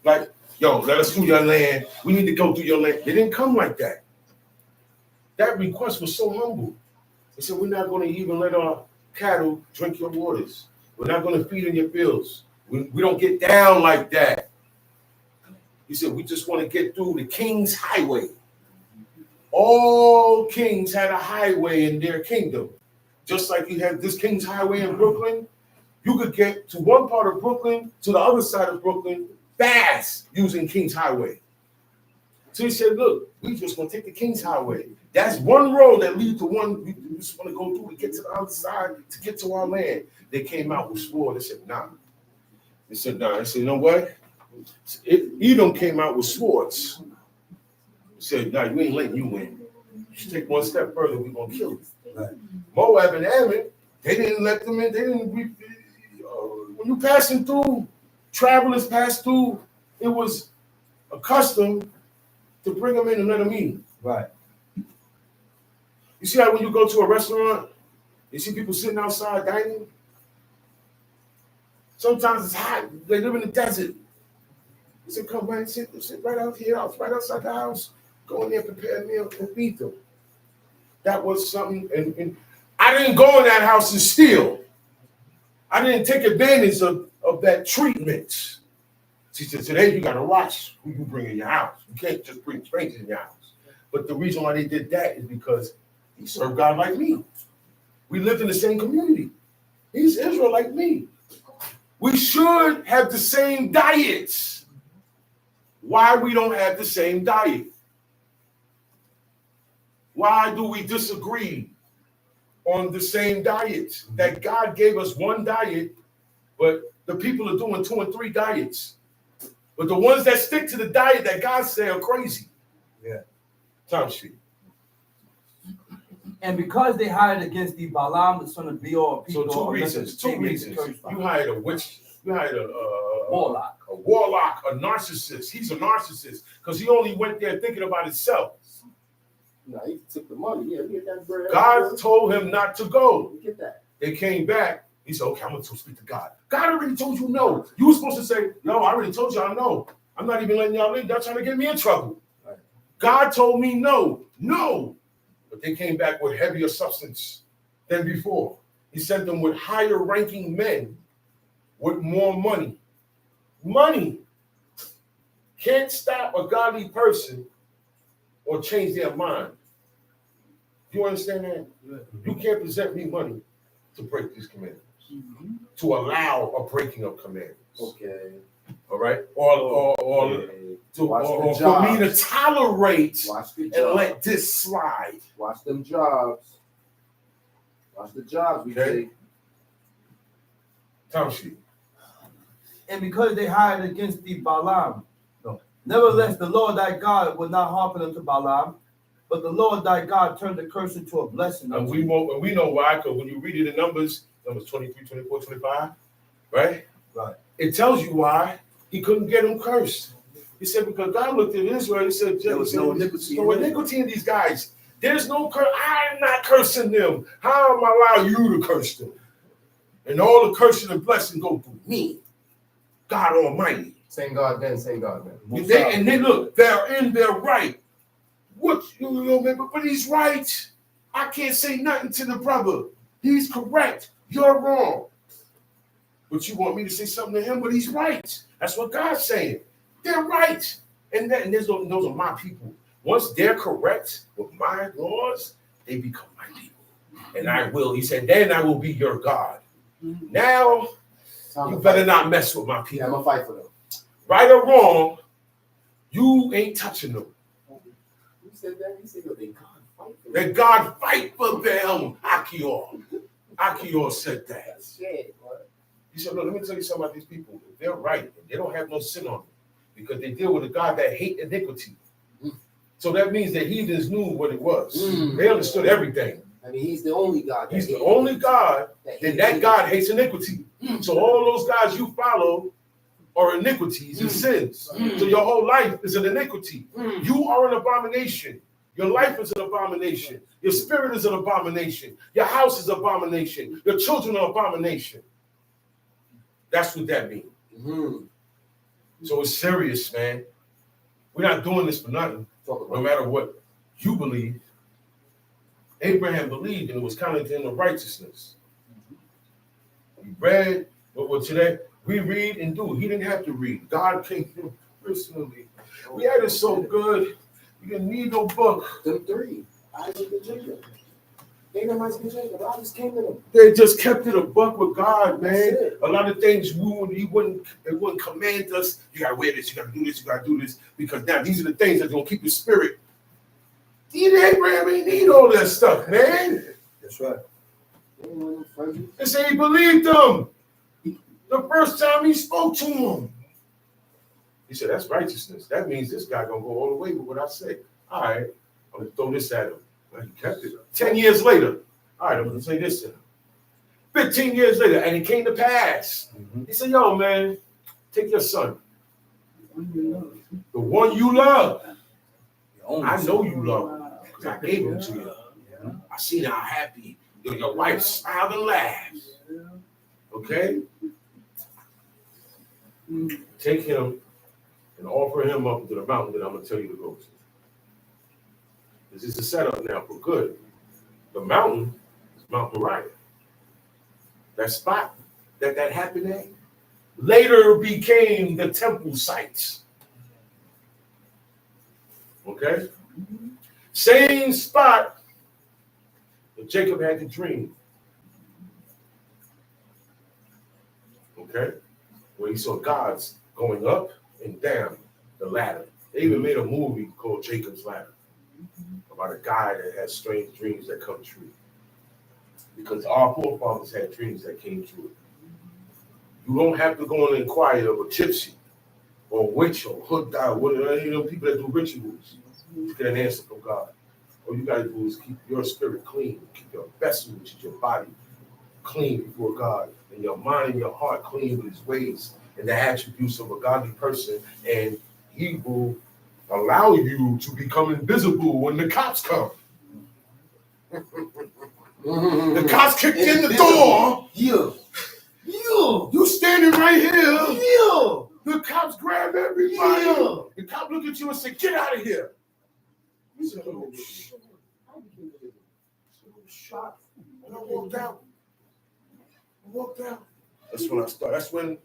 like, yo, let us through your land. We need to go through your land. They didn't come like that. That request was so humble. They said, we're not going to even let our cattle drink your waters. We're not going to feed in your fields. We don't get down like that. He said, we just want to get through the king's highway. All kings had a highway in their kingdom. Just like you have this king's highway in Brooklyn, you could get to one part of Brooklyn to the other side of Brooklyn fast using King's Highway. So he said, look, we just want to take the King's Highway. That's one road that leads to one we just want to go through to get to the other side, to get to our land. They came out with sword. They said, nah. They said, nah. I said, you know what? Edom came out with swords. He said, nah, you ain't letting you win. You take one step further, we're going to kill you. Right. Moab and Ammon, they didn't let them in. They didn't. When you passing through, travelers pass through, it was a custom to bring them in and let them eat. Right. You see how when you go to a restaurant, you see people sitting outside dining? Sometimes it's hot. They live in the desert. They said, come right, sit right out here, right outside the house. Go in there, prepare a meal, and feed them. That was something, and I didn't go in that house and steal. I didn't take advantage of that treatment. She said, today you got to watch who you bring in your house. You can't just bring strangers in your house. But the reason why they did that is because he served God like me. We lived in the same community. He's Israel like me. We should have the same diets. Why we don't have the same diet? Why do we disagree on the same diet? That God gave us one diet, but the people are doing 2 and 3 diets. But the ones that stick to the diet that God said are crazy. Yeah. Time sheet. And because they hired against the Balaam, the son of Beor, so two reasons. You hired a witch. You hired a warlock. A warlock, a narcissist. He's a narcissist because he only went there thinking about himself. No, he took the money. Yeah, get that bread. God told him not to go. Get that. They came back. He said, okay, I'm going to speak to God. God already told you no. You were supposed to say, no, I already told y'all no. I'm not even letting y'all in. Y'all trying to get me in trouble. Right. God told me no. No. But they came back with heavier substance than before. He sent them with higher ranking men with more money. Money can't stop a godly person or change their mind. You understand that? You can't present me money to break these commandments, to allow a breaking of commandments. Okay. All right? Or for me to tolerate and let this slide. Watch them jobs. Watch the jobs we take. Time sheet. And because they hired against the Balaam, nevertheless, the Lord thy God would not hearken unto Balaam, but the Lord thy God turned the curse into a blessing. And we know why, because when you read it in Numbers 23, 24, 25, right? Right. It tells you why he couldn't get them cursed. He said, because God looked at Israel, he said, there was no iniquity in these guys. There's no curse. I'm not cursing them. How am I allowing you to curse them? And all the cursing and blessing go through me, God Almighty. Same God then, same God then. And they look, they're in their right. What, but he's right. I can't say nothing to the brother. He's correct. You're wrong. But you want me to say something to him, but he's right. That's what God's saying. They're right. And those are my people. Once they're correct with my laws, they become my people. And I will, he said, then I will be your God. Now, you better not mess with my people. Yeah, I'm going to fight for them. Right or wrong, you ain't touching them. Who said that? He said, they God fight for them. That God fight for them. Achior said that. That's shit, boy. He said, look, let me tell you something about these people. If they're right, they don't have no sin on them because they deal with a God that hate iniquity. So that means that heathens knew what it was. They understood everything. I mean, he's the only God. He's the only God, and that God hates iniquity. So all those guys you follow are iniquities and sins. So your whole life is an iniquity. You are an abomination. Your life is an abomination. Your spirit is an abomination. Your house is an abomination. Your children are abomination. That's what that means. So it's serious, man. We're not doing this for nothing. No matter what you believe. Abraham believed, and it was counted to him of righteousness. He read, but today we read and do. He didn't have to read. God came to him personally. We had it so good. You didn't need no book. Them three, Isaac and Jacob. Abraham, Isaac, and Jacob. I just came to them. They just kept it a buck with God, man. A lot of things he wouldn't command us. You gotta wear this, you gotta do this, you gotta do this, because now these are the things that's gonna keep your spirit. Abraham ain't need all that stuff, man. That's right. They say he believed them. The first time he spoke to him. He said, that's righteousness. That means this guy gonna go all the way with what I say. All right, I'm gonna throw this at him. Well, he kept it. 10 years later, all right, I'm gonna say this to him. 15 years later, and it came to pass. He said, yo, man, take your son. The one you love. I know you love him because I gave him to you. I seen how happy your wife smiled and laughed. Okay? Take him and offer him up to the mountain that I'm going to tell you to go to. This is a setup now for good. The mountain is Mount Moriah. That spot that happened at later became the temple sites. Okay? Same spot that Jacob had the dream. Okay? Where he saw gods going up and down the ladder. They even made a movie called Jacob's Ladder about a guy that has strange dreams that come true. Because our forefathers had dreams that came true. You don't have to go and inquire of a gypsy or a witch or hood guy, people that do rituals to get an answer from God. All you got to do is keep your spirit clean, keep your vessel, which is your body, clean before God, and your mind and your heart clean with his ways and the attributes of a godly person, and he will allow you to become invisible when the cops come. The cops kicked in the door. You standing right here. The cops grab everybody. The cop look at you and say, get out of here. You said, oh, shot. And I walked out. That's when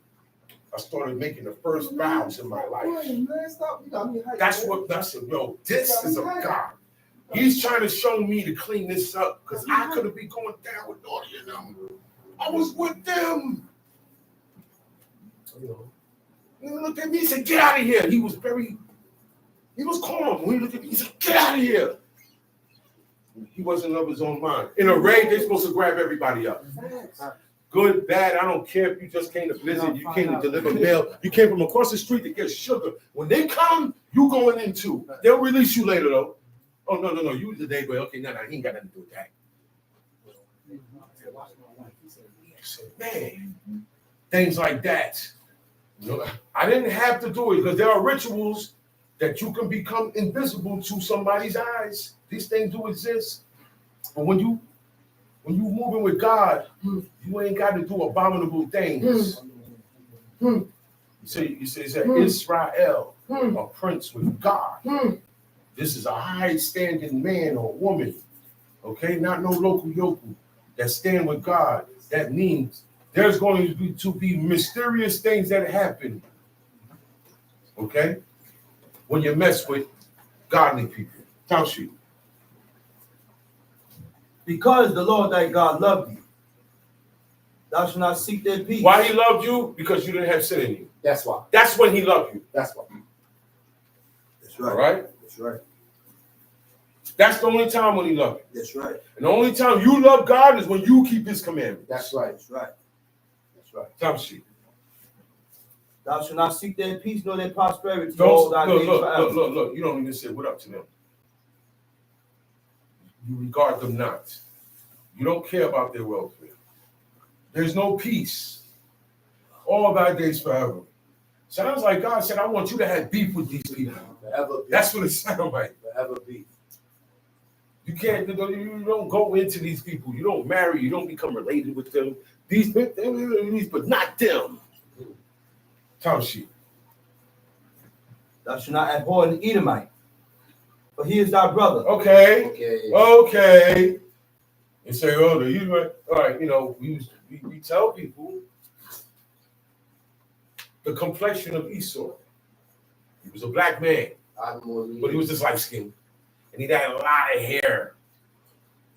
I started making the first vows in my life. That's yo, this is a God. He's trying to show me to clean this up because I could have been going down with all of them. I was with them. He looked at me and said, get out of here. He was calm. When he looked at me, he said, get out of here. He wasn't of his own mind. In a raid, they're supposed to grab everybody up. Good, bad, I don't care if you just came to visit, you came to deliver mail, you came from across the street to get sugar. When they come, you going in too. They'll release you later though. Oh, no, you was the day boy. Okay, no, he ain't got nothing to do with that. Man, things like that. I didn't have to do it because there are rituals that you can become invisible to somebody's eyes. These things do exist. But when you moving with God, you ain't got to do abominable things. You say Israel, a prince with God. This is a high-standing man or woman, okay? Not no local yokel that stand with God. That means there's going to be mysterious things that happen, okay? When you mess with godly people. Tell you. Because the Lord thy God loved you, thou shalt not seek their peace. Why he loved you? Because you didn't have sin in you. That's why. That's when he loved you. That's why. That's right. All right? That's right. That's the only time when he loved you. That's right. And the only time you love God is when you keep his commandments. That's right. That's right. Right. Time sheet. Thou shalt not seek their peace nor their prosperity. Don't thy days forever. look. You don't even say what up to them. You regard them not. You don't care about their welfare. There's no peace. All thy days forever. Sounds like God said, I want you to have beef with these people. Forever beef. That's what it sounds like. Forever beef. You can't, you don't go into these people. You don't marry. You don't become related with them. These, but not them. Time sheet. Thou shalt not abhor an Edomite, for he is thy brother. Okay. And say, oh, the Edomite. All right, we tell people the complexion of Esau. He was a black man, but he was just light skinned, and he had a lot of hair.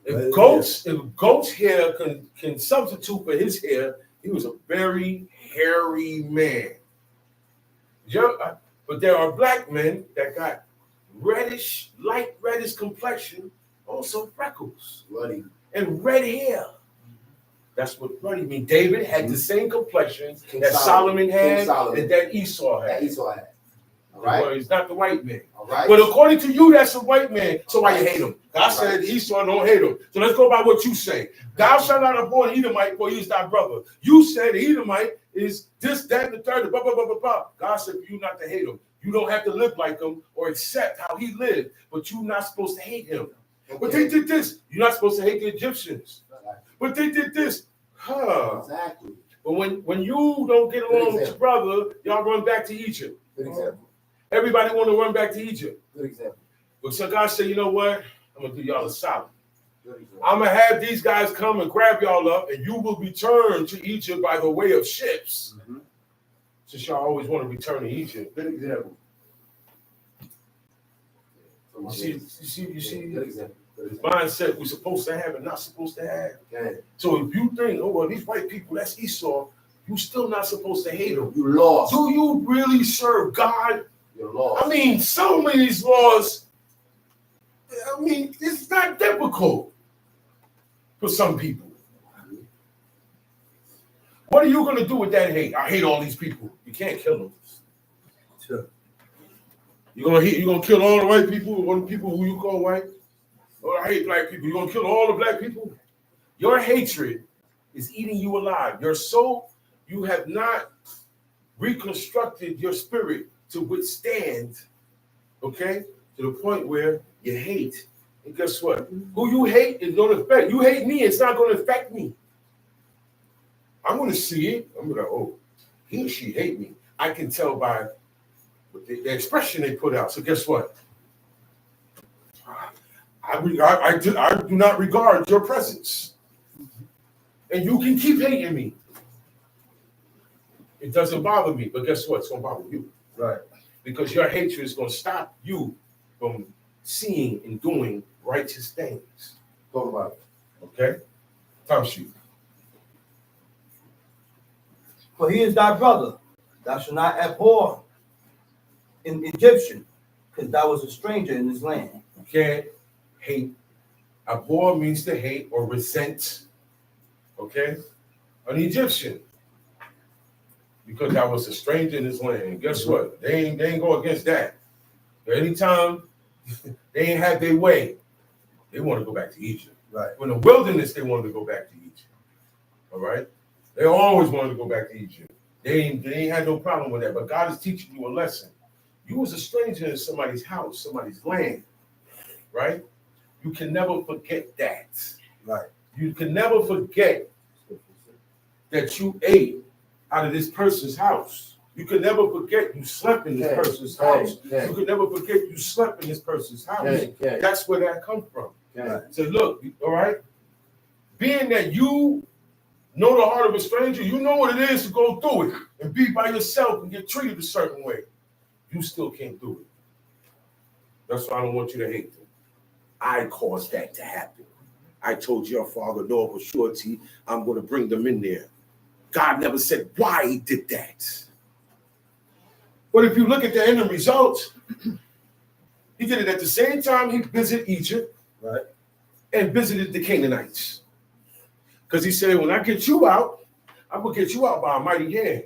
If goat's hair can substitute for his hair, he was a very hairy man. But there are black men that got light reddish complexion, also freckles, ruddy, and red hair. That's what ruddy means. David had the same complexion that Solomon had and that Esau had. All right. Well, he's not the white man. All right. But according to you, that's a white man. So why you hate him? God said Esau don't hate him. So let's go by what you say. Thou shalt not abhor an Edomite, for he is thy brother. You said the Edomite is this, that, and the third, blah, blah, blah, blah, blah. God said for you not to hate him. You don't have to live like him or accept how he lived, but you're not supposed to hate him. Okay. But they did this. You're not supposed to hate the Egyptians. But they did this. Exactly. But when you don't get along with your brother, y'all run back to Egypt. Good example. Everybody want to run back to Egypt. Good example. But so God said, you know what? I'm going to do y'all a solid. I'm going to have these guys come and grab y'all up, and you will return to Egypt by the way of ships. Mm-hmm. Since y'all always want to return to Egypt. Good example. You see good example. Mindset we're supposed to have and not supposed to have. Okay. So if you think, oh, well, these white people, that's Esau, you're still not supposed to hate them. You lost. Do you really serve God? You're lost. I mean, some of these laws, it's not difficult for some people. What are you going to do with that hate? I hate all these people. You can't kill them. Sure. You're gonna kill all the white people, or the people who you call white? Oh, I hate black people. You're going to kill all the black people? Your hatred is eating you alive. Your soul, you have not reconstructed your spirit to withstand, okay, to the point where you hate. And guess what? Who you hate is going to affect. You hate me, it's not going to affect me. I'm going to see it. I'm going to, oh, he or she hate me. I can tell by the expression they put out. So guess what? I do not regard your presence. And you can keep hating me. It doesn't bother me, but guess what? It's going to bother you. Right. Because your hatred is going to stop you from seeing and doing righteous things. Talk about it. Okay? Time sheet. For he is thy brother. Thou shalt not abhor an Egyptian, because thou was a stranger in this land. You can't hate. Abhor means to hate or resent. Okay? An Egyptian. Because I was a stranger in this land. And guess what? They ain't go against that. But anytime they ain't have their way, they want to go back to Egypt. Right. In the wilderness, they wanted to go back to Egypt. All right? They always wanted to go back to Egypt. They ain't had no problem with that. But God is teaching you a lesson. You was a stranger in somebody's house, somebody's land. Right? You can never forget that. Right. You can never forget that you ate out of this person's house. You can never forget you slept in this person's house. You can never forget you slept in this person's house. That's where that comes from. So look, all right? Being that you know the heart of a stranger, you know what it is to go through it and be by yourself and get treated a certain way. You still can't do it. That's why I don't want you to hate them. I caused that to happen. I told your father, Lord, for surety, I'm going to bring them in there. God never said why he did that. But if you look at the end result, he did it at the same time he visited Egypt, right, and visited the Canaanites. Because he said, when I get you out, I'm gonna get you out by a mighty hand,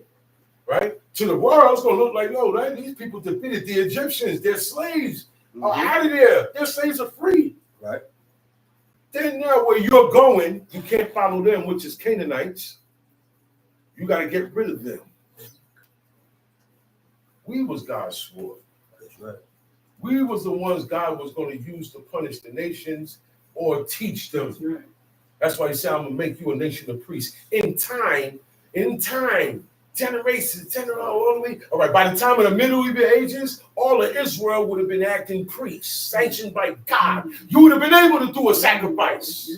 right? To the world, it's gonna look like, yo, right? These people defeated the Egyptians. Their slaves are out of there. Their slaves are free. Right. Then now where you're going, you can't follow them, which is Canaanites. You got to get rid of them. We was God's sword. That's right. We was the ones God was going to use to punish the nations or teach them. That's why he said, I'm going to make you a nation of priests. In time, generations, all the way. All right, by the time of the Middle Ages, all of Israel would have been acting priests, sanctioned by God. You would have been able to do a sacrifice.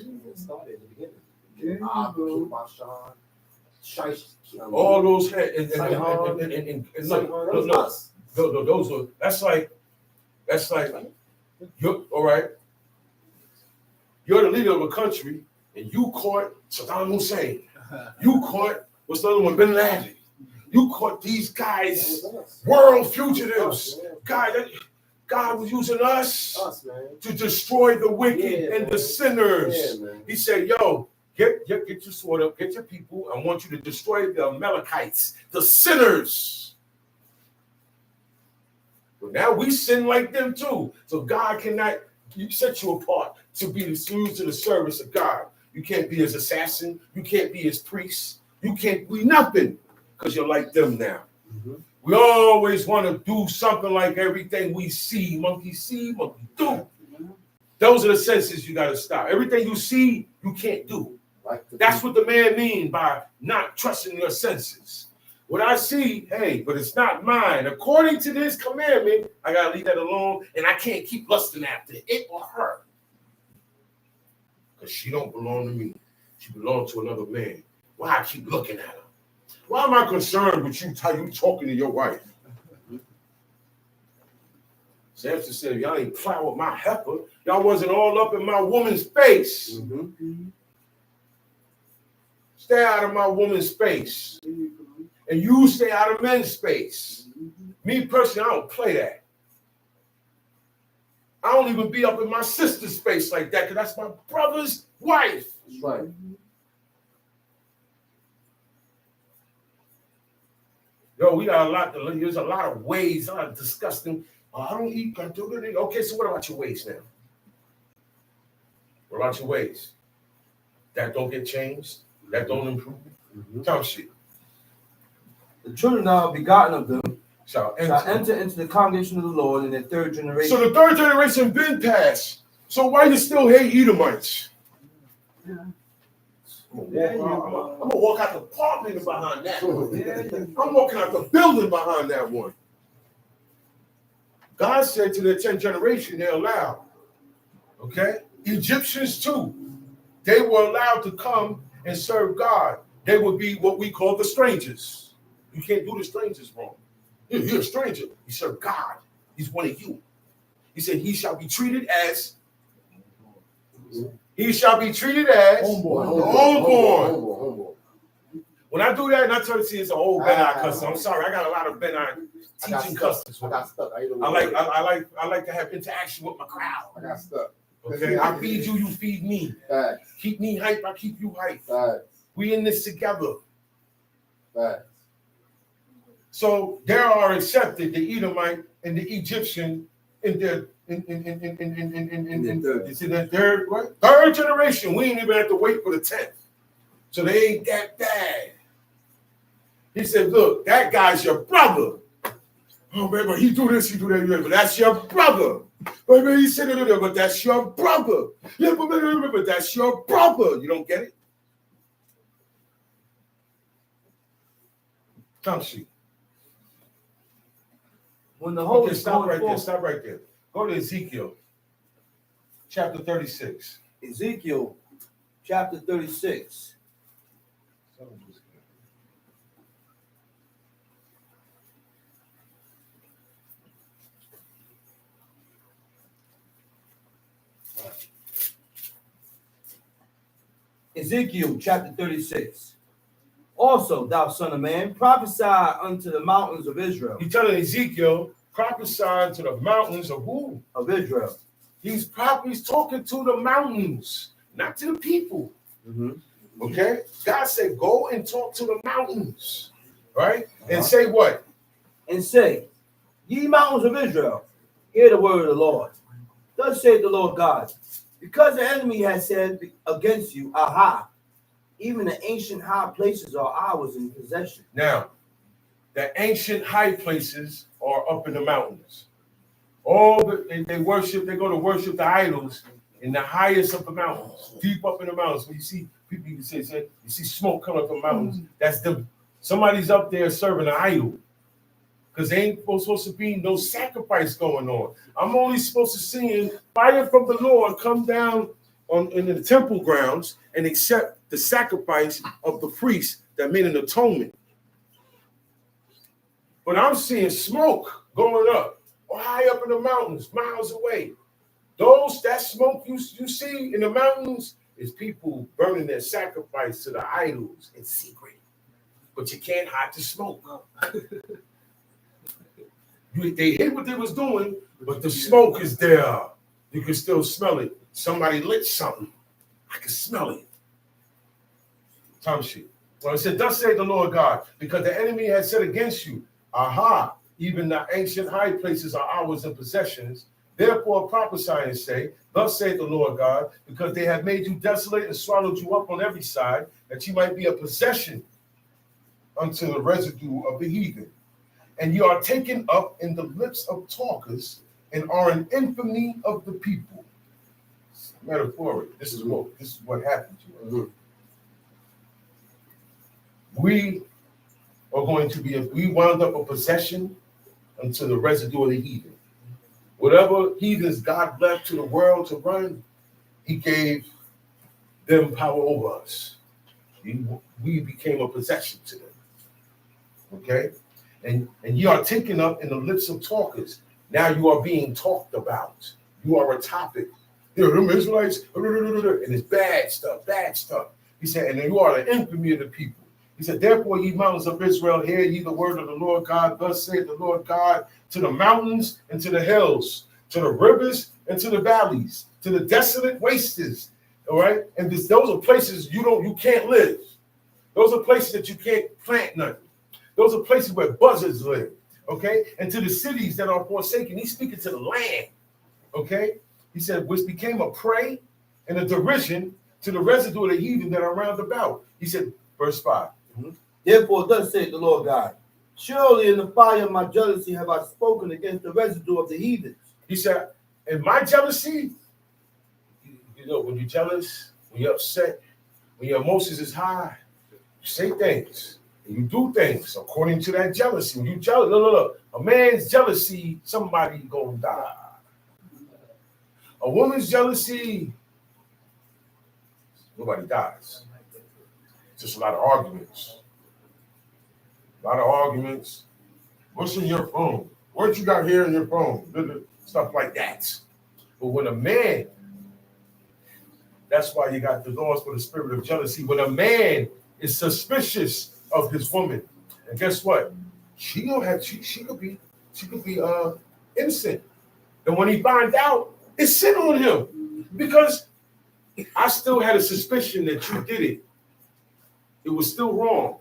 All those heads, those are, that's like, you're, all right, you're the leader of a country, and you caught Saddam Hussein. You caught, what's the other one, Bin Laden. You caught these guys, world fugitives. God was using us to destroy the wicked and the sinners. He said, yo, get your sword up, get your people. I want you to destroy the Amalekites, the sinners. But now we sin like them too. So God cannot set you apart to be used to the service of God. You can't be his assassin. You can't be his priest. You can't be nothing because you're like them now. We always want to do something like everything we see. Monkey see, monkey do. Those are the senses you got to stop. Everything you see, you can't do. That's what the man mean by not trusting your senses. What I see, hey, but it's not mine. According to this commandment, I got to leave that alone, and I can't keep lusting after it or her. Because she don't belong to me. She belongs to another man. Why I keep looking at her? Why am I concerned with you, how you talking to your wife? Samson said, y'all ain't plow with my heifer. Y'all wasn't all up in my woman's face. Stay out of my woman's space. And you stay out of men's space. Me personally, I don't play that. I don't even be up in my sister's space like that because that's my brother's wife. That's right. Yo, we got a lot to learn. There's a lot of ways, a lot of disgusting. I don't eat. I do it. Okay, so what about your ways now? What about your ways? That don't get changed? That don't improve? Tell shit. The children are begotten of them Shall enter into the congregation of the Lord in their third generation. So the third generation been passed. So why you still hate Edomites? I'm gonna walk out the apartment behind that one. I'm walking out the building behind that one. God said to the 10th generation, they're allowed. Okay? Egyptians too. They were allowed to come and serve God. They would be what we call the strangers. You can't do the strangers wrong. You're a stranger. You serve God. He's one of you. He said, he shall be treated as homeborn. When I do that, and I try to see it's an old Benai custom. I'm sorry, I got a lot of Benai teaching customs. I got stuck. I like to have interaction with my crowd. I got stuck. Okay, I feed you, you feed me. Facts. Keep me hype, I keep you hype. Facts. We in this together. Facts. So there are accepted the Edomite and the Egyptian in their third generation. We ain't even have to wait for the 10th. So they ain't that bad. He said, look, that guy's your brother. Oh, man, but he do this, he do that, but that's your brother. But he said, but that's your brother. Yeah, but that's your brother. You don't get it? Come see. When the Holy Stop right there. Go to Ezekiel, chapter 36. Ezekiel, chapter 36. Ezekiel, chapter 36. Also, thou son of man, prophesy unto the mountains of Israel. He's telling Ezekiel, prophesy to the mountains of who? Of Israel. He's talking to the mountains, not to the people. Okay? God said, go and talk to the mountains. Right? And say what? And say, ye mountains of Israel, hear the word of the Lord. Thus saith the Lord God, because the enemy has said against you, aha, even the ancient high places are ours in possession. Now, the ancient high places are up in the mountains. And they go to worship the idols in the highest of the mountains, deep up in the mountains. When you see people, you say you see smoke coming from the mountains, that's them. Somebody's up there serving an idol. Because there ain't supposed to be no sacrifice going on. I'm only supposed to see fire from the Lord come down in the temple grounds and accept the sacrifice of the priest that made an atonement. But I'm seeing smoke going up, or high up in the mountains, miles away. That smoke you see in the mountains is people burning their sacrifice to the idols in secret. But you can't hide the smoke. They hid what they was doing, but the smoke is there. You can still smell it. Somebody lit something. I can smell it. Time sheet. Well, it said, thus saith the Lord God, because the enemy has said against you, aha, even the ancient high places are ours in possessions. Therefore prophesy and say, thus saith the Lord God, because they have made you desolate and swallowed you up on every side, that you might be a possession unto the residue of the heathen. And you are taken up in the lips of talkers and are an infamy of the people. Metaphoric. This is what happened to us. Mm-hmm. We are going to we wound up a possession unto the residue of the heathen. Whatever heathens God left to the world to run, he gave them power over us. We became a possession to them. Okay? And you are taken up in the lips of talkers. Now you are being talked about. You are a topic. Them Israelites, and it's bad stuff. He said, and you are the infamy of the people. He said, therefore, ye mountains of Israel, hear ye the word of the Lord God. Thus saith the Lord God to the mountains and to the hills, to the rivers and to the valleys, to the desolate wastes. All right? And those are places you can't live. Those are places that you can't plant nothing. Those are places where buzzards live, okay? And to the cities that are forsaken, he's speaking to the land, okay? He said, which became a prey and a derision to the residue of the heathen that are round about. He said, verse 5. Mm-hmm. Therefore, thus saith the Lord God, surely in the fire of my jealousy have I spoken against the residue of the heathens. He said, in my jealousy, when you're jealous, when you're upset, when your emotions is high, you say things. And you do things according to that jealousy. When you jealous, look. A man's jealousy, somebody gonna die. A woman's jealousy, nobody dies. Just a lot of arguments. What's in your phone? What you got here in your phone? Stuff like that. But when a man, that's why you got the laws for the spirit of jealousy. When a man is suspicious of his woman, and guess what? She could be innocent. And when he finds out, it's sin on him. Because I still had a suspicion that you did it. It was still wrong.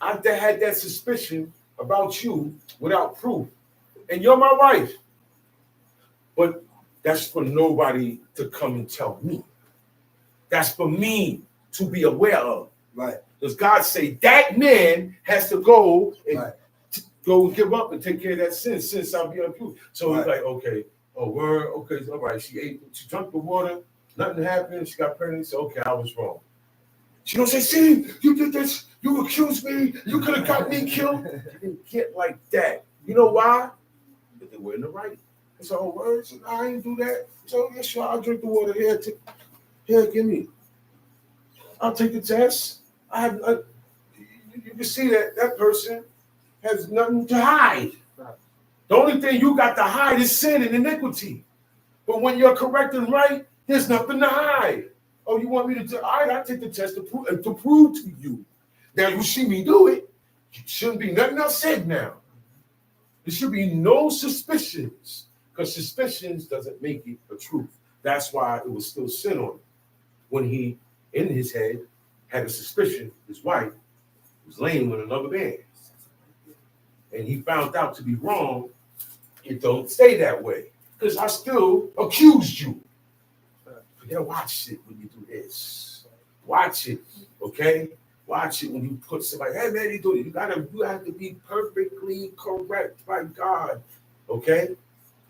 I had that suspicion about you without proof. And you're my wife. But that's for nobody to come and tell me. That's for me to be aware of. Right. Does God say that man has to go and go and give up and take care of that sin since I'll be unproved? So he's like, okay, okay, all right. She drank the water, nothing happened. She got pregnant. So okay, I was wrong. She don't say, see, you did this, you accused me, you could have got me killed. It didn't get like that. You know why? Because they were in the right. It's all words. I ain't do that. So yeah, sure, I'll drink the water. Here, give me. I'll take the test. You can see that person has nothing to hide. The only thing you got to hide is sin and iniquity. But when you're correct and right, there's nothing to hide. Oh, you want me to do? All right, I'll take the test to prove to you. Now you see me do it. It shouldn't be nothing else said now. There should be no suspicions, because suspicions doesn't make it a truth. That's why it was still sin on him when he, in his head, had a suspicion his wife was laying with another man. And he found out to be wrong. It don't stay that way. Because I still accused you. You gotta watch it when you do this. Watch it, okay? Watch it when you put somebody, hey man, you do it. You have to be perfectly correct by God. Okay?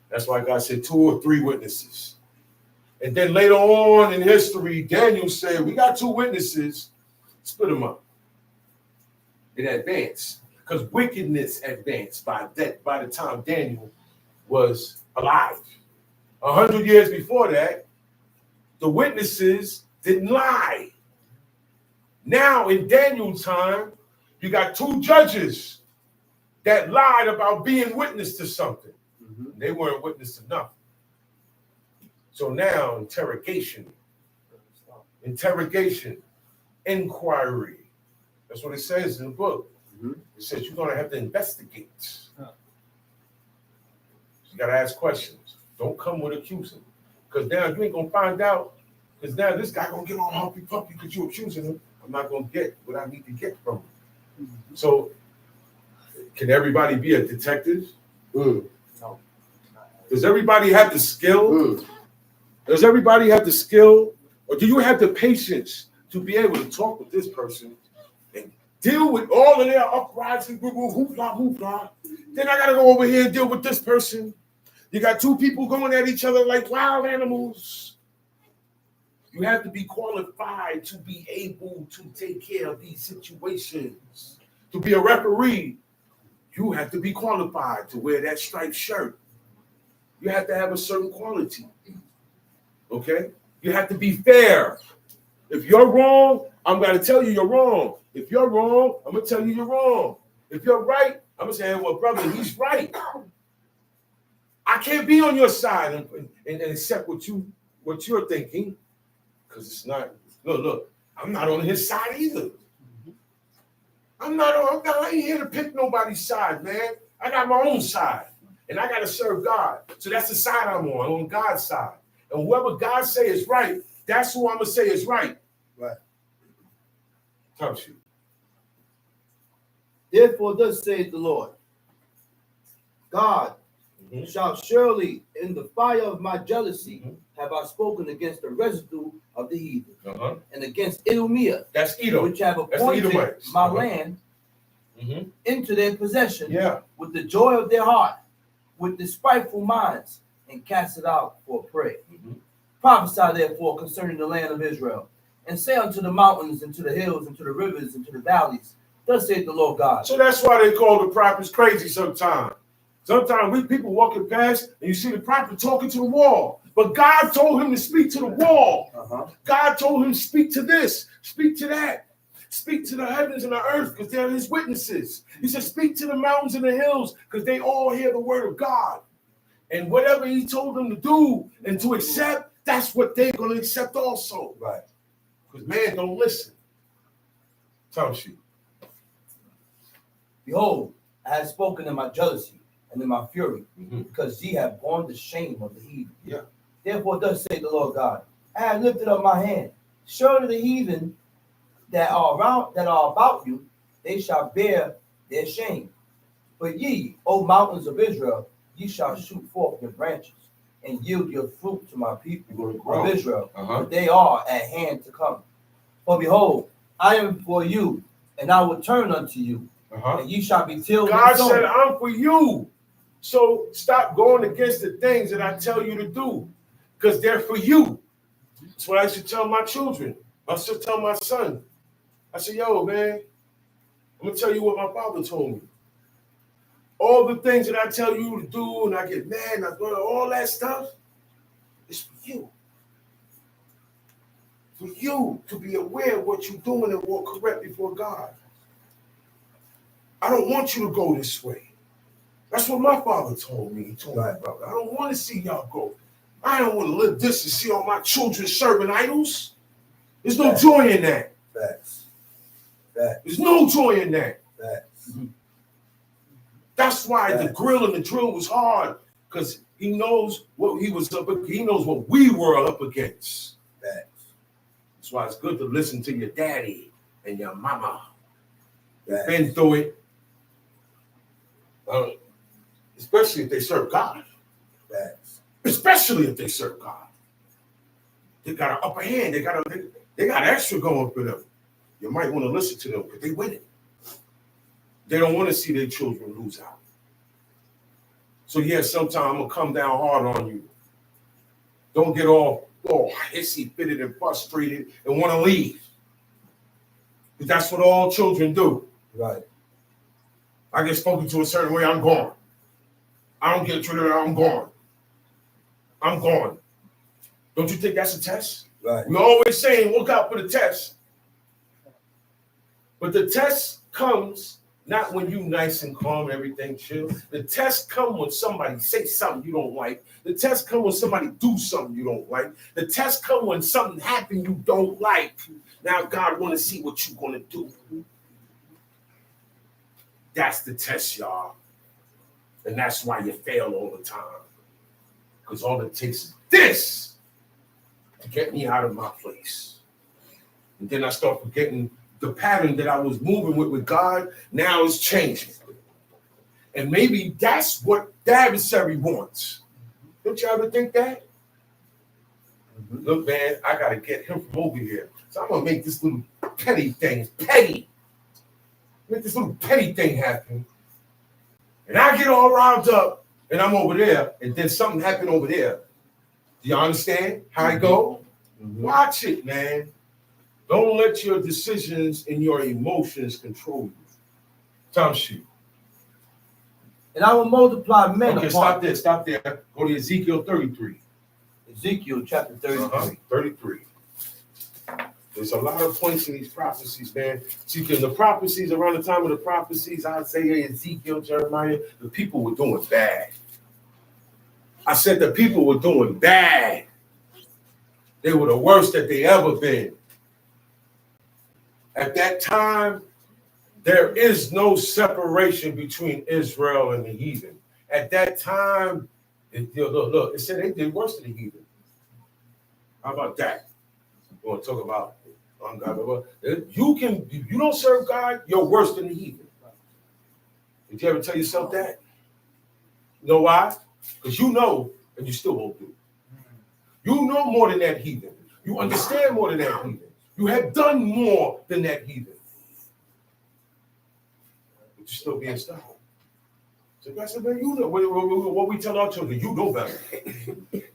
That's why God said 2 or 3 witnesses. And then later on in history, Daniel said, we got 2 witnesses, split them up. It advanced. Because wickedness advanced by the time Daniel was alive. 100 years before that, the witnesses didn't lie. Now in Daniel's time, you got 2 judges that lied about being witness to something. They weren't witness to nothing. So now interrogation, inquiry. That's what it says in the book. It says you're going to have to investigate. You got to ask questions. Don't come with accusing. Because now you ain't going to find out. Because now this guy going to get all humpy puppy because you're accusing him. I'm not going to get what I need to get from him. So can everybody be a detective? No. Does everybody have the skill? Does everybody have the skill? Or do you have the patience to be able to talk with this person and deal with all of their uprising, hoopla. Then I got to go over here and deal with this person. You got 2 people going at each other like wild animals. You have to be qualified to be able to take care of these situations. To be a referee, you have to be qualified to wear that striped shirt. You have to have a certain quality. Okay? You have to be fair. If you're wrong, I'm going to tell you you're wrong. If you're wrong, I'm going to tell you you're wrong. If you're right, I'm going to say, well, brother, he's right. I can't be on your side and accept what you're thinking, because it's not. Look, I'm not on his side either. I ain't here to pick nobody's side, man. I got my own side, and I got to serve God. So that's the side I'm on God's side. And whoever God say is right, that's who I'm gonna say is right. Right. Touch you. Therefore, thus saith the Lord, God shall surely, in the fire of my jealousy, have I spoken against the residue of the heathen, and against Idumea, that's Edom, which have appointed my land into their possession with the joy of their heart, with despiteful minds, and cast it out for prey. Prophesy therefore concerning the land of Israel, and say unto the mountains, and to the hills, and to the rivers, and to the valleys, thus saith the Lord God. So that's why they call the prophets crazy sometimes. Sometimes we people walking past, and you see the prophet talking to the wall. But God told him to speak to the wall. God told him to speak to this, speak to that. Speak to the heavens and the earth, because they're his witnesses. He said, speak to the mountains and the hills, because they all hear the word of God. And whatever he told them to do and to accept, that's what they're going to accept also. Right. Because man don't listen. Tell you. Behold, I have spoken in my jealousy and in my fury, because ye have borne the shame of the heathen. Yeah. Therefore, thus saith the Lord God, I have lifted up my hand. Surely the heathen that are about you, they shall bear their shame. But ye, O mountains of Israel, ye shall shoot forth your branches and yield your fruit to my people of Israel, for they are at hand to come. For behold, I am for you, and I will turn unto you, and ye shall be tilled. God said, I'm for you. So stop going against the things that I tell you to do, because they're for you. That's what I should tell my children. I should tell my son. I said, yo, man, I'm going to tell you what my father told me. All the things that I tell you to do, and I get mad, and I go to all that stuff, it's for you. For you to be aware of what you're doing and walk correct before God. I don't want you to go this way. That's what my father told me. He told my brother, I don't want to see y'all go. I don't want to live this and see all my children serving idols. There's no joy in that. There's no joy in that. That's why the grill and the drill was hard, because he knows what he was up against. He knows what we were up against. That's why it's good to listen to your daddy and your mama been through it. Especially if they serve God. Especially if they serve God. They got an upper hand. They got extra going for them. You might want to listen to them because they win it. They don't want to see their children lose out. So yeah, sometimes I'm gonna come down hard on you. Don't get all hissy fitted and frustrated and want to leave. Because that's what all children do. Right. I get spoken to a certain way, I'm gone. I don't get treated, I'm gone. I'm gone. Don't you think that's a test? Right. We're always saying, look out for the test. But the test comes not when you nice and calm, everything chill. The test comes when somebody say something you don't like. The test comes when somebody do something you don't like. The test comes when something happen you don't like. Now God want to see what you're going to do. That's the test, y'all. And that's why you fail all the time. Because all it takes is this to get me out of my place. And then I start forgetting the pattern that I was moving with God. Now is changing. And maybe that's what the adversary wants. Don't you ever think that? Look, man, I got to get him from over here. So I'm going to make this little petty thing petty. Make this little petty thing happen. And I get all riled up and I'm over there and then something happened over there. Do you understand how I go? Watch it, man. Don't let your decisions and your emotions control you. Time shoot. And I will multiply men Okay, upon... Stop there. Go to Ezekiel 33. Ezekiel chapter 33. 33. There's a lot of points in these prophecies, man. See, because the prophecies, around the time of the prophecies, Isaiah, Ezekiel, Jeremiah, the people were doing bad. I said the people were doing bad. They were the worst that they ever been. At that time, there is no separation between Israel and the heathen. At that time, look, it said they did worse than the heathen. How about that? You want to talk about you don't serve God, you're worse than the heathen. Did you ever tell yourself that? You know why? Because you know, and you still won't do it. You know more than that heathen. You understand more than that heathen. You have done more than that heathen. But you're still being stubborn. So God said, man, you know what we tell our children, you know better.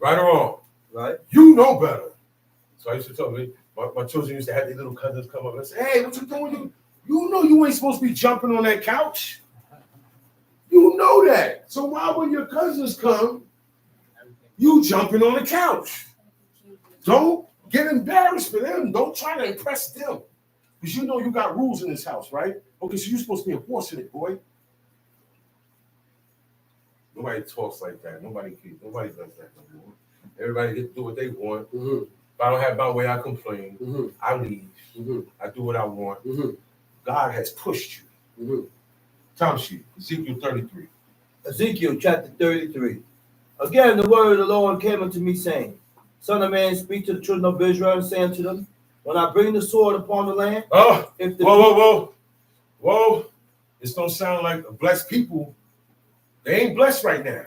Right or wrong? Right. You know better. So I used to tell me, my children used to have their little cousins come up and say, hey, what you doing? You know you ain't supposed to be jumping on that couch. You know that. So why when your cousins come, you jumping on the couch? Don't get embarrassed for them. Don't try to impress them. Because you know you got rules in this house, right? Okay, so you're supposed to be enforcing it, boy. Nobody talks like that. Nobody does that no more. Everybody gets to do what they want. Mm-hmm. If I don't have my way, I complain. Mm-hmm. I leave. Mm-hmm. I do what I want. Mm-hmm. God has pushed you. Mm-hmm. Time sheet, Ezekiel 33. Ezekiel chapter 33. Again, the word of the Lord came unto me, saying, Son of man, speak to the children of Israel, and say unto them, when I bring the sword upon the land, whoa. This don't sound like a blessed people. They ain't blessed right now.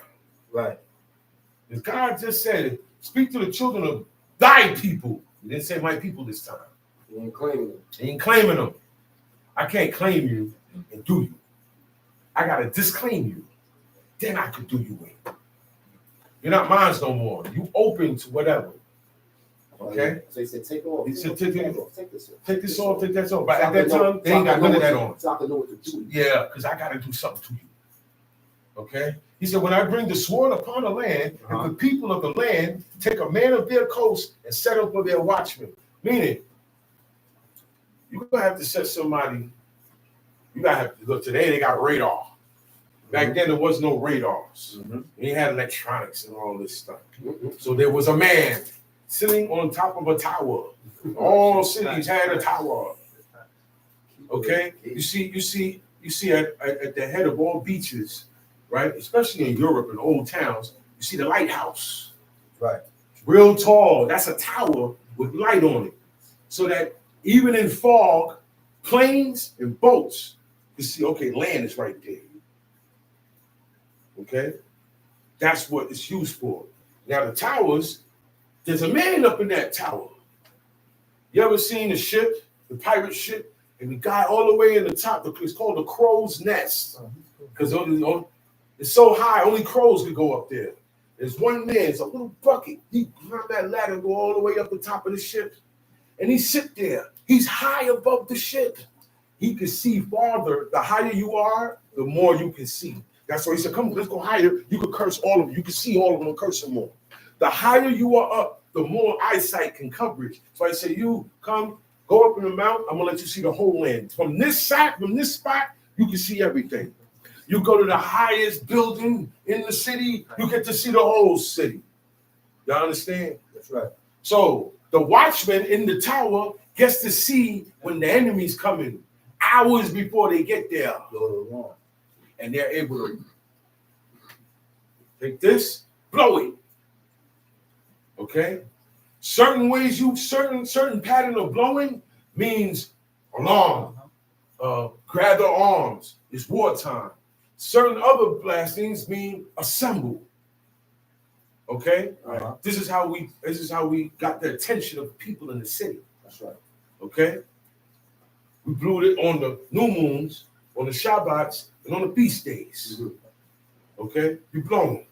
Right. If God just said, speak to the children of thy people. He didn't say my people this time. He ain't claiming them. He ain't claiming them. I can't claim you and do you. I got to disclaim you. Then I could do you in. You're not mine no more. You open to whatever. Okay? So he said, take off. He said, take this off. Take this off. Take that off. But at that time, they ain't got none of that on. So I can know what to do. Yeah, because I got to do something to you. Okay? He said, when I bring the sword upon the land, and the people of the land take a man of their coast and set up for their watchmen. Meaning, you're going to have to set somebody, you got to have to look. Today, they got radar. Back then, there was no radars. Mm-hmm. They had electronics and all this stuff. Mm-hmm. So there was a man sitting on top of a tower. All cities had a tower. Okay? You see at the head of all beaches, right? Especially in Europe and old towns, you see the lighthouse. Right. Real tall. That's a tower with light on it. So that even in fog, planes and boats. You see, okay, land is right there. Okay? That's what it's used for. Now the towers, there's a man up in that tower. You ever seen the ship, the pirate ship, and the guy all the way in the top, it's called the crow's nest. Because it's so high, only crows could go up there. There's one man, it's a little bucket. He climbed that ladder and go all the way up the top of the ship. And he sit there. He's high above the ship. He can see farther. The higher you are, the more you can see. That's why he said, come on, let's go higher. You can curse all of them. You can see all of them and curse them more. The higher you are up, the more eyesight can coverage. So I say, you come, go up in the mount. I'm going to let you see the whole land. From this spot, you can see everything. You go to the highest building in the city, you get to see the whole city. Y'all understand? That's right. So the watchman in the tower gets to see when the enemy's coming hours before they get there. And they're able to take this, blow it. Okay? Certain ways certain pattern of blowing means alarm. Gather arms. It's wartime. Certain other blastings mean assemble. Okay? This is how we got the attention of people in the city. That's right. Okay? We blew it on the new moons, on the Shabbats, and on the feast days. Okay? You blown.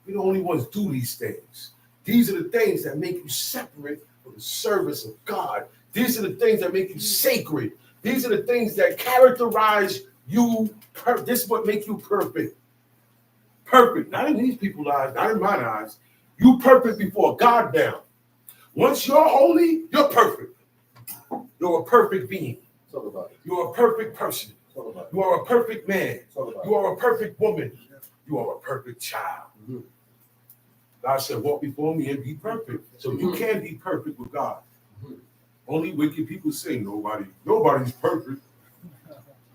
We're the only ones do these things. These are the things that make you separate from the service of God. These are the things that make you sacred. These are the things that characterize you. This is what makes you perfect. Perfect. Not in these people's eyes, not in mine eyes. You perfect before God now. Once you're holy, you're perfect. You're a perfect being. You're a perfect person. You are a perfect man. You are a perfect woman. You are a perfect child. God said, walk before me and be perfect. So you can be perfect with God. Only wicked people say nobody's perfect.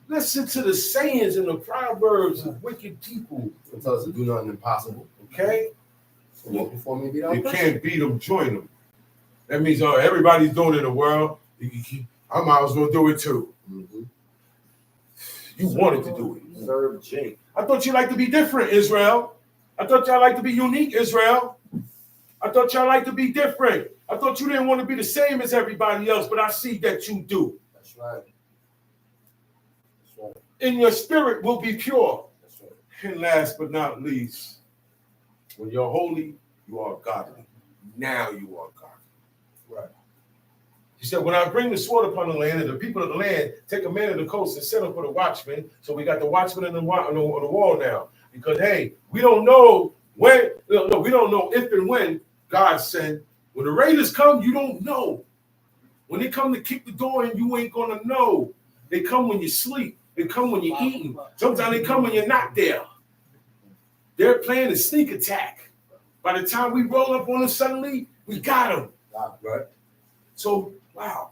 Listen to the sayings and the proverbs of wicked people. It tells us to do nothing impossible. Okay? So walk before me, be You can't beat them, join them. That means everybody's doing it in the world. I might as well do it too. You wanted to do it. Serve Jake. I thought you liked to be different, Israel. I thought y'all like to be unique, Israel. I thought y'all like to be different. I thought you didn't want to be the same as everybody else, but I see that you do. That's right. That's right. And your spirit will be pure. That's right. And last but not least, when you're holy, you are godly. Now you are godly. Right. He said, when I bring the sword upon the land, and the people of the land take a man of the coast and set up for the watchman. So we got the watchman on the wall now. Because, hey, we don't know when, we don't know if and when God said, when the raiders come, you don't know. When they come to kick the door in, you ain't going to know. They come when you sleep. They come when you're eating. Sometimes they come when you're not there. Their plan is sneak attack. By the time we roll up on them suddenly, we got them. Right. So, wow.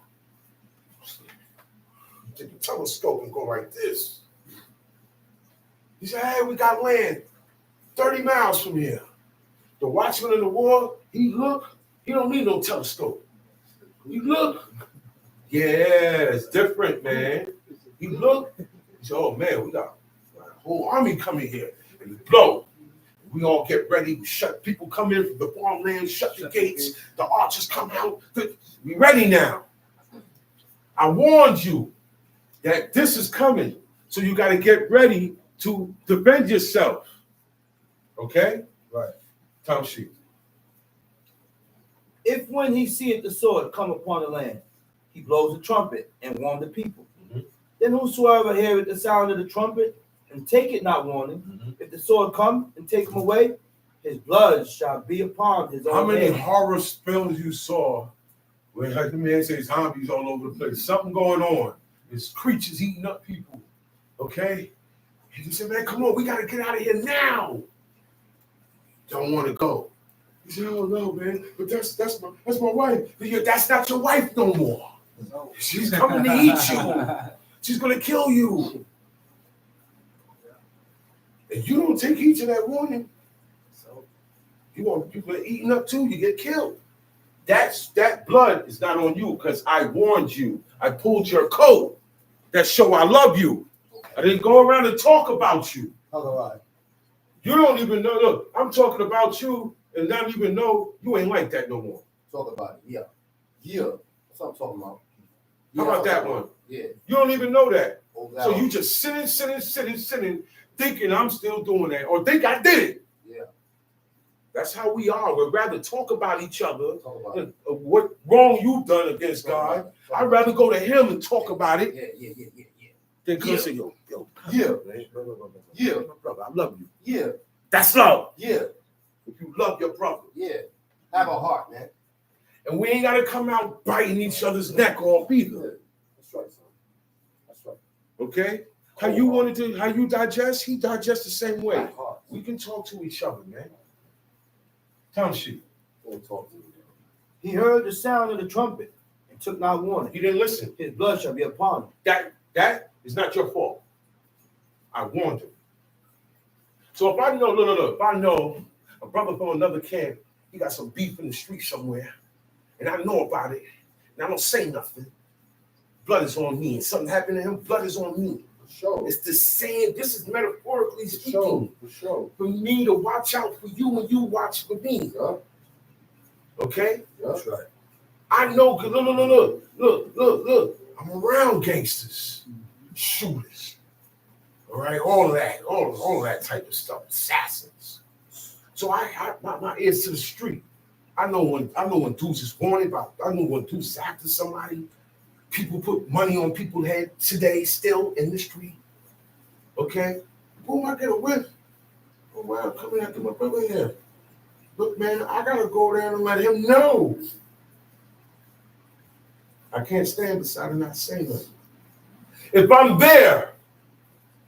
Take the telescope and go like this. He said, hey, we got land 30 miles from here. The watchman in the wall, he don't need no telescope. He look. Yeah, it's different, man. He look. He said, oh, man, we got a whole army coming here. And we blow. We all get ready. We shut. People come in from the farmland, shut the gates. The archers come out. We ready now. I warned you that this is coming. So you got to get ready to defend yourself. Okay? Right. Tom sheet. If when he seeth the sword come upon the land, he blows a trumpet and warn the people. Then whosoever heareth the sound of the trumpet and take it not warning, if the sword come and take him away, his blood shall be upon his own How many head. horror spells you saw where, like the man says, zombies all over the place? Something going on. There's creatures eating up people. Okay? And he said, man, come on, we got to get out of here now. Don't want to go. He said, oh, no, man, but that's my wife. That's not your wife no more. She's coming to eat you. She's going to kill you. If you don't take heed to that warning, you get eaten up too, you get killed. that blood is not on you because I warned you. I pulled your coat. That show I love you. I didn't go around and talk about you. Otherwise, You don't even know. Look, I'm talking about you and not even know you ain't like that no more. talk about it. Yeah. Yeah. That's what I'm talking about. How about that one? Yeah. You don't even know that. Oh, So you just sitting, thinking I'm still doing that or think I did it. Yeah. That's how we are. We'd rather talk about each other, Talk about it. what wrong you've done against God. I'd rather go to him and talk about it than come say, yo, Yeah. man, Yeah. brother, I love you. Yeah. That's love. Yeah. If you love your brother. Yeah. Have a heart, man. And we ain't got to come out biting each other's neck off either. That's right, son. That's right. Okay? How you digest, he digests the same way. We can talk to each other, man. Township. Don't talk to me. He heard the sound of the trumpet and took not warning. He didn't listen. His blood shall be upon him. That is not your fault. I warned him. So if I know, look, if I know a brother from another camp, he got some beef in the street somewhere, and I know about it, and I don't say nothing, blood is on me. And something happened to him, blood is on me. For sure. It's the same. This is metaphorically speaking. For sure. For me to watch out for you and you watch for me. Yeah. Okay? That's right. I know, cause look. I'm around gangsters, shooters. All right, all of that type of stuff, assassins. So my ears to the street. I know when dudes is wanted about. I know when dudes is after somebody. People put money on people's head today, still in the street. Okay, boom, I get a whiff. Oh wow, coming after my brother here. Look, man, I gotta go down and let him know. I can't stand beside and not say nothing. If I'm there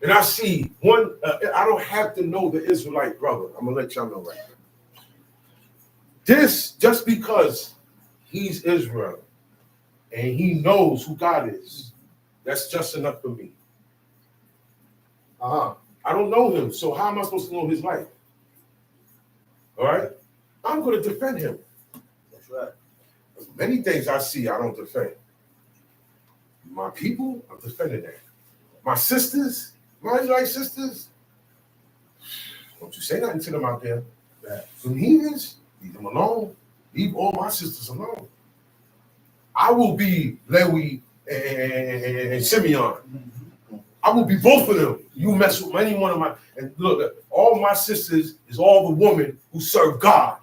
and I see one, I don't have to know the Israelite brother. I'm gonna let y'all know right now. This, just because he's Israel and he knows who God is, that's just enough for me. I don't know him, so how am I supposed to know his life? All right? I'm gonna defend him. That's right. Many things I see, I don't defend. My people, I'm defending that. My sisters, my Israelite sisters, don't you say nothing to them out there. Some heathens, leave them alone. Leave all my sisters alone. I will be Lewi and Simeon. I will be both of them. You mess with any one of my, and look, all my sisters is all the women who serve God.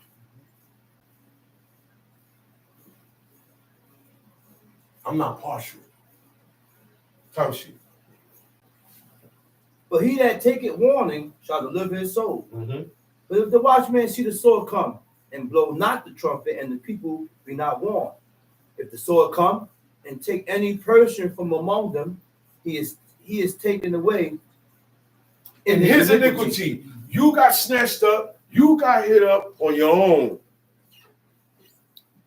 I'm not partial. Township. But he that taketh warning shall deliver his soul. Mm-hmm. But if the watchman see the sword come, and blow not the trumpet, and the people be not warned, if the sword come and take any person from among them, he is taken away in his iniquity. You got snatched up, you got hit up on your own.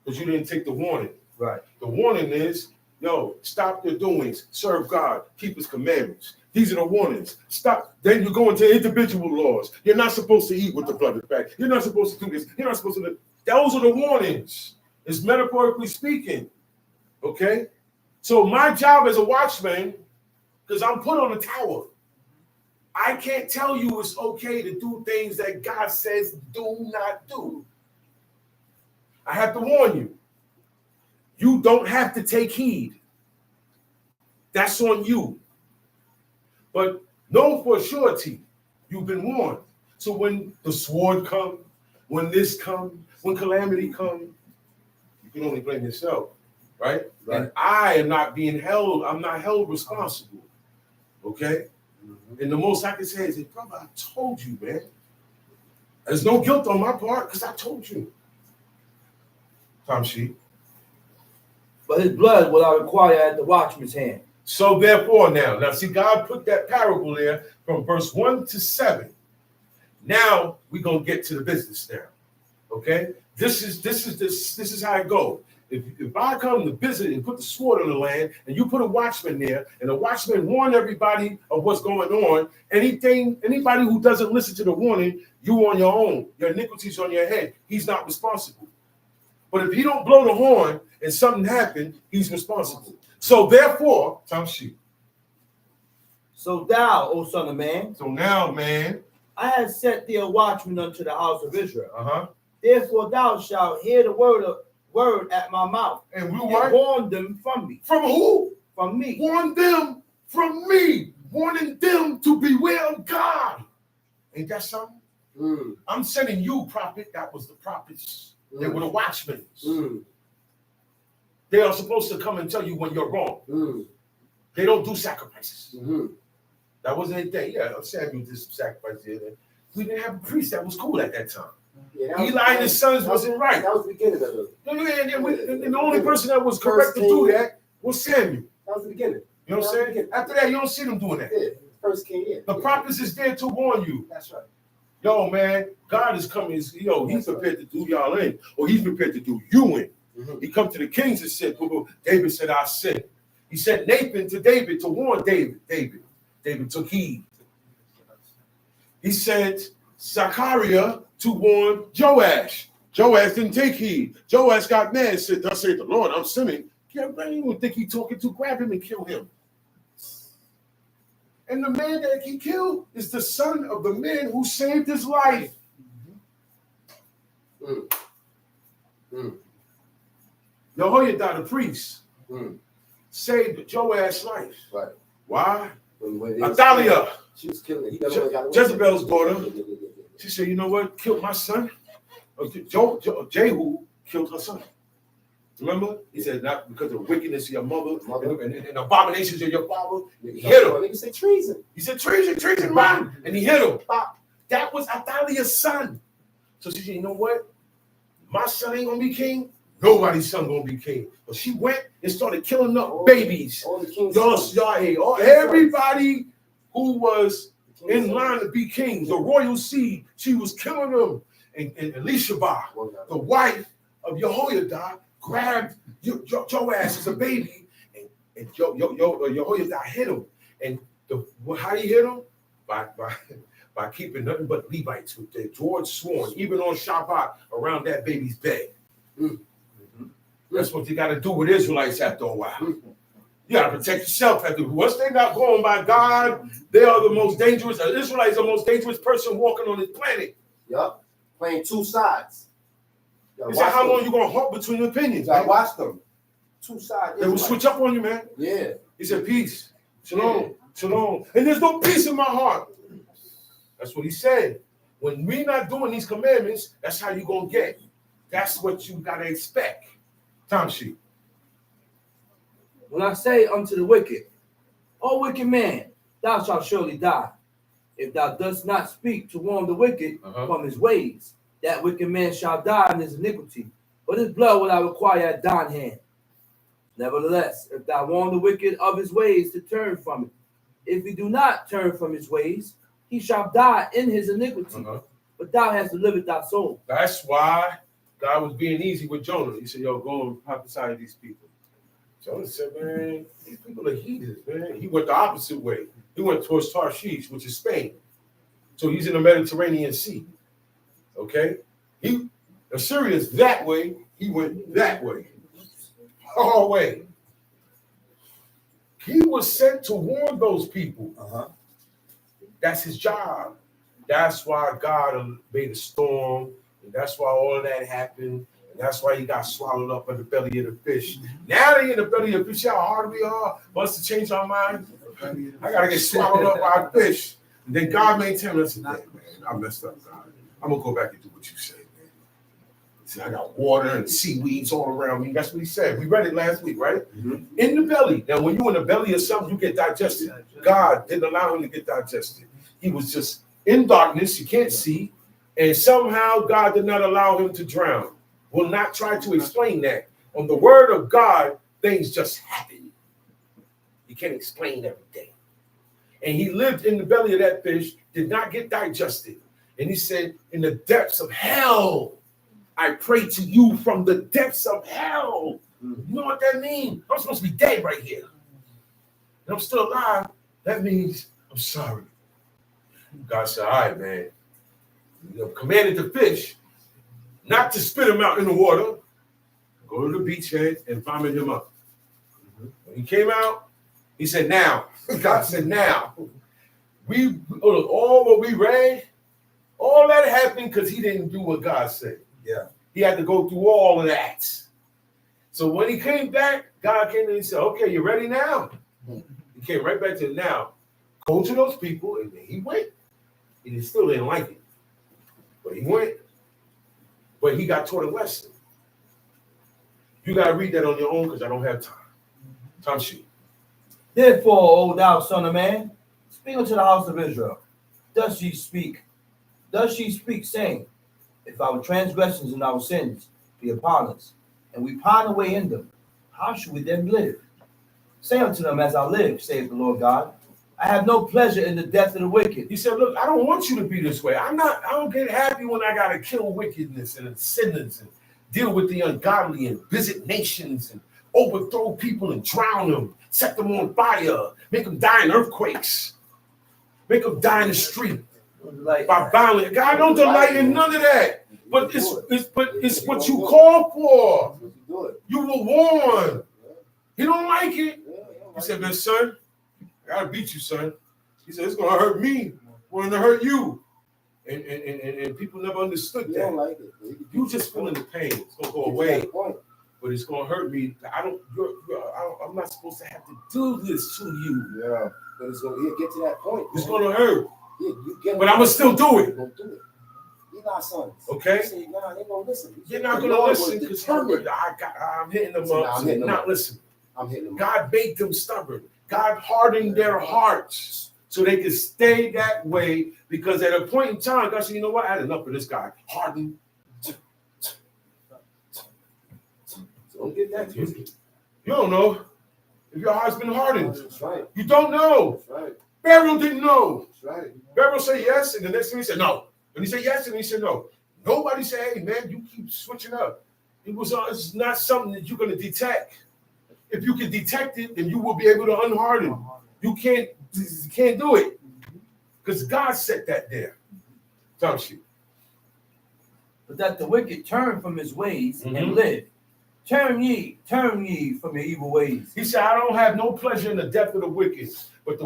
Because you didn't take the warning. Right. The warning is, yo, stop your doings, serve God, keep his commandments. These are the warnings. Stop. Then you go into individual laws. You're not supposed to eat with the blood of back. You're not supposed to do this. You're not supposed to do. Those are the warnings. It's metaphorically speaking. Okay? So my job as a watchman, because I'm put on a tower, I can't tell you it's okay to do things that God says do not do. I have to warn you. You don't have to take heed. That's on you. But know for surety, you've been warned. So when the sword comes, when this comes, when calamity comes, you can only blame yourself, right? And I am not being held, I'm not held responsible, okay? And the most I can say is, brother, I told you, man. There's no guilt on my part because I told you. Tom Sheep. But his blood will I require at the watchman's hand. So therefore now see, God put that parable there from verse 1 to 7. Now we're gonna get to the business now. Okay? This is how it goes. If I come to visit and put the sword on the land, and you put a watchman there, and the watchman warn everybody of what's going on, anybody who doesn't listen to the warning, you on your own. Your iniquity's on your head. He's not responsible. But if he don't blow the horn and something happened, he's responsible. So therefore, time sheet. So thou, O son of man. So now, man, I have set thee a watchman unto the house of Israel. Uh-huh. Therefore thou shalt hear the word at my mouth, and we warn them from me. From who? From me. Warn them from me. Warning them to beware of God. Ain't that something? I'm sending you, prophet. That was the prophets. They were the watchmen. They are supposed to come and tell you when you're wrong. They don't do sacrifices. That wasn't a thing. Yeah, Samuel did some sacrifices here. We didn't have a priest that was cool at that time. Yeah, Eli and his sons wasn't right. That was the beginning of it. And the only person that was correct to do that was Samuel. That was the beginning. You know what I'm saying? After that, you don't see them doing that. Yeah, first king, yeah. The prophets is there to warn you. That's right. Yo, man, God is coming. He's prepared to do y'all in, or he's prepared to do you in. He come to the kings and said, David said, I sinned. He sent Nathan to David to warn David. David took heed. He sent Zechariah to warn Joash. Joash didn't take heed. Joash got mad and said, thus saith the Lord, I'm sinning. Yeah, man, you would think he talking to, grab him and kill him. And the man that he killed is the son of the man who saved his life. Jehoiada, the priest, saved Joash's life. Right. Why? When Athaliah, she was killing him. Jezebel's daughter, she said, you know what? Killed my son. Jehu killed her son. Remember? He said, not because of wickedness of your mother and abominations of your father. He hit him. He said treason. He said treason, man. And he hit him. That was Athaliah's son. So she said, you know what? My son ain't going to be king. Nobody's son going to be king. But she went and started killing up babies. All the kings. Everybody who was in line to be kings, the royal seed, she was killing them. And Elisheba, the wife of Jehoiada, grabbed Joash as a baby, and Jehoiada hit him. And how he hit him? By keeping nothing but Levites with their George sworn, even on Shabbat, around that baby's bed. That's what you got to do with Israelites after a while. You got to protect yourself. Once they're not going by God, they are the most dangerous. The Israelites are the most dangerous person walking on this planet. Yup. Playing two sides. He said, how long you going to hold between the opinions? I watched them. Two sides. They will switch up on you, man. Yeah. He said, peace. Shalom. Shalom. And there's no peace in my heart. That's what he said. When we're not doing these commandments, that's how you're going to get. That's what you got to expect. Time sheet. When I say unto the wicked, O wicked man, thou shalt surely die. If thou dost not speak to warn the wicked from his ways, that wicked man shall die in his iniquity, but his blood will I require at thine hand. Nevertheless, if thou warn the wicked of his ways to turn from it, if he do not turn from his ways, he shall die in his iniquity, but thou hast delivered thy soul. That's why God was being easy with Jonah. He said, yo, go and prophesy to these people. Jonah said, man, these people are heathens, man. He went the opposite way. He went towards Tarshish, which is Spain. So he's in the Mediterranean Sea. Okay? Assyria's that way. He went that way. All way. He was sent to warn those people. That's his job. That's why God made a storm. And that's why all of that happened. And that's why he got swallowed up in the belly of the fish. Now they in the belly of the fish. How hard we are for us to change our mind. I got to get swallowed up by a fish. And then God maintained us. Man, I messed up, God. I'm going to go back and do what you say, man. He said, I got water and seaweeds all around me. That's what he said. We read it last week, right? In the belly. Now, when you're in the belly of something, you get digested. God didn't allow him to get digested. He was just in darkness. You can't see. And somehow God did not allow him to drown. Will not try to explain that. On the word of God, things just happen. You can't explain everything. And he lived in the belly of that fish, did not get digested. And he said, in the depths of hell, I pray to you from the depths of hell. You know what that means? I'm supposed to be dead right here. And I'm still alive. That means I'm sorry. God said, all right, man. You commanded the fish not to spit him out in the water. go to the beachhead and vomit him up. When he came out, he said, now, God said, now, all what we read, all that happened because he didn't do what God said. Yeah. He had to go through all of that. So when he came back, God came and he said, okay, you ready now? He came right back to now. Go to those people, and then he went. And he still didn't like it. But he went. But he got taught a lesson. You got to read that on your own because I don't have time. Time sheet. Therefore, O thou son of man, speak unto the house of Israel. Thus ye speak, saying, if our transgressions and our sins be upon us, and we pine away in them, how should we then live? Say unto them, as I live, saith the Lord God, I have no pleasure in the death of the wicked. He said, look, I don't want you to be this way. I don't get happy when I got to kill wickedness and sinners and deal with the ungodly and visit nations and overthrow people and drown them, set them on fire, make them die in earthquakes, make them die in the street by violence. God don't delight in none of that. But it's what you call for. You were warned. He don't like it. He said, man, son, I gotta beat you, son. He said, it's gonna hurt me more than to hurt you. And people never understood that. Don't like it. You just feeling the pain. It's gonna go away. But it's gonna hurt me. I'm not supposed to have to do this to you. Yeah, but it's gonna get to that point. It's gonna hurt. Yeah, but I'm gonna still do it. You're not sons. Okay? Say, nah, they gonna listen. You're not gonna listen because I'm hitting them up. So not listen. I'm hitting them. God made them stubborn. God hardened their hearts so they could stay that way, because at a point in time, God said, you know what? I had enough of this guy. Hardened. Don't get that twisted. You don't know if your heart's been hardened. That's right. You don't know. That's right. Pharaoh didn't know. That's right. Pharaoh said yes, and the next thing he said no. And he said yes, and he said no. Nobody said, hey, man, you keep switching up. It's not something that you're going to detect. If you can detect it, then you will be able to unharden. You can't do it because God set that there. Don't you? But that the wicked turn from his ways and live. Turn ye from your evil ways. He said, I don't have no pleasure in the death of the wicked, but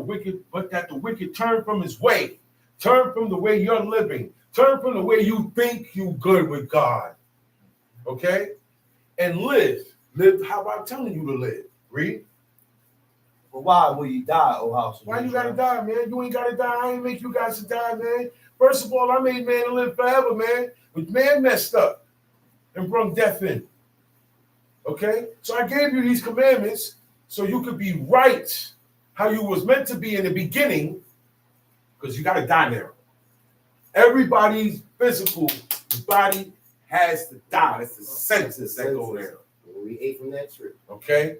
that the wicked turn from his way. Turn from the way you're living. Turn from the way you think you good with God. Okay? And live. Live how I'm telling you to live. Read. But why will you die, O house? Why you gotta die, man? You ain't gotta die. I ain't make you guys to die, man. First of all, I made man to live forever, man. But man messed up and brought death in. Okay? So I gave you these commandments so you could be right how you was meant to be in the beginning, because you gotta die now. Everybody's physical body has to die. That's the sentence that go there. We ate from that tree. Okay?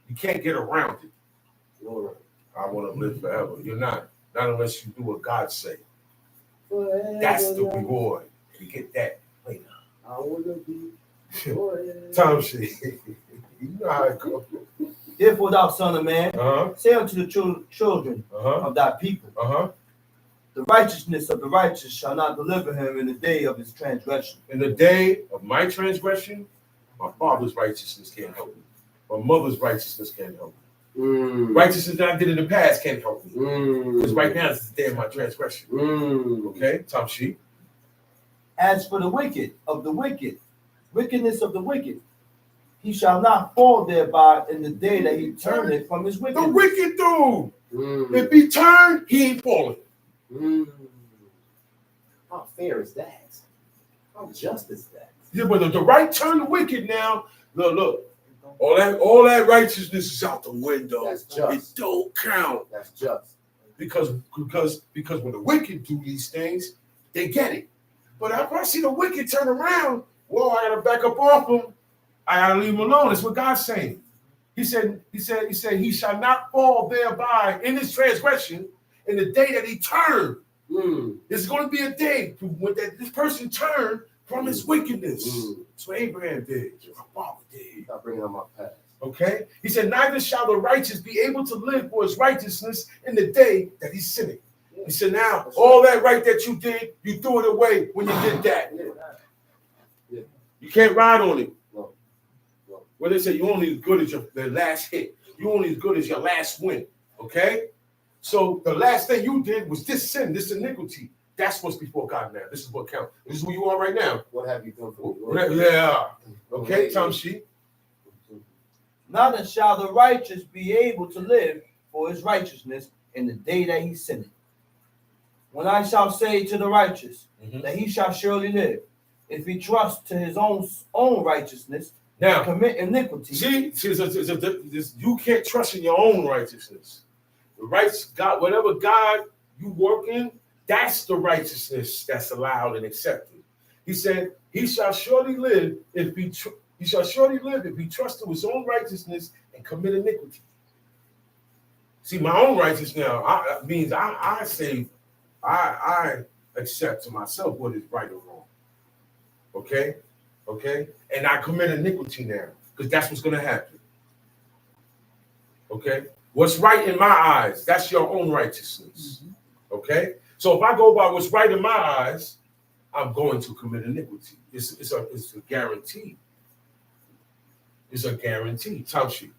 You can't get around it. Lord, I want to live forever. You're not unless you do what God say. That's the reward. You get that later. I want to be Time sheet. You know how it goes. Therefore, thou son of man, say unto the children of thy people, the righteousness of the righteous shall not deliver him in the day of his transgression. In the day of my transgression, my father's righteousness can't help me. My mother's righteousness can't help me. Righteousness that I did in the past can't help me. Because right now it's the day of my transgression. Okay, top sheet. As for the wickedness of the wicked, he shall not fall thereby in the day that he turneth from his wickedness. The wicked dude. If he turned, he ain't falling. How fair is that? How just is that? Yeah, but the right turn to wicked now. Look. All that righteousness is out the window. That's just. It don't count. That's just. Because when the wicked do these things, they get it. But if I see the wicked turn around, whoa, I gotta back up off them. I gotta leave him alone. That's what God's saying. He said, he shall not fall thereby in his transgression in the day that he turned. There's going to be a day when this person turned from his wickedness. That's what Abraham did. My father did. Stop bringing up my past. Okay? He said, neither shall the righteous be able to live for his righteousness in the day that he's sinning. He said, now, all that right that you did, you threw it away when you did that. You can't ride on it. where they say you're only as good as the last hit. You're only as good as your last win. Okay? So the last thing you did was this sin, this iniquity. That's what's before God now. This is what counts. This is who you are right now. What have you done for me? Yeah. Okay, Tom Sheep. Neither shall the righteous be able to live for his righteousness in the day that he sinneth. When I shall say to the righteous that he shall surely live, if he trusts to his own righteousness, now commit iniquity. See, you can't trust in your own righteousness. The righteous God, whatever God you work in, that's the righteousness that's allowed and accepted. He said, "He shall surely live if he trusts to his own righteousness and commit iniquity." See, my own righteousness now means I say I accept to myself what is right or wrong. Okay, and I commit iniquity now because that's what's going to happen. Okay, what's right in my eyes, that's your own righteousness. Okay, so if I go by what's right in my eyes, I'm going to commit iniquity. It's a guarantee. It's a guarantee. Taushi.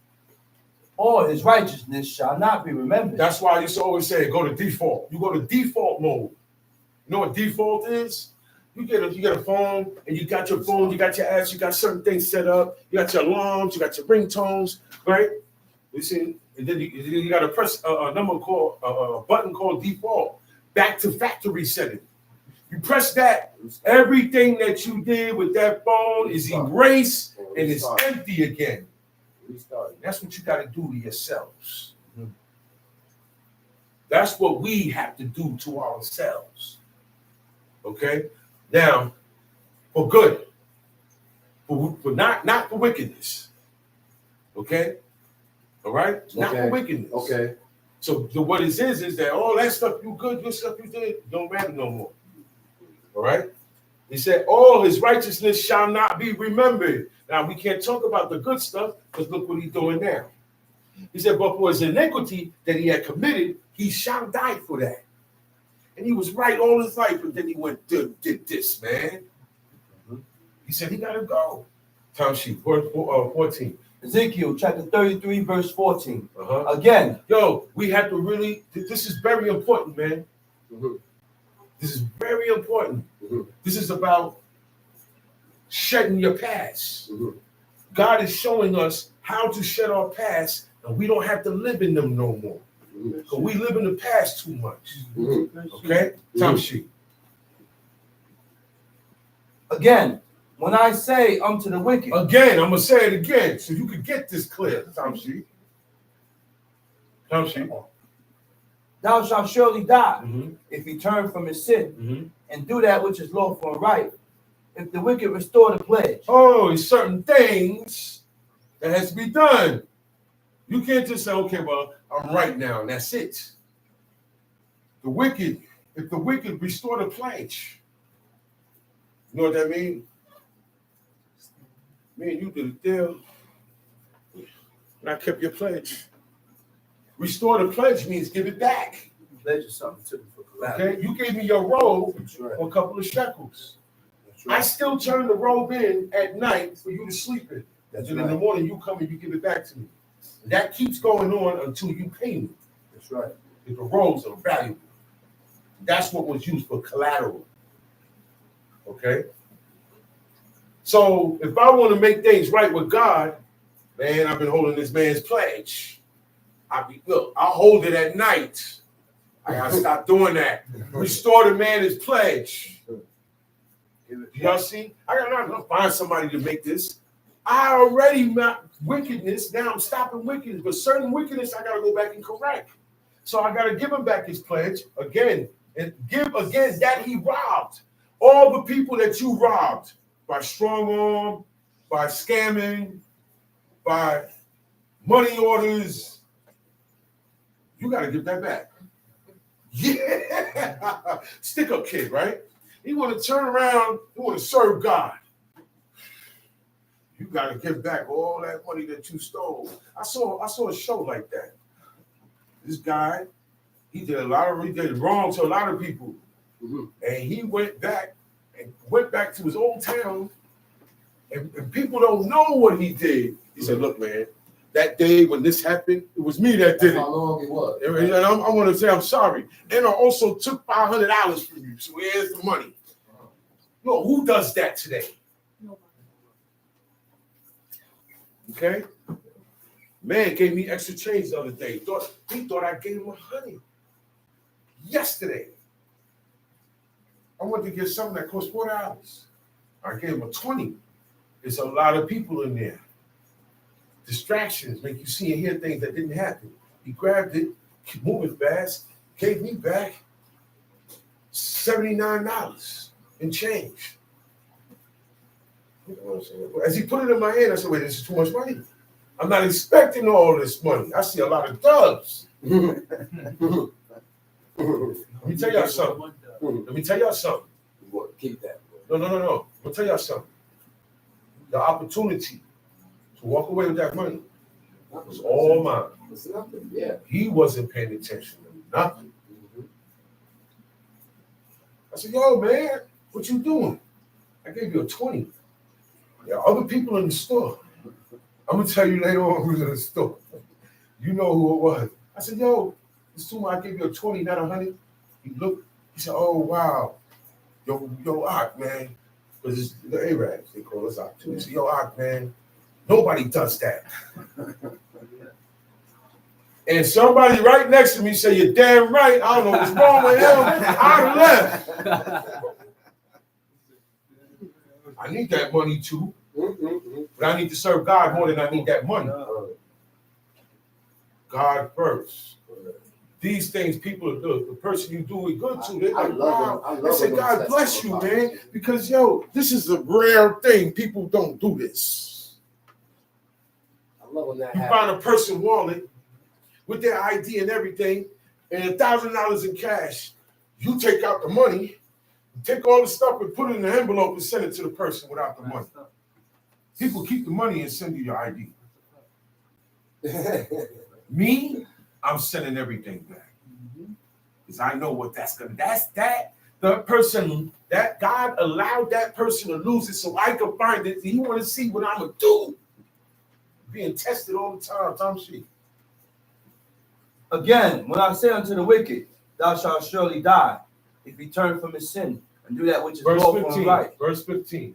Or his righteousness shall not be remembered. That's why I used to always say, go to default. You go to default mode. You know what default is? You get a phone, and you got your phone, you got your apps, you got certain things set up, you got your alarms, you got your ringtones, right? You see, and then you got to press a button called default, back to factory setting. You press that, everything that you did with that phone is erased and it's empty again. That's what you got to do to yourselves. That's what we have to do to ourselves. Okay? Now, for good. For not for wickedness. Okay? All right? Not for wickedness. Okay. So what it is that all that stuff you good stuff you did don't matter no more. All right? He said, all his righteousness shall not be remembered. Now, we can't talk about the good stuff because look what he's doing now. He said, but for his iniquity that he had committed, he shall die for that. And he was right all his life, but then he did this, man. He said he got to go. Time sheet, 14. Ezekiel chapter 33, verse 14. Again. Yo, we have to really, this is very important, man. This is very important. This is about shedding your past. God is showing us how to shed our past, and we don't have to live in them no more. Because we live in the past too much. Okay? Time sheet. Again, when I say unto the wicked. Again, I'm going to say it again so you can get this clear. Time sheet. Time sheet. Thou shalt surely die if he turn from his sin and do that which is lawful and right. If the wicked restore the pledge. Oh, there's certain things that has to be done. You can't just say, okay, well, I'm right now, and that's it. If the wicked restore the pledge, you know what that means? Man, you did a deal, and I kept your pledge. Restore the pledge means give it back. Pledge is something to okay, you gave me your robe for a couple of shekels. I still turn the robe in at night for you to sleep in. And in the morning you come and you give it back to me. And that keeps going on until you pay me. That's right. If the robes are valuable. That's what was used for collateral. Okay? So if I want to make things right with God, man, I've been holding this man's pledge. I'll hold it at night. I gotta stop doing that. Restore the man his pledge. Y'all see? I gotta find somebody to make this. I already met wickedness. Now I'm stopping wickedness, but certain wickedness I gotta go back and correct. So I gotta give him back his pledge again and give again that he robbed. All the people that you robbed by strong arm, by scamming, by money orders, you gotta give that back. Yeah, stick up kid, right? He want to turn around, he want to serve God. You got to give back all that money that you stole. I saw a show like that. This guy, he did wrong to a lot of people. And he went back to his old town, and people don't know what he did. He said, look, man, that day when this happened, it was me that did it. How long it was. And I want to say I'm sorry. And I also took $500 from you. So here's the money. No, who does that today? Okay? Man gave me extra change the other day. He thought I gave him $100. Yesterday, I went to get something that cost $4. I gave him $20. There's a lot of people in there. Distractions make you see and hear things that didn't happen. He grabbed it, keep moving fast, gave me back $79 and change. You know what I'm saying? As he put it in my hand, I said, wait, this is too much money. I'm not expecting all this money. I see a lot of dubs. Let me tell y'all something. Keep that. No. Let me tell y'all something. The opportunity to walk away with that money was all mine. It's nothing. Yeah. He wasn't paying attention to nothing. I said, yo, man, what you doing? I gave you a 20. There are other people in the store. I'm going to tell you later on who's in the store. You know who it was. I said, yo, it's too much. I gave you a 20, not 100. He looked. He said, oh, wow. Yo, Ak, man. Because it's the Arabs. They call us Ak too. He said, yo, Ak, man. Nobody does that. And somebody right next to me said, you're damn right. I don't know what's wrong with him. I left. I need that money too. But I need to serve God more than I need that money. God first. These things people do. The person you do it good to, they're like, wow. They say, God bless you, man. Because, yo, this is a rare thing. People don't do this. I love when that You happens. find a person wallet with their ID and everything, and $1,000 in cash. You take out the money, take all the stuff and put it in an envelope and send it to the person without the money. People keep the money and send you your ID. Me, I'm sending everything back. Because I know what that's gonna, the person, that God allowed that person to lose it so I can find it. He want to see what I'm gonna do. Being tested all the time, she. Again, when I say unto the wicked, thou shalt surely die, if he turn from his sin and do that which is lawful and right. Verse 15.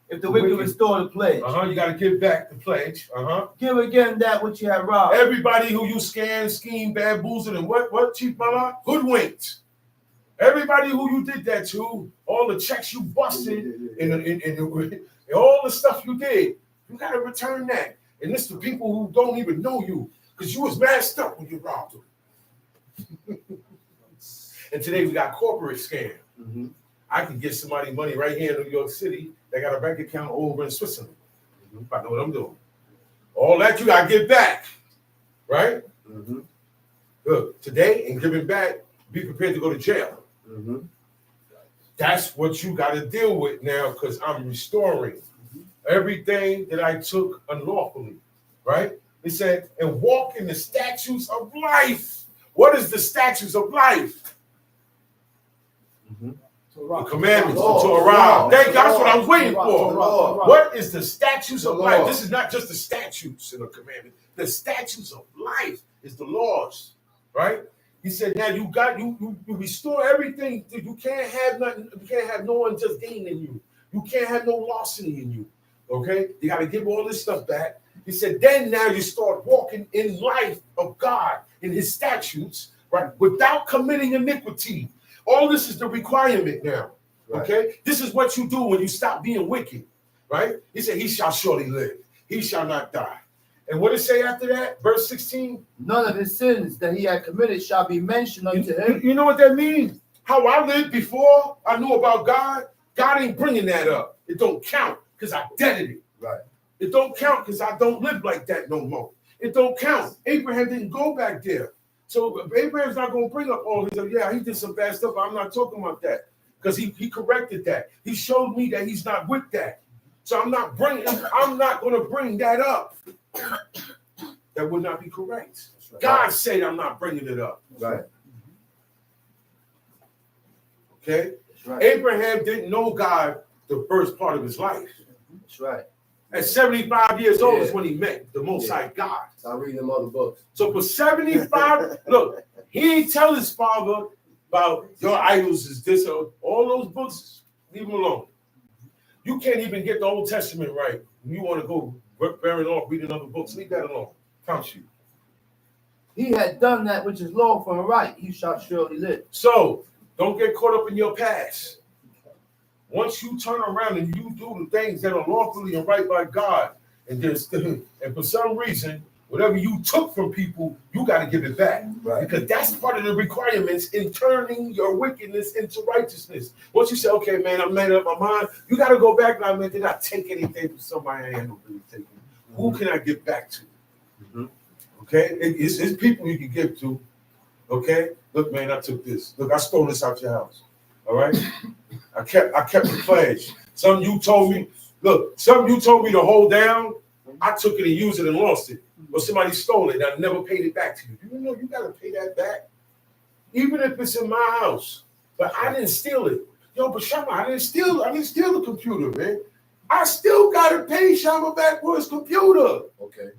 If the wicked restore the pledge. You got to give back the pledge. Give again that which you have robbed. Everybody who you scam, scheme, bamboozled, and what, Chief Mala? Hoodwinked. Everybody who you did that to, all the checks you busted, and all the stuff you did, you got to return that. And it's the people who don't even know you, because you was messed up when you robbed them. And today we got corporate scam. I can get somebody money right here in New York City. They got a bank account over in Switzerland. If I know what I'm doing. All that you got to get back. Right? Good. Today, and giving back, be prepared to go to jail. That's what you got to deal with now, because I'm restoring everything that I took unlawfully. Right? It said, and walk in the statutes of life. What is the statutes of life? The commandments, the Torah. Thank you. That's what I was waiting for. What is the statutes of life? This is not just the statutes in the commandment. The statutes of life is the laws, right? He said, now you restore everything. You can't have nothing. You can't have no unjust gain in you. You can't have no larceny in you. Okay? You got to give all this stuff back. He said, then now you start walking in life of God, in his statutes, right? Without committing iniquity. All this is the requirement now, okay? This is what you do when you stop being wicked, right? He said, he shall surely live. He shall not die. And what does it say after that? Verse 16? None of his sins that he had committed shall be mentioned unto him. You know what that means? How I lived before I knew about God, God ain't bringing that up. It don't count because I deaded it. Right. It don't count because I don't live like that no more. It don't count. Abraham didn't go back there. So Abraham's not going to bring up all his, yeah, he did some bad stuff. I'm not talking about that because he corrected that. He showed me that he's not with that. So I'm not going to bring that up. That would not be correct. Right. God said I'm not bringing it up. Right. Okay? Right. Abraham didn't know God the first part of his life. That's right. At 75 years old is when he met the Most High God. Start reading them other books. So for 75, look, he ain't tell his father about your idols is this or all those books. Leave him alone. You can't even get the Old Testament right. You want to go bearing off reading other books. Leave that alone. Promise you. He had done that which is lawful and right. He shall surely live. So don't get caught up in your past. Once you turn around and you do the things that are lawfully and right by God, and for some reason, whatever you took from people, you got to give it back. Right. Because that's part of the requirements in turning your wickedness into righteousness. Once you say, okay, man, I made up my mind, you got to go back now, man, did I take anything from somebody I ain't really taking? Who can I give back to? Okay? It's people you can give to. Okay? Look, man, I took this. Look, I stole this out your house. All right? I kept the pledge. Something you told me to hold down, I took it and used it and lost it. Or somebody stole it and I never paid it back to you. You know you gotta pay that back. Even if it's in my house. But I didn't steal it. Yo, but Shama, I didn't steal the computer, man. I still gotta pay Shama back for his computer. Okay.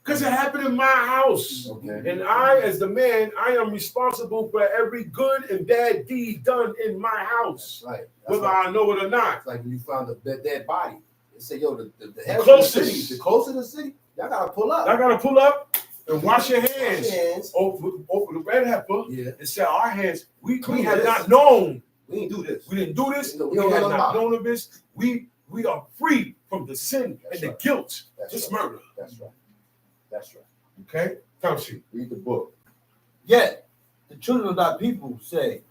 Because it happened in my house. Okay. And I, as the man, I am responsible for every good and bad deed done in my house. That's right. Whether I know it or not. It's like when you found the dead body. They say, yo, the closest. The closer to the city, y'all gotta pull up. I gotta pull up and wash your hands over the red heifer and say, our hands, we have not known. We didn't do this. We didn't do this. We We have not known of this. We are free from the sin and the guilt. Just murder. That's right. That's right. Okay? Come see. Read the book. Yet, the children of thy people say,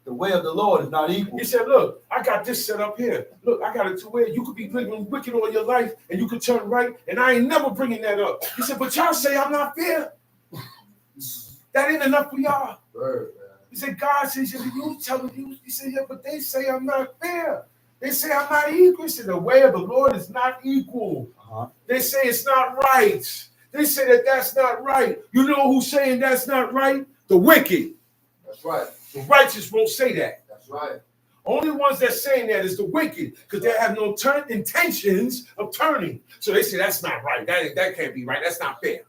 the way of the Lord is not equal. He said, look, I got this set up here. Look, I got it to where you could be living wicked all your life and you could turn right, and I ain't never bringing that up. He said, but y'all say I'm not fair. That ain't enough for y'all. He said, God says, you tell me. He said, yeah, but they say I'm not fair. They say I'm not equal. He said, the way of the Lord is not equal. They say it's not right. They say that that's not right. You know who's saying that's not right? The wicked. That's right. The righteous won't say that. That's right. Only ones that's saying that is the wicked, because they have no intentions of turning. So they say that's not right. That can't be right. That's not fair.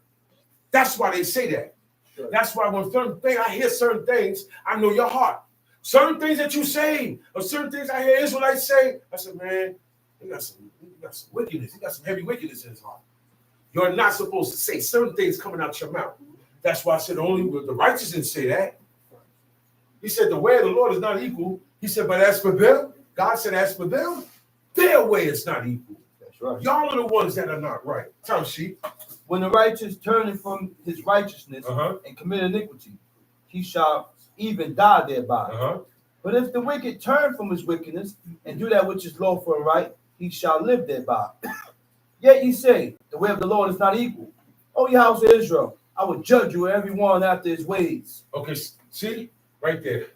That's why they say that. Sure. That's why when I hear certain things, I know your heart. Certain things that you say, or certain things I hear Israelites say, I said, man, he got some wickedness. He got some heavy wickedness in his heart. You're not supposed to say certain things coming out your mouth. That's why I said only the righteous didn't say that. He said the way of the Lord is not equal. He said, but as for them, God said, as for them, their way is not equal. That's right. Y'all are the ones that are not right. Tell sheep. When the righteous turn from his righteousness and commit iniquity, he shall even die thereby. But if the wicked turn from his wickedness and do that which is lawful and right, he shall live thereby. Yet ye say, the way of the Lord is not equal. O ye house of Israel, I will judge you every one after his ways. Okay, see? Right there.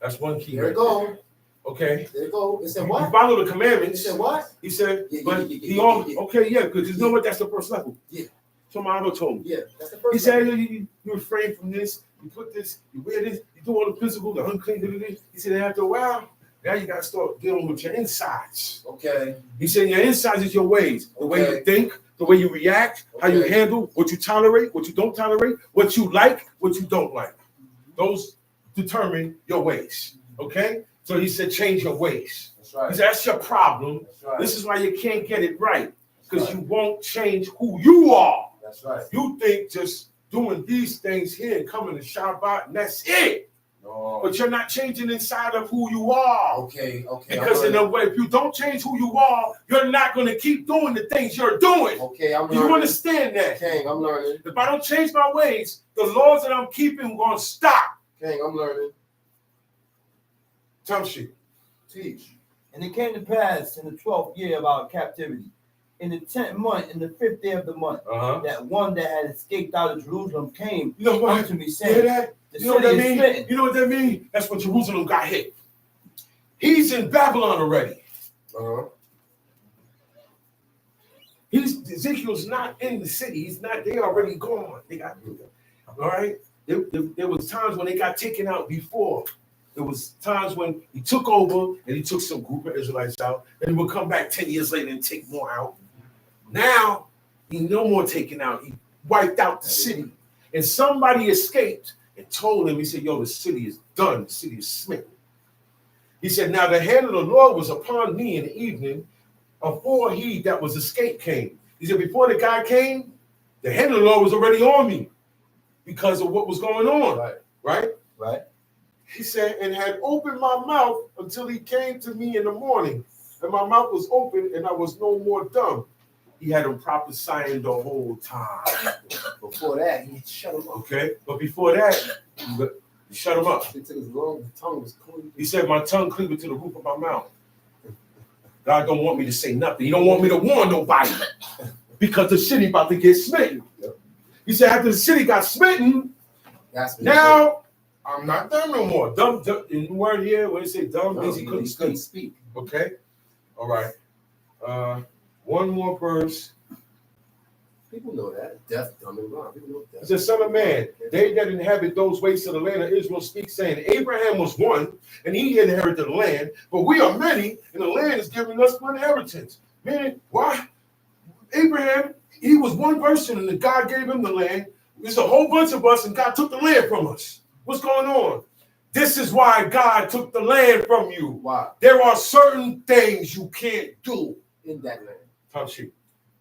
That's one key. There you go. Okay. There you go. It said what? You follow the commandments. He said what? He said, because you know what? That's the first level. Yeah. So my uncle told me. Yeah, that's the first He said, you refrain from this, you put this, you wear this, you do all the physical, the unclean, He said, after a while, now you got to start dealing with your insides. Okay. He said, your insides is your ways, the way you think, the way you react, how you handle, what you tolerate, what you don't tolerate, what you like, what you don't like. Those determine your ways. Okay? So he said, change your ways. That's right. He said, that's your problem. That's right. This is why you can't get it right. Because you won't change who you are. That's right. You think just doing these things here and coming to Shabbat and that's it. No. But you're not changing inside of who you are. Okay. Because in a way, if you don't change who you are, you're not going to keep doing the things you're doing. Okay, I'm learning. learning. You understand that? Okay, I'm learning. If I don't change my ways, the laws that I'm keeping are going to stop. Okay, I'm learning. Tell she. Teach. And it came to pass in the 12th year of our captivity, in the 10th month, in the 5th day of the month, that one that had escaped out of Jerusalem came unto me, saying, You know what that means? You know what that means? That's when Jerusalem got hit. He's in Babylon already. Ezekiel's not in the city. He's not. They already gone. They got. All right. There was times when they got taken out before. There was times when he took over and he took some group of Israelites out, and he would come back 10 years later and take more out. Now, he no more taken out. He wiped out the city. And somebody escaped and told him, he said, yo, the city is done. The city is smitten. He said, now the hand of the Lord was upon me in the evening before he that was escaped came. He said, before the guy came, the hand of the Lord was already on me because of what was going on. Right? He said, and had opened my mouth until he came to me in the morning. And my mouth was open and I was no more dumb. He had him prophesying the whole time. Before that, he shut him up. Okay? But before that, you shut him up. It took as long as the tongue was clean. He said, my tongue cleaved to the roof of my mouth. God don't want me to say nothing. He don't want me to warn nobody because the city about to get smitten. He said, after the city got smitten, now I'm not dumb no more. Dumb in the word here, when it say dumb, means he couldn't speak. Okay? All right. One more verse. People know that. Deaf, dumb, and blind. People know that. It says, son of man, they that inhabit those wastes of the land of Israel speak, saying, Abraham was one, and he inherited the land, but we are many, and the land is giving us for inheritance. Meaning, why? Abraham, he was one person, and God gave him the land. There's a whole bunch of us, and God took the land from us. What's going on? This is why God took the land from you. Why? There are certain things you can't do in that land. Touch you.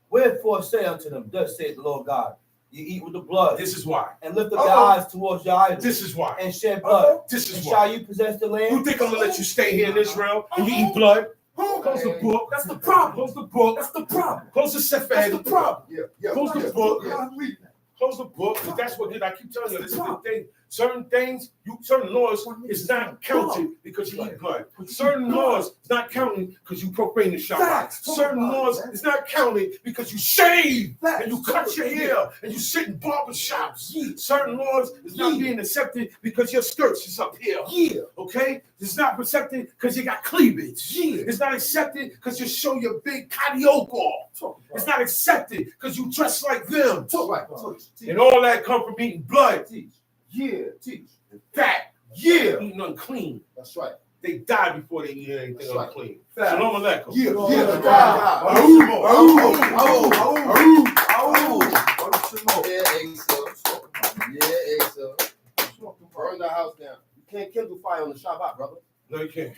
Wherefore say unto them, thus saith the Lord God, you eat with the blood. This is why. And lift up your eyes towards your idols. This is why. And shed blood. This is and why. Shall you possess the land? You think I'm gonna let you stay here in Israel and you eat blood? Close the book. That's the problem. Close the book. That's the problem. Close the Sefer. That's the problem. Close the book. Close the book. Because that's what I keep telling you. This is the thing. Certain things, certain laws is not counted because you eat blood. Certain laws is not counting because you profane the Shabbat. Certain laws is not counted because you shave and you cut your hair and you sit in barber shops. Certain laws is not being accepted because your skirts is up here. Okay? It's not accepted because you got cleavage. It's not accepted because you show your big karaoke off. It's not accepted because you dress like them. And all that come from eating blood. Teach. Fat. Eating unclean. That's right. They die before they eat anything unclean. Shalom Aleichem. Burn the house down. You can't kindle fire on the Shabbat, brother. No, you can't.